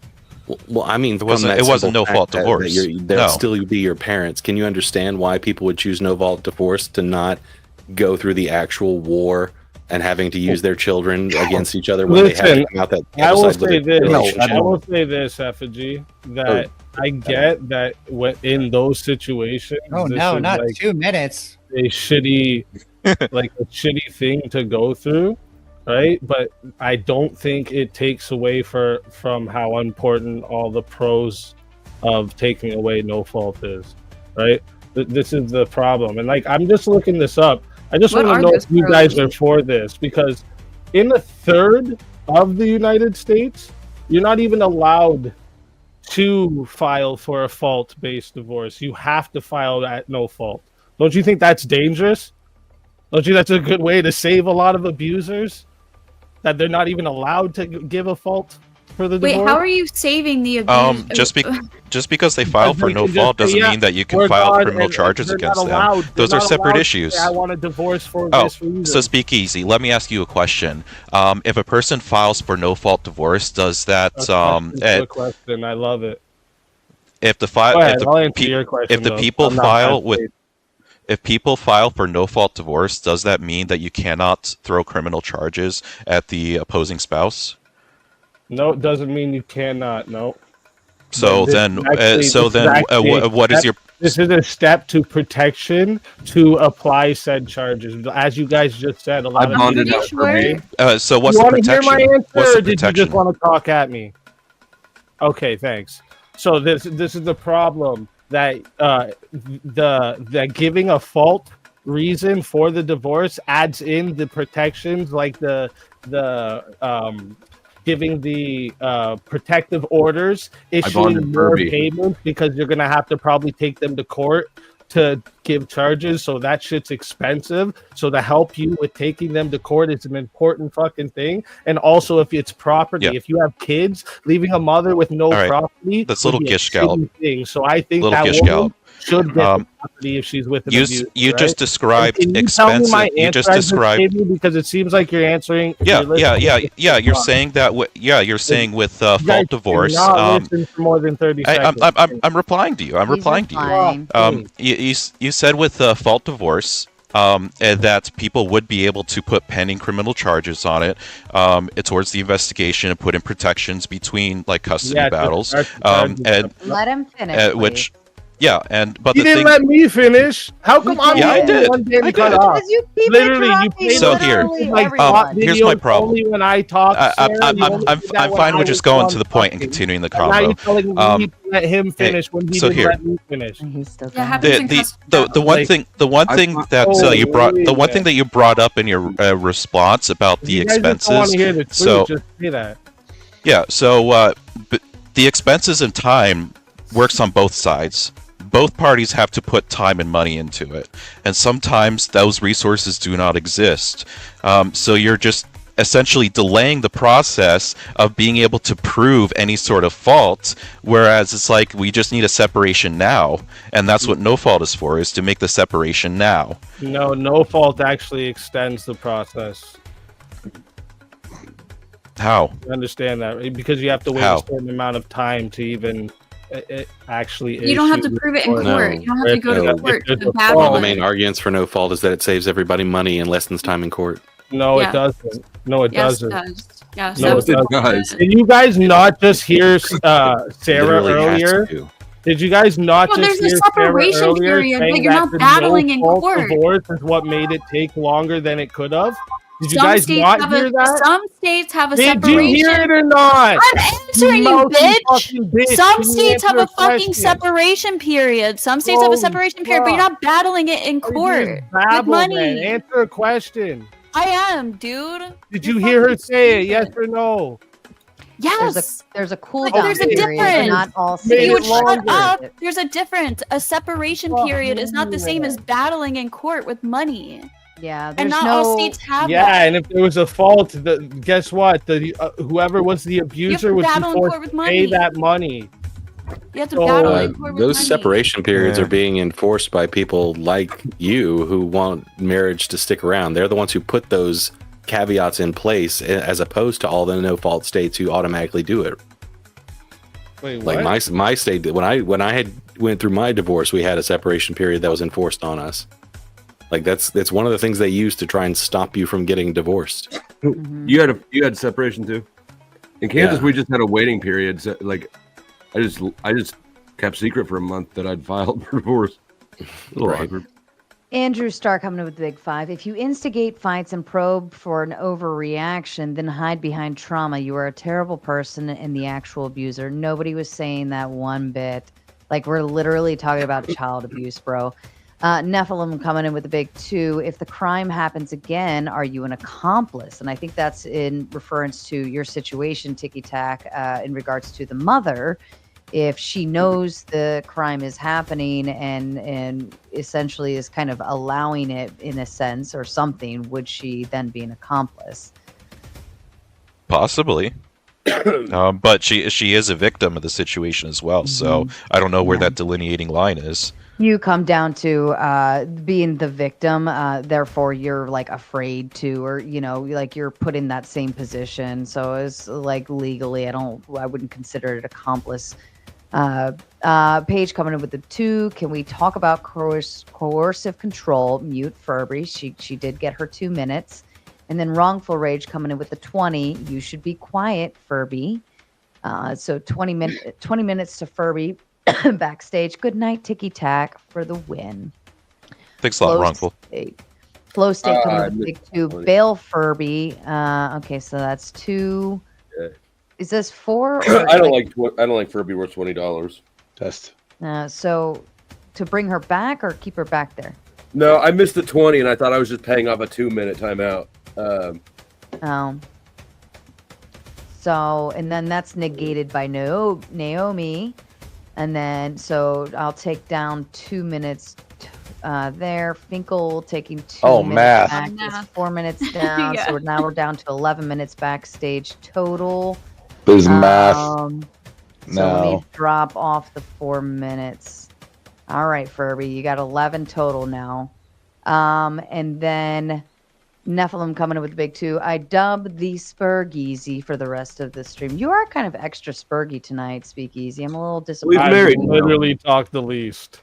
Well, I mean, it wasn't no-fault divorce. They'll still be your parents. Can you understand why people would choose no-fault divorce to not go through the actual war and having to use their children against each other when they have out that? I will say this, Effigy, that I get that in those situations. Oh no, not 2 minutes. A shitty thing to go through. Right, but I don't think it takes away from how important all the pros of taking away no fault is. Right, this is the problem, and I'm just looking this up. I just want to know if you guys are for this, because in a third of the United States, you're not even allowed to file for a fault-based divorce. You have to file at no fault. Don't you think that's dangerous? Don't you? That's a good way to save a lot of abusers. That they're not even allowed to give a fault for the divorce. Wait, how are you saving the abuse? Just because they file for no fault doesn't mean that you can file criminal charges against them. Those are separate issues. I want a divorce for this reason. So speak easy. Let me ask you a question. If a person files for no fault divorce, does that Good question. I love it. If the if people file for no fault divorce, does that mean that you cannot throw criminal charges at the opposing spouse? No, it doesn't mean you cannot. No. So what is your? This is a step to protection to apply said charges. As you guys just said, a lot of people. So what's the protection? Hear my answer, what's the or did you just want to talk at me? Okay, thanks. So this is the problem that the giving a fault reason for the divorce adds in the protections like the giving the protective orders, issuing more payments because you're gonna have to probably take them to court to give charges, so that shit's expensive. So to help you with taking them to court is an important fucking thing. And also, if it's property, if you have kids, leaving a mother with no property, that's little gish gallop thing. So I think little that woman should get the property if she's with an abuser. You just described expensive. You just described because it seems like you're answering. You're saying that. You're saying with fault divorce. For more than 30 seconds. I'm replying to you. I'm replying to you. You said with fault divorce that people would be able to put pending criminal charges on it towards the investigation and put in protections between like custody battles. And let him finish. Which. Yeah, but you didn't let me finish. How come I'm I did. getting cut off? Literally, so here, here's my problem. Only when I talk, I'm fine with just going to the point and continuing the convo. Now you're telling me to let him finish when he didn't let me finish. The one thing that you brought up in your response about the expenses. So yeah, so the expenses and time works on both sides. Both parties have to put time and money into it, and sometimes those resources do not exist. So you're just essentially delaying the process of being able to prove any sort of fault, whereas it's like we just need a separation now, and that's what no fault is for, is to make the separation now. No fault actually extends the process. How? I understand that, because you have to wait a certain amount of time to even actually you don't have to prove it in court. You don't have to go to court. One of the main arguments for no fault is that it saves everybody money and lessens time in court. No, it doesn't. No, it doesn't. Yes, no, it does. Did you guys not just hear Sarah earlier? Did you guys not just hear separation Sarah earlier period, saying but you're not that battling in court? Divorce is what made it take longer than it could have? Did you Some guys states not have hear that? Some states have a Did separation. you hear it or not? I'm answering you, bitch. Some Can you states have answer a a fucking question? separation period. Some states have a separation period, but you're not battling it in court with money. Man. Answer a question. I am, dude. Did you hear her say it? Yes or no? Yes. There's a cool But down there's a period. difference. Not all You would states. shut up. There's a difference. A separation period is not the same as battling in court with money. Yeah, and not all states have Yeah, that. and if there was a fault, guess what? Whoever was the abuser would be forced to pay that money. You have to battle in court with Those money. separation periods are being enforced by people like you who want marriage to stick around. They're the ones who put those caveats in place, as opposed to all the no-fault states who automatically do it. Wait, like what? my state, when I had went through my divorce, we had a separation period that was enforced on us. Like that's one of the things they use to try and stop you from getting divorced. You had separation too. In Kansas, we just had a waiting period. So, like, I just kept secret for a month that I'd filed for divorce. A little awkward. Andrew Starr coming in with the big 5. If you instigate fights and probe for an overreaction, then hide behind trauma, you are a terrible person and the actual abuser. Nobody was saying that one bit. Like, we're literally talking about child abuse, bro. Nephilim coming in with the big 2. If the crime happens again, are you an accomplice? And I think that's in reference to your situation, Ticky Tack, in regards to the mother. if she knows the crime is happening and essentially is kind of allowing it in a sense or something, would she then be an accomplice? Possibly. But she is a victim of the situation as well, so I don't know where that delineating line is. You come down to being the victim, therefore you're like afraid to, or like you're put in that same position. So it's like legally, I wouldn't consider it accomplice. Paige coming in with the 2. Can we talk about coercive control? Mute Furby. She did get her 2 minutes. And then wrongful rage coming in with the 20. You should be quiet, Furby. So 20 minutes to Furby. Backstage. Good night, Ticky Tack for the win. Thanks a lot, Wrongful. Flow State coming with big 2. Bail Furby. Okay, so that's 2. Yeah. Is this 4? I don't like Furby worth $20. Test. So to bring her back or keep her back there? No, I missed the 20, and I thought I was just paying off a 2-minute timeout. So, and then that's negated by Naomi. And then, so I'll take down 2 minutes there. Finkel taking 2 minutes math. back. It's 4 minutes down. Yeah. So now we're down to 11 minutes backstage total. There's math. So let me drop off the 4 minutes. All right, Furby, you got 11 total now. And then Nephilim coming in with the big 2. I dub the Spurgeezy for the rest of the stream. You are kind of extra Spurgy tonight, Speakeasy. I'm a little disappointed. I literally talked the least.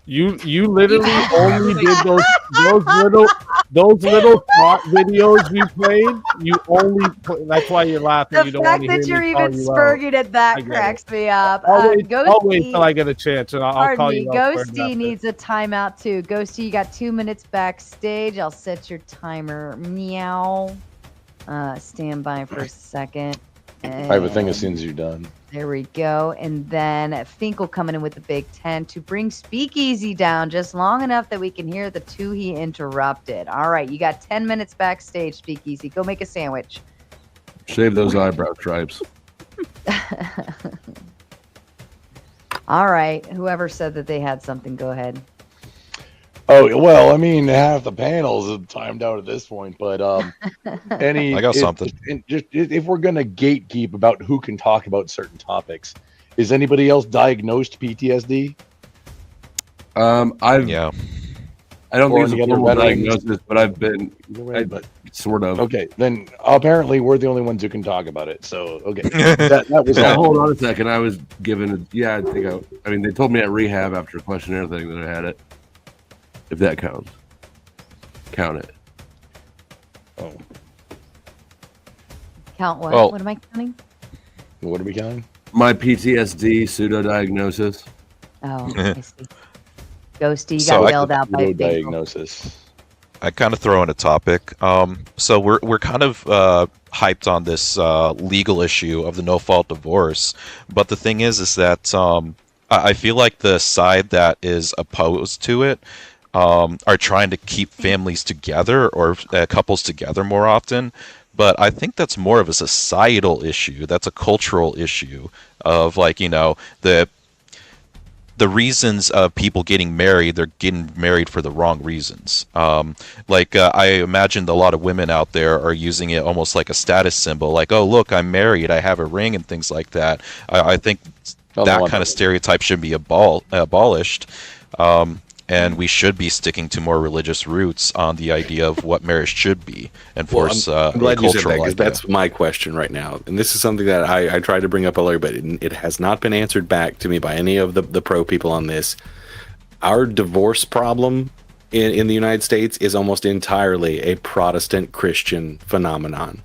You literally only did those little thought videos we played. You only that's why you're laughing. The you don't fact want to that hear you're me even call you out. spurging at that cracks me up. I'll wait till I get a chance, and I'll call you out. Ghosty needs a timeout too. Ghosty, you got 2 minutes backstage. I'll set your timer. Meow. Stand by for a second. I have a thing as soon as you're done. There we go. And then Finkel coming in with the big 10 to bring Speakeasy down just long enough that we can hear the 2 he interrupted. All right, you got 10 minutes backstage, Speakeasy. Go make a sandwich. Shave those eyebrow stripes. All right, whoever said that they had something, go ahead. Oh well, I mean, half the panels are timed out at this point, but I got something. If we're gonna gatekeep about who can talk about certain topics, is anybody else diagnosed PTSD? I don't think it's a formal diagnosis, but I've been sort of. Okay, then apparently we're the only ones who can talk about it. So okay, that was all. Hold on a second. I was given I mean, they told me at rehab after a questionnaire thing that I had it. If that counts. Count it. Oh. Count what? Well, what am I counting? What are we counting? My PTSD pseudo-diagnosis. Oh, I see. Ghosty, you got bailed out by diagnosis. I kind of throw in a topic. So we're kind of hyped on this legal issue of the no-fault divorce, but the thing is that I feel like the side that is opposed to it are trying to keep families together or couples together more often. But I think that's more of a societal issue. That's a cultural issue of the reasons of people getting married. They're getting married for the wrong reasons. I imagined a lot of women out there are using it almost like a status symbol. Like, oh, look, I'm married. I have a ring and things like that. I think that kind of stereotype should be abolished. And we should be sticking to more religious roots on the idea of what marriage should be and force I'm glad you said that, cultural because idea. that's my question right now. And this is something that I tried to bring up earlier, but it has not been answered back to me by any of the pro people on this. Our divorce problem in the United States is almost entirely a Protestant Christian phenomenon.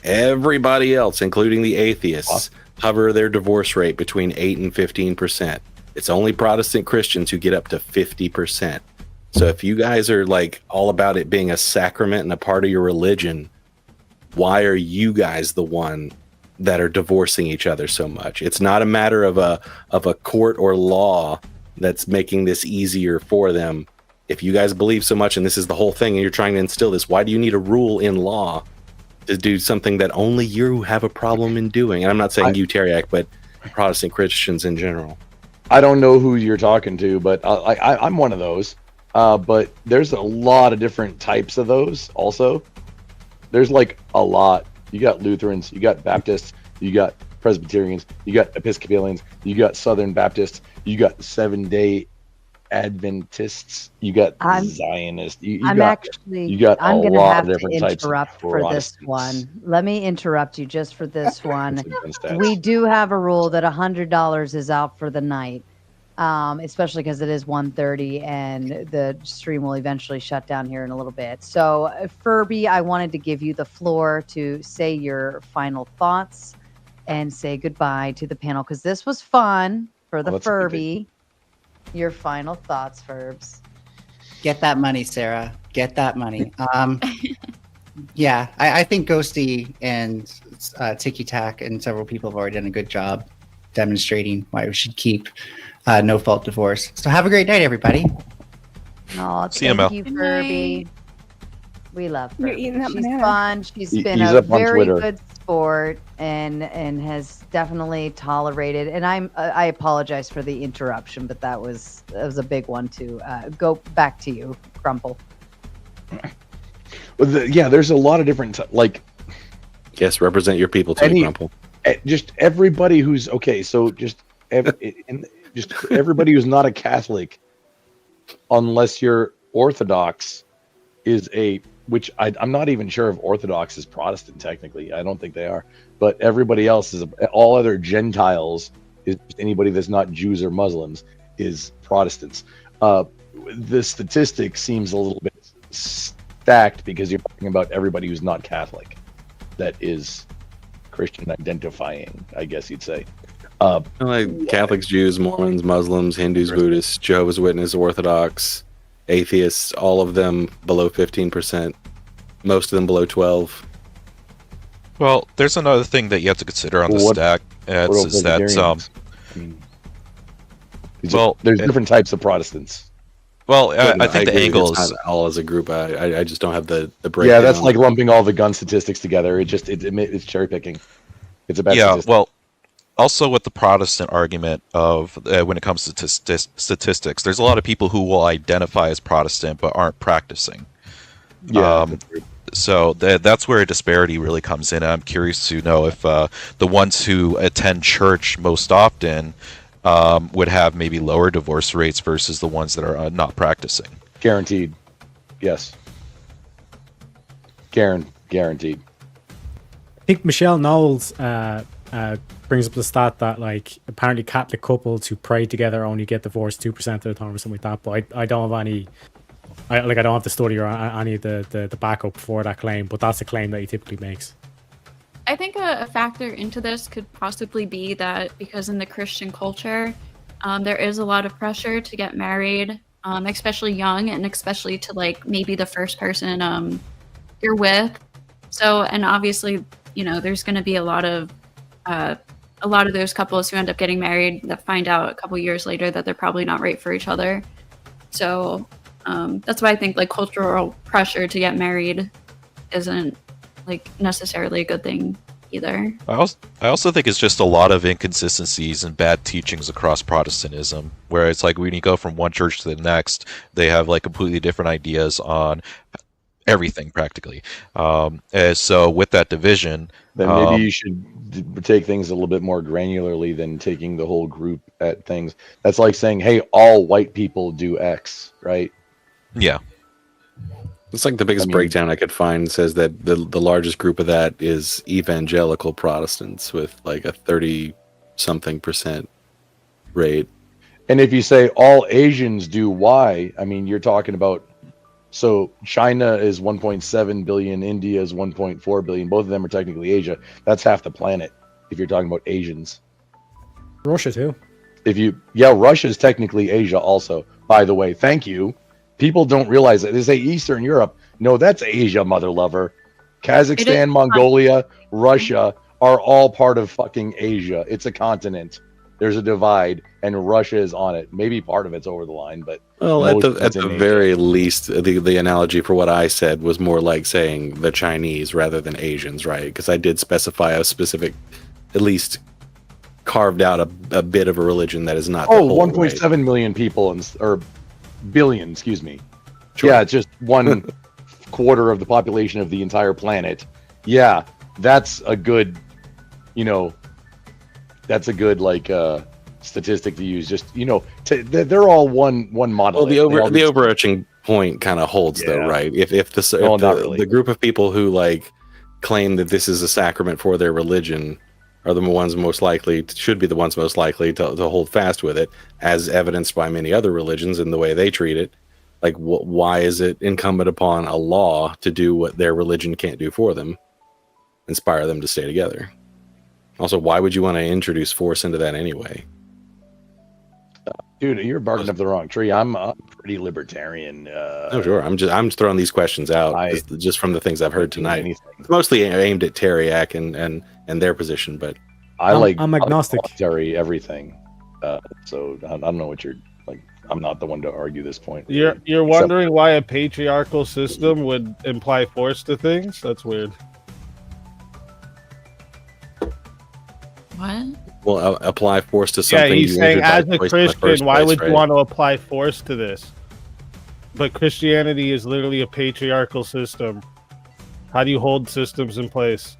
Everybody else, including the atheists, hover their divorce rate between 8 and 15%. It's only Protestant Christians who get up to 50%. So if you guys are like all about it being a sacrament and a part of your religion, why are you guys the one that are divorcing each other so much? It's not a matter of a court or law that's making this easier for them. If you guys believe so much and this is the whole thing and you're trying to instill this, why do you need a rule in law to do something that only you have a problem in doing? And I'm not saying you, Teriak, but Protestant Christians in general. I don't know who you're talking to, but I'm one of those. But there's a lot of different types of those also. There's like a lot. You got Lutherans, you got Baptists, you got Presbyterians, you got Episcopalians, you got Southern Baptists, you got Seventh-day Adventists, you got Zionists. You I'm got a going to lot have of different to types of interrupt for this Protestants. one. Let me interrupt you just for this one. Stats. We do have a rule that $100 is out for the night, especially because it is 1:30 and the stream will eventually shut down here in a little bit. So, Furby, I wanted to give you the floor to say your final thoughts and say goodbye to the panel because this was fun for the Furby. Your final thoughts, Furbs. Get that money, Sarah. Get that money. Yeah, I think Ghosty and Tiki Tack and several people have already done a good job demonstrating why we should keep no fault divorce. So have a great night, everybody. Oh, See you, thank Mel. you, Furby. We love her. You're eating that She's banana. fun. She's been He's a up on very Twitter. good sport and has definitely tolerated. And I apologize for the interruption, but that was a big one too. Go back to you, Crumple. Yeah, there's a lot of different Yes, represent your people too, Grumple. just everybody who's okay. So just everybody who's not a Catholic, unless you're Orthodox, is which I'm not even sure if Orthodox is Protestant technically. I don't think they are. But everybody else is all other Gentiles is anybody that's not Jews or Muslims is Protestants. The statistic seems a little bit stacked because you're talking about everybody who's not Catholic that is Christian identifying, I guess you'd say. Like Catholics, Jews, Mormons, Muslims, Hindus, Buddhists, Jehovah's Witnesses, Orthodox, atheists, all of them below 15%, most of them below 12%. Well, there's another thing that you have to consider on the stack. Is that there's different types of Protestants. Well, I think the agree, angle it's is not all as a group. I just don't have the breakdown. Yeah, that's like lumping all the gun statistics together. It's cherry picking. It's a bad statistic. Well, also with the Protestant argument of when it comes to statistics, there's a lot of people who will identify as Protestant but aren't practicing. Yeah. So that's where a disparity really comes in. I'm curious to know if the ones who attend church most often would have maybe lower divorce rates versus the ones that are not practicing. Guaranteed. Yes. Guaranteed. I think Michelle Knowles brings up the stat that like apparently Catholic couples who pray together only get divorced 2% of the time or something like that. But I don't have any. I don't have the study or any of the backup for that claim, but that's a claim that he typically makes. I think a factor into this could possibly be that because in the Christian culture, there is a lot of pressure to get married, especially young and especially to like maybe the first person you're with. So, and obviously, there's going to be a lot of those couples who end up getting married that find out a couple years later that they're probably not right for each other. So that's why I think like cultural pressure to get married isn't like necessarily a good thing either. I also think it's just a lot of inconsistencies and bad teachings across Protestantism, where it's like when you go from one church to the next, they have like completely different ideas on everything practically. So with that division, then maybe you should take things a little bit more granularly than taking the whole group at things. That's like saying, hey, all white people do X, right? Yeah. It's like the biggest breakdown I could find says that the largest group of that is evangelical Protestants with like a 30-something% rate. And if you say all Asians do Y, I mean, you're talking about, so China is 1.7 billion, India is 1.4 billion. Both of them are technically Asia. That's half the planet if you're talking about Asians. Russia too. Russia is technically Asia also, by the way. Thank you. People don't realize that. They say Eastern Europe. No, that's Asia, mother lover. Kazakhstan, Mongolia, Russia are all part of fucking Asia. It's a continent. There's a divide, and Russia is on it. Maybe part of it's over the line, but at the very least, the analogy for what I said was more like saying the Chinese rather than Asians, right? Because I did specify a specific, at least carved out a bit of a religion that is not. Oh, the whole, 1.7 million people, or billion, excuse me. Sure. Yeah, just 1/4 of the population of the entire planet. Yeah, that's a good, that's a good statistic to use. Just they're all one model. Well, the overarching point kind of holds though, right? If the group of people who claim that this is a sacrament for their religion are the ones most likely, should be the ones most likely to hold fast with it, as evidenced by many other religions in the way they treat it. Why is it incumbent upon a law to do what their religion can't do for them? Inspire them to stay together. Also, why would you want to introduce force into that anyway? Dude, you're barking up the wrong tree. I'm pretty libertarian. Oh, sure. I'm just throwing these questions out just from the things I've heard tonight. It's mostly aimed at Teriak and their position, but I'm agnostic. Everything. So I don't know what you're like. I'm not the one to argue this point. You're wondering why a patriarchal system would imply force to things? That's weird. What? Well, apply force to something. Yeah, he's saying as a Christian, why would you want to apply force to this? But Christianity is literally a patriarchal system. How do you hold systems in place?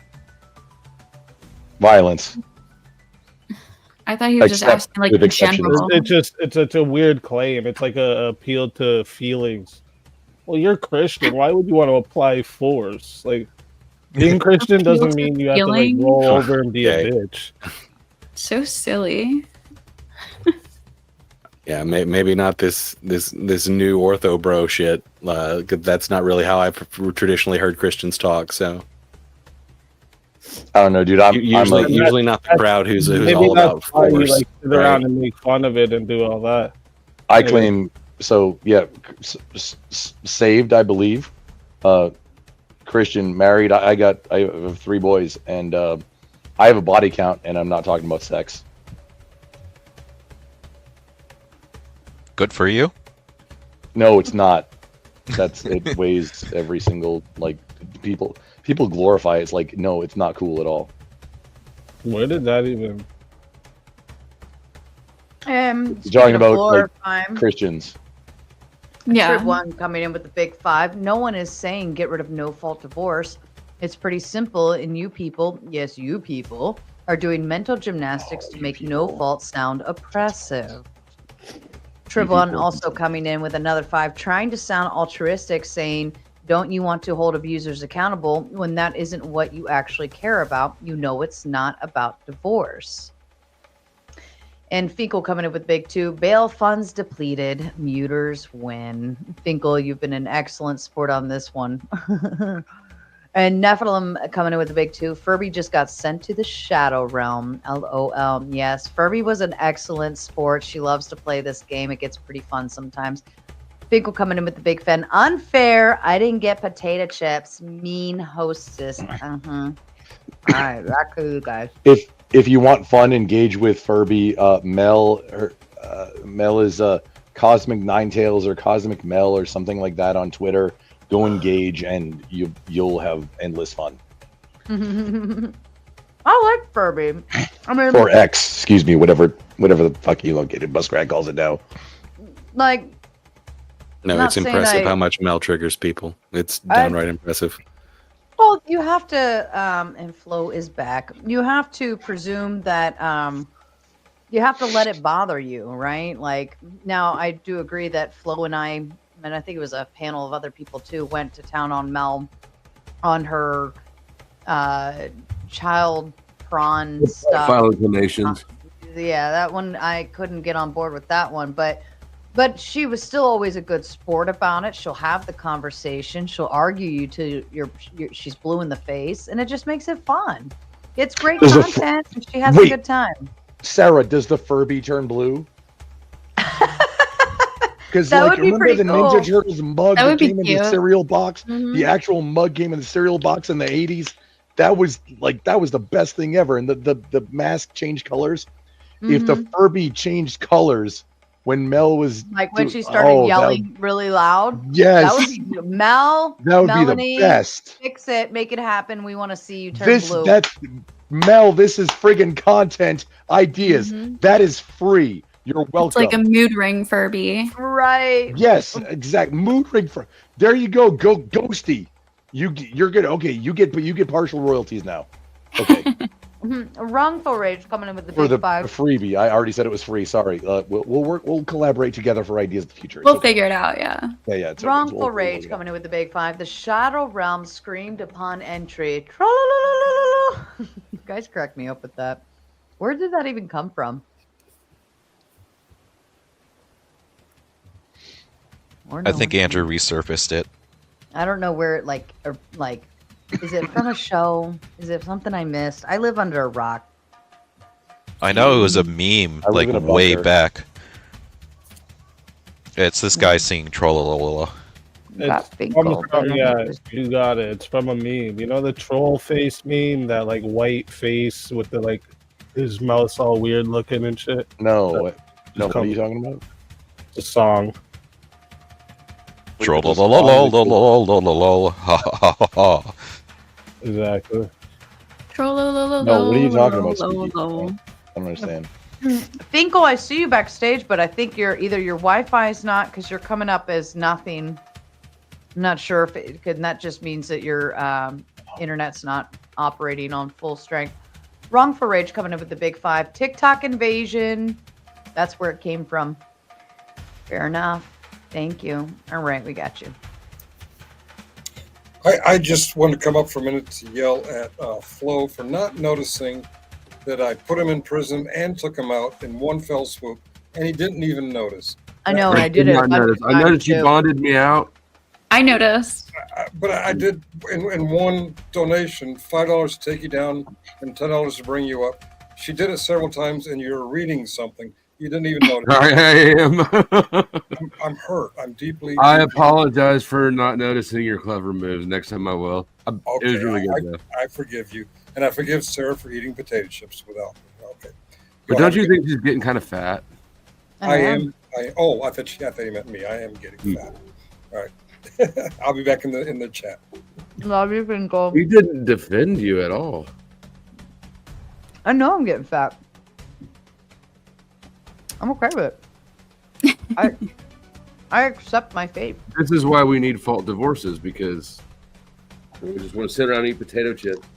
Violence. I thought he was just asking in general. It's a weird claim. It's like a appeal to feelings. Well, you're Christian. Why would you want to apply force? Being Christian doesn't mean you have to roll over and be a bitch. So silly. Yeah, maybe not this new ortho bro shit. That's not really how I've traditionally heard Christians talk. So I don't know, dude. I'm usually not the crowd who's all about force. You sit around and make fun of it and do all that. I claim so. Yeah, saved. I believe. Christian, married. I have 3 boys, and I have a body count, and I'm not talking about sex. Good for you. No, it's not. It weighs every single people glorify it. It's like, no, it's not cool at all. Where did that even? You're talking about Christians. Yeah. Trip one coming in with the big 5. No one is saying get rid of no fault divorce. It's pretty simple, and you people are doing mental gymnastics to make no fault sound oppressive. Trip one also coming in with another 5, trying to sound altruistic, saying, don't you want to hold abusers accountable when that isn't what you actually care about? You know it's not about divorce. And Finkel coming in with big 2. Bail funds depleted. Muters win. Finkel, you've been an excellent sport on this one. And Nephilim coming in with a big 2. Furby just got sent to the Shadow Realm. LOL. Yes, Furby was an excellent sport. She loves to play this game. It gets pretty fun sometimes. Finkel coming in with the big fan. Unfair. I didn't get potato chips. Mean hostess. All right, back to you guys. If you want fun, engage with Furby. Mel is Cosmic Ninetails or Cosmic Mel or something like that on Twitter. Go engage, and you'll have endless fun. I like Furby. I mean, or X, excuse me, whatever the fuck you located. Buskrat calls it now. No, it's impressive how much Mel triggers people. It's downright impressive. Well, you have to, and Flo is back. You have to presume that you have to let it bother you, right? Now I do agree that Flo and I think it was a panel of other people too, went to town on Mel on her child prawn stuff. Violent donations. Yeah, that one, I couldn't get on board with that one, but she was still always a good sport about it. She'll have the conversation. She'll argue you to she's blue in the face, and it just makes it fun. It's great content, and she has a good time. Sarah, does the Furby turn blue? Because remember the Ninja Turtles mug that came in the cereal box? Mm-hmm. The actual mug came in the cereal box in the 80s. That was the best thing ever. And the mask changed colors. Mm-hmm. If the Furby changed colors when Mel was when she started yelling really loud. Yes. That would be Mel. That would Melanie, be the best. Fix it, make it happen. We want to see you turn blue. Mel, this is friggin' content ideas. That is free. You're welcome. It's like a mood ring Furby. Right. Yes, exact mood ring for. There you go. Go Ghosty. You're good. Okay, you get partial royalties now. Okay. Wrongful Rage coming in with the For big the five. freebie. I already said it was free. Sorry. We'll collaborate together for ideas in the future. We'll figure it out. Yeah. Yeah. It's okay. Wrongful Rage coming in with the big five. The Shadow Realm screamed upon entry. Tra-la-la-la-la-la. You guys cracked me up with that. Where did that even come from? I think Andrew resurfaced it. I don't know where it like is it from a show? Is it something I missed? I live under a rock. I know it was a meme like way back. It's this guy singing Trollololola. It's yeah, you got it. It's from a meme. You know the troll face meme, that like white face with the like his mouth's all weird looking and shit. No, what are you talking about? The song. Trollolololololololol. Ha ha ha ha. Exactly. No, what are you talking about, Speedy? I don't understand. Finkel, I see you backstage, but I think your Wi-Fi is not because you're coming up as nothing. I'm not sure if it could. That just means that your internet's not operating on full strength. Wrongful Rage coming in with the big five. TikTok invasion. That's where it came from. Fair enough. Thank you. All right, we got you. I just wanted to come up for a minute to yell at Flo for not noticing that I put him in prison and took him out in one fell swoop, and he didn't even notice. I know, and I did it. I noticed you bonded me out. I noticed. But I did in one donation, $5 to take you down and $10 to bring you up. She did it several times, and you're reading something. You didn't even notice. I am. I'm hurt. I'm deeply. I apologize for not noticing your clever moves. Next time I will. It was really good, though. I forgive you, and I forgive Sarah for eating potato chips without me. Okay. But don't you think she's getting kind of fat? I am. I thought you meant me. I am getting fat. All right. I'll be back in the chat. Love you, Finkel. We didn't defend you at all. I know I'm getting fat. I'm okay with it. I accept my fate. This is why we need fault divorces, because we just want to sit around and eat potato chips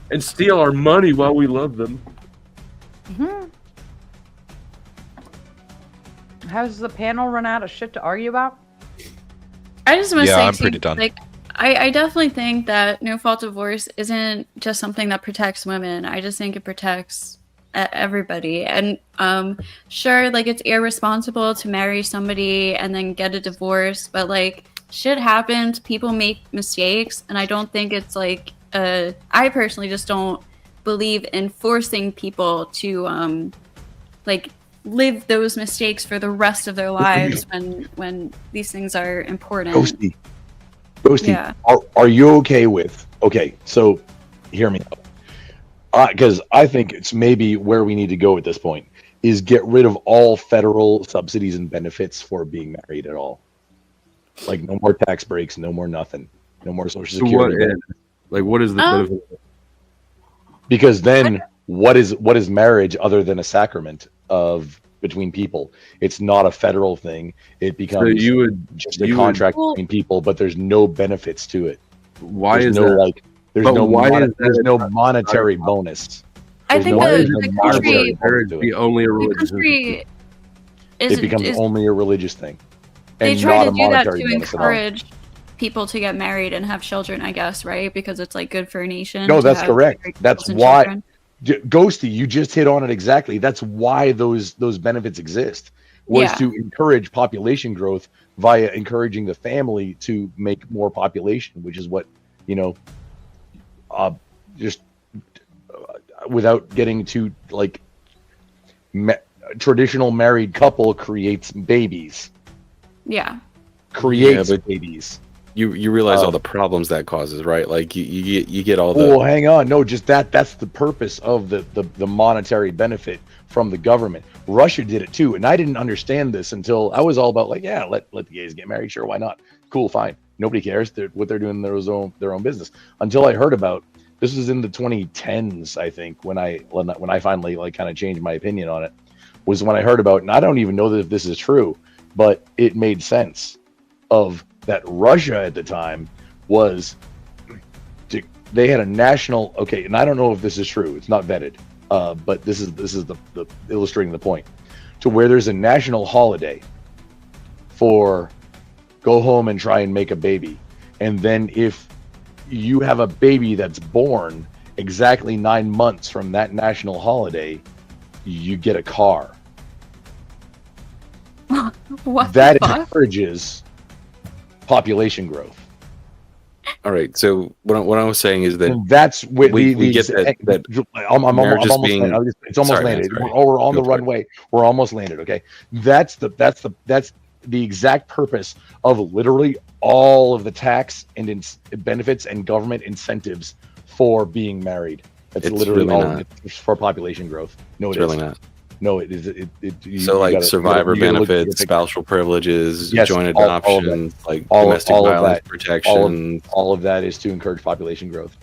and steal our money while we love them. Has the panel run out of shit to argue about? I just want to say, I'm pretty done. Like, I definitely think that no fault divorce isn't just something that protects women. I just think it protects everybody. And sure, like, it's irresponsible to marry somebody and then get a divorce, but like, shit happens, people make mistakes, and I don't think it's like I personally just don't believe in forcing people to like live those mistakes for the rest of their lives when these things are important. Ghosty, Yeah. are you okay with? Okay, so hear me out. Because I think it's maybe where we need to go at this point is get rid of all federal subsidies and benefits for being married at all. Like no more tax breaks, no more nothing, no more social security. What is the benefit? Because then what is marriage other than a sacrament of between people? It's not a federal thing. It becomes just a contract between people, but there's no benefits to it. Why there's is no that? There's no monetary bonus. I think the country, be only a religious country it becomes only a religious thing. They And try not to a do that monetary to bonus at all. encourage people to get married and have children, I guess, right? Because it's like good for a nation. No, to that's have correct. married That's couples and why children. Ghosty, you just hit on it exactly. That's why those benefits exist, was to encourage population growth via encouraging the family to make more population, which is what, just without getting to like traditional married couple creates babies. Yeah. Creates babies. You realize all the problems that causes, right? Like you get all the. Well, hang on. No, just that's the purpose of the monetary benefit from the government. Russia did it too, and I didn't understand this until I was all about like, yeah, let the gays get married, sure, why not? Cool, fine. Nobody cares. What they're doing their own business. Until I heard about this was in the 2010s, I think, when I finally like kind of changed my opinion on it, was when I heard about, and I don't even know that if this is true, but it made sense of that Russia at the time was they had a national, okay, and I don't know if this is true, it's not vetted, but this is the illustrating the point, to where there's a national holiday for go home and try and make a baby, and then if you have a baby that's born exactly 9 months from that national holiday, you get a car. What that encourages population growth. All right. So what I was saying is that and that's what we get that I'm almost being, landed. It's almost landed. We're on the runway. We're almost landed. Okay. That's the exact purpose of literally all of the tax and benefits and government incentives for being married. That's literally really all of it for population growth. No, it's really not. No, it is. So like survivor benefits, spousal privileges, joint adoption, like domestic violence protection. All of that is to encourage population growth.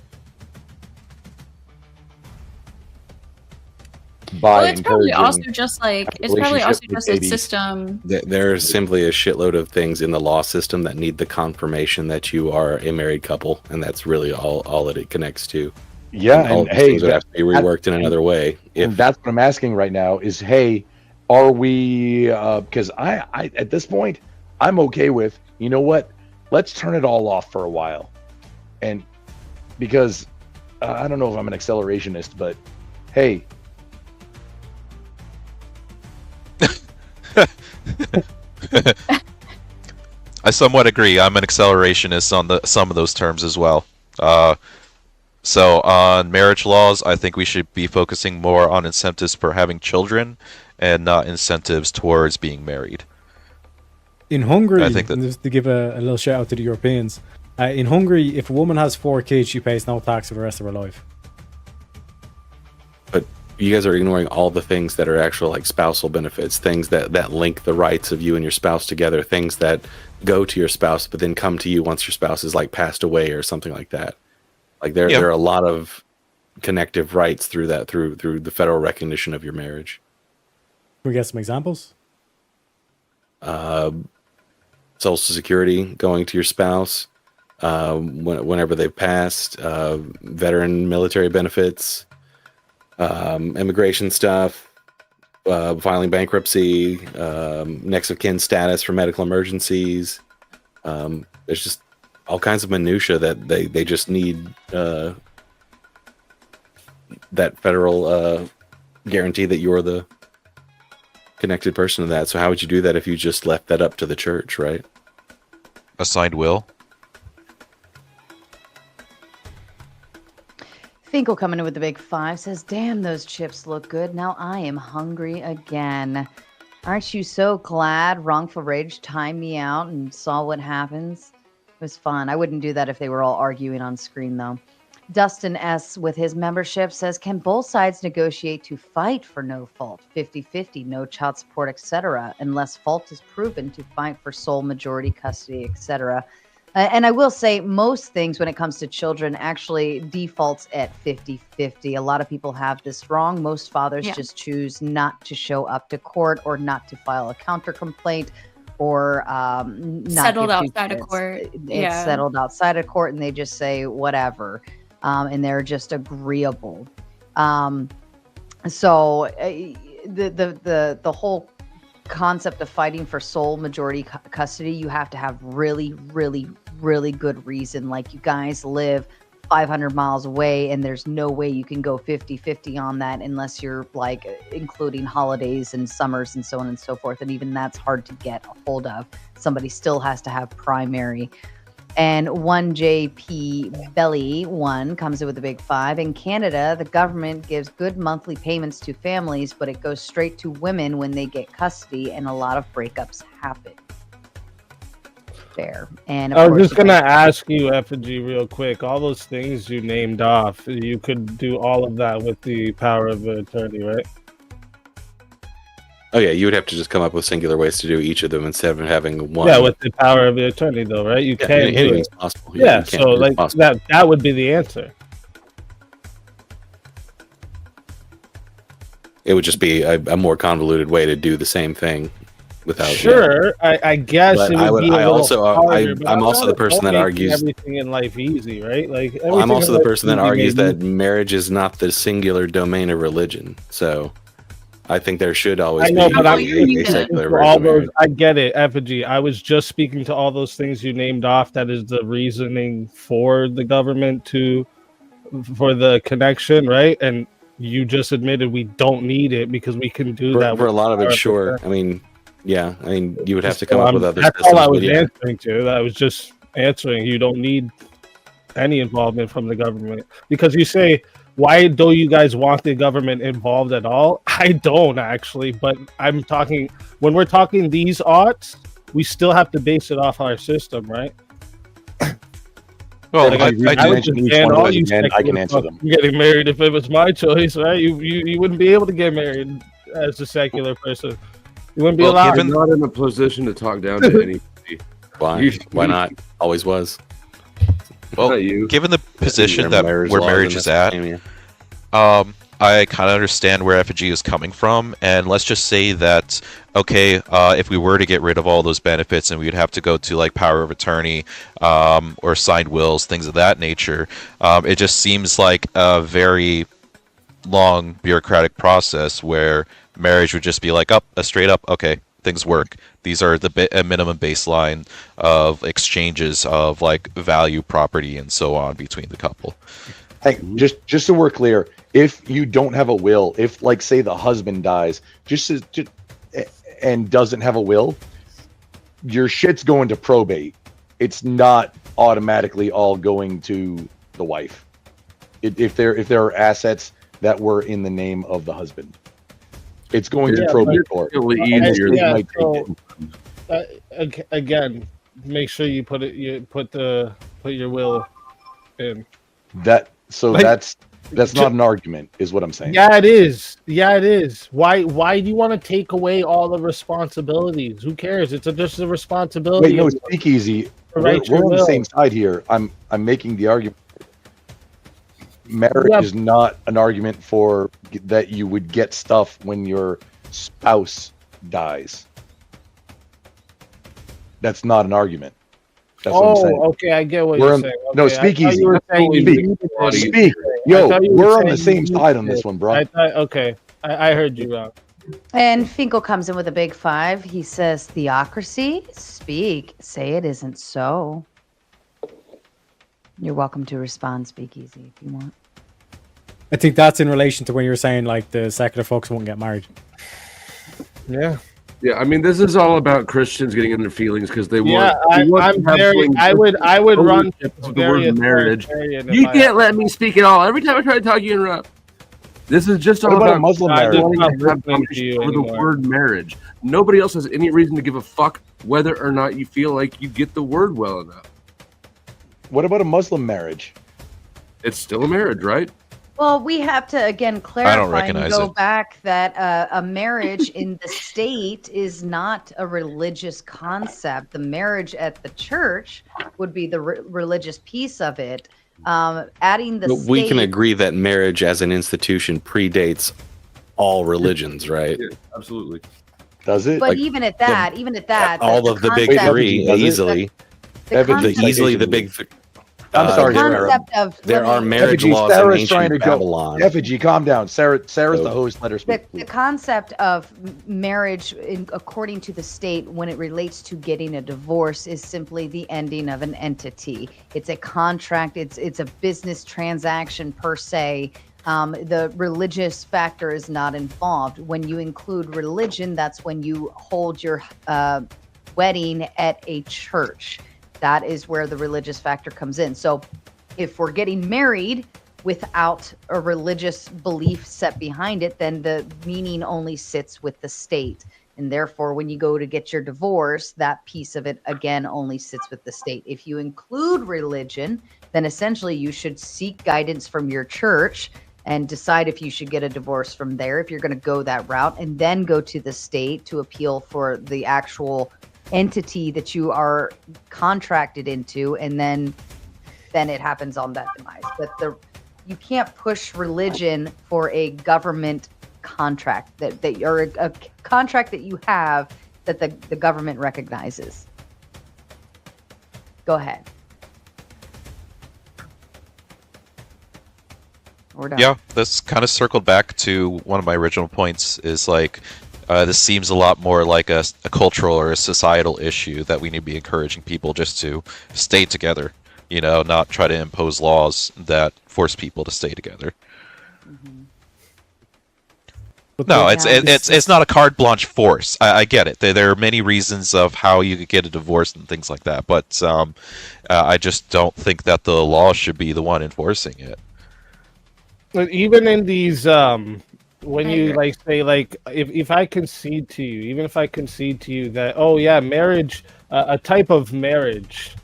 Well, it's probably also just like a system. There's simply a shitload of things in the law system that need the confirmation that you are a married couple, and that's really all that it connects to. Yeah, and hey, would have to be reworked in another way. And that's what I'm asking right now is, hey, are we? Because I at this point, I'm okay with, you know what? Let's turn it all off for a while, and because I don't know if I'm an accelerationist, but hey. I somewhat agree. I'm an accelerationist on some of those terms as well. So on marriage laws, I think we should be focusing more on incentives for having children and not incentives towards being married. In Hungary, I think that, just to give a little shout out to the Europeans, in Hungary, if a woman has 4 kids, she pays no tax for the rest of her life. But you guys are ignoring all the things that are actual like spousal benefits, things that link the rights of you and your spouse together, things that go to your spouse but then come to you once your spouse is like passed away or something like that. Like there are a lot of connective rights through that, through the federal recognition of your marriage. Can we get some examples? Social Security going to your spouse whenever they've passed, veteran military benefits, immigration stuff, filing bankruptcy, next of kin status for medical emergencies. There's just all kinds of minutia that they just need that federal guarantee that you're the connected person to that. So how would you do that if you just left that up to the church, right? A signed will. Finkel coming in with the big 5 says, damn, those chips look good. Now I am hungry again. Aren't you so glad Wrongful Rage timed me out and saw what happens? It was fun. I wouldn't do that if they were all arguing on screen, though. Dustin S. with his membership says, can both sides negotiate to fight for no fault, 50-50, no child support, etc., unless fault is proven, to fight for sole majority custody, etc.? And I will say most things when it comes to children actually defaults at 50-50. A lot of people have this wrong. Most fathers just choose not to show up to court or not to file a counter complaint or not settled outside of court. It's settled outside of court and they just say whatever. And they're just agreeable. So the whole concept of fighting for sole majority custody, you have to have really, really, really good reason. Like you guys live 500 miles away and there's no way you can go 50-50 on that unless you're like including holidays and summers and so on and so forth. And even that's hard to get a hold of. Somebody still has to have primary. And 1JP Belly 1 comes in with a big 5. In Canada, the government gives good monthly payments to families, but it goes straight to women when they get custody, and a lot of breakups happen. Fair. And I was just gonna ask you, Effigy, real quick. All those things you named off, you could do all of that with the power of attorney, right? Oh yeah, you would have to just come up with singular ways to do each of them instead of having one. Yeah, with the power of the attorney, though, right? You Yeah, can't do anything's it. possible. Yeah, you can't so do it like possible. that would be the answer. It would just be a more convoluted way to do the same thing without. Sure, I guess But it I would would. be a I little also. harder, but I'm also not the person that making argues. everything in life easy, right? Like Well, I'm everything also in the life person that easy argues made that marriage is not the singular domain of religion. So, I think there should always I know, be but I'm a speaking secular to version all of those. marriage. I get it, Effigy. I was just speaking to all those things you named off. That is the reasoning for the government for the connection, right? And you just admitted we don't need it because we can do that For a with lot of it, our sure. percent. I mean, yeah. I mean, you would have to So come up with other that's systems. all I but was yeah. answering to. I was just answering. You don't need any involvement from the government because you say, why do you guys want the government involved at all? I don't actually, but I'm talking when we're talking these odds, we still have to base it off our system, right? Well, Like, I would mention just each ban one of all those you again. I can secular answer fucks them. from getting married if it was my choice, right? You wouldn't be able to get married as a secular person. You wouldn't be allowed. You're not in a position to talk down to anybody. Why not? Always was. Well, given the position that where marriage is at, I kind of understand where Effigy is coming from, and let's just say that, okay, if we were to get rid of all those benefits and we would have to go to like power of attorney or signed wills, things of that nature, it just seems like a very long bureaucratic process where marriage would just be like, a straight up, okay, things work. These are the a minimum baseline of exchanges of like value, property, and so on between the couple. Hey, just so we're clear, if you don't have a will, if like say the husband dies, and doesn't have a will, your shit's going to probate. It's not automatically all going to the wife. If there are assets that were in the name of the husband, it's going to probate court. Again, make sure you put your will in. That's not an argument, is what I'm saying. Yeah, it is. Yeah, it is. Why do you want to take away all the responsibilities? Who cares? It's just a responsibility. Wait, no, speakeasy. We're on the same side here. I'm making the argument. Marriage is not an argument for that you would get stuff when your spouse dies. That's not an argument. That's what I'm saying. Okay, I get what you're saying. No, Okay, speak I thought easy. you were saying Speak. Yo, we're on the same side on this one, bro. I heard you wrong. And Finkel comes in with a big 5. He says, theocracy, speak, say it isn't so. You're welcome to respond, Speakeasy, if you want. I think that's in relation to when you were saying like the secular folks won't get married. Yeah. Yeah, I mean, this is all about Christians getting in their feelings because they want. Yeah, I would run the word marriage. You can't let me speak at all. Every time I try to talk, you interrupt. This is just all about Muslim marriage. over the word marriage. Nobody else has any reason to give a fuck whether or not you feel like you get the word well enough. What about a Muslim marriage? It's still a marriage, right? Well, we have to again clarify and recognize go it. back that a marriage in the state is not a religious concept. The marriage at the church would be the religious piece of it. Adding the But we can agree that marriage as an institution predates all religions, right? Yeah, absolutely. Does it? But even at that, all of the big concept- three easily. The big. I'm sorry, there are marriage Effigy, laws Sarah's in trying ancient to go. Babylon. Effigy, calm down. Sarah's the host. Let her speak. The concept of marriage, according to the state, when it relates to getting a divorce, is simply the ending of an entity. It's a contract. It's a business transaction per se. The religious factor is not involved. When you include religion, that's when you hold your wedding at a church. That is where the religious factor comes in. So if we're getting married without a religious belief set behind it, then the meaning only sits with the state. And therefore, when you go to get your divorce, that piece of it, again, only sits with the state. If you include religion, then essentially you should seek guidance from your church and decide if you should get a divorce from there, if you're going to go that route, and then go to the state to appeal for the actual entity that you are contracted into, and then it happens on that demise. But you can't push religion for a government contract that or a contract that you have that the government recognizes. Go ahead. Yeah, this kind of circled back to one of my original points, is like this seems a lot more like a cultural or a societal issue that we need to be encouraging people just to stay together, you know, not try to impose laws that force people to stay together. No, it's not a carte blanche force. I get it. There are many reasons of how you could get a divorce and things like that, but I just don't think that the law should be the one enforcing it. But even in these, when you like say like, if I concede to you, even if I concede to you that, oh yeah, marriage, a type of marriage,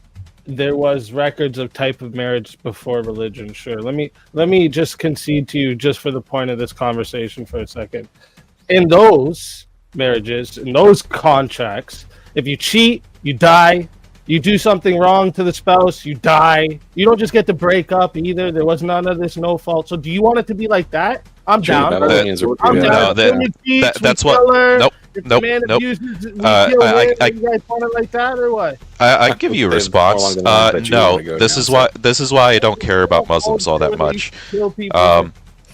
there was records of type of marriage before religion. Sure, let me just concede to you, just for the point of this conversation for a second. In those marriages, in those contracts, if you cheat, you die. You do something wrong to the spouse, you die. You don't just get to break up either. There was none of this no fault. So do you want it to be like that? I'm down. That's what. Nope. You guys want it like that or what? I give you a response. No. This is why I don't care about Muslims all that much.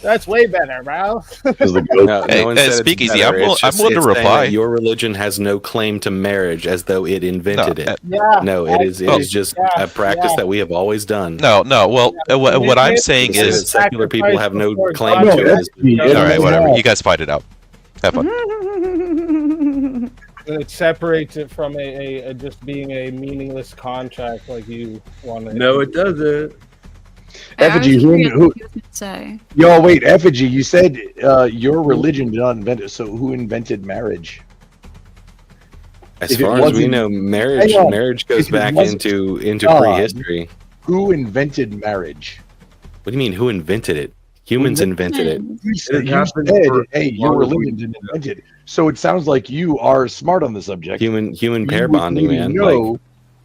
That's way better, bro. Speak easy. I'm willing to reply. Your religion has no claim to marriage, as though it invented it. Yeah, no, it is just a practice that we have always done. No. Well, what I'm saying is secular people have no claim to it. All right, whatever. You guys fight it out. Have fun. It separates it from a just being a meaningless contract like you want to. No, it doesn't. Effigy, Yo, wait, Effigy, you said your religion did not invent it, so who invented marriage? As far as we know, marriage goes back into prehistory. Who invented marriage? What do you mean, who invented it? Humans invented it. You said, hey, your religion didn't invent it. So it sounds like you are smart on the subject. Human pair bonding, man.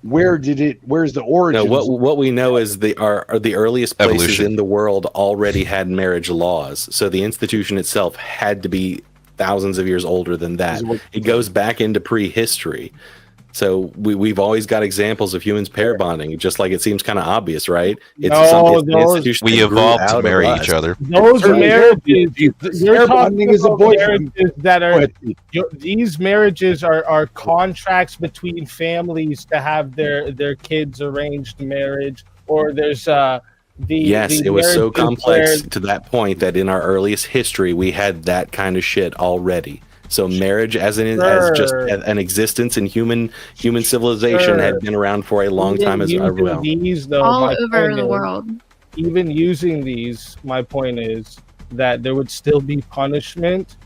Where's the origin? No, what we know is the earliest places in the world already had marriage laws. So the institution itself had to be thousands of years older than that. It goes back into prehistory. So we've always got examples of humans pair bonding, just like it seems kind of obvious, right? We evolved to marry each other. Those marriages, you're talking about marriages that are, these marriages are contracts between families to have their kids arranged marriage, or there's it was so complex to that point that in our earliest history we had that kind of shit already. So marriage as just an existence in human civilization had been around for a long time as well. All over the world. Even using these, my point is that there would still be punishment,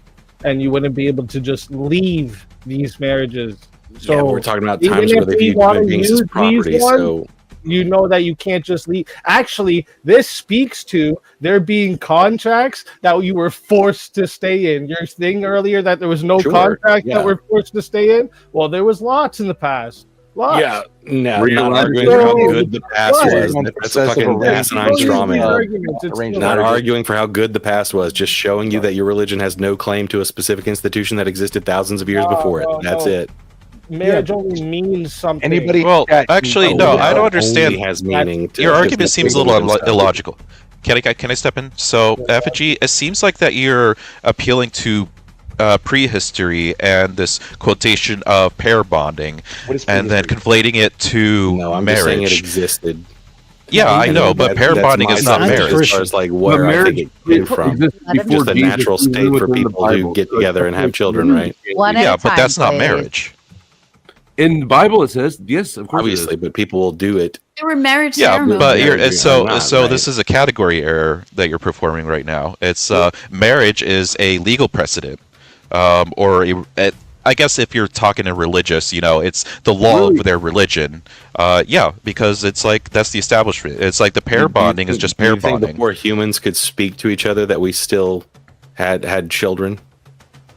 and you wouldn't be able to just leave these marriages. So we're talking about times where they human beings as property. So you know that you can't just leave. Actually, this speaks to there being contracts that you were forced to stay in. Your thing earlier that there was no contract that were forced to stay in. Well, there was lots in the past. Lots. Yeah, no, not arguing for how good the past was. That's a fucking asinine straw man. Not arguing for how good the past was, just showing you that your religion has no claim to a specific institution that existed thousands of years before it. That's it. Marriage only means something. Well, actually, no, I don't understand. Has meaning. Your argument seems a little illogical. Can I step in? So, Effigy, it seems like that you're appealing to prehistory and this quotation of pair bonding, and then conflating it to I'm marriage. Just saying it existed. Yeah, I know, but pair bonding is not marriage. As far as like where I think it came from, just a natural state for people to get together and have children, right? Yeah, but that's not marriage. In the Bible, it says yes, of course. Obviously, but people will do it. There were marriage Yeah, ceremonies. but this is a category error that you're performing right now. It's marriage is a legal precedent, or I guess if you're talking in religious, it's the law of their religion. Yeah, because it's like that's the establishment. It's like the pair bonding is just pair bonding. Before humans could speak to each other, that we still had children.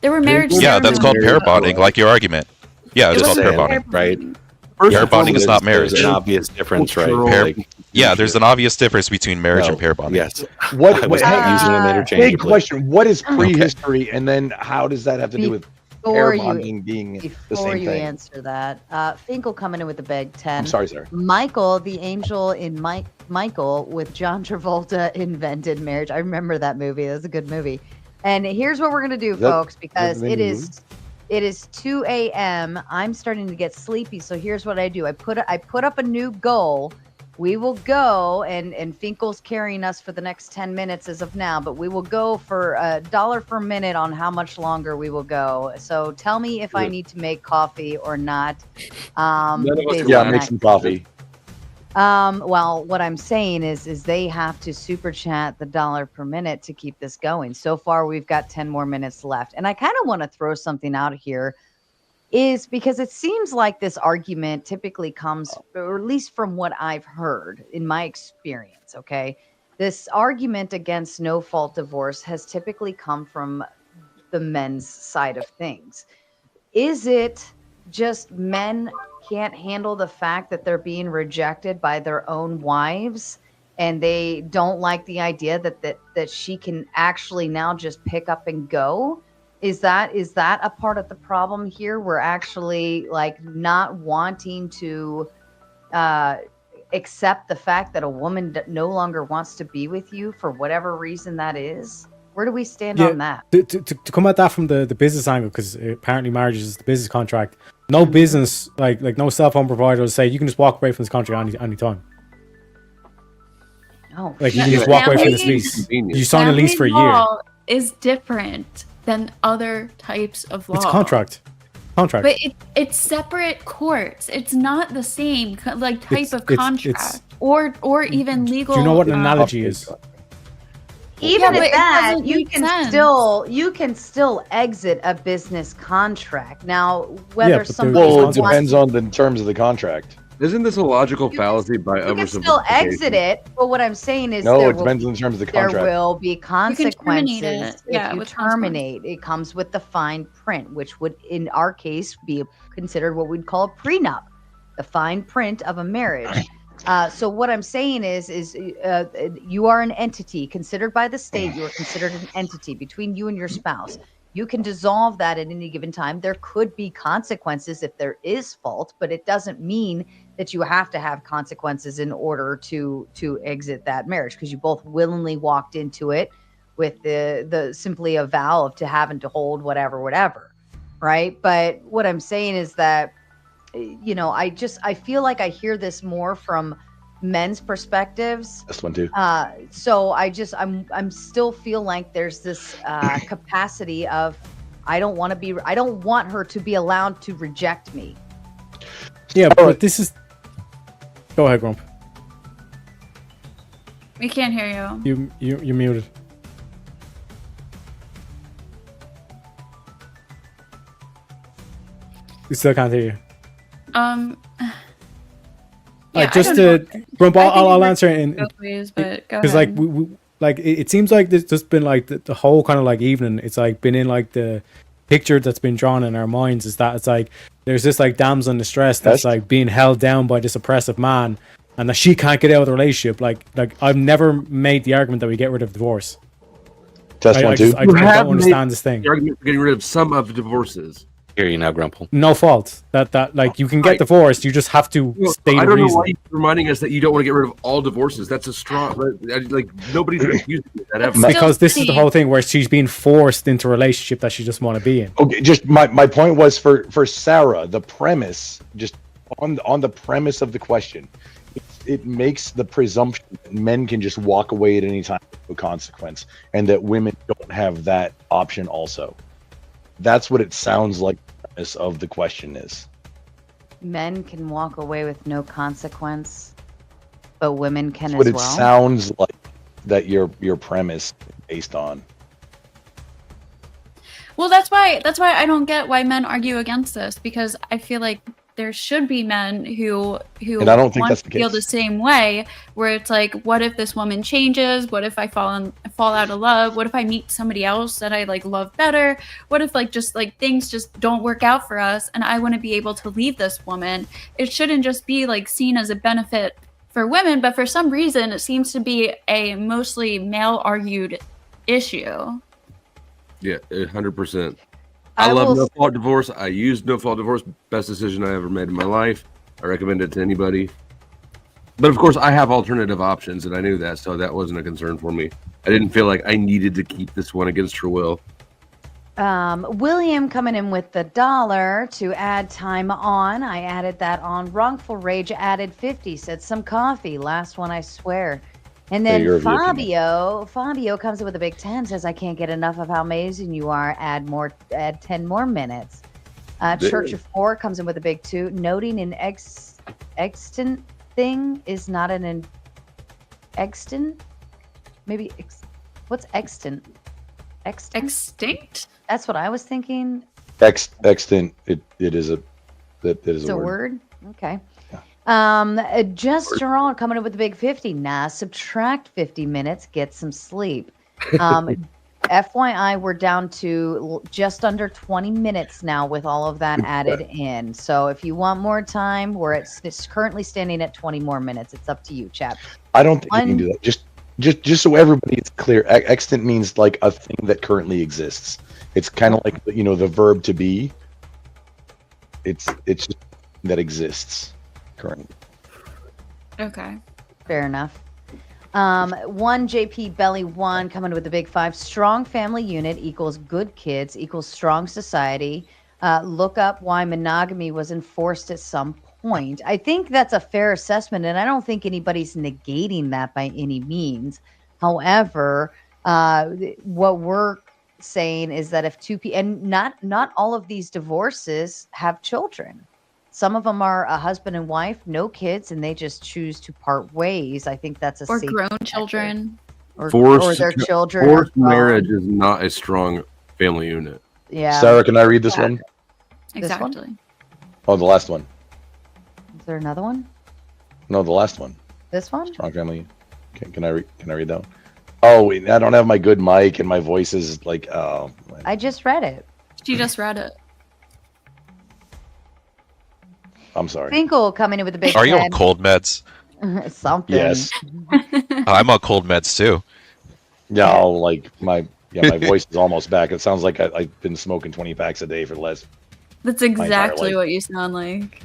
There were marriage. Yeah, that's called pair bonding, like your argument. Yeah, it's called pair bonding, right? Pair bonding is not marriage. There's an obvious difference, right? There's an obvious difference between marriage and pair bonding. Yes. What? I was using them interchangeably. Big question. What is prehistory, and then how does that have to do with pair bonding being the same thing? Before you answer that, Finkel coming in with the big 10. I'm sorry, sir. Michael, the angel in Michael with John Travolta invented marriage. I remember that movie. That was a good movie. And here's what we're gonna do, folks, because it is 2 a.m. I'm starting to get sleepy, so here's what I do. I put up a new goal. We will go, and Finkel's carrying us for the next 10 minutes as of now, but we will go for $1 per minute on how much longer we will go. So tell me if I need to make coffee or not. Make some coffee. Well, what I'm saying is they have to super chat the $1 per minute to keep this going. So far, we've got 10 more minutes left. And I kind of want to throw something out here is because it seems like this argument typically comes, or at least from what I've heard in my experience, okay? This argument against no-fault divorce has typically come from the men's side of things. Is it just men can't handle the fact that they're being rejected by their own wives and they don't like the idea that she can actually now just pick up and go? Is that a part of the problem here? We're actually like not wanting to accept the fact that a woman no longer wants to be with you for whatever reason that is. Where do we stand on that? To come at that from the business angle, because apparently marriage is the business contract. No business, like no cell phone provider will say you can just walk away from this contract any time. No, like you can just walk away from this lease. You sign a lease for a year. Law is different than other types of law. It's contract. But it's separate courts. It's not the same type of contract or even legal. Do you know what an analogy is? Even at that, you can still exit a business contract. Now, whether it depends on the terms of the contract. Isn't this a logical fallacy by oversimplification? You can still exit it, but what I'm saying is it depends on the terms of the contract. There will be consequences if you terminate. It comes with the fine print, which would, in our case, be considered what we'd call a prenup, the fine print of a marriage. So what I'm saying is you are an entity considered by the state. You are considered an entity between you and your spouse. You can dissolve that at any given time. There could be consequences if there is fault, but it doesn't mean that you have to have consequences in order to exit that marriage, because you both willingly walked into it with the simply a vow of having to hold whatever, right? But what I'm saying is that, I feel like I hear this more from men's perspectives. This one too. So I'm still feel like there's this capacity of I don't want her to be allowed to reject me. Yeah, but this is. Go ahead, Grump. We can't hear you. You're muted. We still can't hear you. Grump, I'll answer it because it seems like there's just been like the whole kind of like evening. It's like been in like the picture that's been drawn in our minds is that it's like there's this like damsel in distress that's like being held down by this oppressive man, and that she can't get out of the relationship. Like I've never made the argument that we get rid of divorce. Test one, two. I don't understand this thing. The argument for getting rid of some of the divorces. Hear you now, Grumple. No fault. That like you can get divorced. You just have to state I a don't reason. know why you're reminding us that you don't want to get rid of all divorces. That's a strong. Like nobody's using that ever. Because this is the whole thing where she's being forced into a relationship that she doesn't want to be in. Okay, just my point was for Sarah, the premise, just on the premise of the question, it makes the presumption that men can just walk away at any time with no consequence, and that women don't have that option also. That's what it sounds like the premise of the question is. Men can walk away with no consequence, but women can That's as what well. It sounds like that your premise is based on. Well, that's why I don't get why men argue against this, because I feel like there should be men who And I don't think want that's to the feel case. the same way, where it's like, what if this woman changes? What if I fall out of love? What if I meet somebody else that I like love better? What if like just like things just don't work out for us and I want to be able to leave this woman? It shouldn't just be like seen as a benefit for women, but for some reason it seems to be a mostly male argued issue. Yeah, 100%. I love no fault divorce. I use no fault divorce. Best decision I ever made in my life. I recommend it to anybody. But of course, I have alternative options, and I knew that, so that wasn't a concern for me. I didn't feel like I needed to keep this one against her will. William coming in with the $1 to add time on. I added that on. Wrongful Rage added 50. Said some coffee. Last one, I swear. And then Fabio comes in with a big 10. Says I can't get enough of how amazing you are. Add 10 more minutes. Church of 4 comes in with a big 2. Noting an extant thing is not an extant. Maybe what's extant? Extinct? That's what I was thinking. Extant. It is a. That is It's a word. Okay. Just Gerald coming up with the big 50. Nah, subtract 50 minutes, get some sleep. FYI, we're down to just under 20 minutes now with all of that added in. So if you want more time, it's currently standing at 20 more minutes. It's up to you, chat. I don't think you can do that. Just so everybody is clear, extant means like a thing that currently exists. It's kind of like, you know, the verb to be. It's just that exists currently. Okay. Fair enough. 1 JP Belly 1 coming with the big 5. Strong family unit equals good kids equals strong society. Look up why monogamy was enforced at some point. I think that's a fair assessment, and I don't think anybody's negating that by any means. However, what we're saying is that if two people, and not all of these divorces have children. Some of them are a husband and wife, no kids, and they just choose to part ways. I think that's a or safe grown factor. children. Or their children. Forced marriage is not a strong family unit. Yeah. Sarah, can I read this one? Exactly. Oh, the last one. Is there another one? No, the last one. This one? Strong family. Okay, can I read that one? Oh, wait, I don't have my good mic, and my voice is like, oh. I just read it. She just read it. I'm sorry. Finkel coming in with a big. Are you on cold meds? Something. Yes. I'm on cold meds too. Yeah, like my voice is almost back. It sounds like I've been smoking 20 packs a day for the last. That's exactly what you sound like.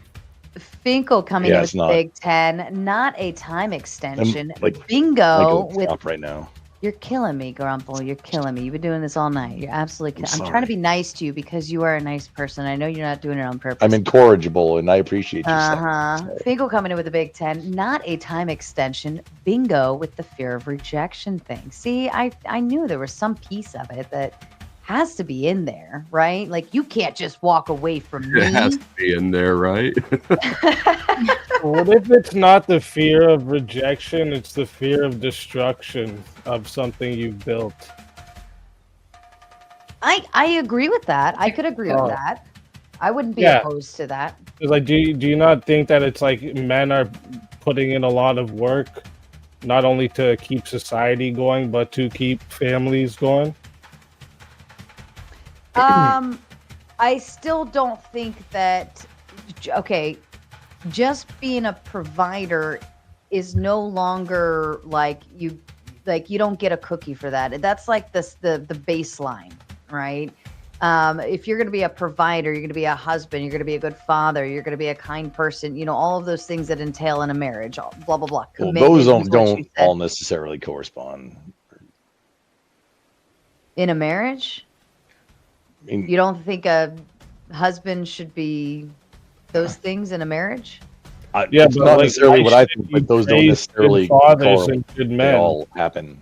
Finkel coming in with a big 10. Not a time extension. Bingo with. Stop right now. You're killing me, Grumple. You're killing me. You've been doing this all night. You're absolutely killing me. I'm trying to be nice to you because you are a nice person. I know you're not doing it on purpose. I'm incorrigible, and I appreciate you. Finkel coming in with a big 10. Not a time extension. Bingo with the fear of rejection thing. See, I knew there was some piece of it that has to be in there, right? Like, you can't just walk away from me. It has to be in there, right? What if it's not the fear of rejection, it's the fear of destruction of something you've built? I agree with that. I could agree with that. I wouldn't be opposed to that. Like, do you not think that it's like men are putting in a lot of work, not only to keep society going, but to keep families going? I still don't think that. Okay. Just being a provider is no longer like you don't get a cookie for that. That's like the baseline, right? If you're going to be a provider, you're going to be a husband, you're going to be a good father, you're going to be a kind person, you know, all of those things that entail in a marriage, blah, blah, blah. Well, those don't all necessarily correspond. In a marriage? I mean, you don't think a husband should be those things in a marriage? It's not necessarily what I think, but those don't necessarily correlate. They all happen.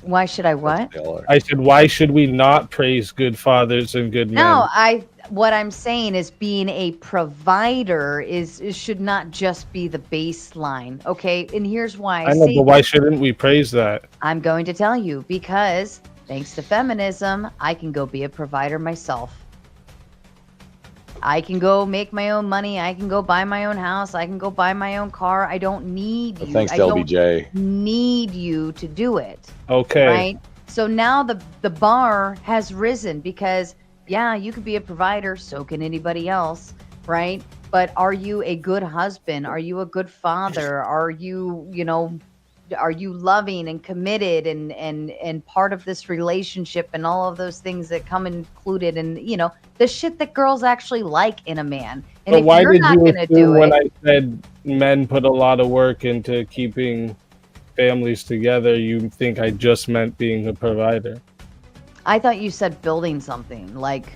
Why should I what? I said, why should we not praise good fathers and good men? No, what I'm saying is being a provider should not just be the baseline. Okay, and here's why I know, but why shouldn't we praise that? I'm going to tell you, because Thanks to feminism, I can go be a provider myself. I can go make my own money. I can go buy my own house. I can go buy my own car. I don't need you. Thanks to I LBJ. don't need you to do it. Okay. Right? So now the bar has risen because, yeah, you could be a provider. So can anybody else. Right? But are you a good husband? Are you a good father? Are you, are you loving and committed and part of this relationship and all of those things that come included and the shit that girls actually like in a man. And But if why you're did not you gonna assume do when it, I said men put a lot of work into keeping families together, you think I just meant being a provider? I thought you said building something like.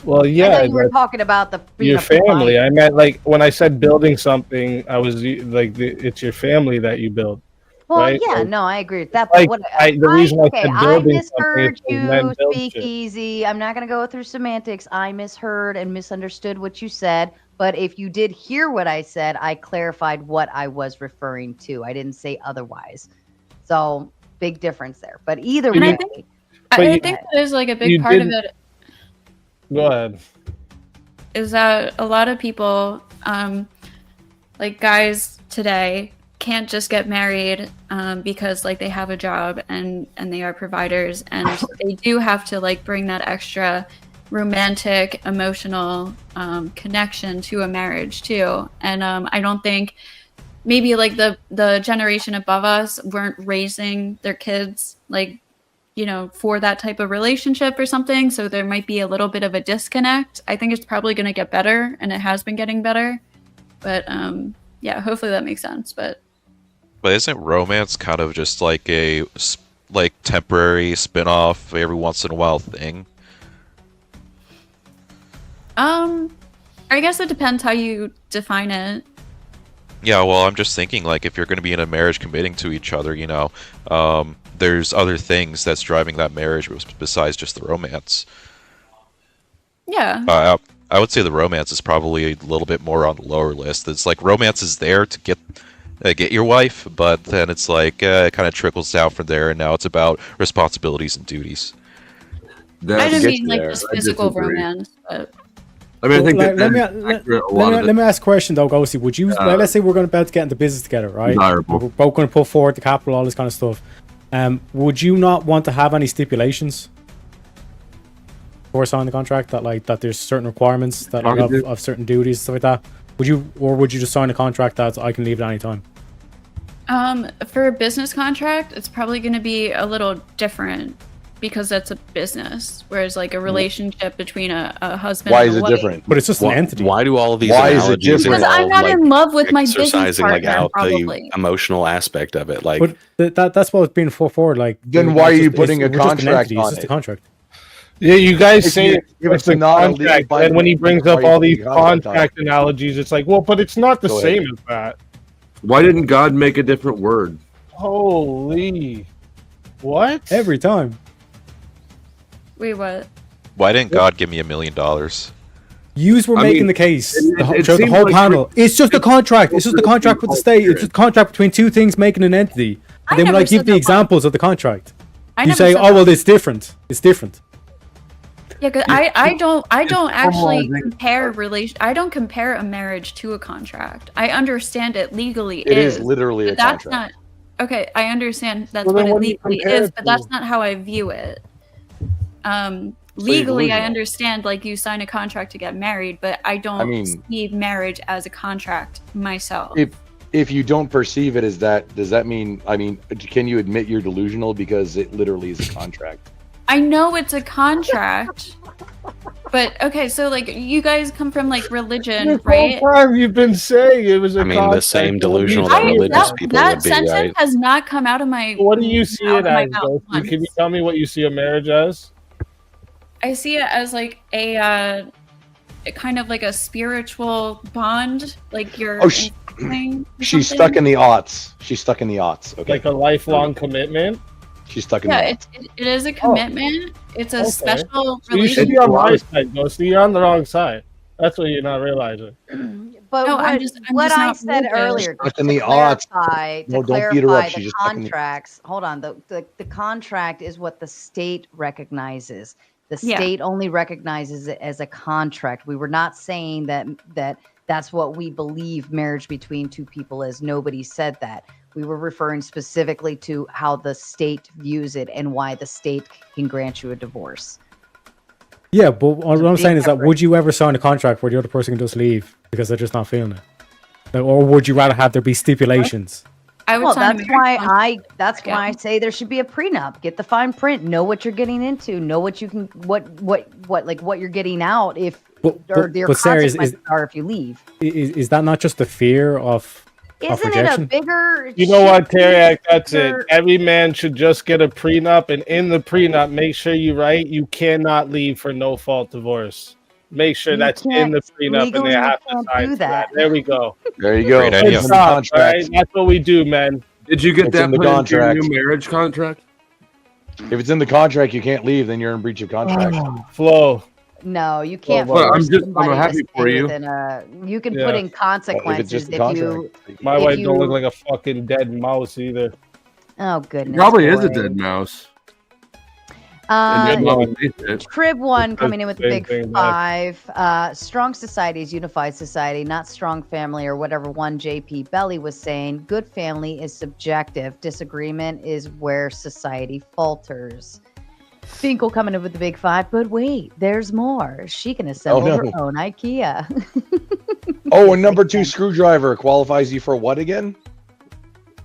Well, I yeah, thought you were talking about your family. I meant like when I said building something, I was like it's your family that you build. Well, right? yeah, Like, no, I agree with that. like, But the reason I said I building something misheard is 'cause men you. build Speak shit. easy. I'm not going to go through semantics. I misheard and misunderstood what you said. But if you did hear what I said, I clarified what I was referring to. I didn't say otherwise. So big difference there. But either And way, I think that is like a big part of it. Go ahead. Is that a lot of people, like guys today, can't just get married because like they have a job and they are providers, and they do have to like bring that extra romantic, emotional connection to a marriage too. And I don't think maybe like the generation above us weren't raising their kids like for that type of relationship or something. So there might be a little bit of a disconnect. I think it's probably going to get better, and it has been getting better. But yeah, hopefully that makes sense. But isn't romance kind of just like a temporary spin-off every once in a while thing? I guess it depends how you define it. Yeah, well, I'm just thinking like if you're going to be in a marriage committing to each other, there's other things that's driving that marriage besides just the romance. Yeah. I would say the romance is probably a little bit more on the lower list. It's like romance is there to get your wife, but then it's like it kind of trickles down from there, and now it's about responsibilities and duties. I didn't mean like just physical romance, but. I mean, I think let me ask a question though, Ghosty. Would you let's say we're going to get into business together, right? Desirable. We're both going to put forward the capital, all this kind of stuff. Would you not want to have any stipulations for signing the contract that there's certain requirements that of certain duties, stuff like that? Would you just sign a contract that I can leave at any time? For a business contract, it's probably going to be a little different because that's a business, whereas like a relationship between a husband Why and is a it wife, different? But it's just an entity. Why do all of these Why is it analogies different? because I'm not like, in love with my business exercising partner, out probably. the emotional aspect of it? Like, but that's what's being put forward. Like, Then why are you putting a contract It's on just a it? contract. Yeah, you guys say if it's it's a not a legal contract, binding, and when he brings why up are you all putting these a contract on it? contract analogies, it's like, well, but it's not the Go ahead. same as that. Why didn't God make a different word? Holy, what? Every time. Wait, what? Why didn't God give me $1 million? Yous were making the case. The whole panel. It's just a contract. It's just a contract with the state. It's just a contract between two things making an entity. And then we give the examples of the contract. You say, oh well, it's different. It's different. Yeah, cause I don't actually compare I don't compare a marriage to a contract. I understand it legally It is literally a that's contract. not okay. I understand that's Well, what then it what do you legally compare is, it but that's to? not how I view it. Legally, I delusional. understand like you sign a contract to get married, but I don't see marriage as a contract myself. If you don't perceive it as that, does that mean? I mean, can you admit you're delusional because it literally is a contract? I know it's a contract, but okay, so like you guys come from like religion, This right? whole time you've been saying it was a contract. the same delusional that religious people that would be, sentence right? has not come out of my. What do you see it my as? mouth Ghosty? once. Can you tell me what you see a marriage as? I see it as like a kind of like a spiritual bond, like you're. She's stuck in the aughts. She's stuck in the aughts. Okay. Like a lifelong commitment. She's stuck in the Yeah, aughts. it is a commitment. It's a special So you should relationship. be on my side, Ghosty. You're on the wrong side. That's what you're not realizing. But No, what, I'm just I not said focused. earlier, Stuck to in the aughts. clarify, No, don't beat her up. She's the just stuck in the- contracts, hold on, the contract is what the state recognizes. The Yeah. state only recognizes it as a contract. We were not saying that's what we believe marriage between two people is. Nobody said that. We were referring specifically to how the state views it and why the state can grant you a divorce. Yeah, but what I'm saying is that would you ever sign a contract where the other person can just leave because they're just not feeling it? Like, or would you rather have there be stipulations? I would Well, sign a that's marriage why contract. why I say there should be a prenup. Get the fine print. Know what you're getting into. Know what you can what you're getting out if your Sarah, consequences are if you leave. Is that not just the fear of Isn't it a rejection? bigger? You know what, shit Terry? That's it. for- Every man should just get a prenup, and in the prenup, make sure you write you cannot leave for no fault divorce. Make sure You that's in can't- the prenup, and legally they you have to can't sign do for that. that. There we go. There you go. Great It's idea. in the Good stuff, contract. right? That's what we do, man. Did you get It's that in the put into your contract. new marriage contract? If it's in the contract, you can't leave. Then you're in breach of contract. Flo. No, you can't Well, force I'm somebody happy to for stay you. within a. You can Yeah. put in If it's consequences just a if contract. you. My if wife you- don't look like a fucking dead mouse either. Oh goodness. Probably is a boy. dead mouse. And your mom hates it. Crib one It's coming in with the same big thing, man. 5. Strong society is unified society, not strong family or whatever one JP Belly was saying. Good family is subjective. Disagreement is where society falters. Finkel coming in with the big 5, but wait, there's more. She can assemble no. her own IKEA. Oh, and number 2 screwdriver qualifies you for what again?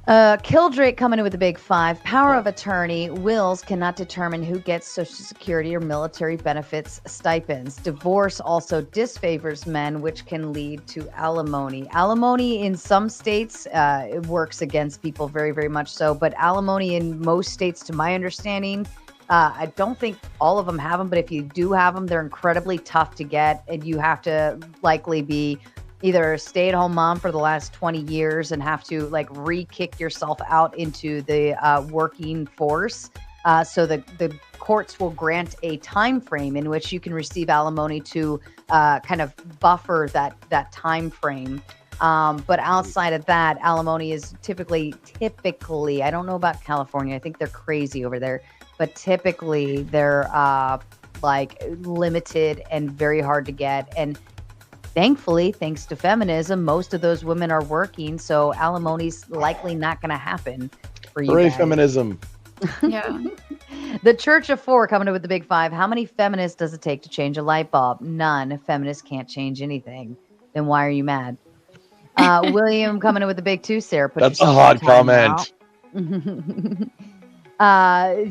Kildrake coming in with a big 5. Power of attorney. Wills cannot determine who gets Social Security or military benefits stipends. Divorce also disfavors men, which can lead to alimony. Alimony in some states it works against people very, very much so. But alimony in most states, to my understanding, I don't think all of them have them. But if you do have them, they're incredibly tough to get. And you have to likely be either a stay-at-home mom for the last 20 years and have to like re-kick yourself out into the working force. So the courts will grant a time frame in which you can receive alimony to kind of buffer that time frame. But outside of that, alimony is typically, I don't know about California. I think they're crazy over there, but typically they're like limited and very hard to get. And thankfully, thanks to feminism, most of those women are working, so alimony's likely not going to happen for you Hooray, guys. feminism. Yeah. The Church of 4 coming up with the big 5. How many feminists does it take to change a light bulb? None. Feminists can't change anything. Then why are you mad? William coming in with the big 2. Sarah, put That's a yourself hot in timeout. comment.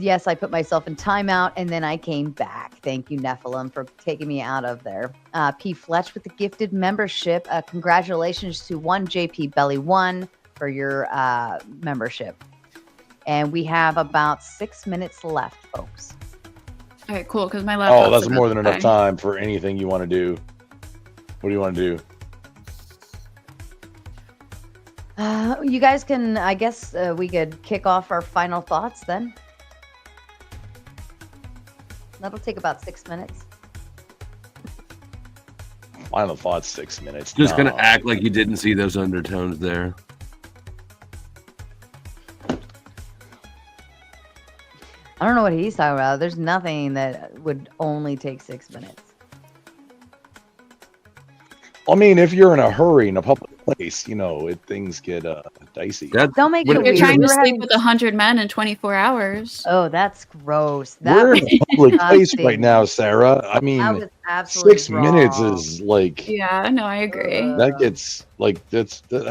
Yes, I put myself in timeout and then I came back. Thank you, Nephilim, for taking me out of there. P. Fletch with the gifted membership. Congratulations to one JP Belly 1 for your membership. And we have about 6 minutes left, folks. All right, cool. Because my laptop's Oh, that's about more to than enough die. time for anything you want to do. What do you want to do? You guys can, I guess we could kick off our final thoughts then. That'll take about 6 minutes. Final thoughts, 6 minutes. Just gonna No. act like you didn't see those undertones there. I don't know what he's talking about. There's nothing that would only take 6 minutes. I mean, if you're in a hurry in a public place, you know, things get dicey. Don't make it You're weird. trying to We're sleep having- with 100 men in 24 hours. Oh, that's gross. We're in a public place disgusting. right now, Sarah. I mean, That was absolutely 6 minutes wrong. is like Yeah, no, I agree. that gets like I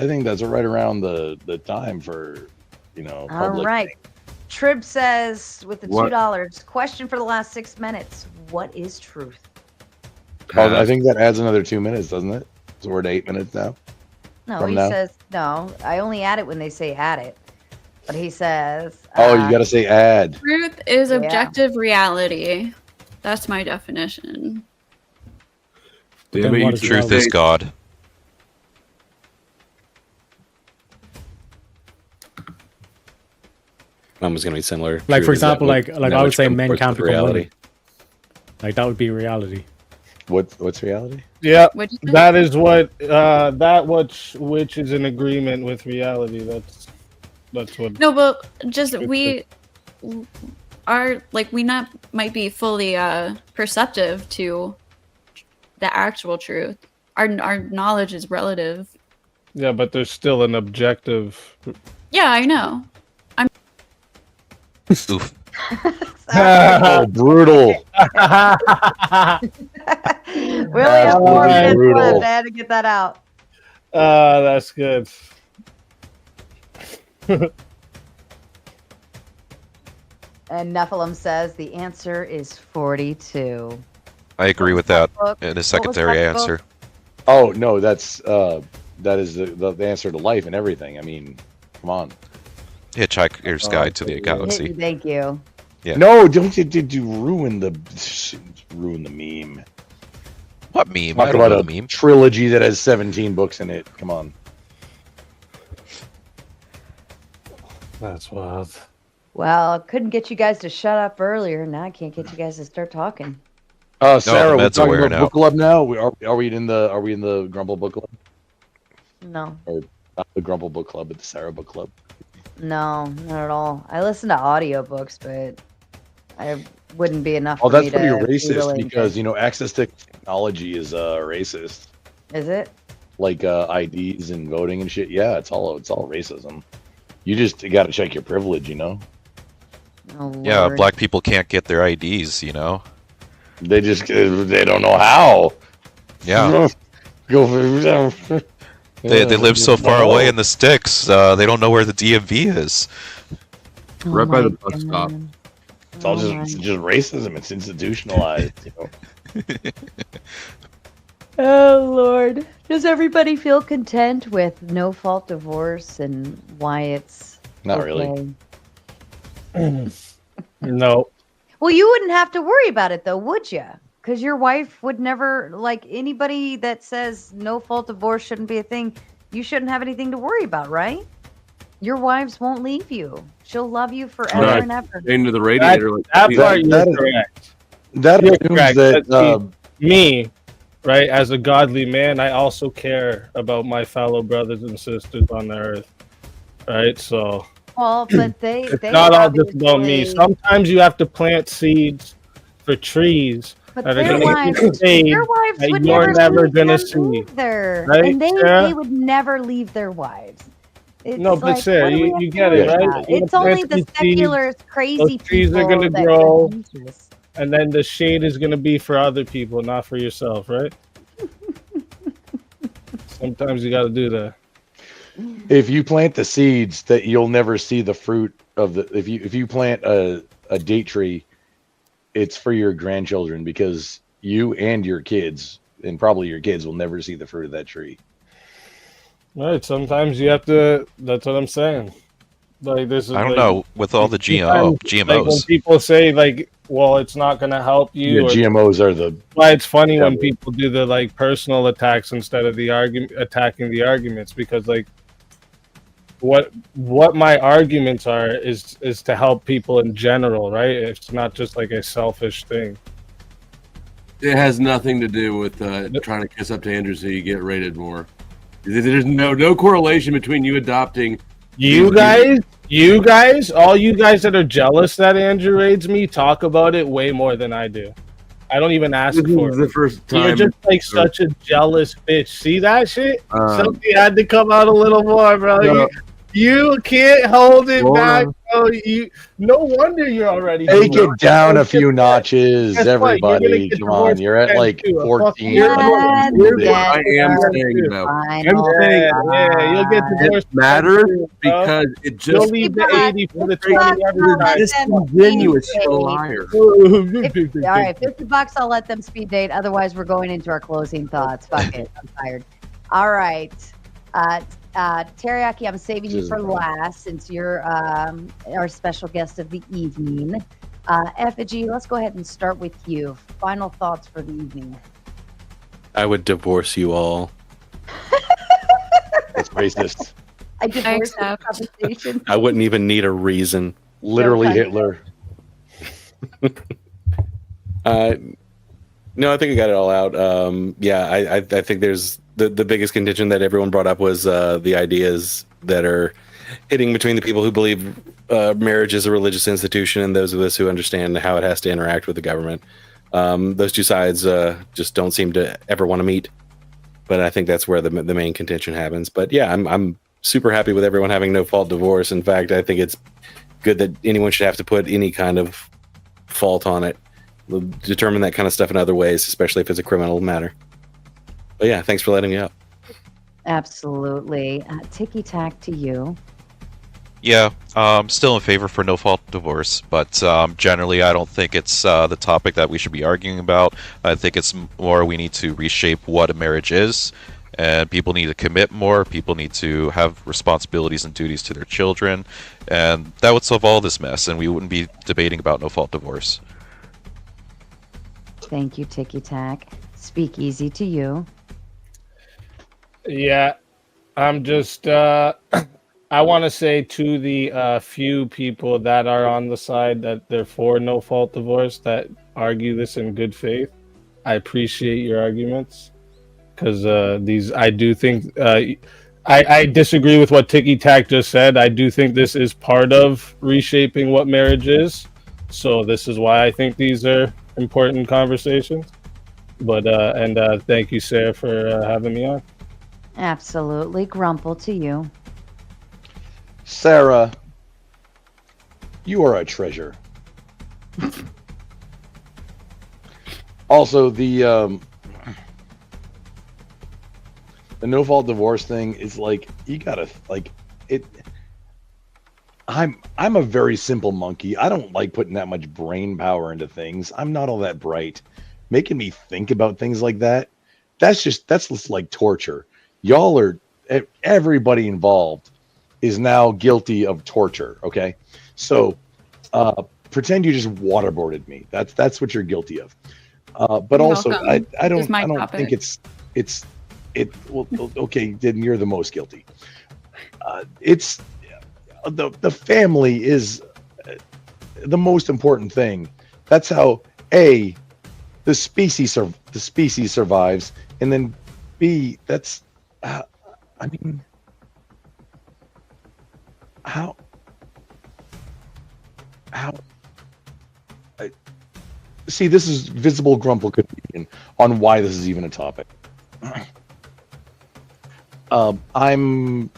think that's right around the time for, you know, All public. right. Trib says with the What? $2, question for the last 6 minutes. What is truth? Oh, I think that adds another 2 minutes, doesn't it? So we're at 8 minutes now. No, From he now? says, no, I only add it when they say add it. But he says, Oh, you got to say add. Truth is Yeah. objective reality. That's my definition. Damn it, you Truth is God. Mine was going to be similar. Like, Truth for is that example, like that I would which say men comports can't with become reality. women. Like, that would be reality. What's reality? Yeah, that is what which is in agreement with reality. That's what. No, but just we are like we not might be fully perceptive to the actual truth. Our knowledge is relative. Yeah, but there's still an objective. Yeah, I know. I'm. Oof. Oh, brutal. We only have 4 minutes left. I had to get that out. That's good. And Nephilim says the answer is 42. I agree with that in a secondary answer. Oh no, that is the answer to life and everything. I mean, come on. Hitchhiker's Guide to the Galaxy. Thank you. Yeah. No, don't you ruin the meme. What meme? Talk about a meme trilogy that has 17 books in it. Come on. That's wild. Well, couldn't get you guys to shut up earlier. Now I can't get you guys to start talking. Sarah, we're talking about book club now. Are we in the Grumble book club? No. Or not the Grumble book club, but the Sarah book club? No, not at all. I listen to audiobooks, but I wouldn't be enough. Oh, for that's me pretty to racist be because access to technology is racist. Is it? Like IDs and voting and shit. Yeah, it's all racism. You just got to check your privilege, Oh, yeah, Lord. black people can't get their IDs, They don't know how. Yeah. Go for They live so far away in the sticks. They don't know where the DMV is. Right by the bus stop. It's all just racism. It's institutionalized. Oh, Lord. Does everybody feel content with no-fault divorce and why it's Not okay? really. No. Well, you wouldn't have to worry about it, though, would you? Because your wife would never, like anybody that says no-fault divorce shouldn't be a thing, you shouldn't have anything to worry about, right? Your wives won't leave you. She'll love you forever and ever. Into the radiator. That part you're correct. That You're assumes correct. that But me, right, as a godly man, I also care about my fellow brothers and sisters on the earth. Right? So Well, but it's not all just about me. Sometimes you have to plant seeds for trees But that are their going to wives, be their wives that would you're never never leave going to them see. either. Right, And Sarah? they would never leave their wives. It's No, but like, Sarah, what do we you have to get worry it, right? about? You It's gotta only plant the these seeds. secular, crazy Those trees people are going to that grow, could use this. and then the shade is going to be for other people, not for yourself, right? Sometimes you got to do that. if you plant the seeds that you'll never see the fruit of the if you plant a date tree, it's for your grandchildren because you and your kids and probably your kids will never see the fruit of that tree. Right. Sometimes you have to. That's what I'm saying. Like this is. I don't like, know with all the sometimes, GMOs. Like when people say like, "Well, it's not going to help you." Yeah, or, GMOs are the. Why it's funny when devil. people do the like personal attacks instead of the attacking the arguments because like. What my arguments are is to help people in general, right? It's not just like a selfish thing. It has nothing to do with trying to kiss up to Andrew so you get rated more. There's no correlation between you adopting. You guys, all you guys that are jealous that Andrew raids me, talk about it way more than I do. I don't even ask This for is it. the first time. You're just like such a jealous bitch. See that shit? Something had to come out a little more, bro. No. You can't hold it Hold back, on. bro. No wonder you're already. Take doing it down a few notches, Guess what? You're gonna everybody. get Come on, divorced you're at again, like too. 14. You're I am saying though. I'm saying Yeah, you'll get divorced. it matters again, too, bro. because it You'll just leave the 80 for the 20 every you're time. disingenuous, you're a liar. All right, $50. I'll let them speed date. Otherwise, we're going into our closing thoughts. Fuck it, I'm tired. All right, Teriyaki, I'm saving you for last since you're our special guest of the evening. Effigy, let's go ahead and start with you. Final thoughts for the evening. I would divorce you all. That's racist. I divorced the conversation. I wouldn't even need a reason. Literally Hitler. No, I think I got it all out. Yeah, I think there's the biggest contention that everyone brought up was the ideas that are hitting between the people who believe marriage is a religious institution and those of us who understand how it has to interact with the government. Those two sides just don't seem to ever want to meet. But I think that's where the main contention happens. But yeah, I'm super happy with everyone having no fault divorce. In fact, I think it's good that anyone should have to put any kind of fault on it. We'll determine that kind of stuff in other ways, especially if it's a criminal matter. But yeah, thanks for letting me up. Absolutely. Ticky tack to you. Yeah, still in favor for no fault divorce, but generally I don't think it's the topic that we should be arguing about. I think it's more we need to reshape what a marriage is, and people need to commit more. People need to have responsibilities and duties to their children, and that would solve all this mess, and we wouldn't be debating about no fault divorce. Thank you, Ticky Tack. Speak easy to you. Yeah, I'm just I want to say to the few people that are on the side that they're for no fault divorce that argue this in good faith, I appreciate your arguments, because I do think I disagree with what Ticky Tack just said. I do think this is part of reshaping what marriage is, so this is why I think these are important conversations. But and thank you, Sarah, for having me on. Absolutely. Grumple to you. Sarah, you are a treasure. Also, the no fault divorce thing is like, you gotta like it. I'm a very simple monkey. I don't like putting that much brain power into things. I'm not all that bright. Making me think about things like that's just like torture. Y'all are, everybody involved is now guilty of torture. Okay, so pretend you just waterboarded me. That's what you're guilty of. But You're also, welcome. I don't topic. think well, okay, then you're the most guilty. It's the family is the most important thing. That's how the species survives, and then B, that's I mean, how see, this is visible grumble confusion on why this is even a topic. I'm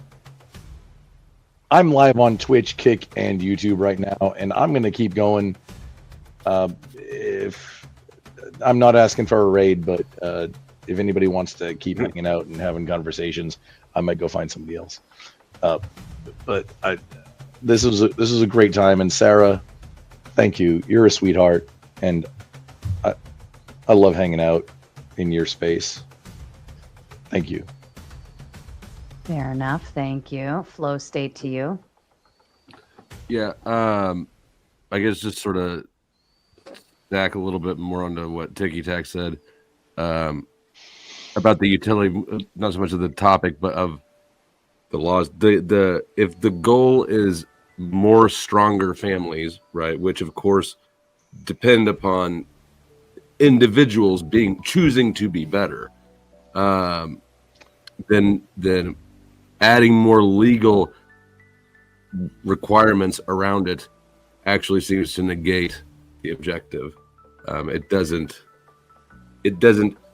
live on Twitch, Kick, and YouTube right now, and I'm gonna keep going. If I'm not asking for a raid, but if anybody wants to keep hanging out and having conversations, I might go find somebody else. But this is a great time, and Sarah, thank you. You're a sweetheart, and I love hanging out in your space. Thank you. Fair enough. Thank you. Flow state to you. Yeah. I guess just sort of back a little bit more onto what Ticky Tack said about the utility, not so much of the topic, but of the laws. If the goal is more stronger families, right, which of course depend upon individuals choosing to be better, then adding more legal requirements around it actually seems to negate the objective. It doesn't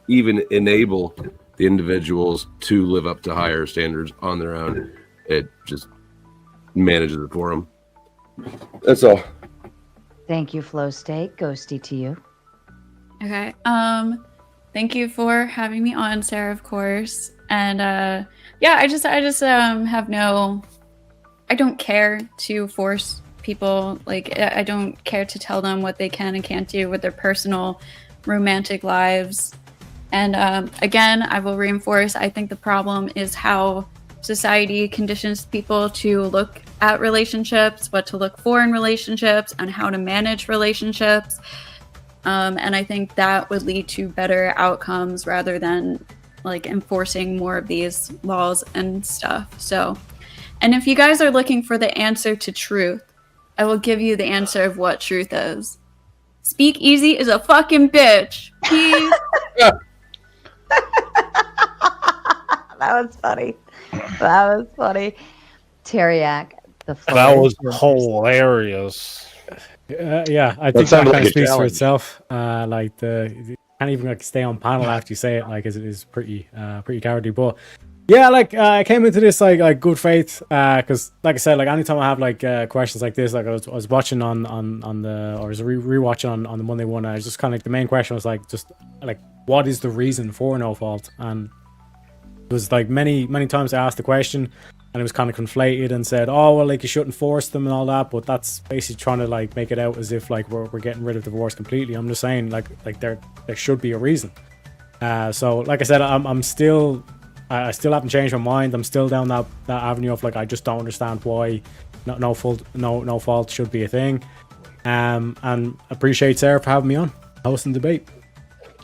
even enable the individuals to live up to higher standards on their own. It just manages it for them. That's all. Thank you, Flow State. Ghosty to you. Okay. Thank you for having me on, Sarah, of course. And yeah, I just have no, I don't care to force people. Like, I don't care to tell them what they can and can't do with their personal romantic lives. And again, I will reinforce, I think the problem is how society conditions people to look at relationships, what to look for in relationships, and how to manage relationships. And I think that would lead to better outcomes rather than like enforcing more of these laws and stuff. So, and if you guys are looking for the answer to truth, I will give you the answer of what truth is. Speak Easy is a fucking bitch. Peace. That was funny. That was funny. Teriak, the that was hilarious. Yeah, I think that kind of speaks for itself. Like you can't even like stay on panel after you say it. Like, it is pretty cowardly. But yeah, like I came into this like good faith. Because like I said, like anytime I have like questions like this, like I was watching on the, or was rewatching on the Monday one. I was just kind of like, the main question was like, just like, what is the reason for no fault? And it was like many times I asked the question, and it was kind of conflated and said, oh, well, like, you shouldn't force them and all that. But that's basically trying to like make it out as if like we're getting rid of divorce completely. I'm just saying like there should be a reason. So like I said, I still haven't changed my mind. I'm still down that avenue of like, I just don't understand why no fault should be a thing. And appreciate Sarah for having me on hosting the debate.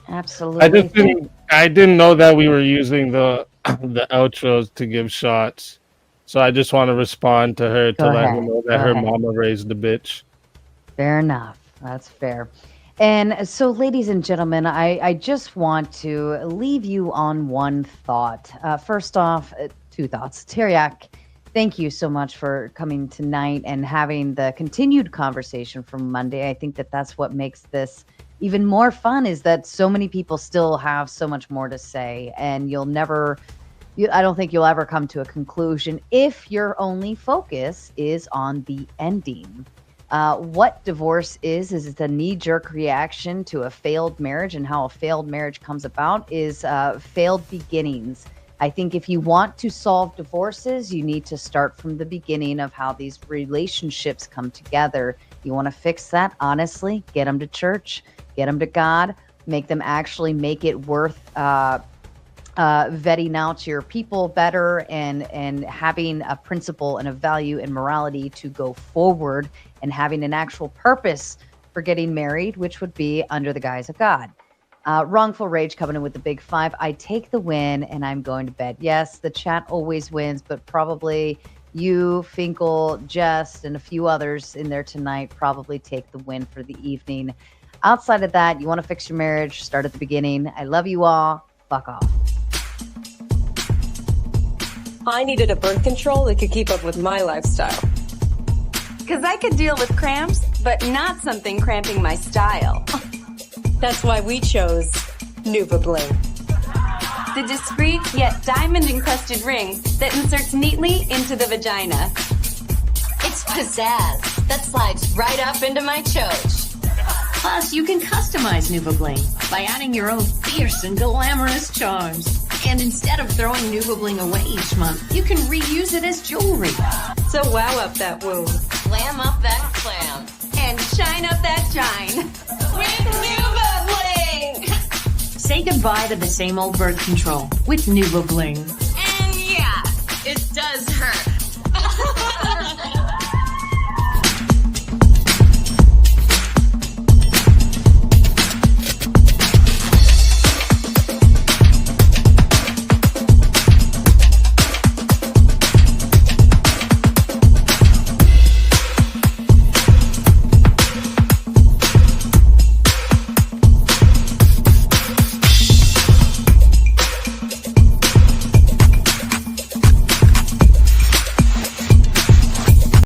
Absolutely. I didn't know that we were using the outros to give shots. So I just want to respond to her to let her know that her mama raised the bitch. Fair enough. That's fair. And so, ladies and gentlemen, I just want to leave you on one thought. First off, two thoughts. Teriak, thank you so much for coming tonight and having the continued conversation from Monday. I think that that's what makes this even more fun, is that so many people still have so much more to say, and I don't think you'll ever come to a conclusion if your only focus is on the ending. What divorce is it's a knee-jerk reaction to a failed marriage, and how a failed marriage comes about is failed beginnings. I think if you want to solve divorces, you need to start from the beginning of how these relationships come together. You want to fix that, honestly, get them to church, get them to God, make them actually make it worth vetting out your people better, and having a principle and a value and morality to go forward, and having an actual purpose for getting married, which would be under the guise of God. Wrongful Rage coming in with the big 5. I take the win and I'm going to bed. Yes, the chat always wins, but probably you, Finkel, Jess, and a few others in there tonight probably take the win for the evening. Outside of that, you want to fix your marriage, start at the beginning. I love you all. Fuck off. I needed a birth control that could keep up with my lifestyle. Because I could deal with cramps, but not something cramping my style. That's why we chose Nuva Bling. The discreet yet diamond-encrusted ring that inserts neatly into the vagina. It's pizzazz that slides right up into my choach. Plus, you can customize Nuva Bling by adding your own fierce and glamorous charms. And instead of throwing Nuva Bling away each month, you can reuse it as jewelry. So wow up that womb. Glam up that clam. And shine up that shine. With Nuva Bling! Say goodbye to the same old birth control with Nuva Bling.